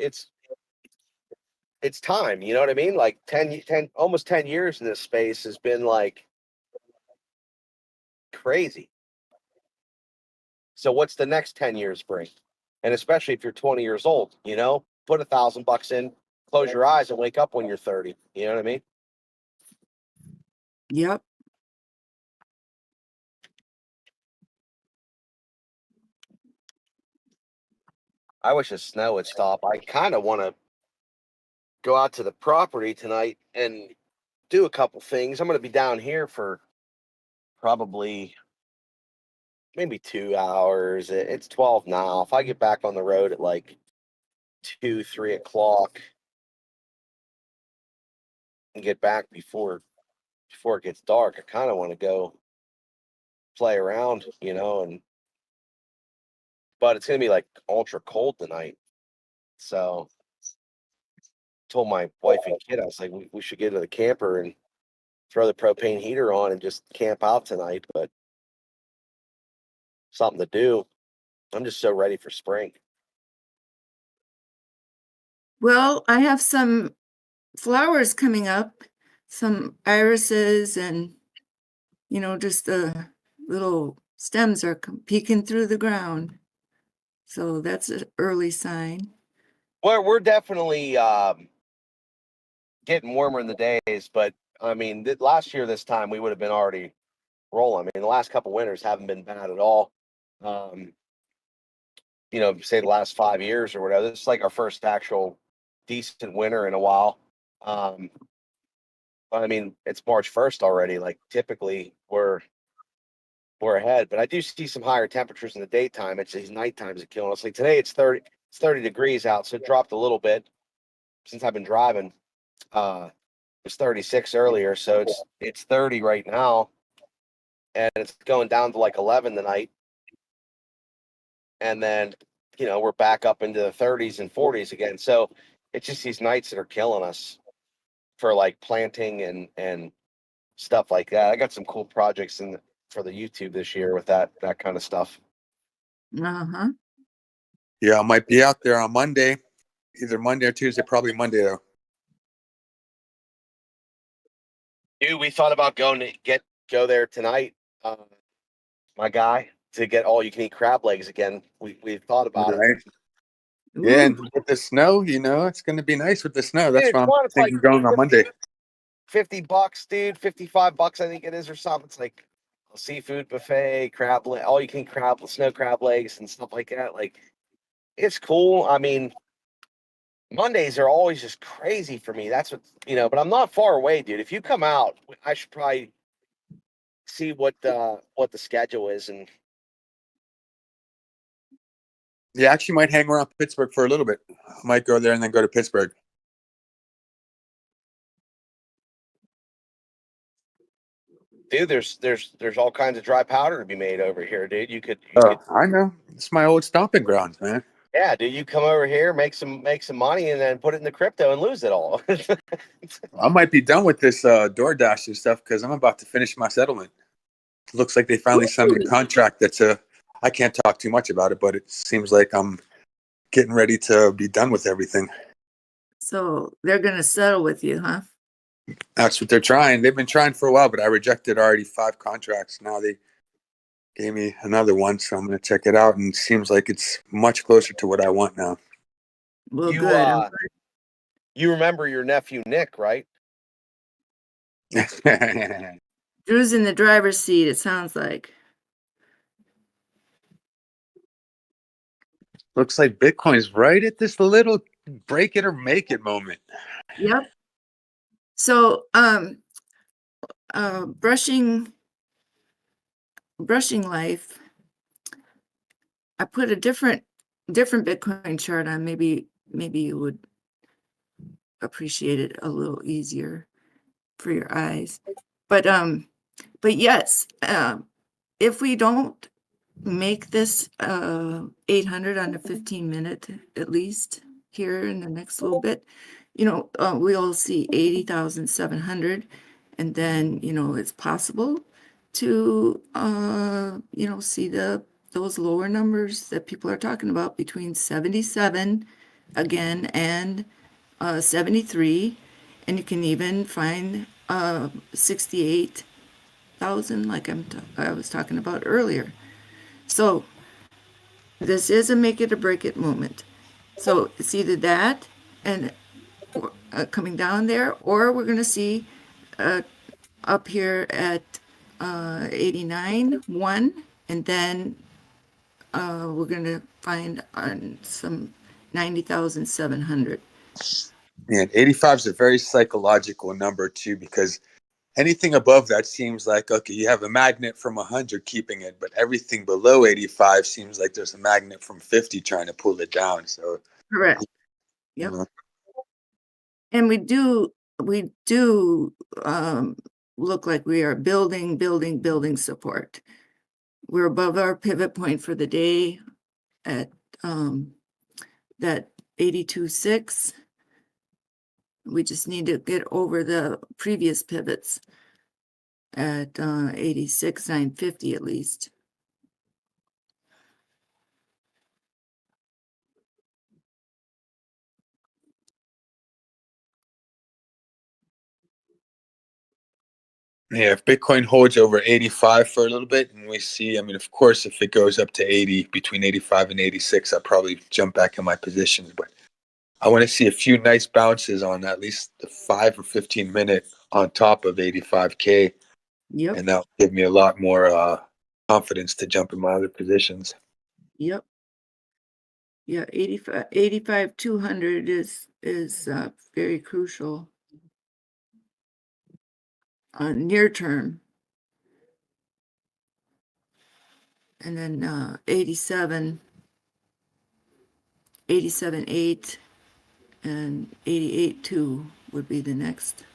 time. You know what I mean? Like 10 almost 10 years in this space has been like crazy. So what's the next 10 years bring? And especially if you're 20 years old, you know, put $1,000 in, close your eyes and wake up when you're 30. You know what I mean? Yep. I wish the snow would stop. I kind of want to go out to the property tonight and do a couple things. I'm going to be down here for probably maybe 2 hours. It's 12 now. If I get back on the road at like 2, 3 o'clock and get back before it gets dark, I kind of want to go play around, you know, but it's going to be like ultra cold tonight. So told my wife and kid, I was like, we should get to the camper and throw the propane heater on and just camp out tonight, but something to do. I'm just so ready for spring. Well, I have some flowers coming up, some irises, and, you know, just the little stems are peeking through the ground. So that's an early sign. Well, we're definitely getting warmer in the days, but I mean, last year this time we would have been already rolling. I mean, the last couple winters haven't been bad at all. You know, say the last 5 years or whatever. This is like our first actual decent winter in a while. But I mean, it's March 1st already. Like typically we're ahead, but I do see some higher temperatures in the daytime. It's these night times that killing us. Like today, it's 30 degrees out, so it dropped a little bit since I've been driving. It was 36 earlier, so it's 30 right now, and it's going down to like 11 tonight. And then, you know, we're back up into the 30s and 40s again. So it's just these nights that are killing us for like planting and stuff like that. I got some cool projects for the YouTube this year with that kind of stuff. Uh-huh. Yeah, I might be out there on Monday, either Monday or Tuesday, probably Monday though. Dude, we thought about go there tonight, my guy, to get all you can eat crab legs again. We thought about it. Yeah, and with the snow, you know, it's going to be nice with the snow. That's why I'm thinking going on Monday. $50, dude, $55, I think it is, or something. It's like a seafood buffet, all you can eat snow crab legs and stuff like that. Like, it's cool. I mean, Mondays are always just crazy for me. That's what, you know, but I'm not far away, dude. If you come out, I should probably see what the schedule is. And yeah, actually might hang around Pittsburgh for a little bit. I might go there and then go to Pittsburgh. dude, there's all kinds of dry powder to be made over here, dude. You could I know. It's my old stomping grounds, man. Yeah, dude, you come over here, make some money, and then put it in the crypto and lose it all. I might be done with this DoorDash and stuff because I'm about to finish my settlement. Looks like they finally signed me a contract that's I can't talk too much about it, but it seems like I'm getting ready to be done with everything. So they're going to settle with you, huh? That's what they're trying. They've been trying for a while, but I rejected already 5 contracts. Now they gave me another one, so I'm going to check it out, and it seems like it's much closer to what I want now. Well, good. You remember your nephew Nick, right? Drew's in the driver's seat, it sounds like. Looks like Bitcoin's right at this little break it or make it moment. Yep. So, brushing life, I put a different Bitcoin chart on. Maybe you would appreciate it a little easier for your eyes. But yes, if we don't make this 800 on a 15-minute at least here in the next little bit, you know, we'll see 80,700, and then, you know, it's possible to you know, see those lower numbers that people are talking about between 77 again and 73, and you can even find 68 90,000 like I was talking about earlier. So this is a make it or break it moment. So it's either that and coming down there, or we're going to see up here at 89, 1, and then we're going to find on some 90,700. And 85 is a very psychological number too, because anything above that seems like, okay, you have a magnet from 100 keeping it, but everything below 85 seems like there's a magnet from 50 trying to pull it down. So Correct. Yep. And we do look like we are building support. We're above our pivot point for the day at that 82.6. We just need to get over the previous pivots at 86,950 at least. Yeah, if Bitcoin holds over 85 for a little bit, and we see, I mean, of course, if it goes up to 80, between 85 and 86, I'll probably jump back in my positions. But I want to see a few nice bounces on at least the 5 or 15 minute on top of 85K. Yep. And that'll give me a lot more confidence to jump in my other positions. Yep. Yeah, 85 200 is very crucial. Near term. And then 87, 87.8 and 88.2 would be the next.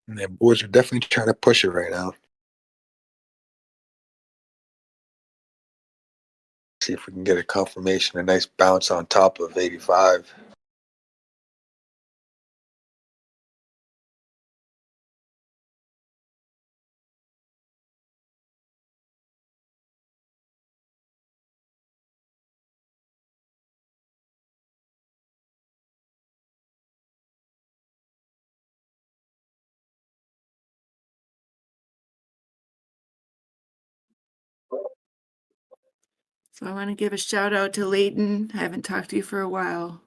And the boys are definitely trying to push it right now. See if we can get a confirmation, a nice bounce on top of 85. So I want to give a shout out to Leighton. I haven't talked to you for a while.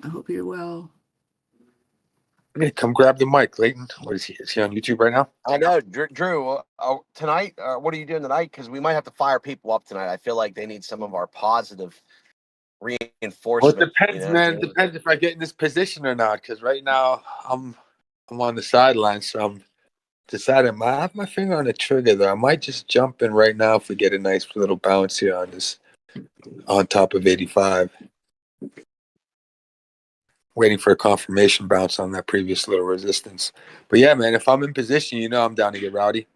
I hope you're well. Hey, come grab the mic, Leighton. What is he? Is he on YouTube right now? I know, Drew. Tonight, what are you doing tonight? Because we might have to fire people up tonight. I feel like they need some of our positive reinforcement. Well, it depends, man. It depends if I get in this position or not. Because right now, I'm on the sidelines, so I'm deciding. I have my finger on the trigger, though. I might just jump in right now if we get a nice little bounce here on this, on top of 85. waiting for a confirmation bounce on that previous little resistance. But yeah, man, if I'm in position, you know I'm down to get rowdy.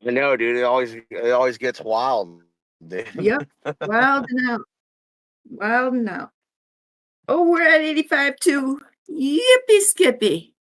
I know, dude. It always gets wild, dude. Yep. Wild and out. Wild and out. Oh, we're at 85 too. Yippee skippy.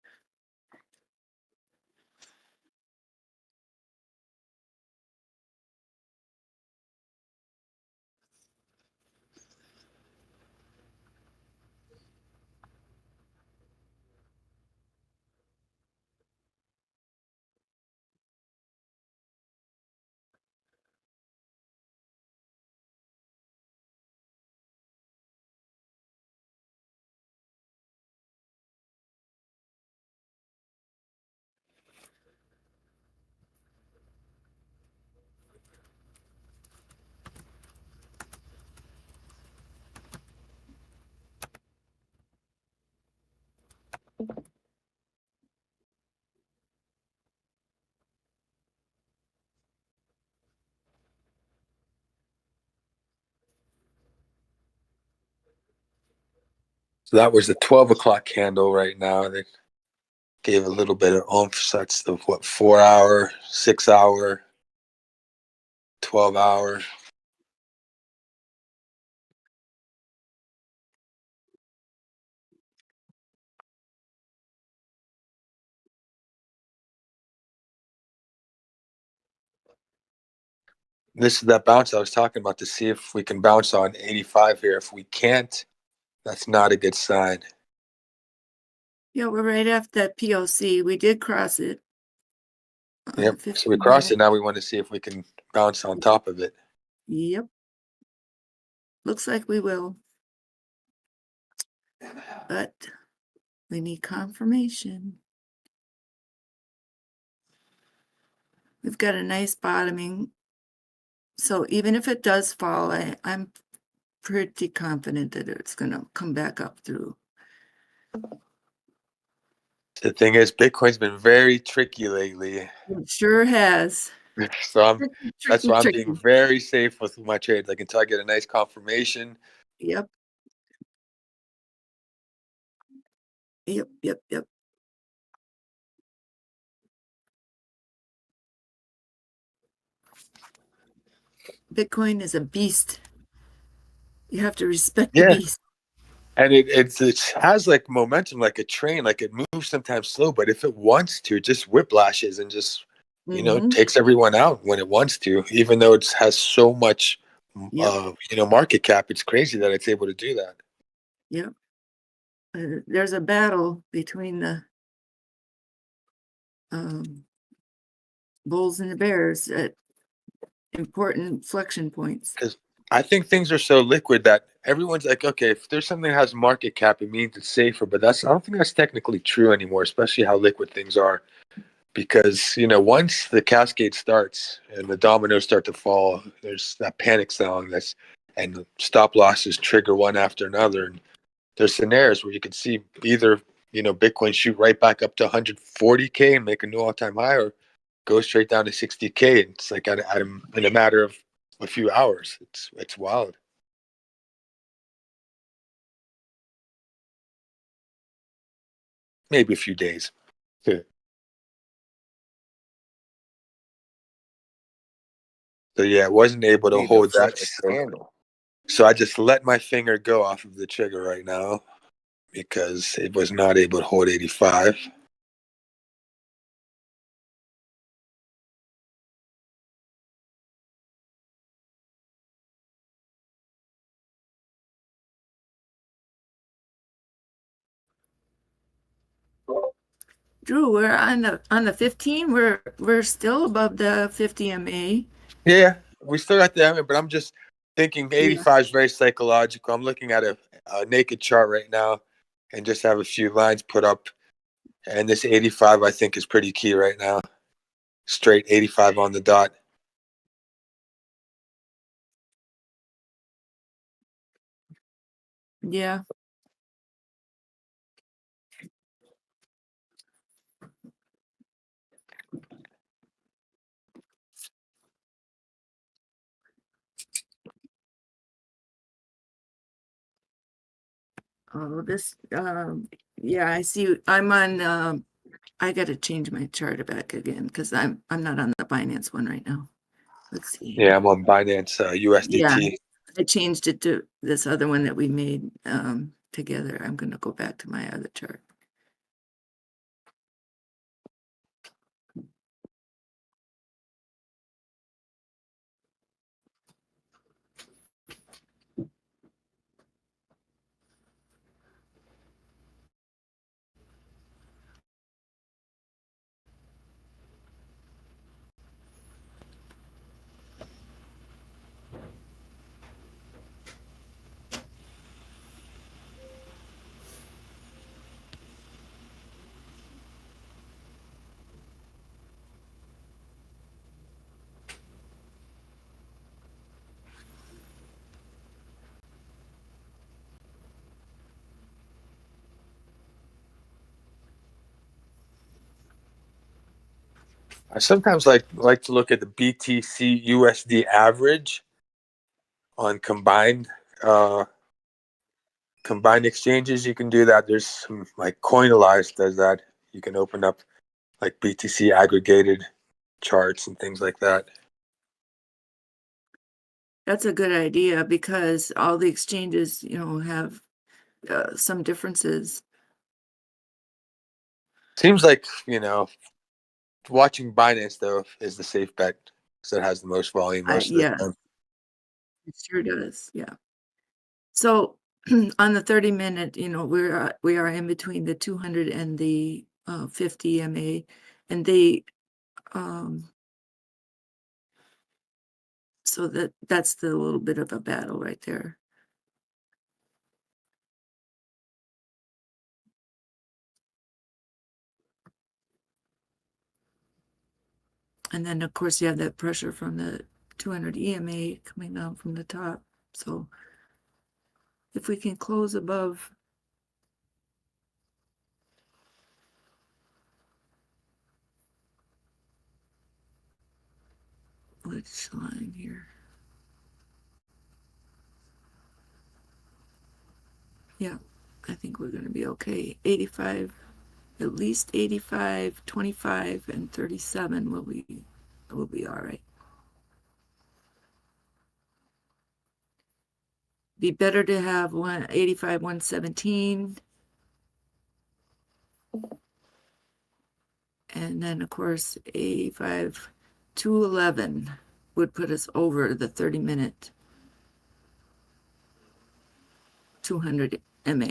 So that was the 12 o'clock candle right now. They gave a little bit of oomph. So that's the 4 hour, 6 hour, 12 hour. This is that bounce I was talking about to see if we can bounce on 85 here. If we can't, that's not a good sign. Yeah, we're right after that POC. We did cross it. Yep. So we crossed it. Now we want to see if we can bounce on top of it. Yep. Looks like we will. But we need confirmation. We've got a nice bottoming. So even if it does fall, I'm pretty confident that it's going to come back up through. The thing is, Bitcoin's been very tricky lately. It sure has. So that's why I'm being very safe with my trades. Like until I get a nice confirmation. Yep. Yep. Bitcoin is a beast. You have to respect the beast. And it has like momentum, like a train, like it moves sometimes slow, but if it wants to, it just whiplashes and just, you know, takes everyone out when it wants to, even though it has so much, market cap. It's crazy that it's able to do that. Yep. There's a battle between the bulls and the bears at important flexion points. Because I think things are so liquid that everyone's like, okay, if there's something that has market cap, it means it's safer. But I don't think that's technically true anymore, especially how liquid things are. Because, once the cascade starts and the dominoes start to fall, there's that panic selling and stop losses trigger one after another. And there's scenarios where you could see either, Bitcoin shoot right back up to 140K and make a new all-time high, or go straight down to 60K. And it's like in a matter of a few hours. It's wild. Maybe a few days. Yeah. So yeah, I wasn't able to hold that. So I just let my finger go off of the trigger right now because it was not able to hold 85. Drew, we're on the 15. We're still above the 50 MA. Yeah, we still got the MA, but I'm just thinking 85 is very psychological. I'm looking at a naked chart right now and just have a few lines put up. And this 85, I think, is pretty key right now. Straight 85 on the dot. Yeah. Oh, this, yeah, I see. I'm on, I got to change my chart back again because I'm not on the Binance one right now. Let's see. Yeah, I'm on Binance Yeah, USDT. I changed it to this other one that we made together. I'm going to go back to my other chart. I sometimes like to look at the BTC USD average on combined exchanges. You can do that. There's some like Coinalyze does that. You can open up like BTC aggregated charts and things like that. That's a good idea because all the exchanges, have some differences. Seems like, watching Binance though is the safe bet because it has the most volume most of the Yeah, time. it sure does. Yeah. So on the 30-minute, we are in between the 200 and the 50 MA, and they so that's the little bit of a battle right there. And then of course you have that pressure from the 200 EMA coming down from the top. So if we can close above which line here? Yeah, I think we're going to be okay. 85, at least 85, 25, and 37 will be all right. Be better to have 185, 117. And then of course 85, 211 would put us over the 30-minute 200 MA.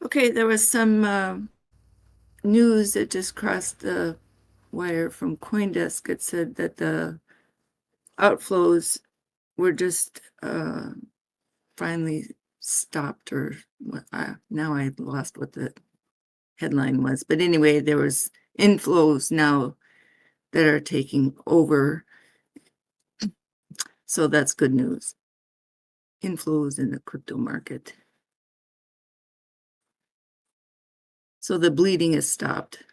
Okay, there was some news that just crossed the wire from CoinDesk. It said that the outflows were just finally stopped, or what? Now I lost what the headline was. But anyway, there was inflows now that are taking over. So that's good news. Inflows in the crypto market. So the bleeding has stopped.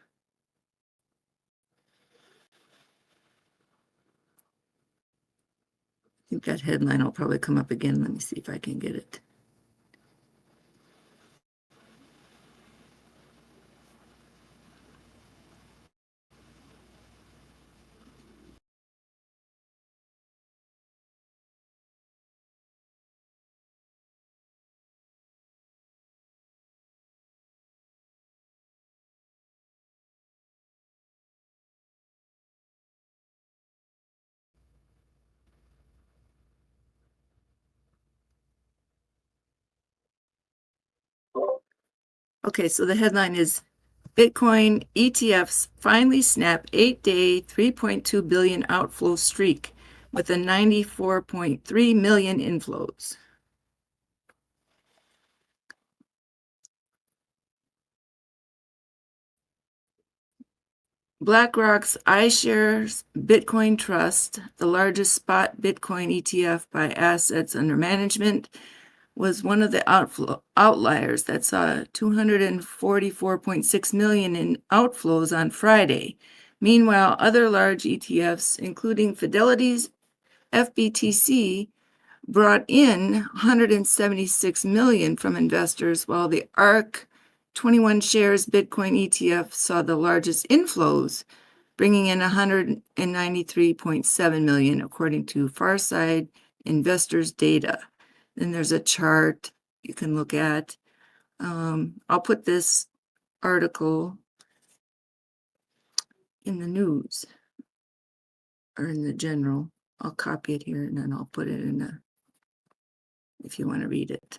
I think that headline will probably come up again. Let me see if I can get it. Okay, so the headline is Bitcoin ETFs finally snap 8-day 3.2 billion outflow streak with a 94.3 million inflows. BlackRock's iShares Bitcoin Trust, the largest spot Bitcoin ETF by assets under management, was one of the outliers that saw 244.6 million in outflows on Friday. Meanwhile, other large ETFs, including Fidelity's FBTC, brought in 176 million from investors, while the ARK 21 shares Bitcoin ETF saw the largest inflows, bringing in 193.7 million, according to Farside Investors data. Then there's a chart you can look at. I'll put this article in the news or in the general. I'll copy it here and then I'll put it in the, if you want to read it.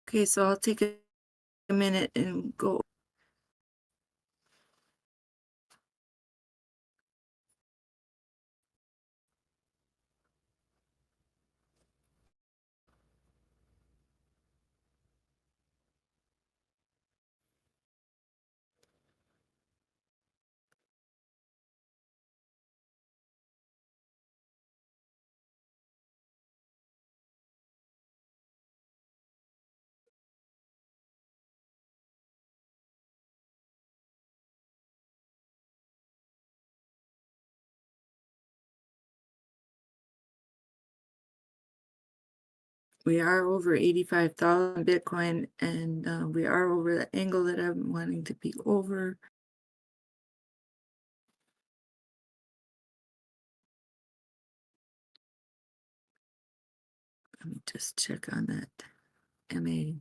Okay, so I'll take a minute and go. We are over 85,000 Bitcoin, and we are over the angle that I'm wanting to be over. Let me just check on that MA.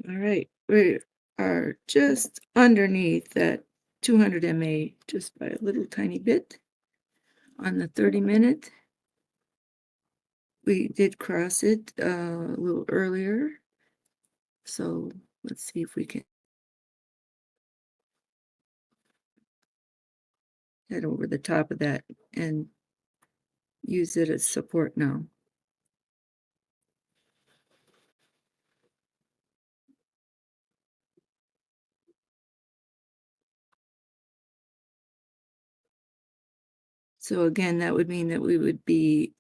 All right, we are just underneath that 200 MA just by a little tiny bit on the 30-minute. We did cross it a little earlier. So let's see if we can head over the top of that and use it as support now. So again, that would mean that we would be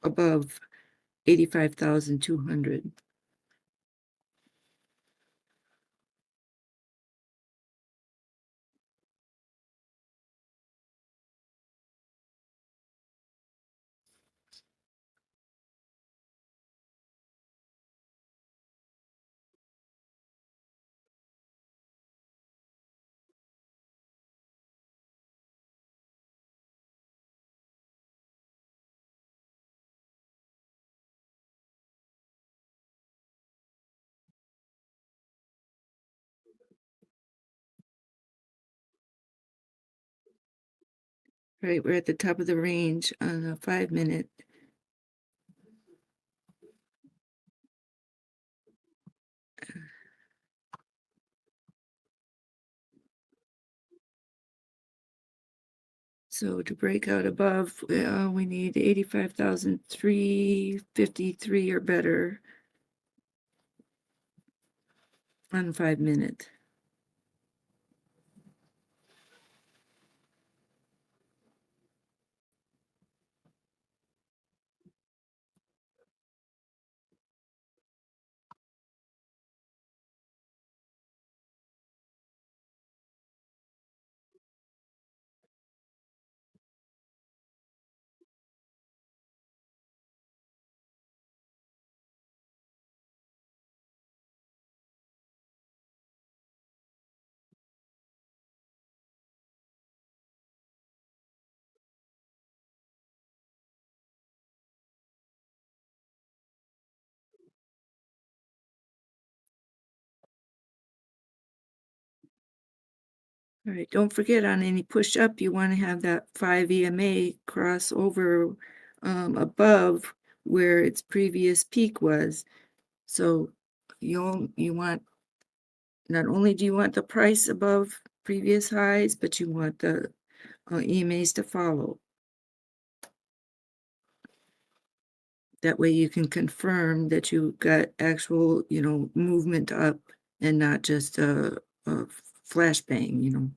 above 85,200. Right, we're at the top of the range on a 5-minute. So to break out above, we need 85,353 or better on 5-minute. All right, don't forget on any push up, you want to have that 5 EMA cross over above where its previous peak was. So you want, not only do you want the price above previous highs, but you want the EMAs to follow. That way you can confirm that you got actual, movement up and not just a flashbang.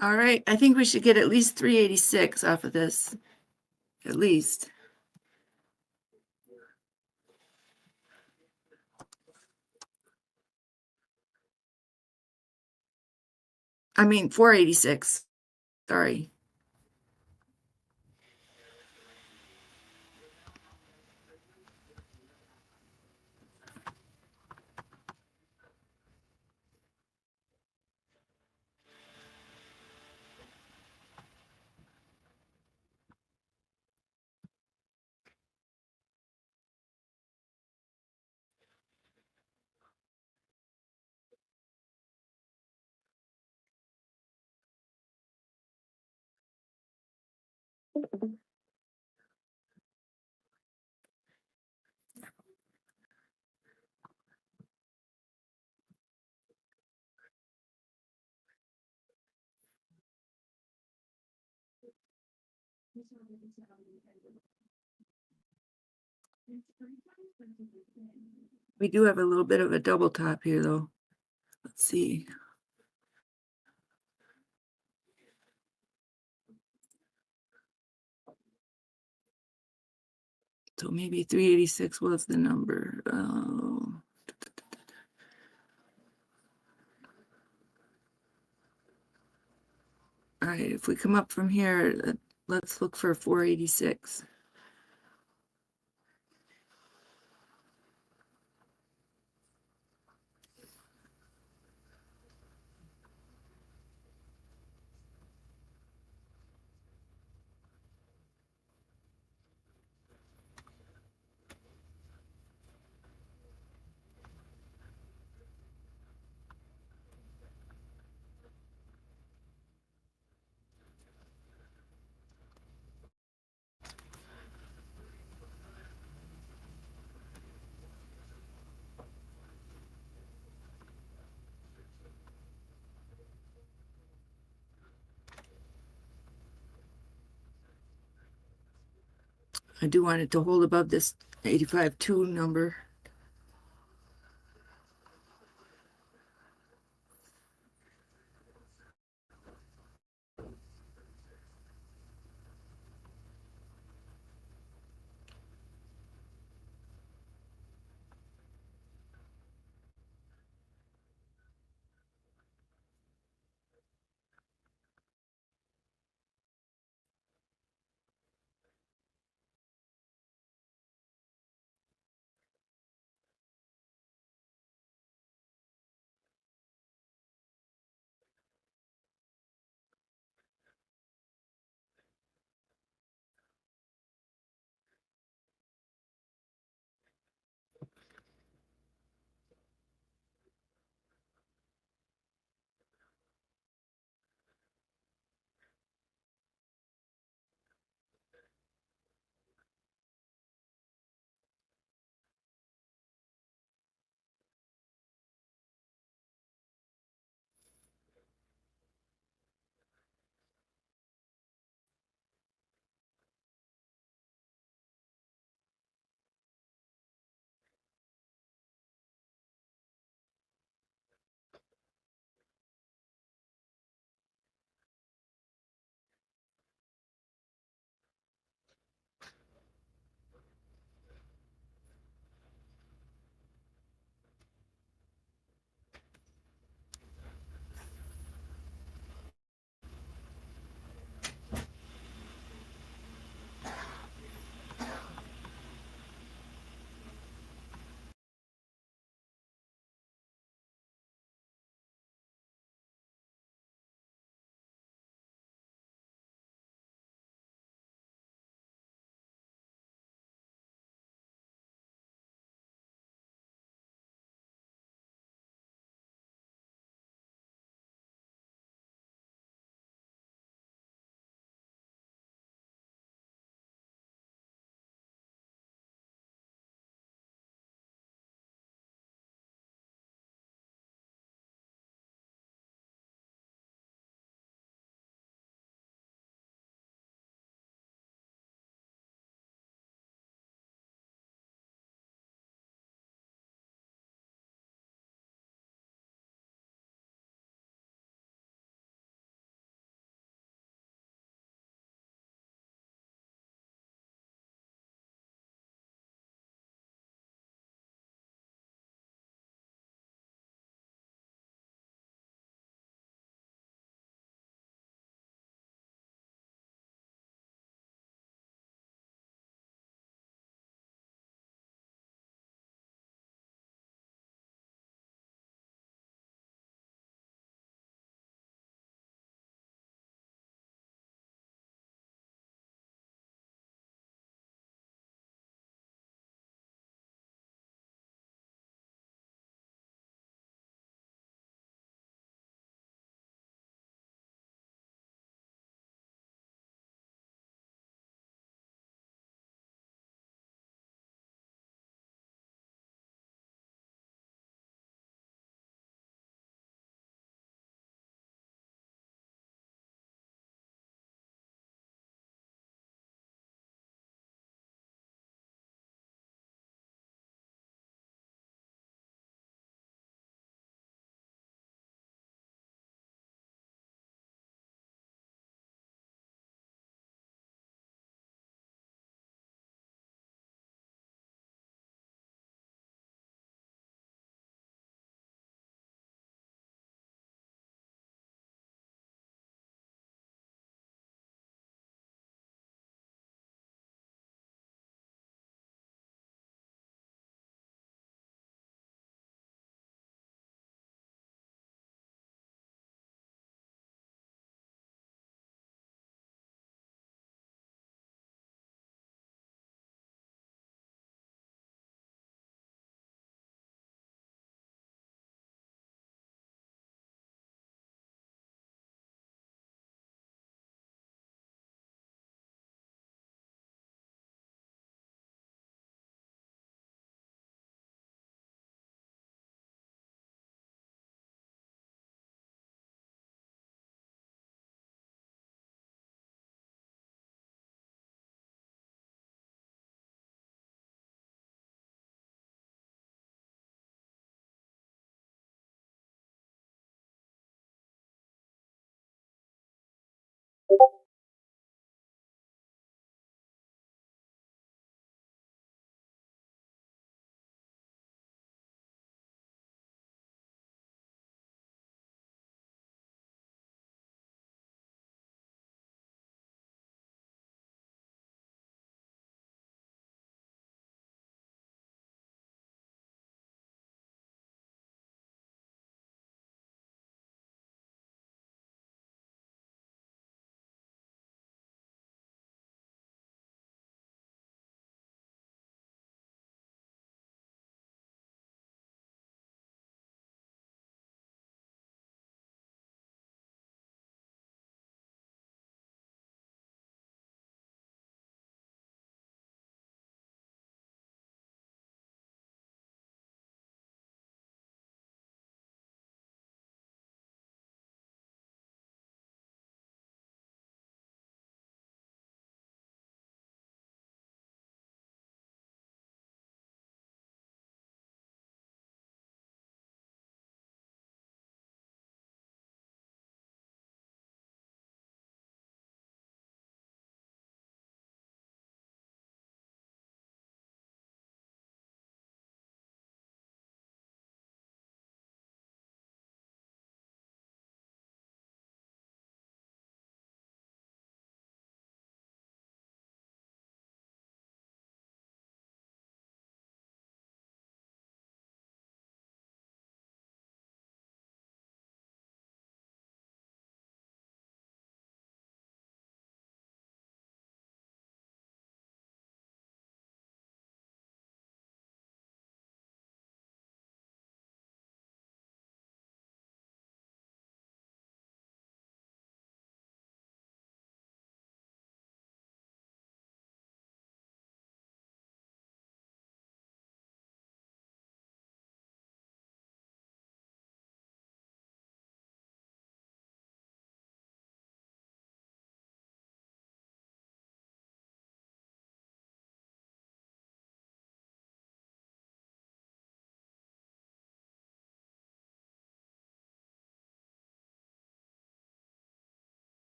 All right, I think we should get at least 386 off of this. At least. I mean 486. Sorry. We do have a little bit of a double top here though. Let's see. So maybe 386 was the number. All right, if we come up from here, let's look for 486. I do want it to hold above this 85.2 number.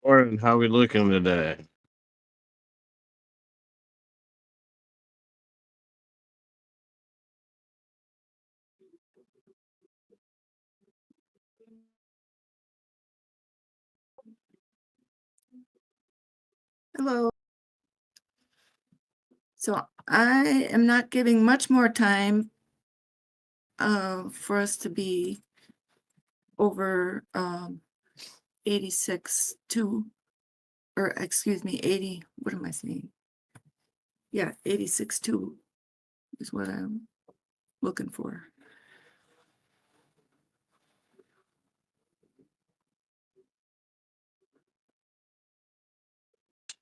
Morning, how we looking today? Hello. So I am not giving much more time for us to be over 86.2, or excuse me, 80, what am I saying? Yeah, 86.2 is what I'm looking for.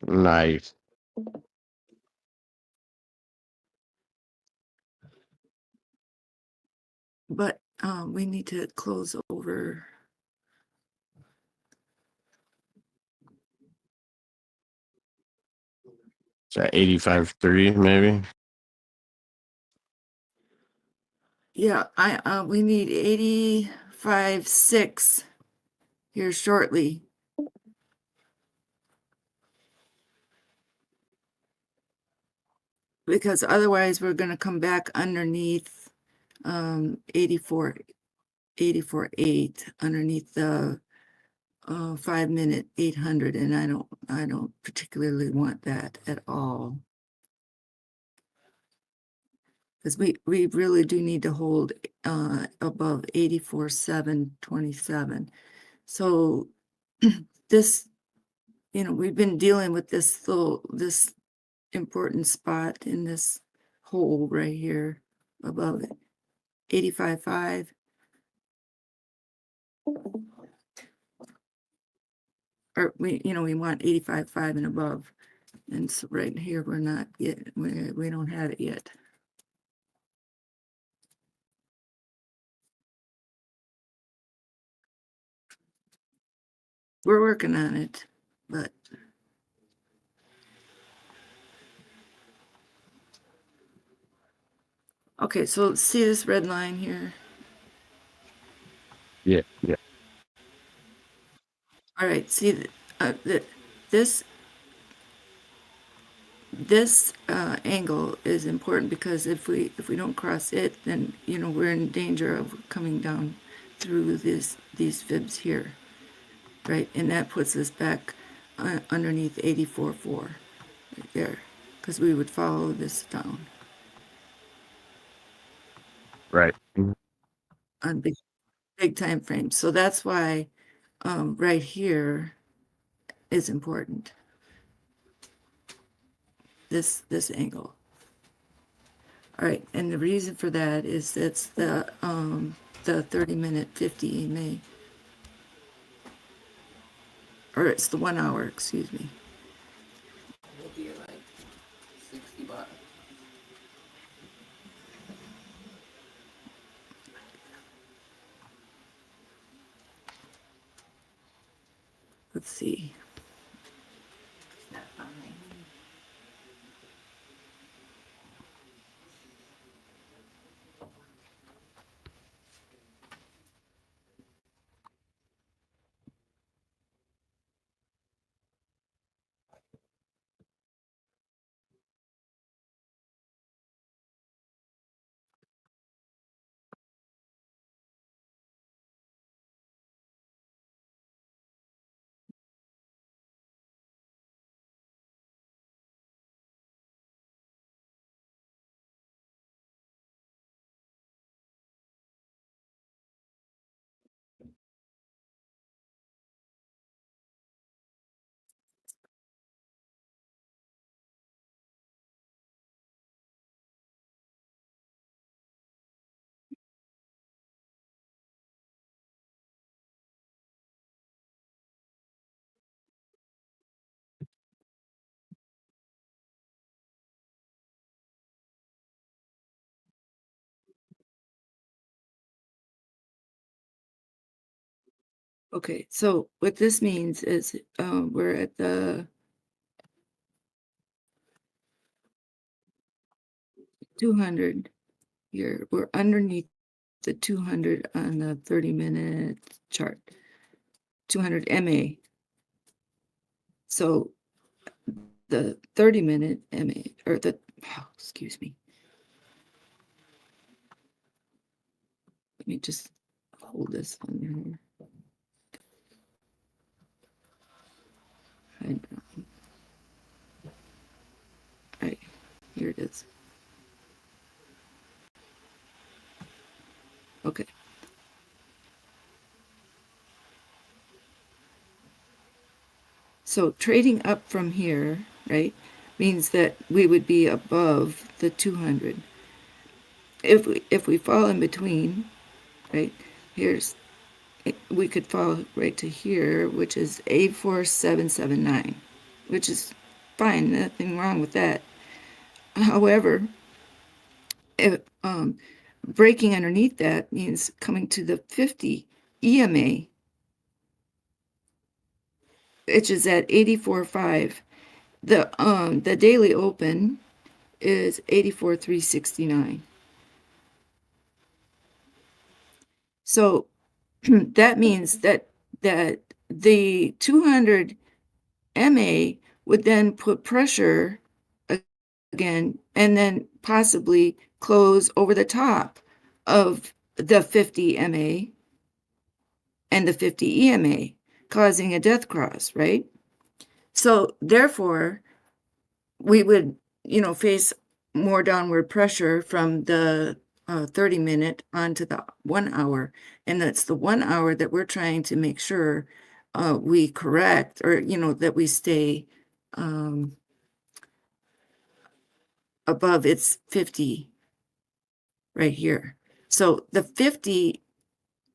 Nice. But we need to close over. Is that 85.3 maybe? Yeah, we need 85.6 here shortly. Because otherwise we're going to come back underneath 84.8 underneath the 5 minute 800, and I don't particularly want that at all, because we really do need to hold above 84.727. So this, we've been dealing with this important spot in this hole right here above 85.5. Or we want 85.5 and above. And so right here, we're not yet, we don't have it yet. We're working on it, but. Okay, so see this red line here? Yeah. All right, see this angle is important, because if we don't cross it, then we're in danger of coming down through these fibs here, right? And that puts us back underneath 84.4 right there, because we would follow this down Right. on big time frames. So that's why right here is important. This angle. All right, and the reason for that is it's the 30-minute 50 EMA, or it's the 1 hour, excuse me. It'll be like $60. Let's see. Okay, so what this means is we're at the 200 here. We're underneath the 200 on the 30-minute chart. 200 MA. So the 30-minute MA, or excuse me. Let me just hold this on here. Right, here it is. Okay. So trading up from here, right, means that we would be above the 200. If we fall in between, right, we could fall right to here, which is A4779, which is fine, nothing wrong with that. However, if, breaking underneath that means coming to the 50 EMA, which is at 84.5. The daily open is 84,369. So that means that the 200 MA would then put pressure again, and then possibly close over the top of the 50 MA and the 50 EMA, causing a death cross, right? So therefore, we would, face more downward pressure from the 30-minute onto the 1 hour. And that's the 1 hour that we're trying to make sure we correct, or, that we stay above its 50 right here. So the 50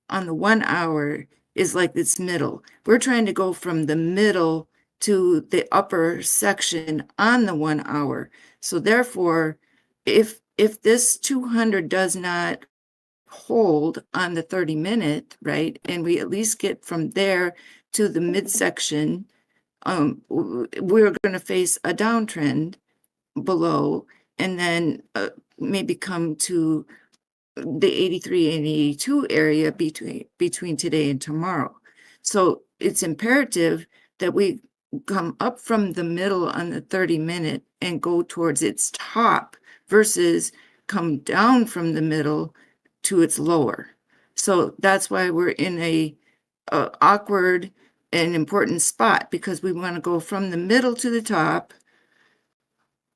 on the 1 hour is like this middle. We're trying to go from the middle to the upper section on the 1 hour. So therefore, if this 200 does not hold on the 30-minute, right, and we at least get from there to the midsection, we're going to face a downtrend below, and then maybe come to the 83 and 82 area between today and tomorrow. So it's imperative that we come up from the middle on the 30-minute and go towards its top versus come down from the middle to its lower. So that's why we're in a awkward and important spot, because we want to go from the middle to the top,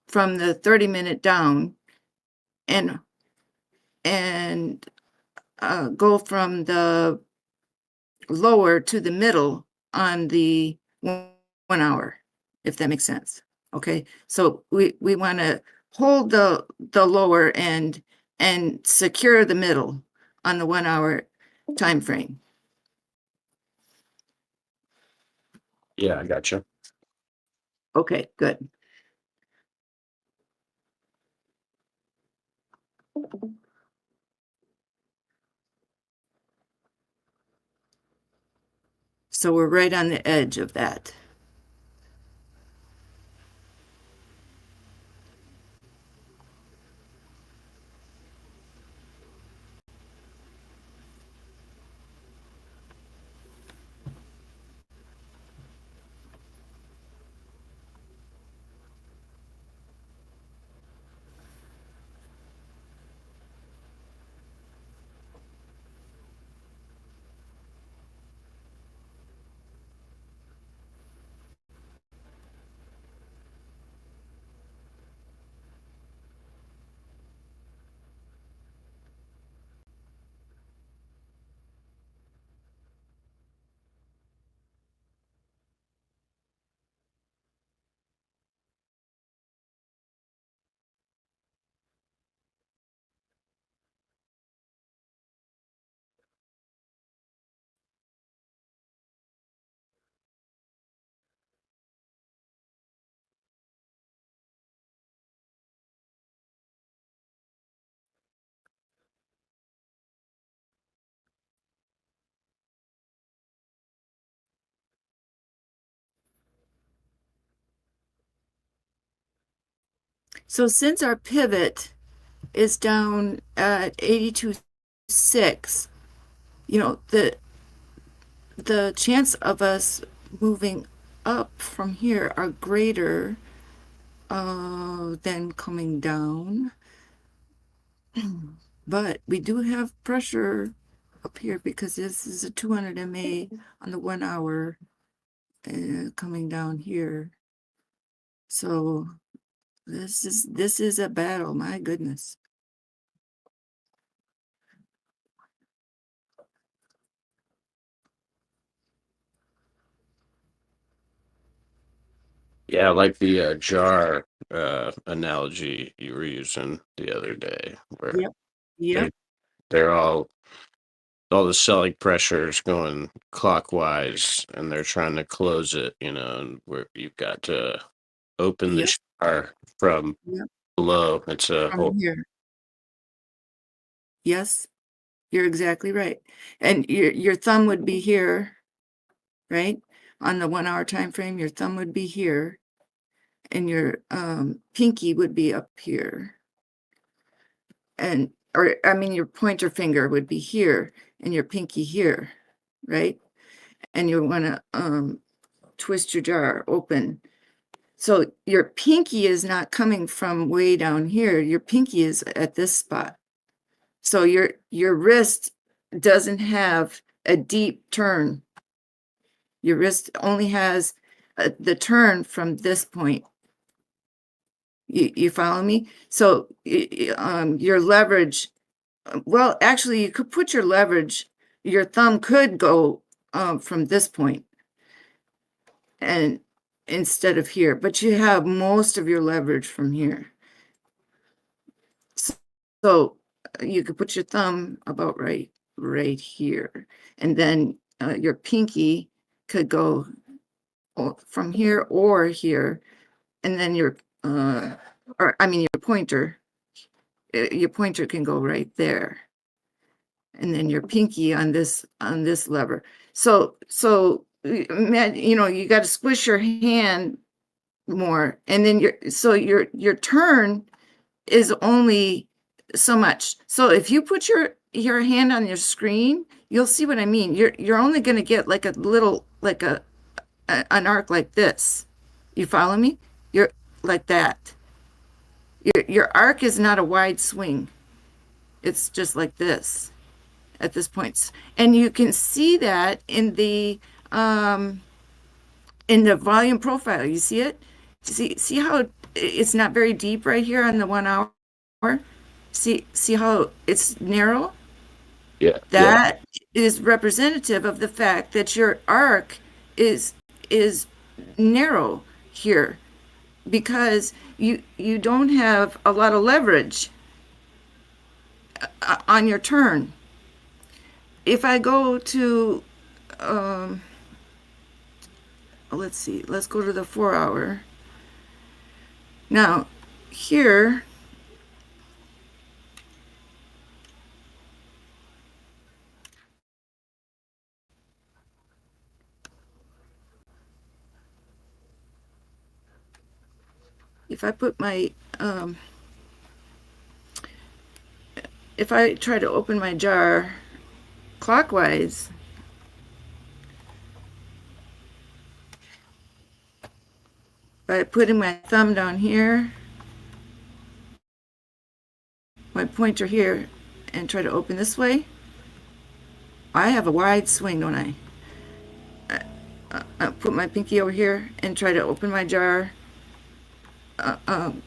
from the 30-minute down, and go from the lower to the middle on the 1 hour, if that makes sense. Okay, so we want to hold the lower end and secure the middle on the 1 hour time frame. Yeah, I gotcha. Okay, good. So we're right on the edge of that. So since our pivot is down at 82.6, the chance of us moving up from here are greater than coming down. But we do have pressure up here because this is a 200 MA on the 1 hour coming down here. So this is a battle, my goodness. Yeah, I like the jar analogy you were using the other day, where Yep. Yep. they're all the selling pressure is going clockwise, and they're trying to close it. And where you've got to open the Yep. jar from Yep. below. It's a whole. From here. Yes, you're exactly right. And your thumb would be here, right? On the 1 hour time frame, your thumb would be here, and your pinky would be up here. Your pointer finger would be here, and your pinky here, right? And you want to twist your jar open. So your pinky is not coming from way down here. Your pinky is at this spot. So your wrist doesn't have a deep turn. Your wrist only has the turn from this point. You follow me? So your leverage, well, actually, you could put your leverage, your thumb could go from this point and instead of here, but you have most of your leverage from here. So you could put your thumb about right here, and then your pinky could go from here or here, and then your pointer can go right there, and then your pinky on this lever. So you got to squish your hand more, and then your turn is only so much. So if you put your hand on your screen, you'll see what I mean. You're only going to get like a little, like an arc like this. You follow me? You're like that. Your arc is not a wide swing. It's just like this at this point. And you can see that in the volume profile. You see it? See how it's not very deep right here on the 1 hour? See how it's narrow? Yeah. That is representative of the fact that your arc is narrow here because you don't have a lot of leverage on your turn. If I go to let's see, let's go to the 4 hour. Now here if I put my if I try to open my jar clockwise, by putting my thumb down here, my pointer here, and try to open this way, I have a wide swing, don't I? I put my pinky over here and try to open my jar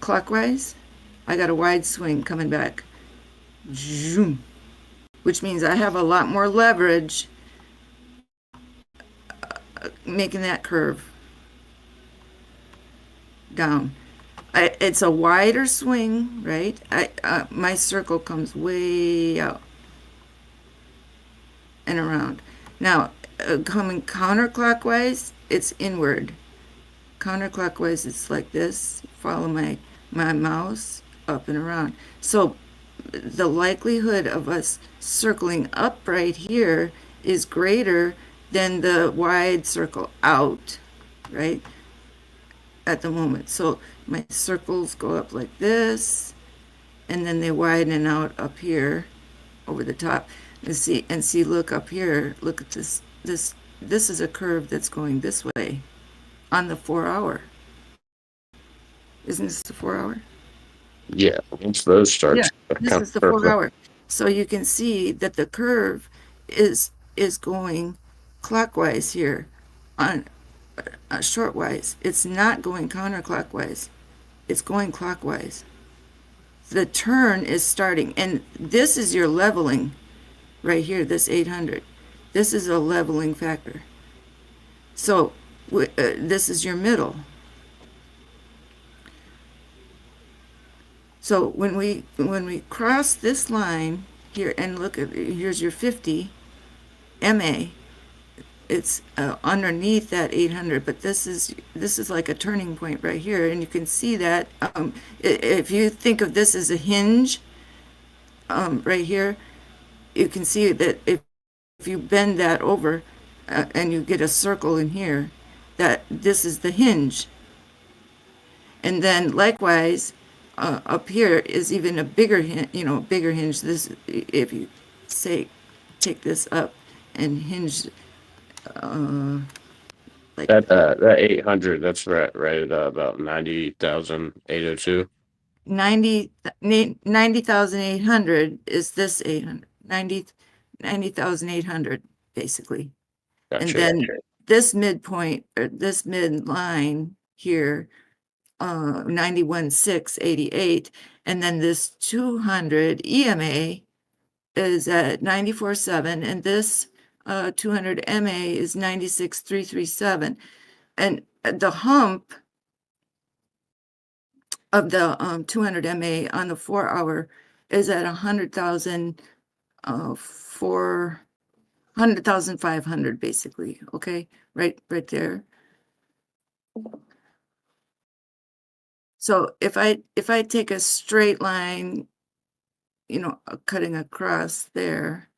clockwise. I got a wide swing coming back, which means I have a lot more leverage making that curve down. It's a wider swing, right? My circle comes way out and around. Now, coming counterclockwise, it's inward. Counterclockwise, it's like this. Follow my mouse up and around. So the likelihood of us circling up right here is greater than the wide circle out, right? At the moment. So my circles go up like this, and then they widen out up here over the top. And see, look up here, look at this. This is a curve that's going this way. on the 4 hour. Isn't this the 4 hour? Yeah, once those start Yeah, to this come is the 4 perfect. hour. So you can see that the curve is going clockwise here on shortwise. It's not going counterclockwise. It's going clockwise. The turn is starting, and this is your leveling right here, this 800. This is a leveling factor. So this is your middle. So when we cross this line here and look at, here's your 50 MA, it's underneath that 800, but this is like a turning point right here, and you can see that if you think of this as a hinge right here, you can see that if you bend that over and you get a circle in here, that this is the hinge. And then likewise, up here is even a bigger hinge. This, if you say, take this up and hinge like That 800, that's right at about 90,802. 90,800 is this 800, 90,800 basically. Gotcha. And then this midpoint, or this midline here, 91,688, and then this 200 EMA is at 94,7, and this 200 MA is 96,337, and the hump of the 200 MA on the 4 hour is at 100,500 basically. Okay, right there. So if I take a straight line, cutting across there,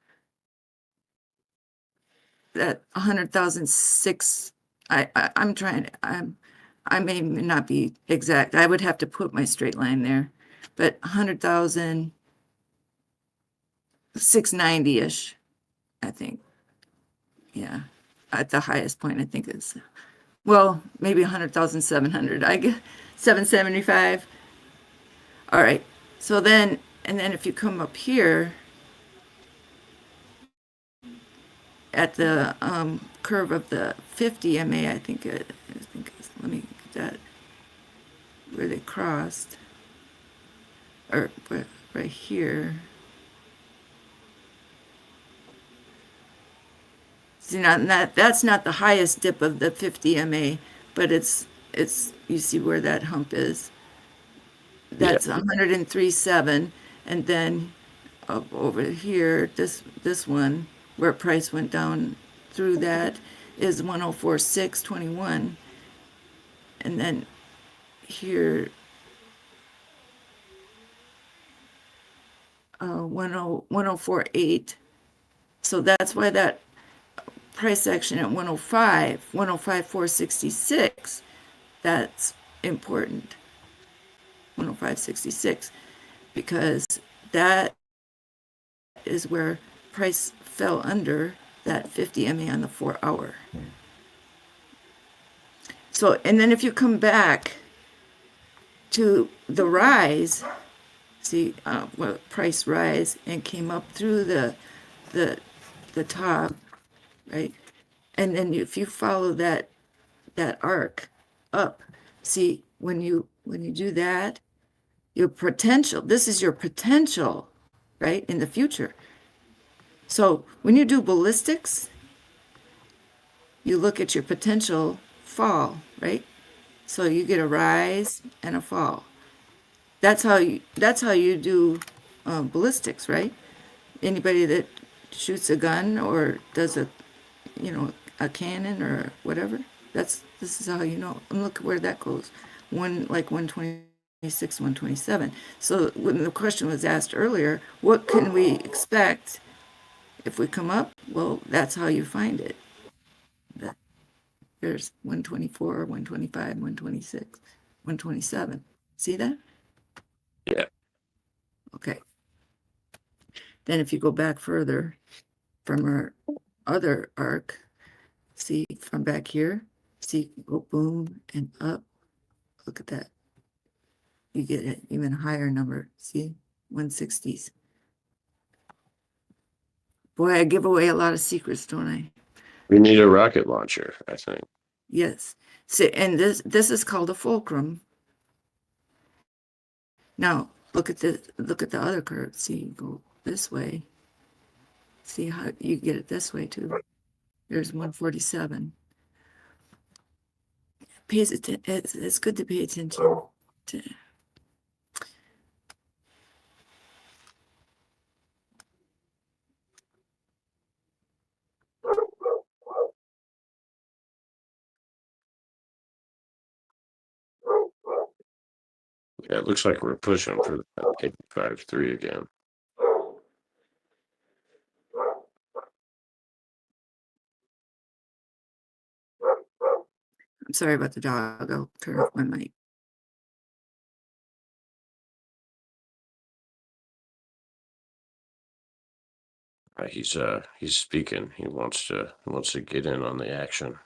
that 100,006, I may not be exact. I would have to put my straight line there, but 100,690-ish, I think. Yeah, at the highest point, I think it's, well, maybe 100,700. I guess 775. All right. So then, and then if you come up here at the curve of the 50 MA, I think let me get that, where they crossed, or right here. See, that's not the highest dip of the 50 MA, but it's you see where that hump is. That's 103.7, and then up over here, this one where price went down through that is 104.621, and then here 104.8. So that's why that price action at 105.466, that's important. 105.66, because that is where price fell under that 50 MA on the 4 hour. So, and then if you come back to the rise, see price rise and came up through the top, right? And then if you follow that arc up, see when you do that, your potential, this is your potential, right, in the future. So when you do ballistics, you look at your potential fall, right? So you get a rise and a fall. That's how you do ballistics, right? Anybody that shoots a gun or does a cannon or whatever, this is how you know. And look where that goes. Like 126, 127. So when the question was asked earlier, what can we expect if we come up? Well, that's how you find it. There's 124, 125, 126, 127. See that? Yeah. Okay. Then if you go back further from our other arc, see from back here, See, go boom and up. Look at that. You get an even higher number. See, 160s. Boy, I give away a lot of secrets, don't I? We need a rocket launcher, I think. Yes. See, and this is called a fulcrum. Now look at the other curve. See, you go this way. See how you get it this way too. There's 147. It's good to pay attention to. Yeah, it looks like we're pushing for that 85.3 again. I'm sorry about the dog. I'll turn off my mic. He's speaking. He wants to get in on the action.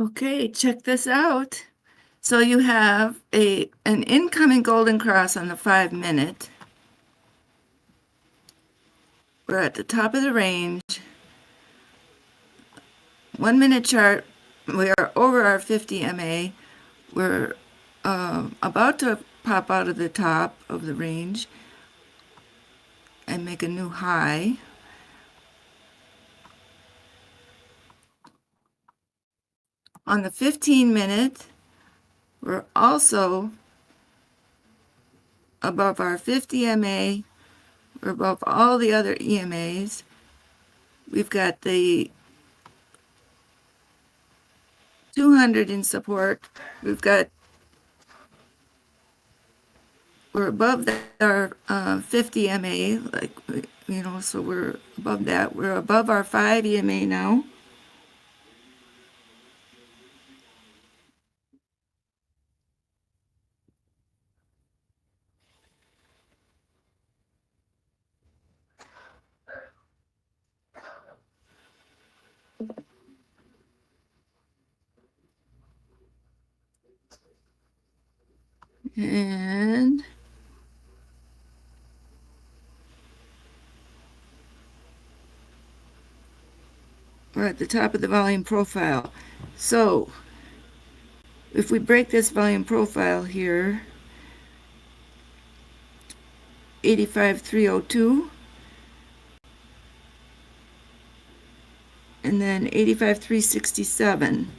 Okay, check this out. So you have an incoming golden cross on the 5 minute. We're at the top of the range. 1 minute chart, we are over our 50 MA. We're about to pop out of the top of the range and make a new high. On the 15 minute, we're also above our 50 MA. We're above all the other EMAs. We've got the 200 in support. We're above our 50 MA, like, you know, so we're above that. We're above our 5 EMA now. And we're at the top of the volume profile. So if we break this volume profile here, 85,302, and then 85,367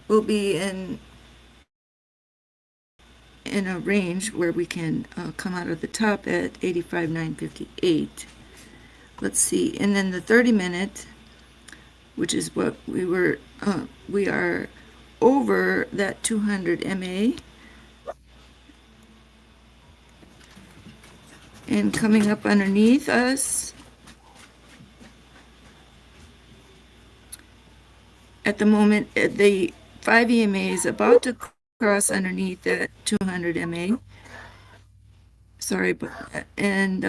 will be in a range where we can come out of the top at 85,958. Let's see, and then the 30 minute, which is what we are over that 200 MA and coming up underneath us. At the moment, the 5 EMA is about to cross underneath that 200 MA. Sorry, but and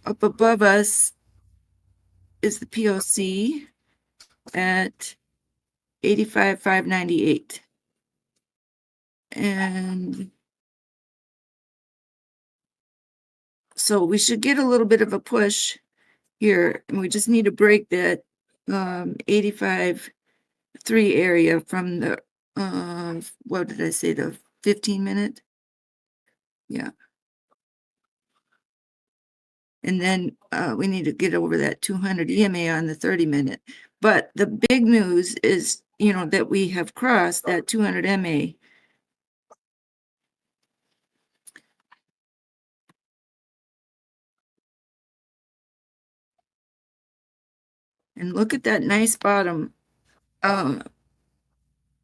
up above us is the POC at 85,598. And so we should get a little bit of a push here, and we just need to break that 85.3 area from the what did I say, the 15 minute? Yeah. And then we need to get over that 200 EMA on the 30 minute. But the big news is, you know, that we have crossed that 200 MA. And look at that nice bottom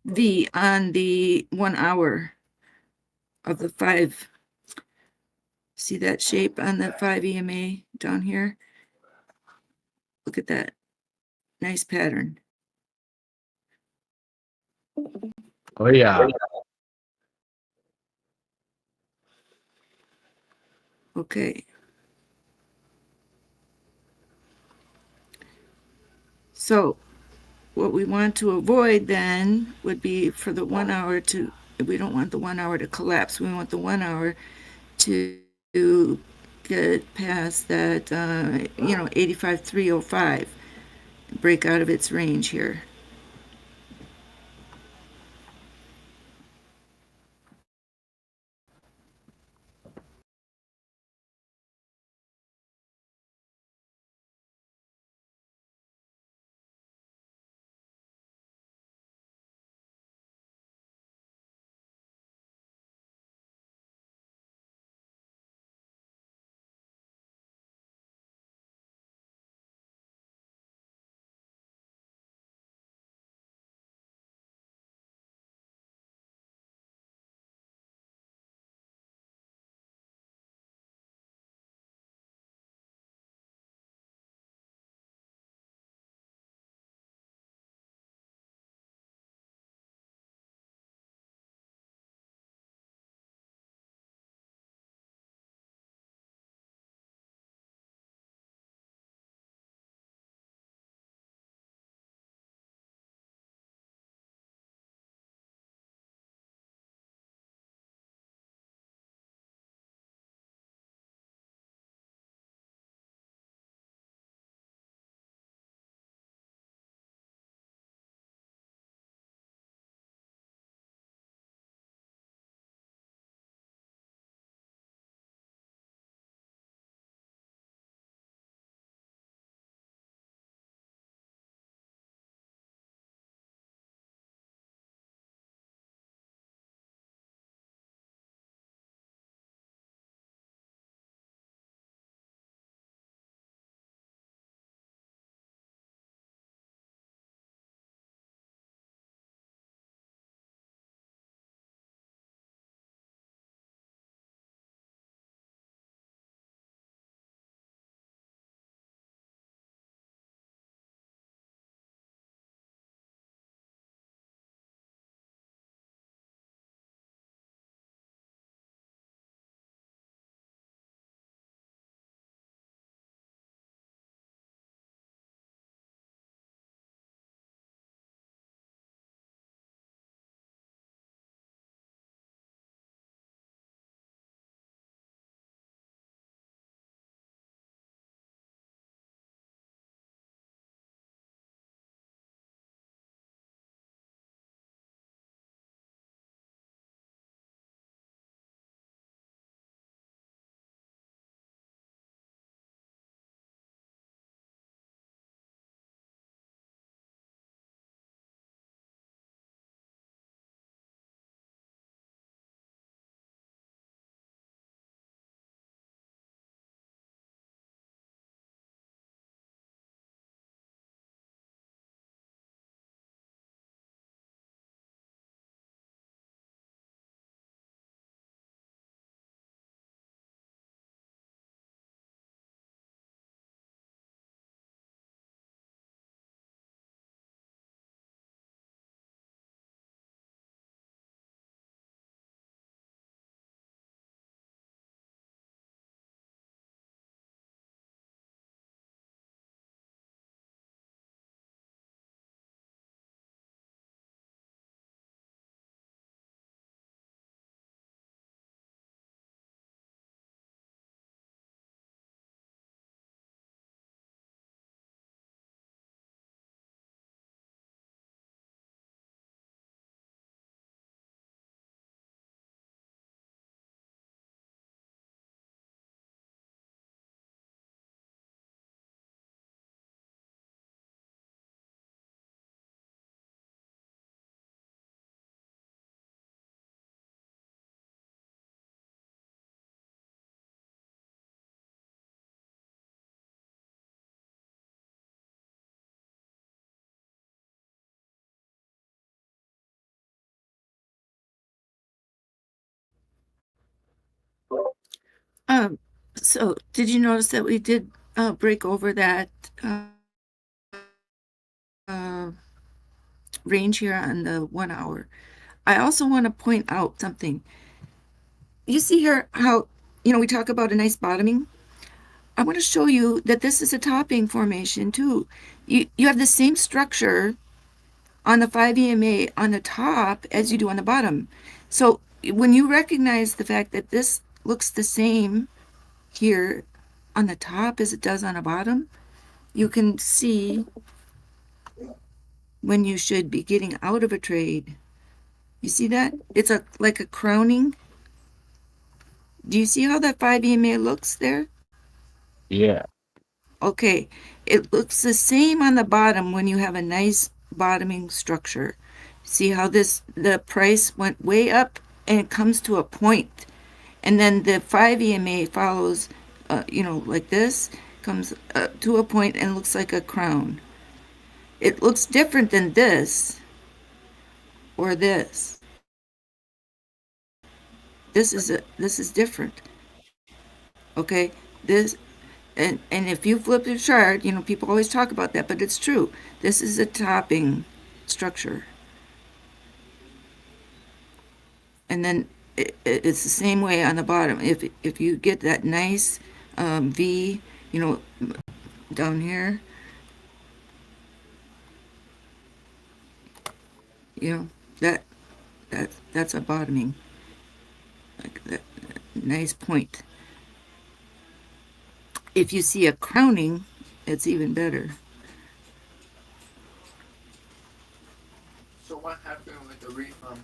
V on the 1 hour of the 5. See that shape on that 5 EMA down here? Look at that nice pattern. Oh yeah. Okay. So what we want to avoid then would be for the 1 hour to, we don't want the 1 hour to collapse. We want the 1 hour to get past that, 85,305, break out of its range here. So did you notice that we did break over that range here on the 1 hour? I also want to point out something. You see here how, we talk about a nice bottoming. I want to show you that this is a topping formation too. You have the same structure on the 5 EMA on the top as you do on the bottom. So when you recognize the fact that this looks the same here on the top as it does on the bottom, you can see when you should be getting out of a trade. You see that? It's like a crowning. Do you see how that 5 EMA looks there? Yeah. Okay, it looks the same on the bottom when you have a nice bottoming structure. See how the price went way up and it comes to a point, and then the 5 EMA follows, like this, comes to a point and looks like a crown. It looks different than this or this. This is different. Okay, this. And if you flip the chart, people always talk about that, but it's true. This is a topping structure. And then it's the same way on the bottom. If you get that nice V, down here, that that's a bottoming, like that nice point. If you see a crowning, it's even better. So what happened with the refund?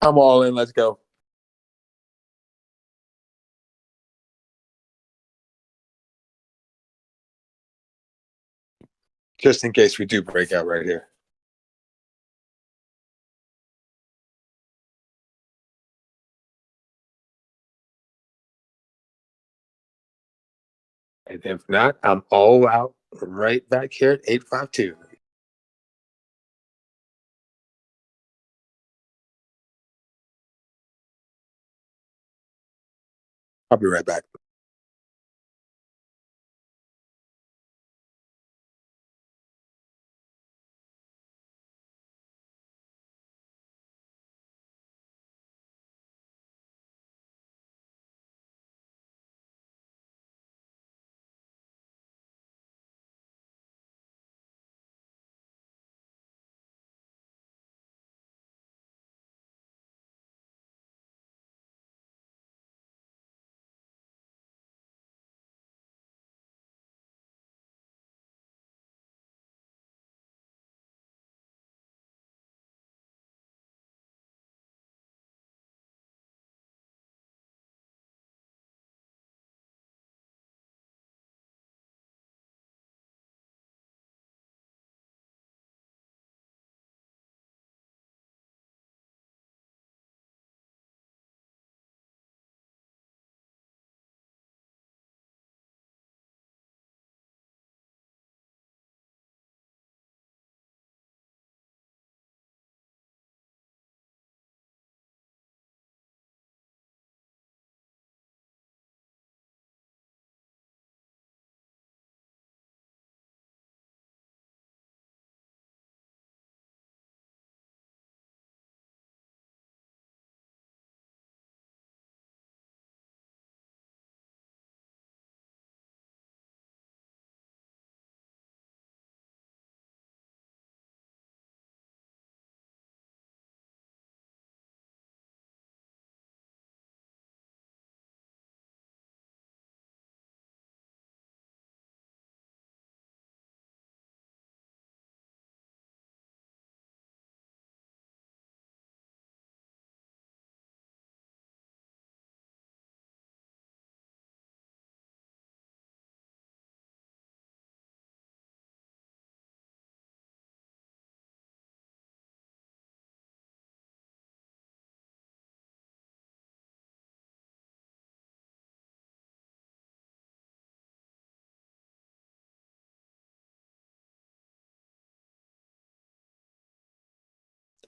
I'm all in. Let's go. Just in case we do break out right here. And if not, I'm all out right back here at 852. I'll be right back.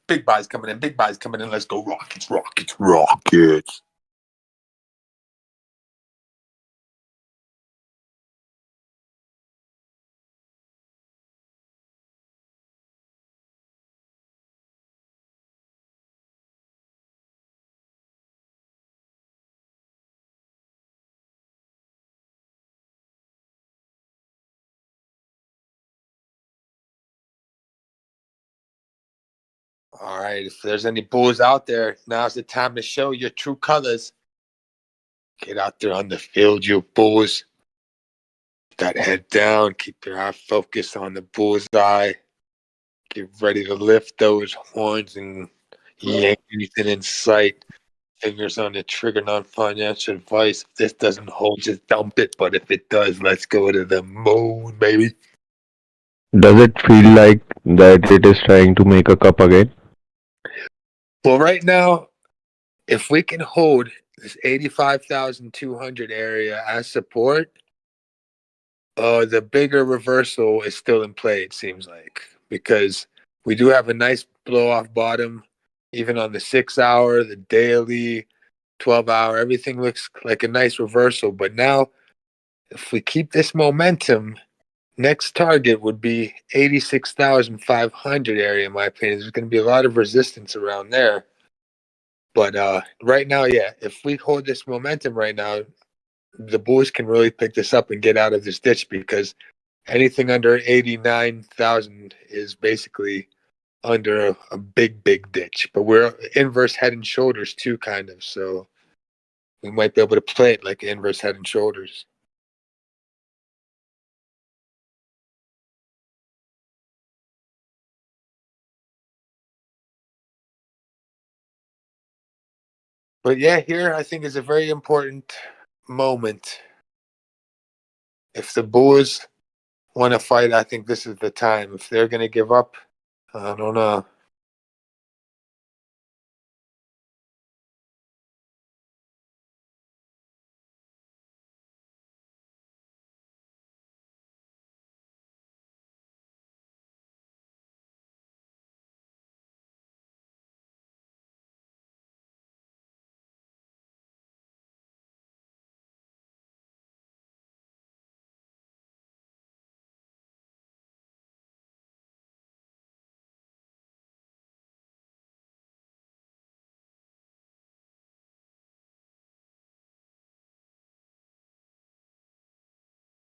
Big buys coming in. Big buys coming in. Let's go. Rockets, rockets, rockets. All right. If there's any bulls out there, now's the time to show your true colors. Get out there on the field, you bulls. That head down. Keep your eye focused on the bullseye. Get ready to lift those horns and yank anything in sight. Fingers on the trigger, non-financial advice. If this doesn't hold, just dump it. But if it does, let's go to the moon, baby. Does it feel like that it is trying to make a cup again? Well, right now, if we can hold this 85,200 area as support, the bigger reversal is still in play, it seems like, because we do have a nice blow off bottom, even on the 6 hour, the daily, 12 hour, everything looks like a nice reversal. But now, if we keep this momentum, next target would be 86,500 area, in my opinion. There's going to be a lot of resistance around there. But right now, yeah, if we hold this momentum right now, the Bulls can really pick this up and get out of this ditch, because anything under 89,000 is basically under a big, big ditch. But we're inverse head and shoulders too, kind of. So we might be able to play it like inverse head and shoulders. But yeah, here I think is a very important moment. If the bulls want to fight, I think this is the time. If they're going to give up, I don't know.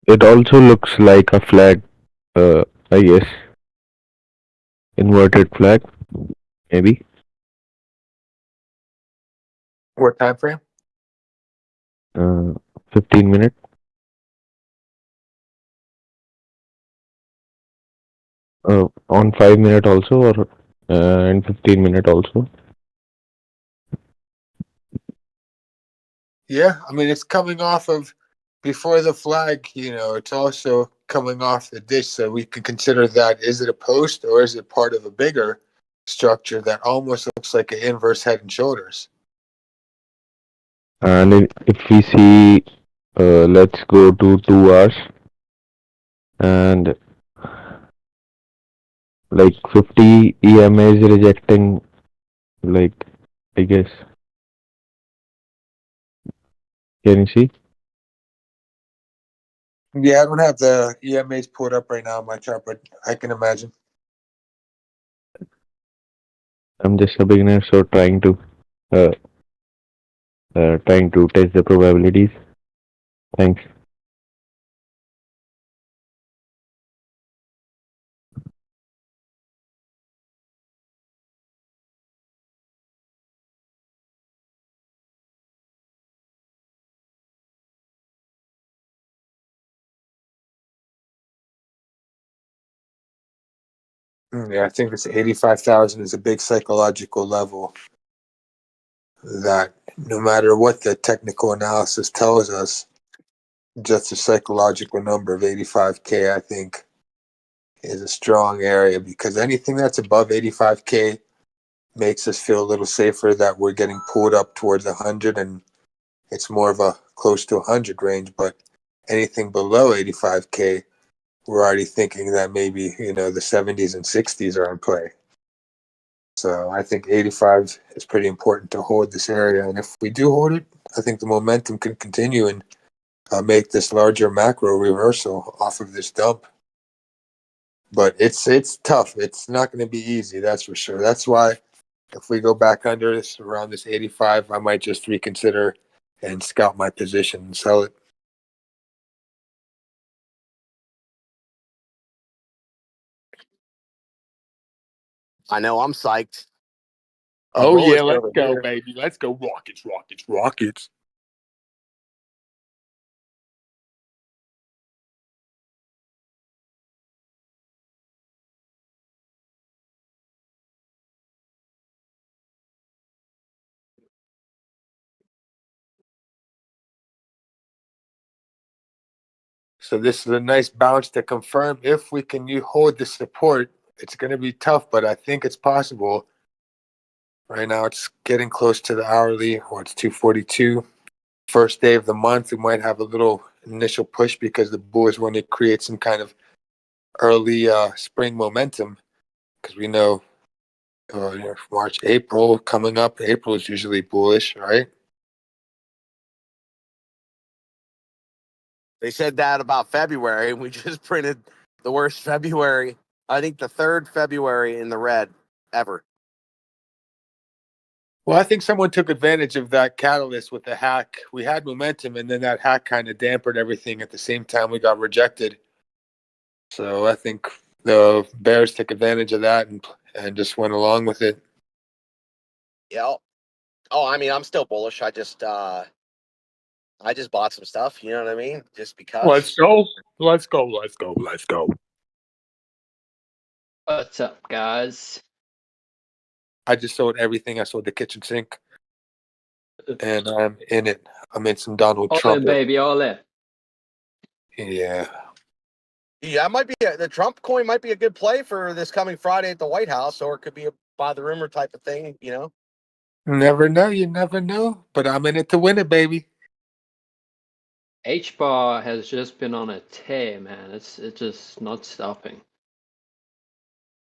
It also looks like a flag, I guess. Inverted flag, maybe. What time frame? 15 minutes. On 5 minute also, or and 15 minute also. Yeah, I mean, it's coming off of before the flag, it's also coming off the dish. So we can consider that, is it a post or is it part of a bigger structure that almost looks like an inverse head and shoulders? And if we see, let's go to 2 hours, and like 50 EMA is rejecting, like, I guess. Can you see? Yeah, I don't have the EMAs pulled up right now on my chart, but I can imagine. I'm just a beginner, so trying to test the probabilities. Thanks. Yeah, I think this 85,000 is a big psychological level that no matter what the technical analysis tells us, just a psychological number of 85K, I think, is a strong area, because anything that's above 85K makes us feel a little safer that we're getting pulled up towards 100, and it's more of a close to 100 range. But anything below 85K, we're already thinking that maybe, the 70s and 60s are in play. So I think 85 is pretty important to hold this area. And if we do hold it, I think the momentum can continue and make this larger macro reversal off of this dump. But it's tough. It's not going to be easy, that's for sure. That's why if we go back under this, around this 85, I might just reconsider and scalp my position and sell it. I know I'm psyched. Oh, yeah, Bullish let's over go, here. baby. Let's go. Rockets, rockets, rockets. So this is a nice bounce to confirm if we can hold the support. It's going to be tough, but I think it's possible. Right now it's getting close to the hourly, or it's 242. First day of the month, we might have a little initial push because the bulls want to create some kind of early spring momentum, because we know March, April coming up. April is usually bullish, right? They said that about February, and we just printed the worst February. I think the third February in the red ever. Well, I think someone took advantage of that catalyst with the hack. We had momentum, and then that hack kind of dampened everything. At the same time, we got rejected. So I think the Bears took advantage of that and just went along with it. Yeah. Oh, I mean, I'm still bullish. I just bought some stuff. You know what I mean? Just because. Let's go. Let's go. Let's go. Let's go. What's up, guys? I just sold everything. I sold the kitchen sink. and I'm in it. I'm in some Donald All Trump. in, baby, all in. Yeah. Yeah, it might be the Trump coin might be a good play for this coming Friday at the White House, or it could be a by the rumor type of thing. Never know. You never know. But I'm in it to win it, baby. H bar has just been on a tear, man. It's just not stopping.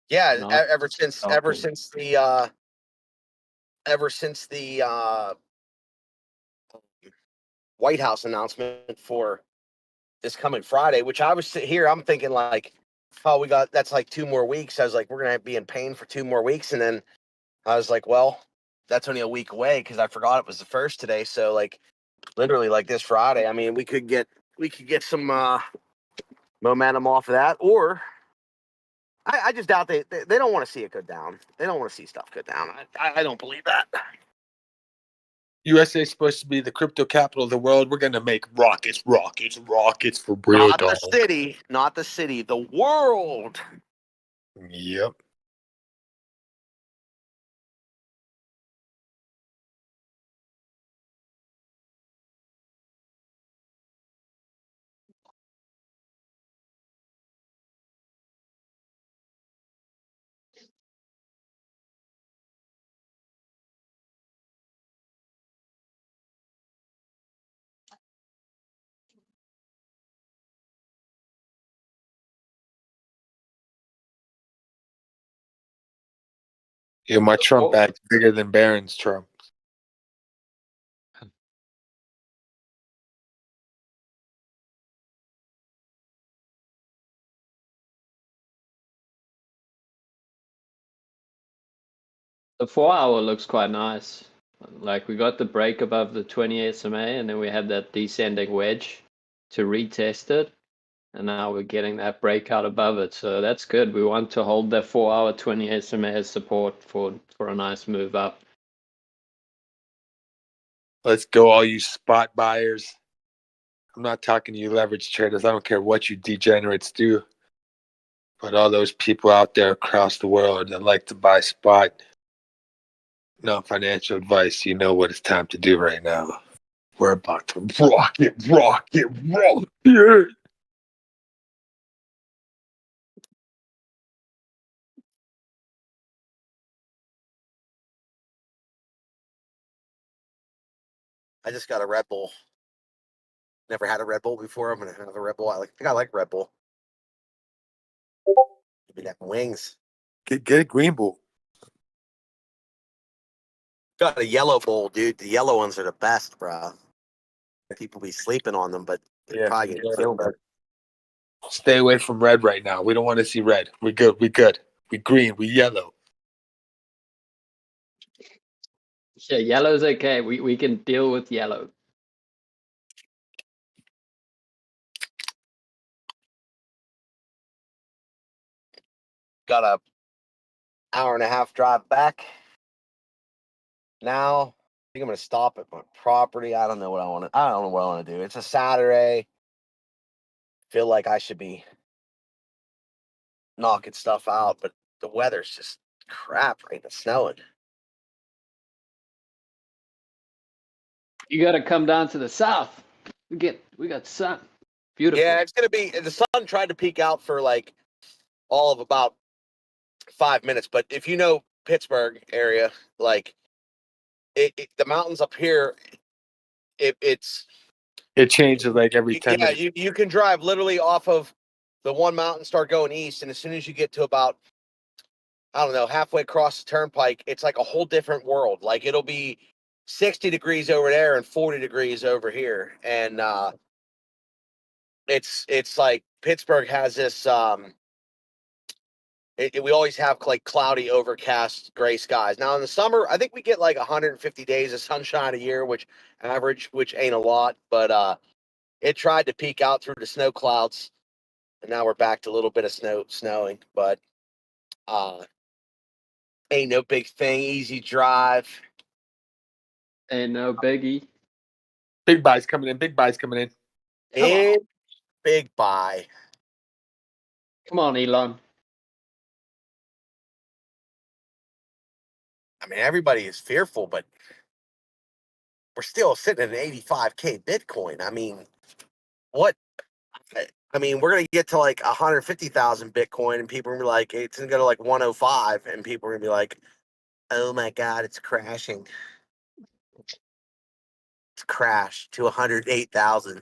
Yeah, Not ever since stopping. the White House announcement for this coming Friday, which I was here, I'm thinking like, oh, that's like 2 more weeks. I was like, we're gonna be in pain for 2 more weeks, and then I was like, well, that's only a week away because I forgot it was the first today. So like, literally like this Friday, I mean, we could get some momentum off of that, or I just doubt they don't want to see it go down. They don't want to see stuff go down. I don't believe that. USA is supposed to be the crypto capital of the world. We're gonna make rockets for real, Not dog. not the city, the world. Yep. Yeah, my Trump bag's bigger than Barron's Trump. The 4-hour looks quite nice. Like we got the break above the 20 SMA, and then we had that descending wedge to retest it, and now we're getting that breakout above it. So that's good. We want to hold that 4-hour 20 SMA as support for a nice move up. Let's go, all you spot buyers. I'm not talking to you leverage traders. I don't care what you degenerates do. But all those people out there across the world that like to buy spot, no financial advice, you know what it's time to do right now. We're about to rock it. I just got a Red Bull. Never had a Red Bull before. I'm gonna have a Red Bull. I think I like Red Bull. Give me that wings. Get a green bull. Got a yellow bowl, dude. The yellow ones are the best, bro. People be sleeping on them, but they're probably gonna kill them. Stay away from red right now. We don't want to see red. We're good. We green. We yellow. Yeah, yellow's okay. We can deal with yellow. Got a hour and a half drive back. Now, I think I'm gonna stop at my property. I don't know what I want to do. It's a Saturday. Feel like I should be knocking stuff out, but the weather's just crap right now. It's snowing. You got to come down to the south. We got sun. Beautiful. Yeah, it's gonna be. The sun tried to peek out for like all of about 5 minutes, but if you know Pittsburgh area, like the mountains up here, it changes like every 10 yeah, minutes. you can drive literally off of the one mountain, start going east, and as soon as you get to about, I don't know, halfway across the turnpike, it's like a whole different world. Like it'll be 60 degrees over there and 40 degrees over here, and it's like Pittsburgh has this. We always have like cloudy, overcast, gray skies. Now in the summer, I think we get like 150 days of sunshine a year, which ain't a lot, but it tried to peek out through the snow clouds, and now we're back to a little bit of snowing, but ain't no big thing. Easy drive. Ain't no biggie. Big buys coming in. Big buys coming in. Big buy. Come on, Elon. I mean, everybody is fearful, but we're still sitting at an 85K Bitcoin. I mean, what? I mean, we're gonna get to like 150,000 Bitcoin, and people are gonna be like, it's gonna go to like 105, and people are gonna be like, oh my god, it's crashing. It's crashed to 108,000.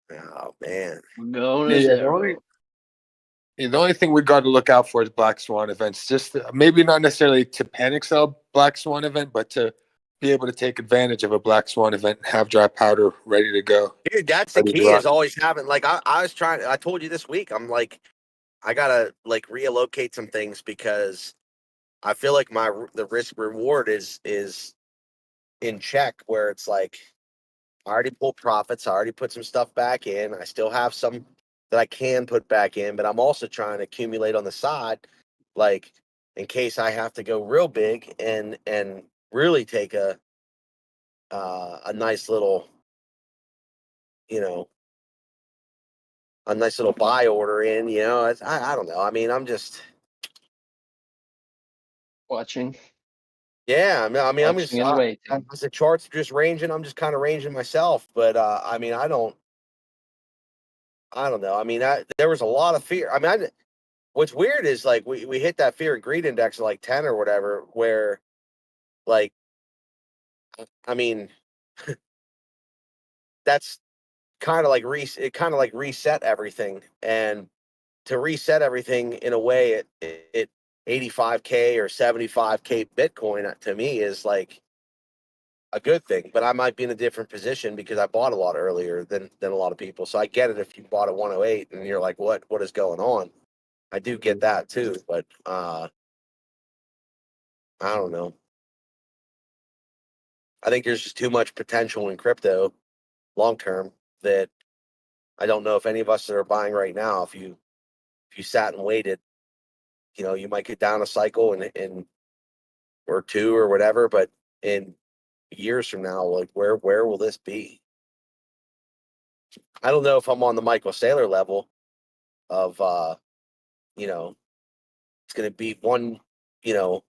Oh man. We're going to Yeah, zero. the only thing we got to look out for is black swan events. Just maybe not necessarily to panic sell black swan event, but to be able to take advantage of a black swan event and have dry powder ready to go. Dude, that's the key is always having, like, I was trying, I told you this week, I'm like, I gotta like reallocate some things because I feel like the risk reward is in check, where it's like I already pulled profits, I already put some stuff back in, I still have some that I can put back in, but I'm also trying to accumulate on the side, like in case I have to go real big and really take a nice little, you know, a nice little buy order in, you know. I don't know. I mean, I'm just Watching. yeah. I'm just Watching and waiting. as the charts are just ranging, I'm just kind of ranging myself. But I mean, I don't know. I mean, there was a lot of fear. I mean, what's weird is like we hit that fear and greed index of like 10 or whatever, where like I mean, that's kind of like it kind of like reset everything, and to reset everything in a way at 85K or 75K Bitcoin to me is like a good thing. But I might be in a different position because I bought a lot earlier than a lot of people. So I get it if you bought at 108 and you're like, what is going on? I do get that too, but I don't know. I think there's just too much potential in crypto long term that I don't know if any of us that are buying right now, if you sat and waited, you know, you might get down a cycle and or two or whatever, but in years from now, like where will this be? I don't know if I'm on the Michael Saylor level of you know, it's gonna be you know,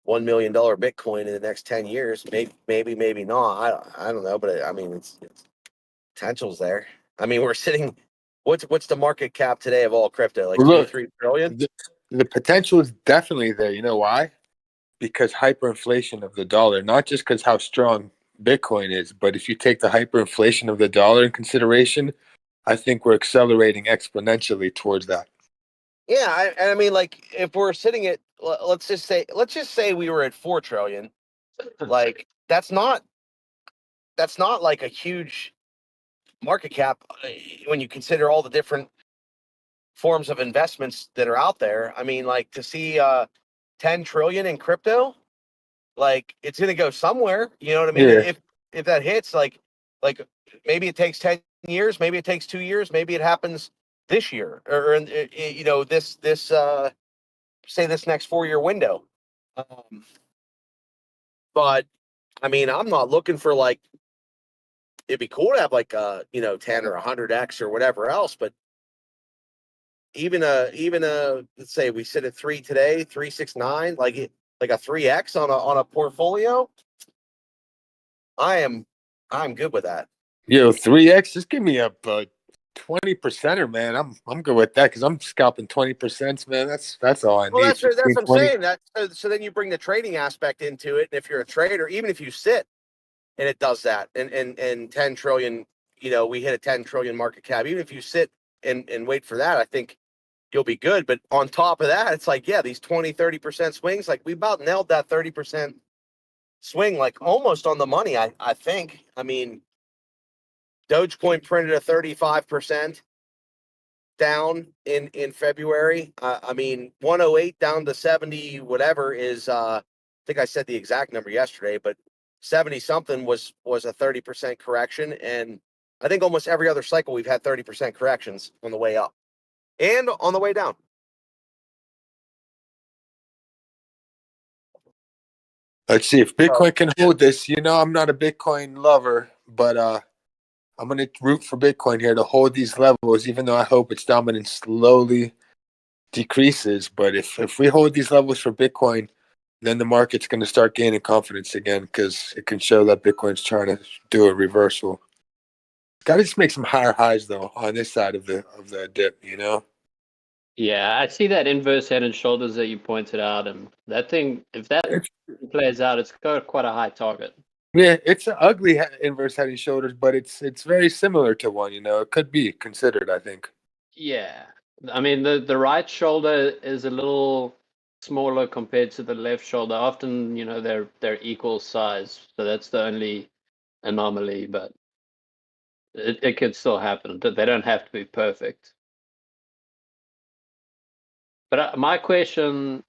$1 million Bitcoin in the next 10 years. Maybe not. I don't know, but I mean it's potential's there. I mean, we're sitting what's the market cap today of all crypto? Like 2-3 trillion? The potential is definitely there. You know why? Because hyperinflation of the dollar, not just because how strong Bitcoin is, but if you take the hyperinflation of the dollar in consideration, I think we're accelerating exponentially towards that. Yeah, I mean, like if we're sitting at let's just say we were at 4 trillion, like that's not like a huge market cap when you consider all the different forms of investments that are out there. I mean, like to see 10 trillion in crypto, like it's going to go somewhere, you know what I mean? Yeah. If that hits, like maybe it takes 10 years, maybe it takes 2 years, maybe it happens this year or you know, this say this next 4-year window. But I mean, I'm not looking for like it'd be cool to have like you know, 10 or 100x or whatever else, but even a let's say we sit at 3 today, 369, like a 3x on a portfolio, I'm good with that. Yo, 3x, just give me a 20%er, man. I'm good with that because I'm scalping 20%, man. That's all I Well, need. that's what I'm 20. saying. That so then you bring the trading aspect into it, and if you're a trader, even if you sit and it does that, and 10 trillion, you know, we hit a 10 trillion market cap. Even if you sit and wait for that, I think you'll be good. But on top of that, it's like, yeah, these 20-30% swings, like we about nailed that 30% swing, like almost on the money. I think. I mean, Dogecoin printed a 35% down in February. I mean, 108 down to 70 whatever is I think I said the exact number yesterday, but 70 something was a 30% correction, and I think almost every other cycle we've had 30% corrections on the way up and on the way down. Let's see if Bitcoin can hold this. You know, I'm not a Bitcoin lover, but I'm going to root for Bitcoin here to hold these levels, even though I hope its dominance slowly decreases. But if we hold these levels for Bitcoin, then the market's going to start gaining confidence again because it can show that Bitcoin's trying to do a reversal. Got to just make some higher highs though on this side of the dip, you know. Yeah, I see that inverse head and shoulders that you pointed out, and that thing, if that plays out, it's got quite a high target. Yeah, it's an ugly inverse head and shoulders, but it's very similar to one. You know, it could be considered, I think. Yeah, I mean the right shoulder is a little smaller compared to the left shoulder. Often, you know, they're equal size, so that's the only anomaly. But it could still happen. They don't have to be perfect. But my question,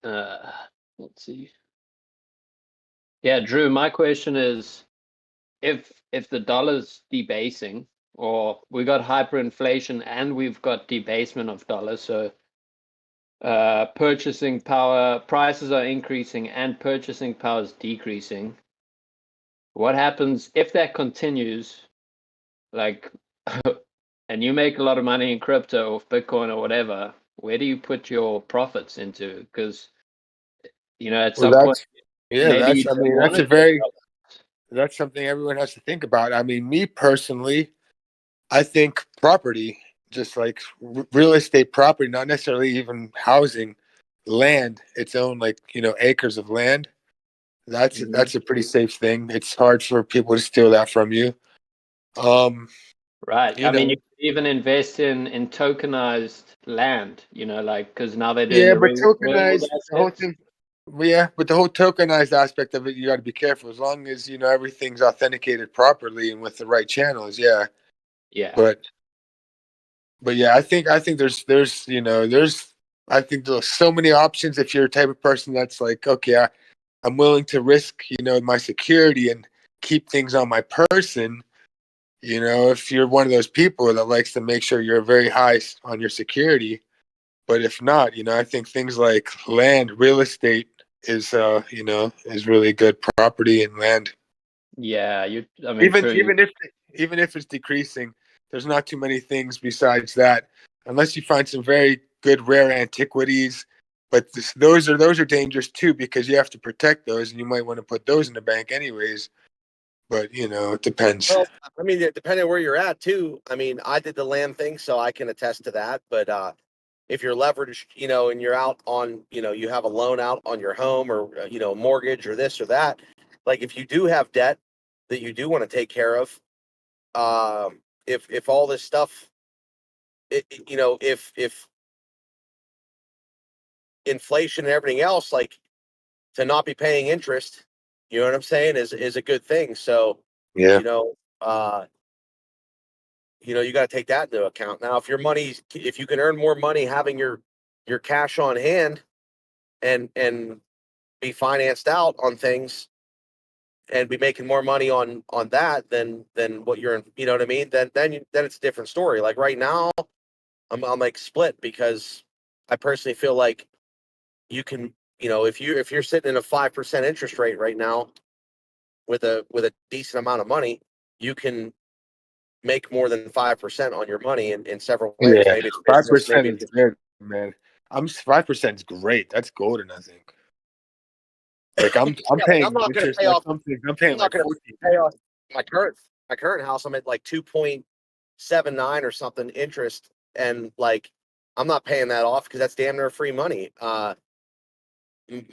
let's see. Yeah, Drew, my question is, if the dollar's debasing, or we got hyperinflation and we've got debasement of dollars, so purchasing power, prices are increasing and purchasing power is decreasing. What happens if that continues? Like, and you make a lot of money in crypto or Bitcoin or whatever, where do you put your profits into? Because, you know, at some point, maybe you don't want to take profits. That's something everyone has to think about. I mean, me personally, I think property, just like real estate property, not necessarily even housing, land, its own, like, you know, acres of land. That's a pretty safe thing. It's hard for people to steal that from you. Right. I mean, you could even invest in tokenized land, you know, like, because now they're doing the but real world tokenized, the whole thing. Yeah, but the whole tokenized aspect of it, you got to be careful. As long as, you know, everything's authenticated properly and with the right channels, yeah. But yeah, I think there's you know, I think there's so many options if you're a type of person that's like, okay, I'm willing to risk, you know, my security and keep things on my person. You know, if you're one of those people that likes to make sure you're very high on your security, but if not, you know, I think things like land, real estate is, you know, is really good property and land. Yeah, I mean, even if it's decreasing, there's not too many things besides that, unless you find some very good rare antiquities. But those are dangerous too, because you have to protect those, and you might want to put those in the bank anyways. But, you know, it depends. Well, I mean, depending where you're at too. I mean, I did the land thing, so I can attest to that. But if you're leveraged, you know, and you're out on, you know, you have a loan out on your home or, you know, mortgage or this or that, like if you do have debt that you do want to take care of, if all this stuff, you know, if inflation and everything else, like, to not be paying interest, you know what I'm saying, is a good thing. So, yeah, you know, you got to take that into account. Now, if you can earn more money having your cash on hand and be financed out on things and be making more money on that than what you're in, you know what I mean? Then it's a different story. Like right now, I'm like split, because I personally feel like you can, you know, if you're sitting in a 5% interest rate right now with a decent amount of money, you can make more than 5% on your money in several ways. yeah, Maybe it's 5% maybe is good, man. 5% is great. That's golden, I think. Like I'm paying I'm not going to interest pay like off. something. I'm paying like 14. Pay off my current house. I'm at like 2.79 or something interest, and like I'm not paying that off because that's damn near free money.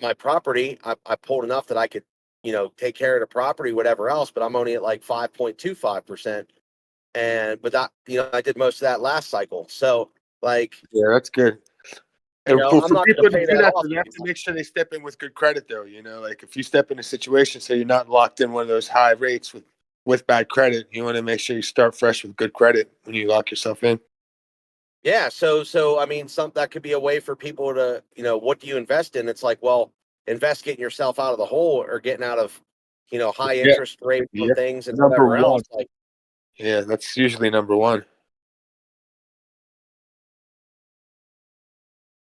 My property, I pulled enough that I could, you know, take care of the property, whatever else, but I'm only at like 5.25%. But that, you know, I did most of that last cycle. So like, Yeah, that's good. you And know, for I'm not people going to to pay do that that, off. they have to make sure they step in with good credit, though. You know, like if you step in a situation so you're not locked in one of those high rates with bad credit, you want to make sure you start fresh with good credit when you lock yourself in. Yeah. So I mean, that could be a way for people to, you know, what do you invest in? It's like, well, invest getting yourself out of the hole or getting out of, you know, high Yeah, interest rates on yeah. things and Number whatever else. one. Like, Yeah, that's usually number one.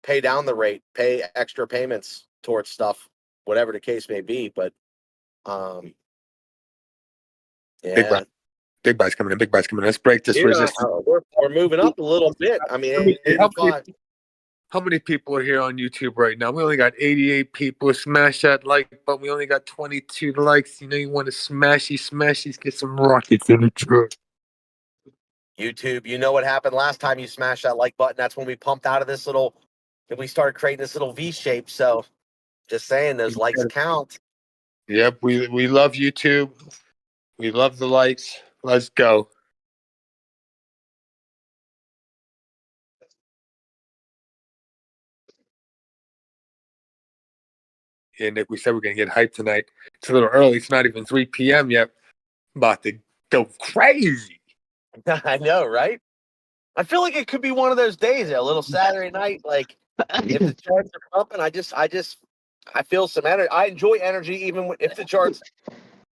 pay down the rate, pay extra payments towards stuff, whatever the case may be. But Big buy, yeah, big buy's coming in. Big buy's coming in. Let's break this dude, resistance. we're moving up a little bit. I mean, Help me, 85. How many people are here on YouTube right now? We only got 88 people. Smash that like button. We only got 22 likes. You know you want to smashies, get some rockets in the truck. YouTube, you know what happened last time you smashed that like button? That's when we pumped out of this little, and we started creating this little V shape. So just saying, those likes count. Yep, we love YouTube. We love the likes. Let's go. Yeah, Nick, we said we're going to get hyped tonight. It's a little early. It's not even 3 p.m. yet. I'm about to go crazy. I know, right? I feel like it could be one of those days, a little Saturday night. Like if the charts are pumping, I feel some energy. I enjoy energy even if the charts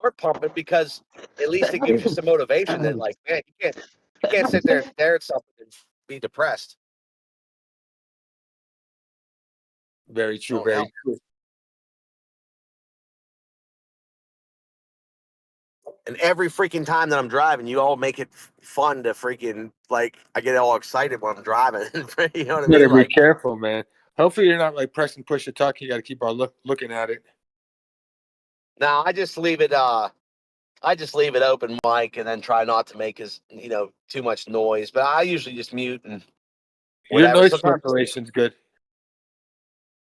are pumping, because at least it gives you some motivation that, like, man, you can't sit there and stare at something and be depressed. Very true. Don't Very help. true. And every freaking time that I'm driving, you all make it fun to freaking, like, I get all excited when I'm driving. You know what I You mean? gotta be Like, careful, man. Hopefully you're not like pressing push to talk. You got to keep on looking at it. now I just leave it. I just leave it open mic and then try not to make too much noise. But I usually just mute and Your whatever. noise Sometimes cancellation's good.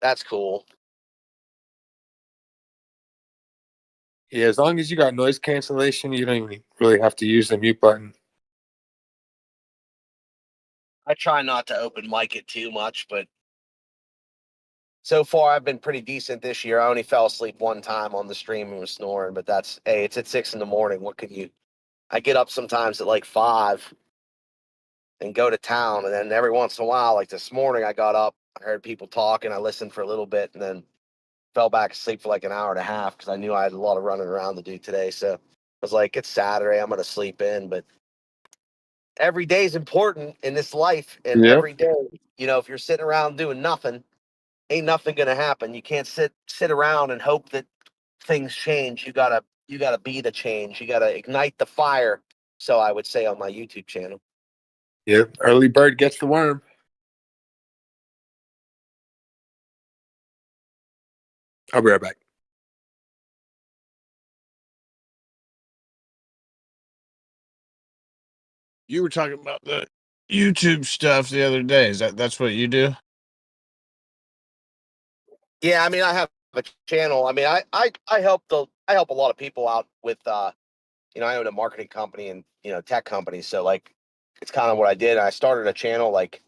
that's cool. Yeah, as long as you got noise cancellation, you don't even really have to use the mute button. I try not to open mic it too much, but so far I've been pretty decent this year. I only fell asleep one time on the stream and was snoring, but it's at 6 a.m. What can you? I get up sometimes at like 5 and go to town, and then every once in a while, like this morning, I got up, I heard people talking, I listened for a little bit, and then fell back asleep for like an hour and a half because I knew I had a lot of running around to do today. So I was like, it's Saturday, I'm gonna sleep in. But every day is important in this life, and Yep. every day, if you're sitting around doing nothing, ain't nothing gonna happen. You can't sit around and hope that things change. You gotta be the change. You gotta ignite the fire. So I would say on my YouTube channel. Yep. Early bird gets the worm. I'll be right back. You were talking about the YouTube stuff the other day. That's what you do? Yeah, I mean, I have a channel. I mean, I help a lot of people out with I own a marketing company and tech company. So like, it's kind of what I did. I started a channel, like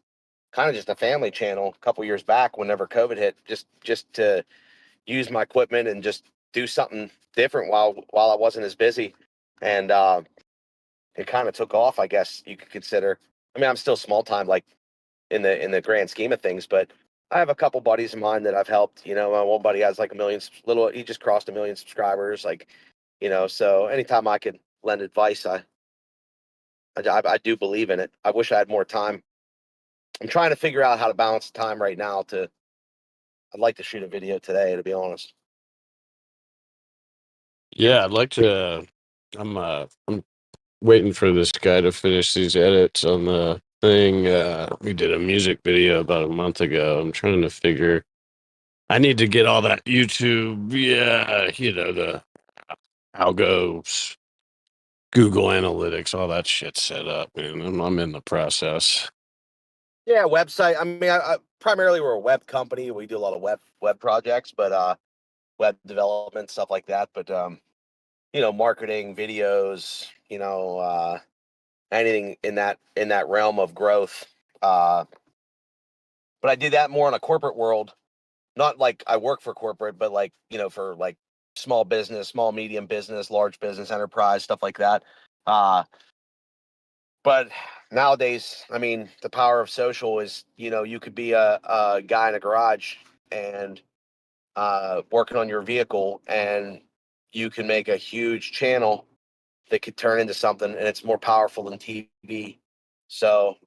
kind of just a family channel a couple years back whenever COVID hit, just to use my equipment and just do something different while I wasn't as busy. And it kind of took off, I guess you could consider. I mean, I'm still small time, like in the grand scheme of things, but I have a couple buddies of mine that I've helped. One buddy has like he just crossed 1 million subscribers. Like, so anytime I could lend advice, I do believe in it. I wish I had more time. I'm trying to figure out how to balance the time right now. I'd like to shoot a video today, to be honest. Yeah, I'd like to. I'm waiting for this guy to finish these edits on the thing. We did a music video about a month ago. I'm trying to figure. I need to get all that YouTube, the algos, Google Analytics, all that shit set up, man. I'm in the process. Yeah, website. I mean, I primarily we're a web company. We do a lot of web projects, but web development, stuff like that. But marketing, videos, anything in that realm of growth. But I do that more in a corporate world. Not like I work for corporate, but like, for like small business, small, medium business, large business, enterprise, stuff like that. But nowadays, I mean, the power of social is, you could be a guy in a garage and working on your vehicle, and you can make a huge channel that could turn into something, and it's more powerful than TV. So,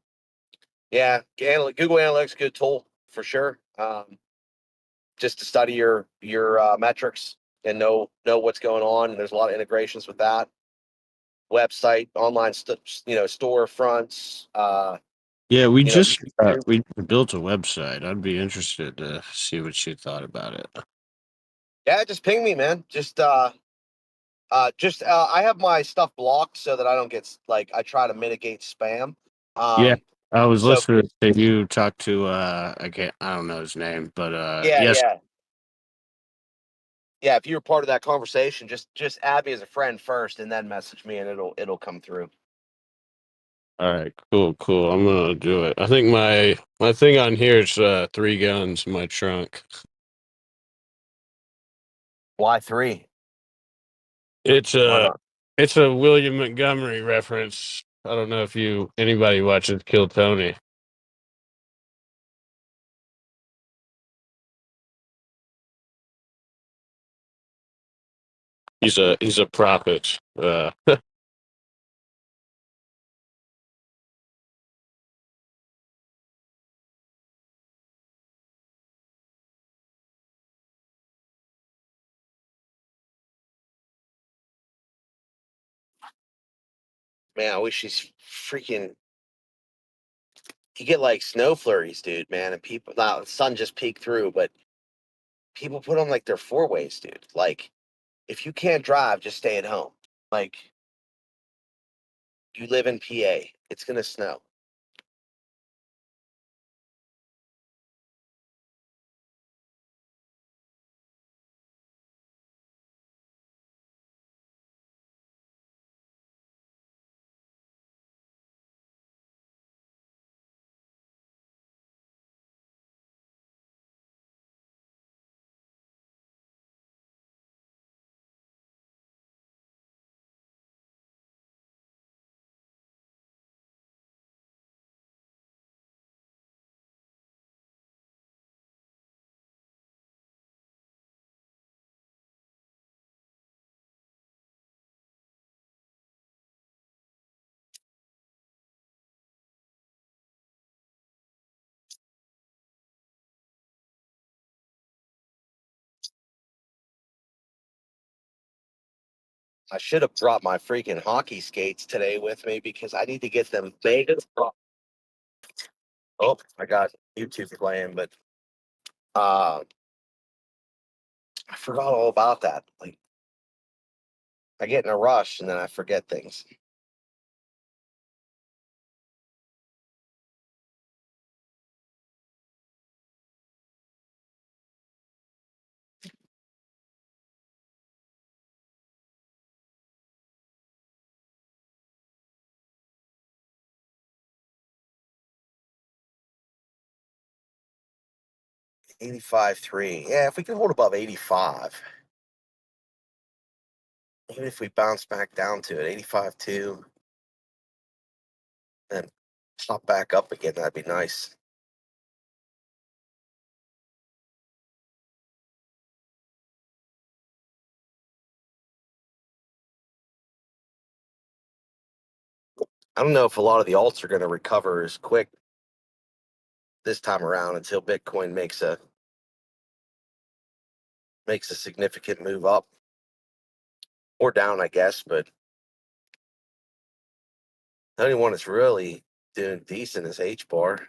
yeah, Google Analytics, good tool for sure. Just to study your metrics and know what's going on. And there's a lot of integrations with that. Website, online, store fronts. Yeah, we You know, just we built a website. I'd be interested to see what you thought about it. yeah, just ping me, man. I have my stuff blocked so that I don't get I try to mitigate spam. Yeah, I was So listening to you talk to I don't know his name, but yeah, yes. yeah. If you're part of that conversation, just add me as a friend first, and then message me, and it'll come through. All right, cool. I'm gonna do it. I think my thing on here is 3 guns in my trunk. Why 3? It's Why a not? it's a William Montgomery reference. I don't know if anybody watches Kill Tony. He's a prophet. Man, I wish he's freaking. You get like snow flurries, dude, man, and people. Now the sun just peeked through, but people put on like their 4-ways, dude. Like, if you can't drive, just stay at home. Like, you live in PA, it's gonna snow. I should have brought my freaking hockey skates today with me because I need to get them made. Oh, I got YouTube playing, but I forgot all about that. Like, I get in a rush and then I forget things. $85.3. Yeah, if we can hold above 85, even if we bounce back down to it, 85.2, then pop back up again, that'd be nice. I don't know if a lot of the alts are going to recover as quick this time around until Bitcoin makes a significant move up or down, I guess. But the only one that's really doing decent is H bar.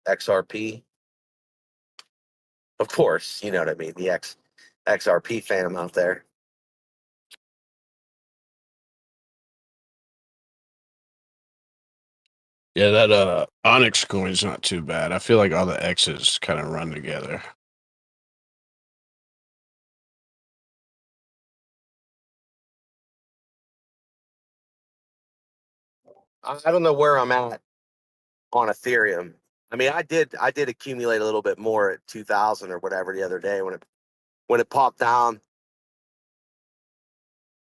XRP, of course, you know what I mean. The XRP fam out there. Yeah, that Onyx coin's not too bad. I feel like all the X's kind of run together. I don't know where I'm at on Ethereum. I mean, I did accumulate a little bit more at 2000 or whatever the other day when it popped down.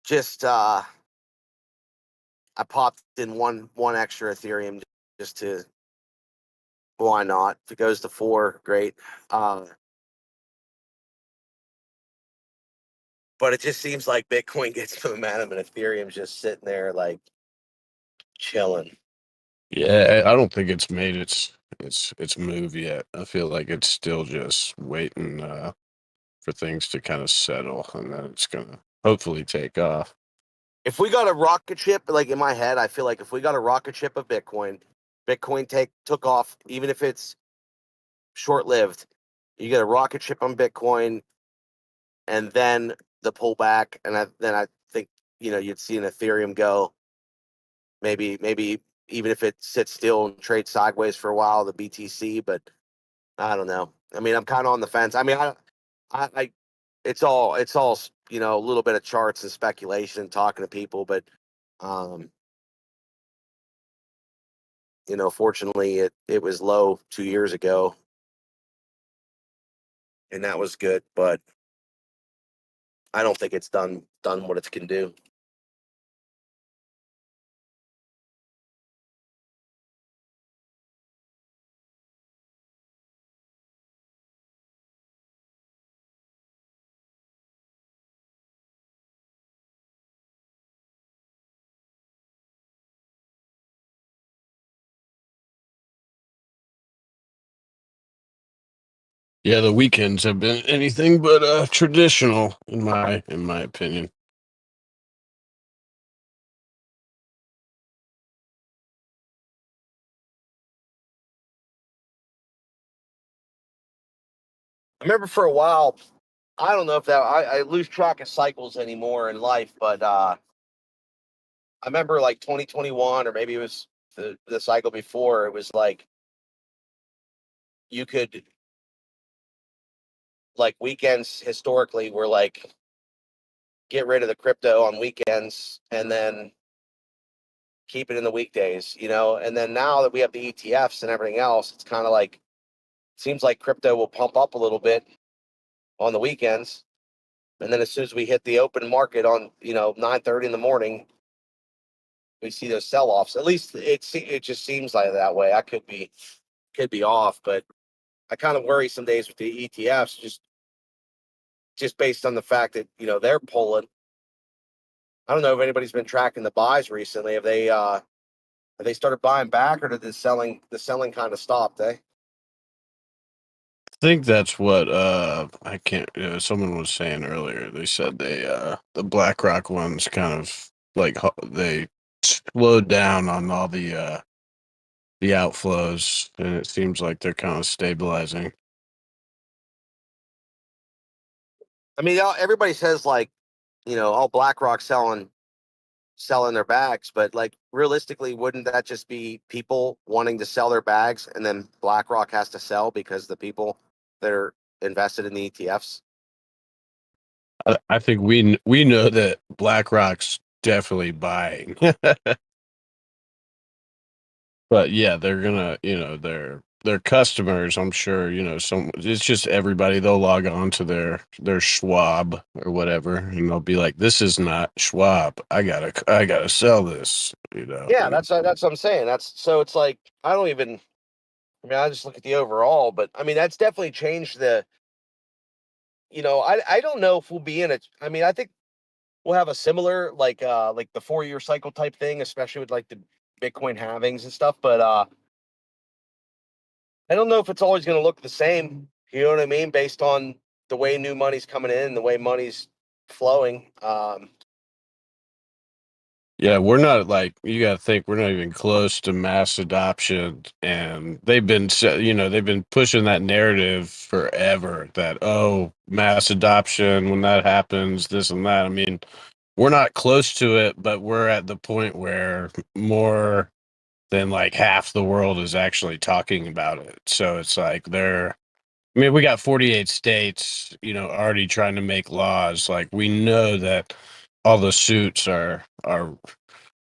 Just I popped in one extra Ethereum just to, why not? If it goes to 4, great. But it just seems like Bitcoin gets momentum and Ethereum's just sitting there like chilling. Yeah, I don't think it's made its move yet. I feel like it's still just waiting for things to kind of settle, and then it's gonna hopefully take off. if we got a rocket ship, like in my head, I feel like if we got a rocket ship of Bitcoin, took off, even if it's short lived, you get a rocket ship on Bitcoin, and then the pullback, and then I think you'd see an Ethereum go maybe even if it sits still and trades sideways for a while, the BTC, but I don't know. I mean, I'm kind of on the fence. I mean, I it's all a little bit of charts and speculation and talking to people, but um, fortunately it was low 2 years ago, and that was good, but I don't think it's done what it can do. Yeah, the weekends have been anything but traditional in my opinion. I remember for a while, I don't know if that I lose track of cycles anymore in life, but I remember like 2021, or maybe it was the cycle before. It was like you could, like, weekends historically were like get rid of the crypto on weekends and then keep it in the weekdays, and then now that we have the ETFs and everything else, it's kind of like seems like crypto will pump up a little bit on the weekends, and then as soon as we hit the open market on 9:30 in the morning, we see those sell-offs. At least it just seems like that way. I could be off, but I kind of worry some days with the ETFs, just based on the fact that they're pulling. I don't know if anybody's been tracking the buys recently. Have they started buying back, or did the selling kind of stopped? I think that's what I can't someone was saying earlier. They said the BlackRock ones kind of like they slowed down on all the outflows, and it seems like they're kind of stabilizing. I mean, everybody says like, all BlackRock selling their bags, but like realistically, wouldn't that just be people wanting to sell their bags, and then BlackRock has to sell because the people that are invested in the ETFs? I think we know that BlackRock's definitely buying. But yeah, they're gonna, their customers, I'm sure, some it's just everybody, they'll log on to their Schwab or whatever, and they'll be like, this is not Schwab. I gotta sell this. Yeah, that's what I'm saying. So it's like I don't even. I mean, I just look at the overall, but I mean that's definitely changed the. I don't know if we'll be in it. I mean, I think we'll have a similar like the 4-year cycle type thing, especially with like the Bitcoin halvings and stuff. But I don't know if it's always going to look the same. You know what I mean? Based on the way new money's coming in, the way money's flowing. Yeah, we're not like you got to think we're not even close to mass adoption, and they've been pushing that narrative forever that mass adoption when that happens this and that. I mean, we're not close to it, but we're at the point where more than like half the world is actually talking about it. So it's like I mean, we got 48 states, already trying to make laws. Like we know that all the suits are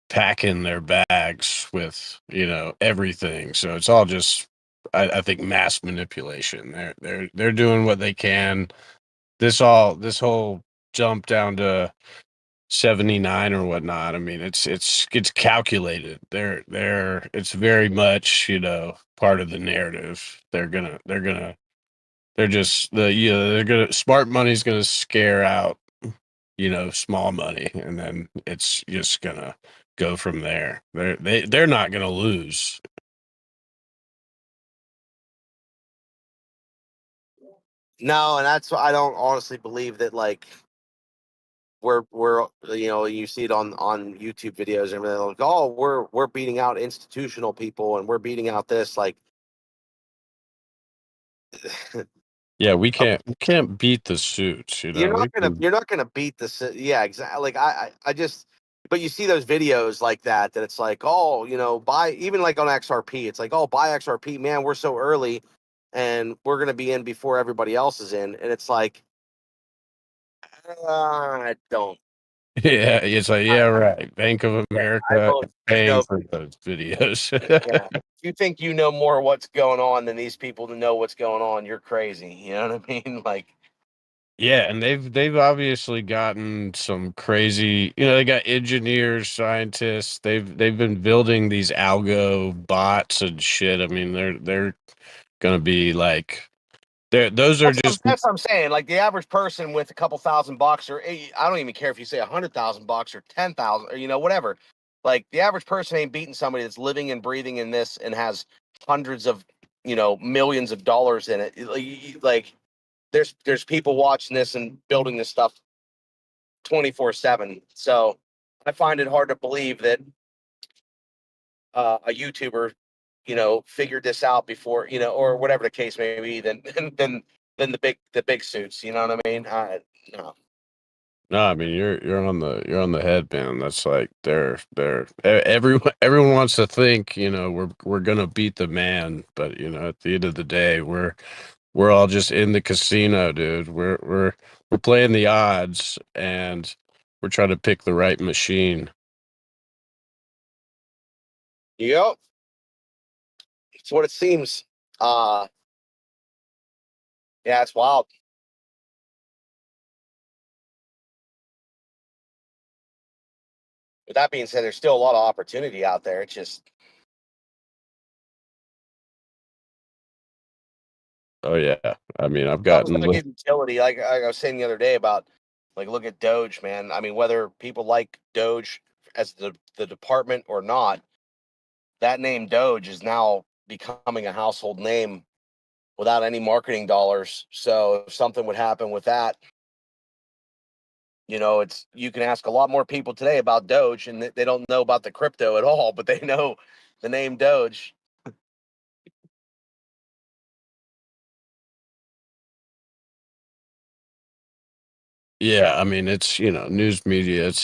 packing their bags with everything. So it's all just I think mass manipulation. They're doing what they can. This whole jump down to 79 or whatnot. I mean, it's calculated. It's very much part of the narrative. They're just they're gonna smart money's gonna scare out small money, and then it's just gonna go from there. They're not gonna lose. No, and that's why I don't honestly believe that. Like, we're you see it on YouTube videos and everything, like, oh, we're beating out institutional people and we're beating out this, like. Yeah, we can't beat the suits, you know. You're not gonna beat the, yeah, exactly. Like I just, but you see those videos like that it's like, oh, buy, even like on XRP, it's like, oh, buy XRP, man, we're so early and we're gonna be in before everybody else is in, and it's like, I don't. Yeah, it's like, yeah, right. Bank of Yeah, America is paying for those videos. yeah. If you think you know more what's going on than these people to know what's going on, you're crazy. You know what I mean? Like, Yeah, and they've obviously gotten some crazy, they got engineers, scientists. They've been building these algo bots and shit. I mean, they're gonna be like, those are just. that's what I'm saying. Like the average person with a couple $1,000 or I don't even care if you say $100,000 or 10,000 or whatever. Like the average person ain't beating somebody that's living and breathing in this and has hundreds of millions of dollars in it. Like there's people watching this and building this stuff 24/7. So I find it hard to believe that a YouTuber figured this out before, or whatever the case may be, than the big suits. You know what I mean? No. No, I mean you're on the head, man. That's like everyone wants to think, we're gonna beat the man, but at the end of the day, we're all just in the casino, dude. We're playing the odds and we're trying to pick the right machine. Yep. It's what it seems. Yeah, it's wild. With that being said, there's still a lot of opportunity out there. It's just, oh yeah, I mean I've gotten get utility. Like I was saying the other day about, like, look at Doge, man. I mean, whether people like Doge as the department or not, that name Doge is now becoming a household name without any marketing dollars. So if something would happen with that, it's, you can ask a lot more people today about Doge and they don't know about the crypto at all, but they know the name Doge. Yeah, I mean it's news media. It's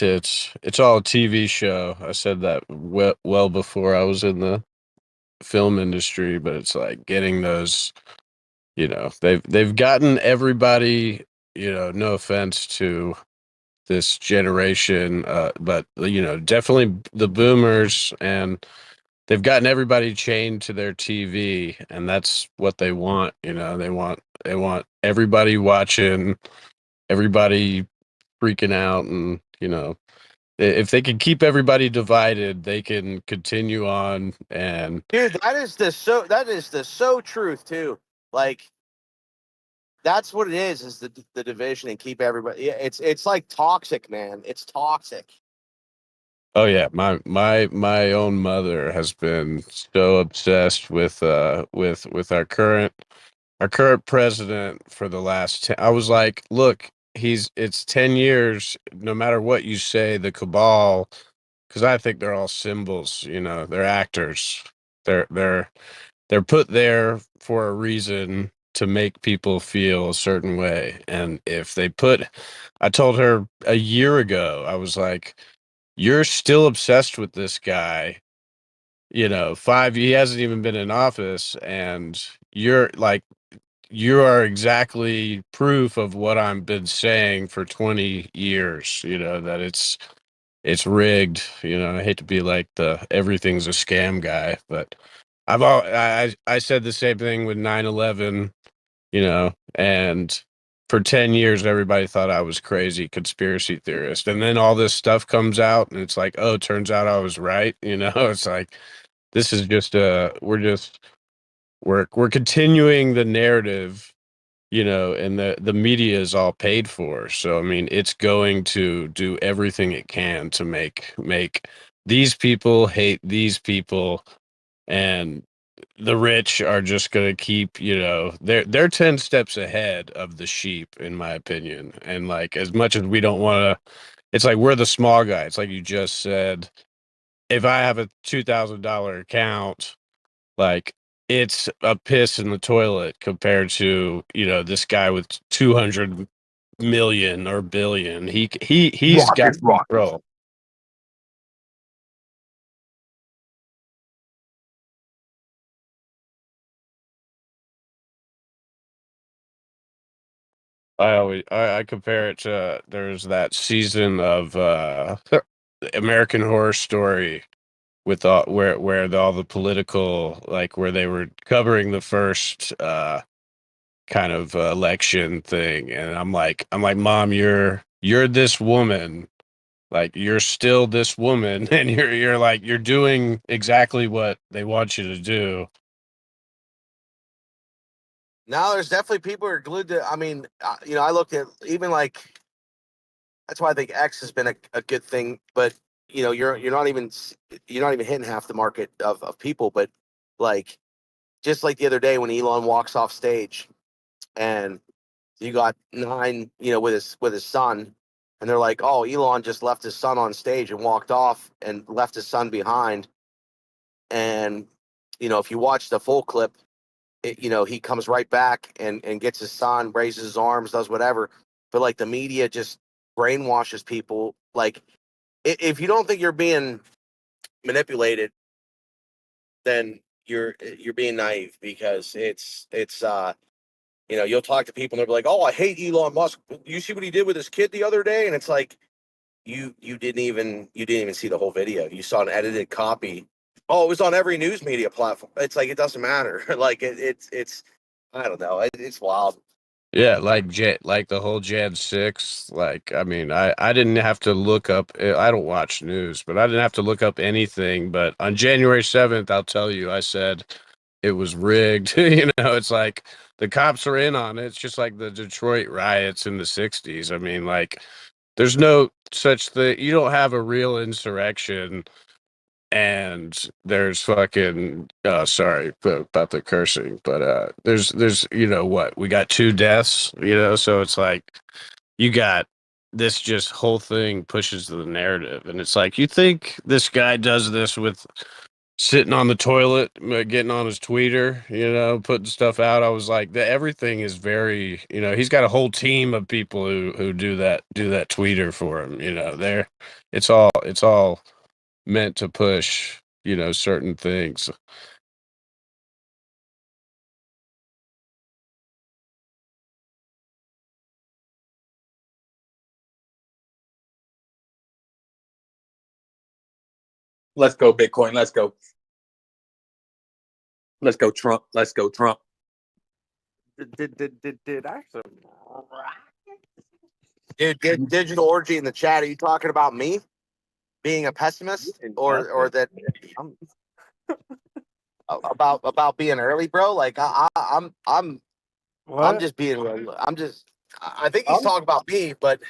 all a TV show. I said that well before I was in the film industry, but it's like getting those. They've gotten everybody. No offense to this generation, but definitely the boomers, and they've gotten everybody chained to their TV, and that's what they want. They want everybody watching, everybody freaking out, and if they can keep everybody divided, they can continue on. And dude, that is the so truth too. Like, that's what it is the division, and keep everybody. Yeah, it's like toxic, man. It's toxic. oh yeah, my own mother has been so obsessed with our current president for the last 10. I was like, look, it's 10 years. No matter what you say, the cabal, because I think they're all symbols. They're actors. They're put there for a reason to make people feel a certain way. And if they put, I told her a year ago, I was like, you're still obsessed with this guy. He hasn't even been in office, and you're like, you are exactly proof of what I've been saying for 20 years, that it's rigged. I hate to be like the everything's a scam guy, but I said the same thing with 9/11, and for 10 years everybody thought I was crazy conspiracy theorist. And then all this stuff comes out and it's like, oh, turns out I was right. It's like, this is just we're continuing the narrative, and the media is all paid for. So I mean, it's going to do everything it can to make these people hate these people, and the rich are just going to keep, they're 10 steps ahead of the sheep, in my opinion. And like, as much as we don't want to, it's like we're the small guy. It's like you just said, if I have a $2,000 account, like it's a piss in the toilet compared to, this guy with 200 million or billion. He's got control. I compare it to, there's that season of American Horror Story with all all the political, like where they were covering the first kind of election thing, and I'm like, Mom, you're this woman, like you're still this woman, and you're like, you're doing exactly what they want you to do. Now there's definitely people who are glued to. I mean, I looked at even like that's why I think X has been a good thing. But you're not even hitting half the market of people. But like just like the other day when Elon walks off stage, and you got 9, with his son, and they're like, oh, Elon just left his son on stage and walked off and left his son behind. And if you watch the full clip, he comes right back and gets his son, raises his arms, does whatever. But like the media just brainwashes people. Like if you don't think you're being manipulated, then you're being naive, because it's you'll talk to people and they'll be like, oh, I hate Elon Musk. You see what he did with his kid the other day? And it's like you didn't even see the whole video. You saw an edited copy. Oh, it was on every news media platform. It's like, it doesn't matter. Like it's I don't know. It's wild. Yeah, like like the whole Jan 6. Like, I mean, I didn't have to look up. I don't watch news, but I didn't have to look up anything. But on January 7th, I'll tell you, I said it was rigged. It's like the cops are in on it. It's just like the Detroit riots in the 60s. I mean, like, there's no such thing. You don't have a real insurrection, and there's fucking sorry about the cursing, but there's what, we got 2 deaths, so it's like you got this just whole thing pushes the narrative, and it's like, you think this guy does this with sitting on the toilet, getting on his tweeter, putting stuff out. I was like, everything is very, he's got a whole team of people who do that tweeter for him. They're it's all meant to push, certain things. Let's go Bitcoin. Let's go. Let's go Trump. Let's go Trump. Did actually. Dude, Digital Orgy in the chat. Are you talking about me being a pessimist, or that about being early, bro? Like I'm just being. I think he's talking about me, but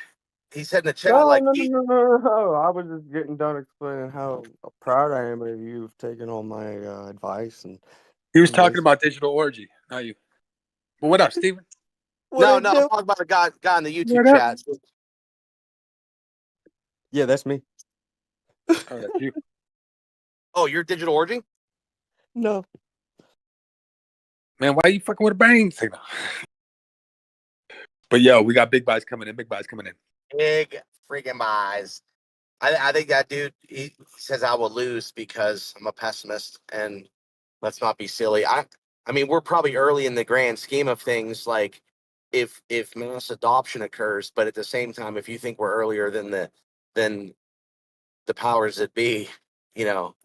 he said in the chat No. I was just getting done explaining how proud I am of you of taking all my advice. And he was talking about Digital Orgy, not you. But what up, Steven? No, I'm talking about the guy in the YouTube chat. Yeah, that's me. Oh, that's you. Oh, you're Digital Orgy? No. Man, why are you fucking with a brain signal? But yo, we got big buys coming in. Big buys coming in. Big freaking buys. I think that dude, he says I will lose because I'm a pessimist, and let's not be silly. I mean, we're probably early in the grand scheme of things, like if mass adoption occurs, but at the same time, if you think we're earlier than the powers that be,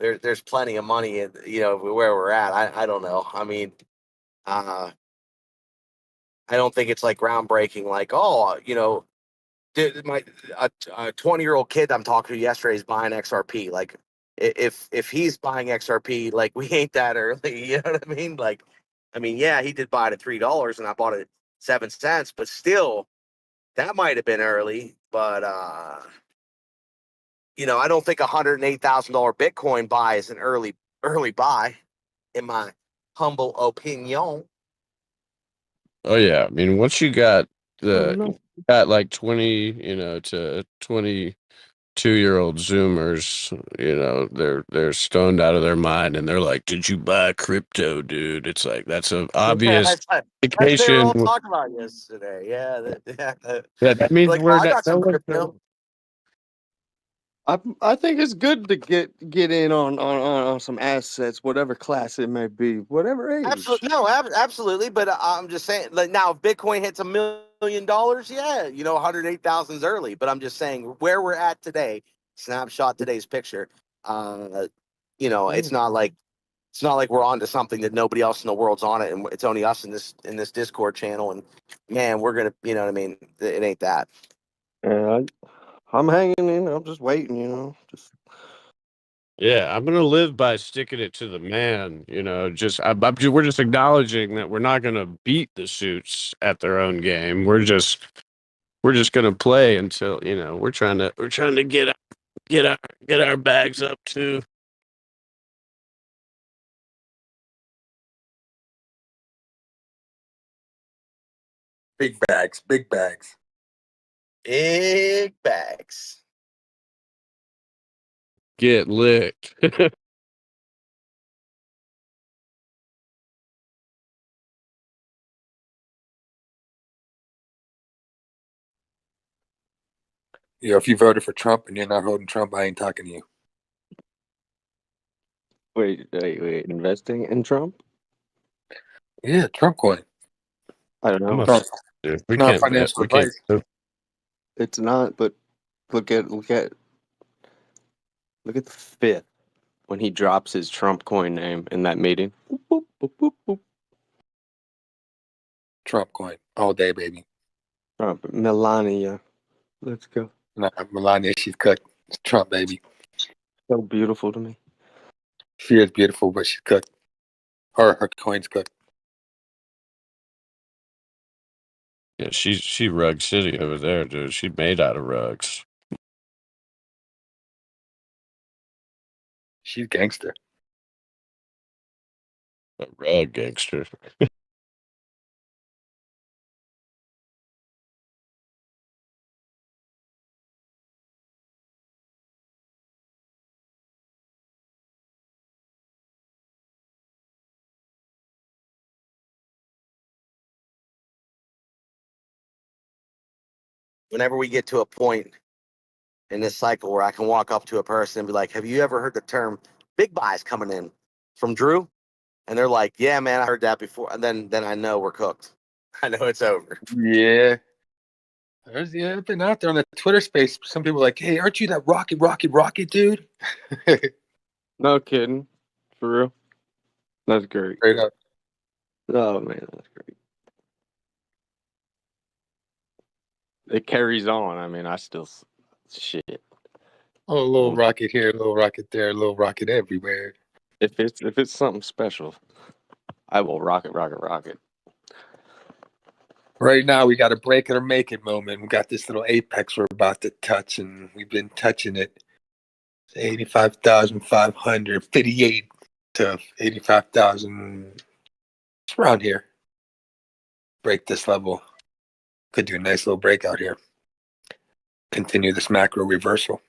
there's plenty of money in, where we're at. I don't know. I mean, I don't think it's like groundbreaking, like, oh, dude, a 20-year-old kid I'm talking to yesterday is buying XRP. Like, if he's buying XRP, like, we ain't that early. You know what I mean? Like, I mean, yeah, he did buy it at $3, and I bought it at 7 cents, but still, that might have been early. But I don't think $108,000 Bitcoin buy is an early buy in my humble opinion. Oh yeah, I mean once you got no. like 20, to 22-year-old Zoomers, they're stoned out of their mind, and they're like, "Did you buy crypto, dude?" It's like that's an obvious That's they were indication. all talking about yesterday. Yeah, That means like, oh, I got no some one's crypto. I think it's good to get in on some assets, whatever class it may be, whatever age. Absolutely, no, absolutely. But I'm just saying, like now, if Bitcoin hits $1 million, yeah, 108,000's early. But I'm just saying where we're at today, snapshot today's picture. It's not like we're on to something that nobody else in the world's on it, and it's only us in this Discord channel. And man, we're gonna, you know what I mean? It ain't that. Yeah, I'm hanging in. I'm just waiting. Just Yeah, I'm gonna live by sticking it to the man. We're just acknowledging that we're not gonna beat the suits at their own game. We're just gonna play until we're trying to get our bags up too. Big bags, big bags. Big bags. Get licked. If you voted for Trump and you're not voting Trump, I ain't talking to you. wait. Investing in Trump? Yeah, Trump coin. I don't I'm know. a dude. We Not can't bet. financial We can't. advice. It's not. But look at the fifth when he drops his Trump coin name in that meeting. Boop, boop, boop, boop, boop. Trump coin all day, baby. Trump, Melania, let's go. Nah, Melania, she's cooked. It's Trump, baby. So beautiful to me. She is beautiful, but she's cooked. Her coin's cooked. Yeah, she rug city over there, dude. She made out of rugs. She's gangster. A rug gangster. Whenever we get to a point in this cycle where I can walk up to a person and be like, "Have you ever heard the term big buys coming in from Drew?" And they're like, "Yeah, man, I heard that before." And then I know we're cooked. I know it's over. Yeah. I've been out there on the Twitter space. Some people are like, "Hey, aren't you that rocket dude?" No kidding. For real. That's great. Straight up. Oh man, that's great. It carries on. I mean, I still shit. Oh, a little rocket here, a little rocket there, a little rocket everywhere. If it's something special, I will rock it. Right now, we got a break it or make it moment. We got this little apex we're about to touch, and we've been touching it. 85,558 to 85,000. It's around here. Break this level. Could do a nice little breakout here. Continue this macro reversal.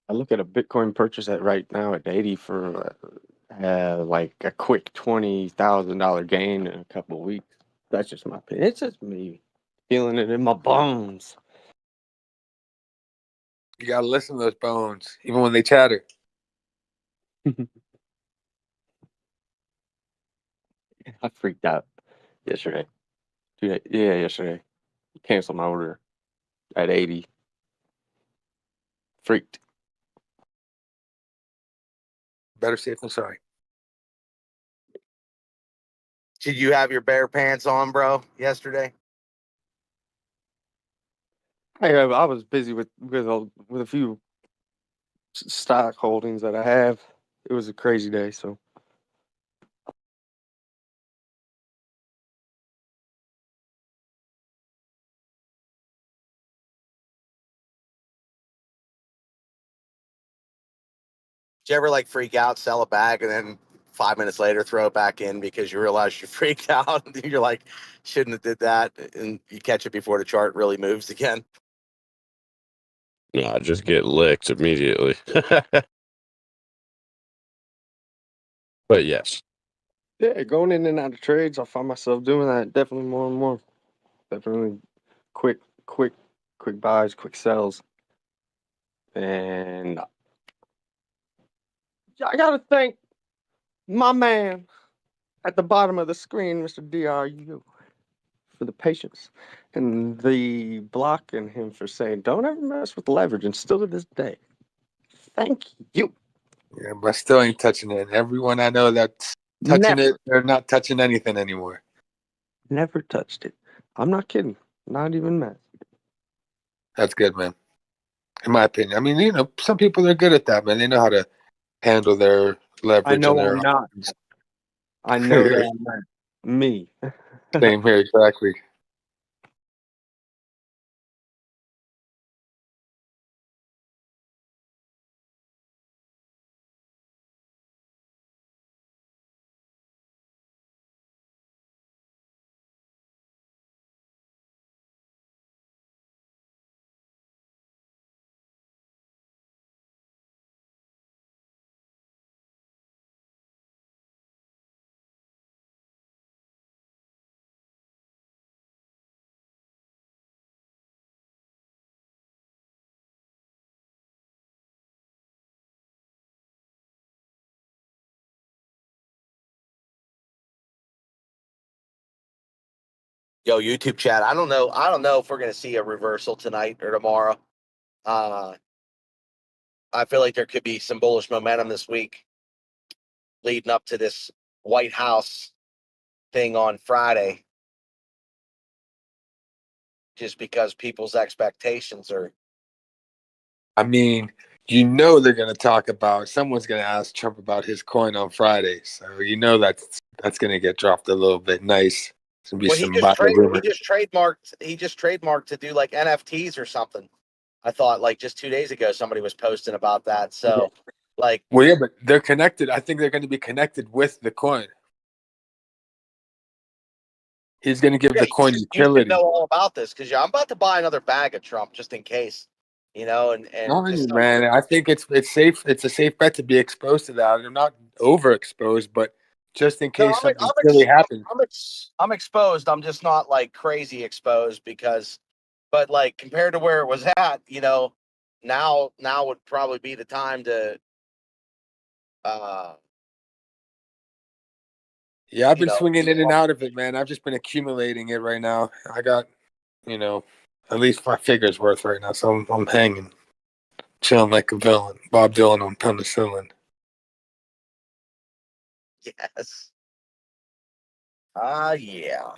I look at a Bitcoin purchase at right now at 80 for like a quick $20,000 gain in a couple of weeks. That's just my opinion. It's just me feeling it in my bones. You gotta listen to those bones, even when they chatter. I freaked out yesterday. Dude, yeah, yesterday. Canceled my order at 80. Freaked. Better safe than sorry. Did you have your bear pants on, bro, yesterday? I was busy with a few stock holdings that I have. It was a crazy day, so Did you ever like freak out, sell a bag, and then 5 minutes later throw it back in because you realize you freaked out? And you're like, shouldn't have did that, and you catch it before the chart really moves again. No, I just get licked immediately. But yes. Yeah, going in and out of trades, I find myself doing that definitely more and more. Definitely quick buys, quick sells. And I gotta thank my man at the bottom of the screen, Mr. DRU, for the patience and the block and him for saying, don't ever mess with leverage, and still to this day. Thank you. Yeah, but I still ain't touching it. Everyone I know that's touching it, they're not touching anything anymore. Never touched it. I'm not kidding. Not even mad. That's good, man. In my opinion. I mean, you know, some people are good at that, man. They know how to handle their leverage. I know and their I'm not. I know that I'm not. Me. Same here, exactly. Yo, YouTube chat. I don't know if we're gonna see a reversal tonight or tomorrow. I feel like there could be some bullish momentum this week leading up to this White House thing on Friday. Just because people's expectations are. I mean, you know they're going to talk about, someone's going to ask Trump about his coin on Friday. So you know that's going to get dropped a little bit nice. It's going to be Well, some he just trademarked to do like NFTs or something. I thought like just 2 days ago somebody was posting about that. So like, well, yeah, but they're connected. I think they're going to be connected with the coin. He's going to give the coin utility. You should know all about this because I'm about to buy another bag of Trump just in case, you know. And man, I think it's safe. It's a safe bet to be exposed to that. I'm not overexposed, but just in case something really happens. I'm exposed. I'm just not like crazy exposed but like compared to where it was at, you know, now would probably be the time to. Yeah, I've been swinging in and out of it, man. I've just been accumulating it right now. I got, you know, at least 5 figures worth right now, so I'm hanging, chilling like a villain. Bob Dylan on penicillin. Yes. Yeah.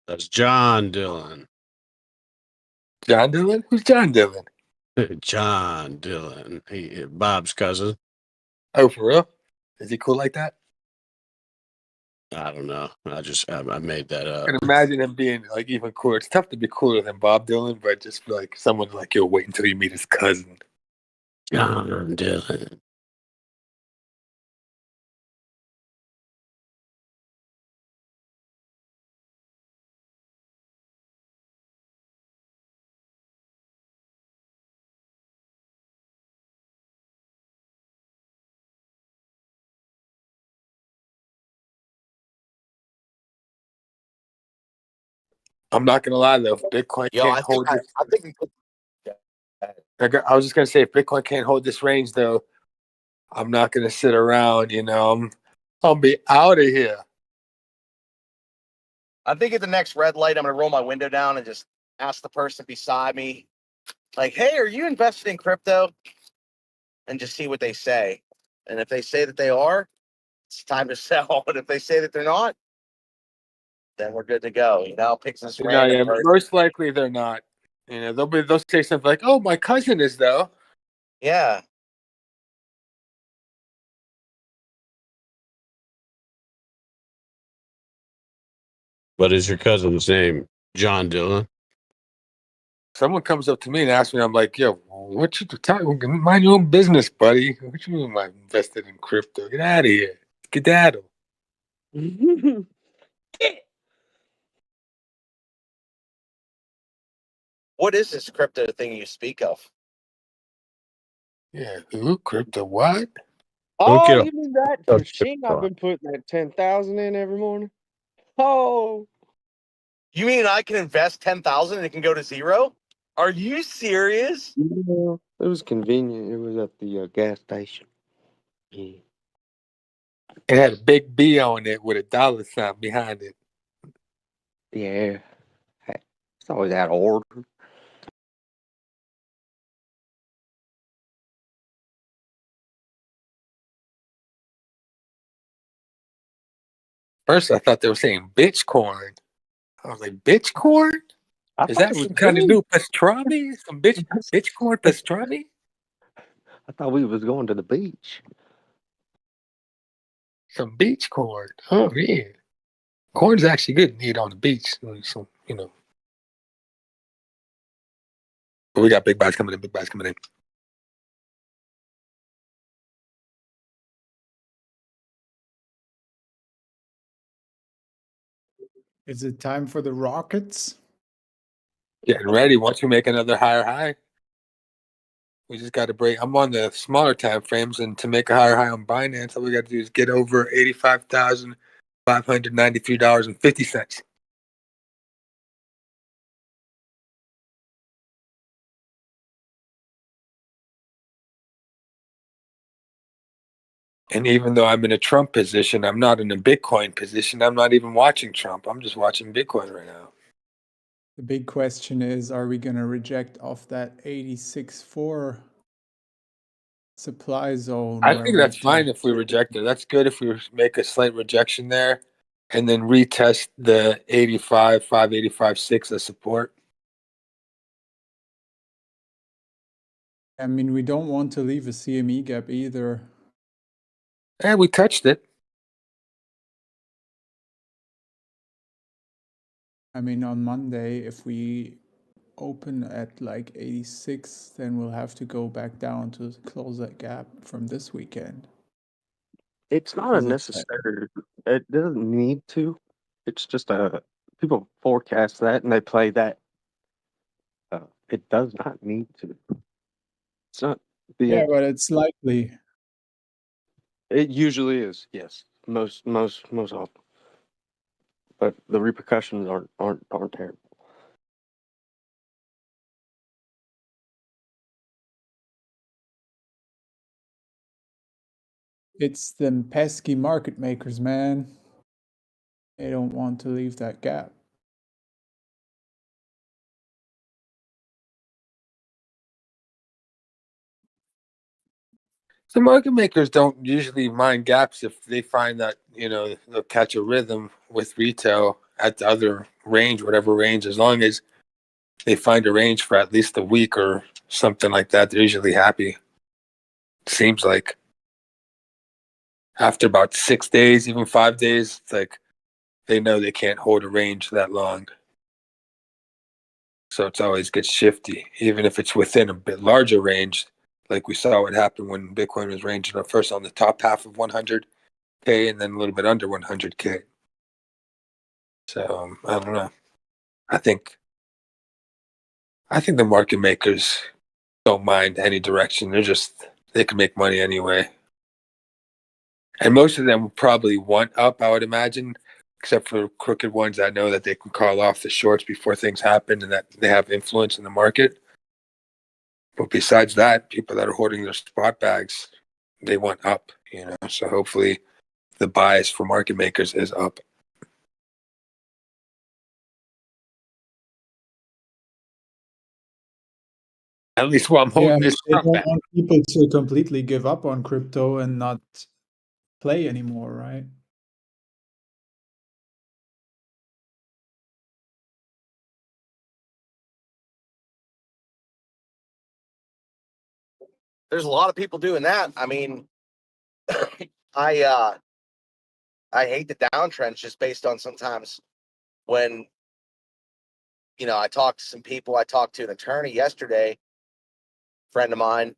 That's John Dylan. John Dylan? Who's John Dylan? John Dylan. Bob's cousin. Oh, for real? Is he cool like that? I don't know. I made that up. I can imagine him being like even cooler. It's tough to be cooler than Bob Dylan, but just like someone like, you'll wait until you meet his cousin. John Dylan. I'm not gonna lie though, if Bitcoin can't hold this. I was just gonna say, if Bitcoin can't hold this range though, I'm not gonna sit around. You know, I'll be out of here. I think at the next red light, I'm gonna roll my window down and just ask the person beside me, like, "Hey, are you invested in crypto?" And just see what they say. And if they say that they are, it's time to sell. But if they say that they're not, then we're good to go. You know, pick this random person. Most likely they're not. You know, they'll say something like, "Oh, my cousin is though." Yeah. What is your cousin's name? John Dylan. someone comes up to me and asks me, I'm like, yo, what you talking? Mind your own business, buddy. What you mean I'm invested in crypto? Get out of here. Skedaddle. What is this crypto thing you speak of? Yeah, who? Crypto what? Don't Oh, get you mean that a machine I've been putting that 10,000 in every morning? Oh, You mean I can invest 10,000 and it can go to zero? Are you serious? yeah, it was convenient. It was at the gas station. Yeah. It had a big B on it with a dollar sign behind it. Yeah. Hey, it's always out of order. First, I thought they were saying bitchcorn. I was like, bitchcorn? I Is thought that it was some kind of good. new pastrami? Some bitchcorn pastrami? I thought we was going to the beach. Some beach corn. Oh, yeah. Corn's actually good to eat on the beach. So, But we got big buys coming in. Big buys coming in. Is it time for the rockets? Getting ready. Once we make another higher high, we just got to break. I'm on the smaller time frames, and to make a higher high on Binance, all we got to do is get over $85,593.50. And even though I'm in a Trump position, I'm not in a Bitcoin position. I'm not even watching Trump. I'm just watching Bitcoin right now. The big question is, are we going to reject off that 86.4 supply zone? I where think we that's fine can- if we reject it. That's good if we make a slight rejection there and then retest the 85, 585, 6 as support. I mean, we don't want to leave a CME gap either. And we touched it. I mean, on Monday, if we open at like 86, then we'll have to go back down to close that gap from this weekend. It's not a Is it- necessary. It doesn't need to. It's just people forecast that and they play that. It does not need to. It's not. Yeah, Yeah, but it's likely. it usually is. Yes, most often. But the repercussions aren't terrible. It's them pesky market makers, man. They don't want to leave that gap. The market makers don't usually mind gaps if they find that, they'll catch a rhythm with retail at the other range, whatever range, as long as they find a range for at least a week or something like that, they're usually happy. Seems like after about 6 days, even 5 days, it's like they know they can't hold a range that long. So it's always gets shifty, even if it's within a bit larger range, like we saw what happened when Bitcoin was ranging up first on the top half of 100K and then a little bit under 100K. So I don't know. I think the market makers don't mind any direction. They can make money anyway. And most of them will probably want up, I would imagine, except for crooked ones that know that they can call off the shorts before things happen and that they have influence in the market. But besides that, people that are hoarding their spot bags, they want up, So hopefully the bias for market makers is up. At least while I'm holding this They Trump don't bag. want people to completely give up on crypto and not play anymore, right? There's a lot of people doing that. I mean, I hate the downtrends just based on sometimes when I talked to some people. I talked to an attorney yesterday, friend of mine.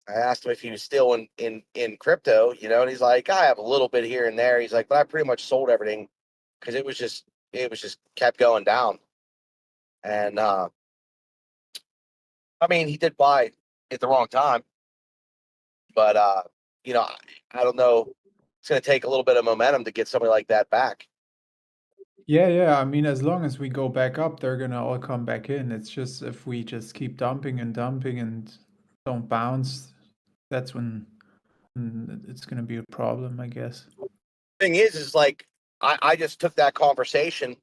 I asked him if he was still in crypto, and he's like, I have a little bit here and there. He's like, but I pretty much sold everything because it was just kept going down. And I mean, he did buy at the wrong time, but I don't know. It's going to take a little bit of momentum to get somebody like that back. Yeah. I mean, as long as we go back up, they're gonna all come back in. It's just if we just keep dumping and don't bounce, that's when it's gonna be a problem, I guess. Thing is like I just took that conversation,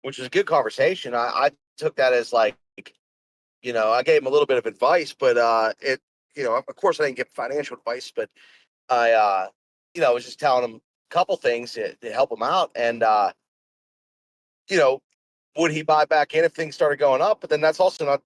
which was a good conversation. I took that as like, I gave him a little bit of advice, but of course I didn't give financial advice, but I was just telling him a couple things to help him out, and would he buy back in if things started going up? But then that's also not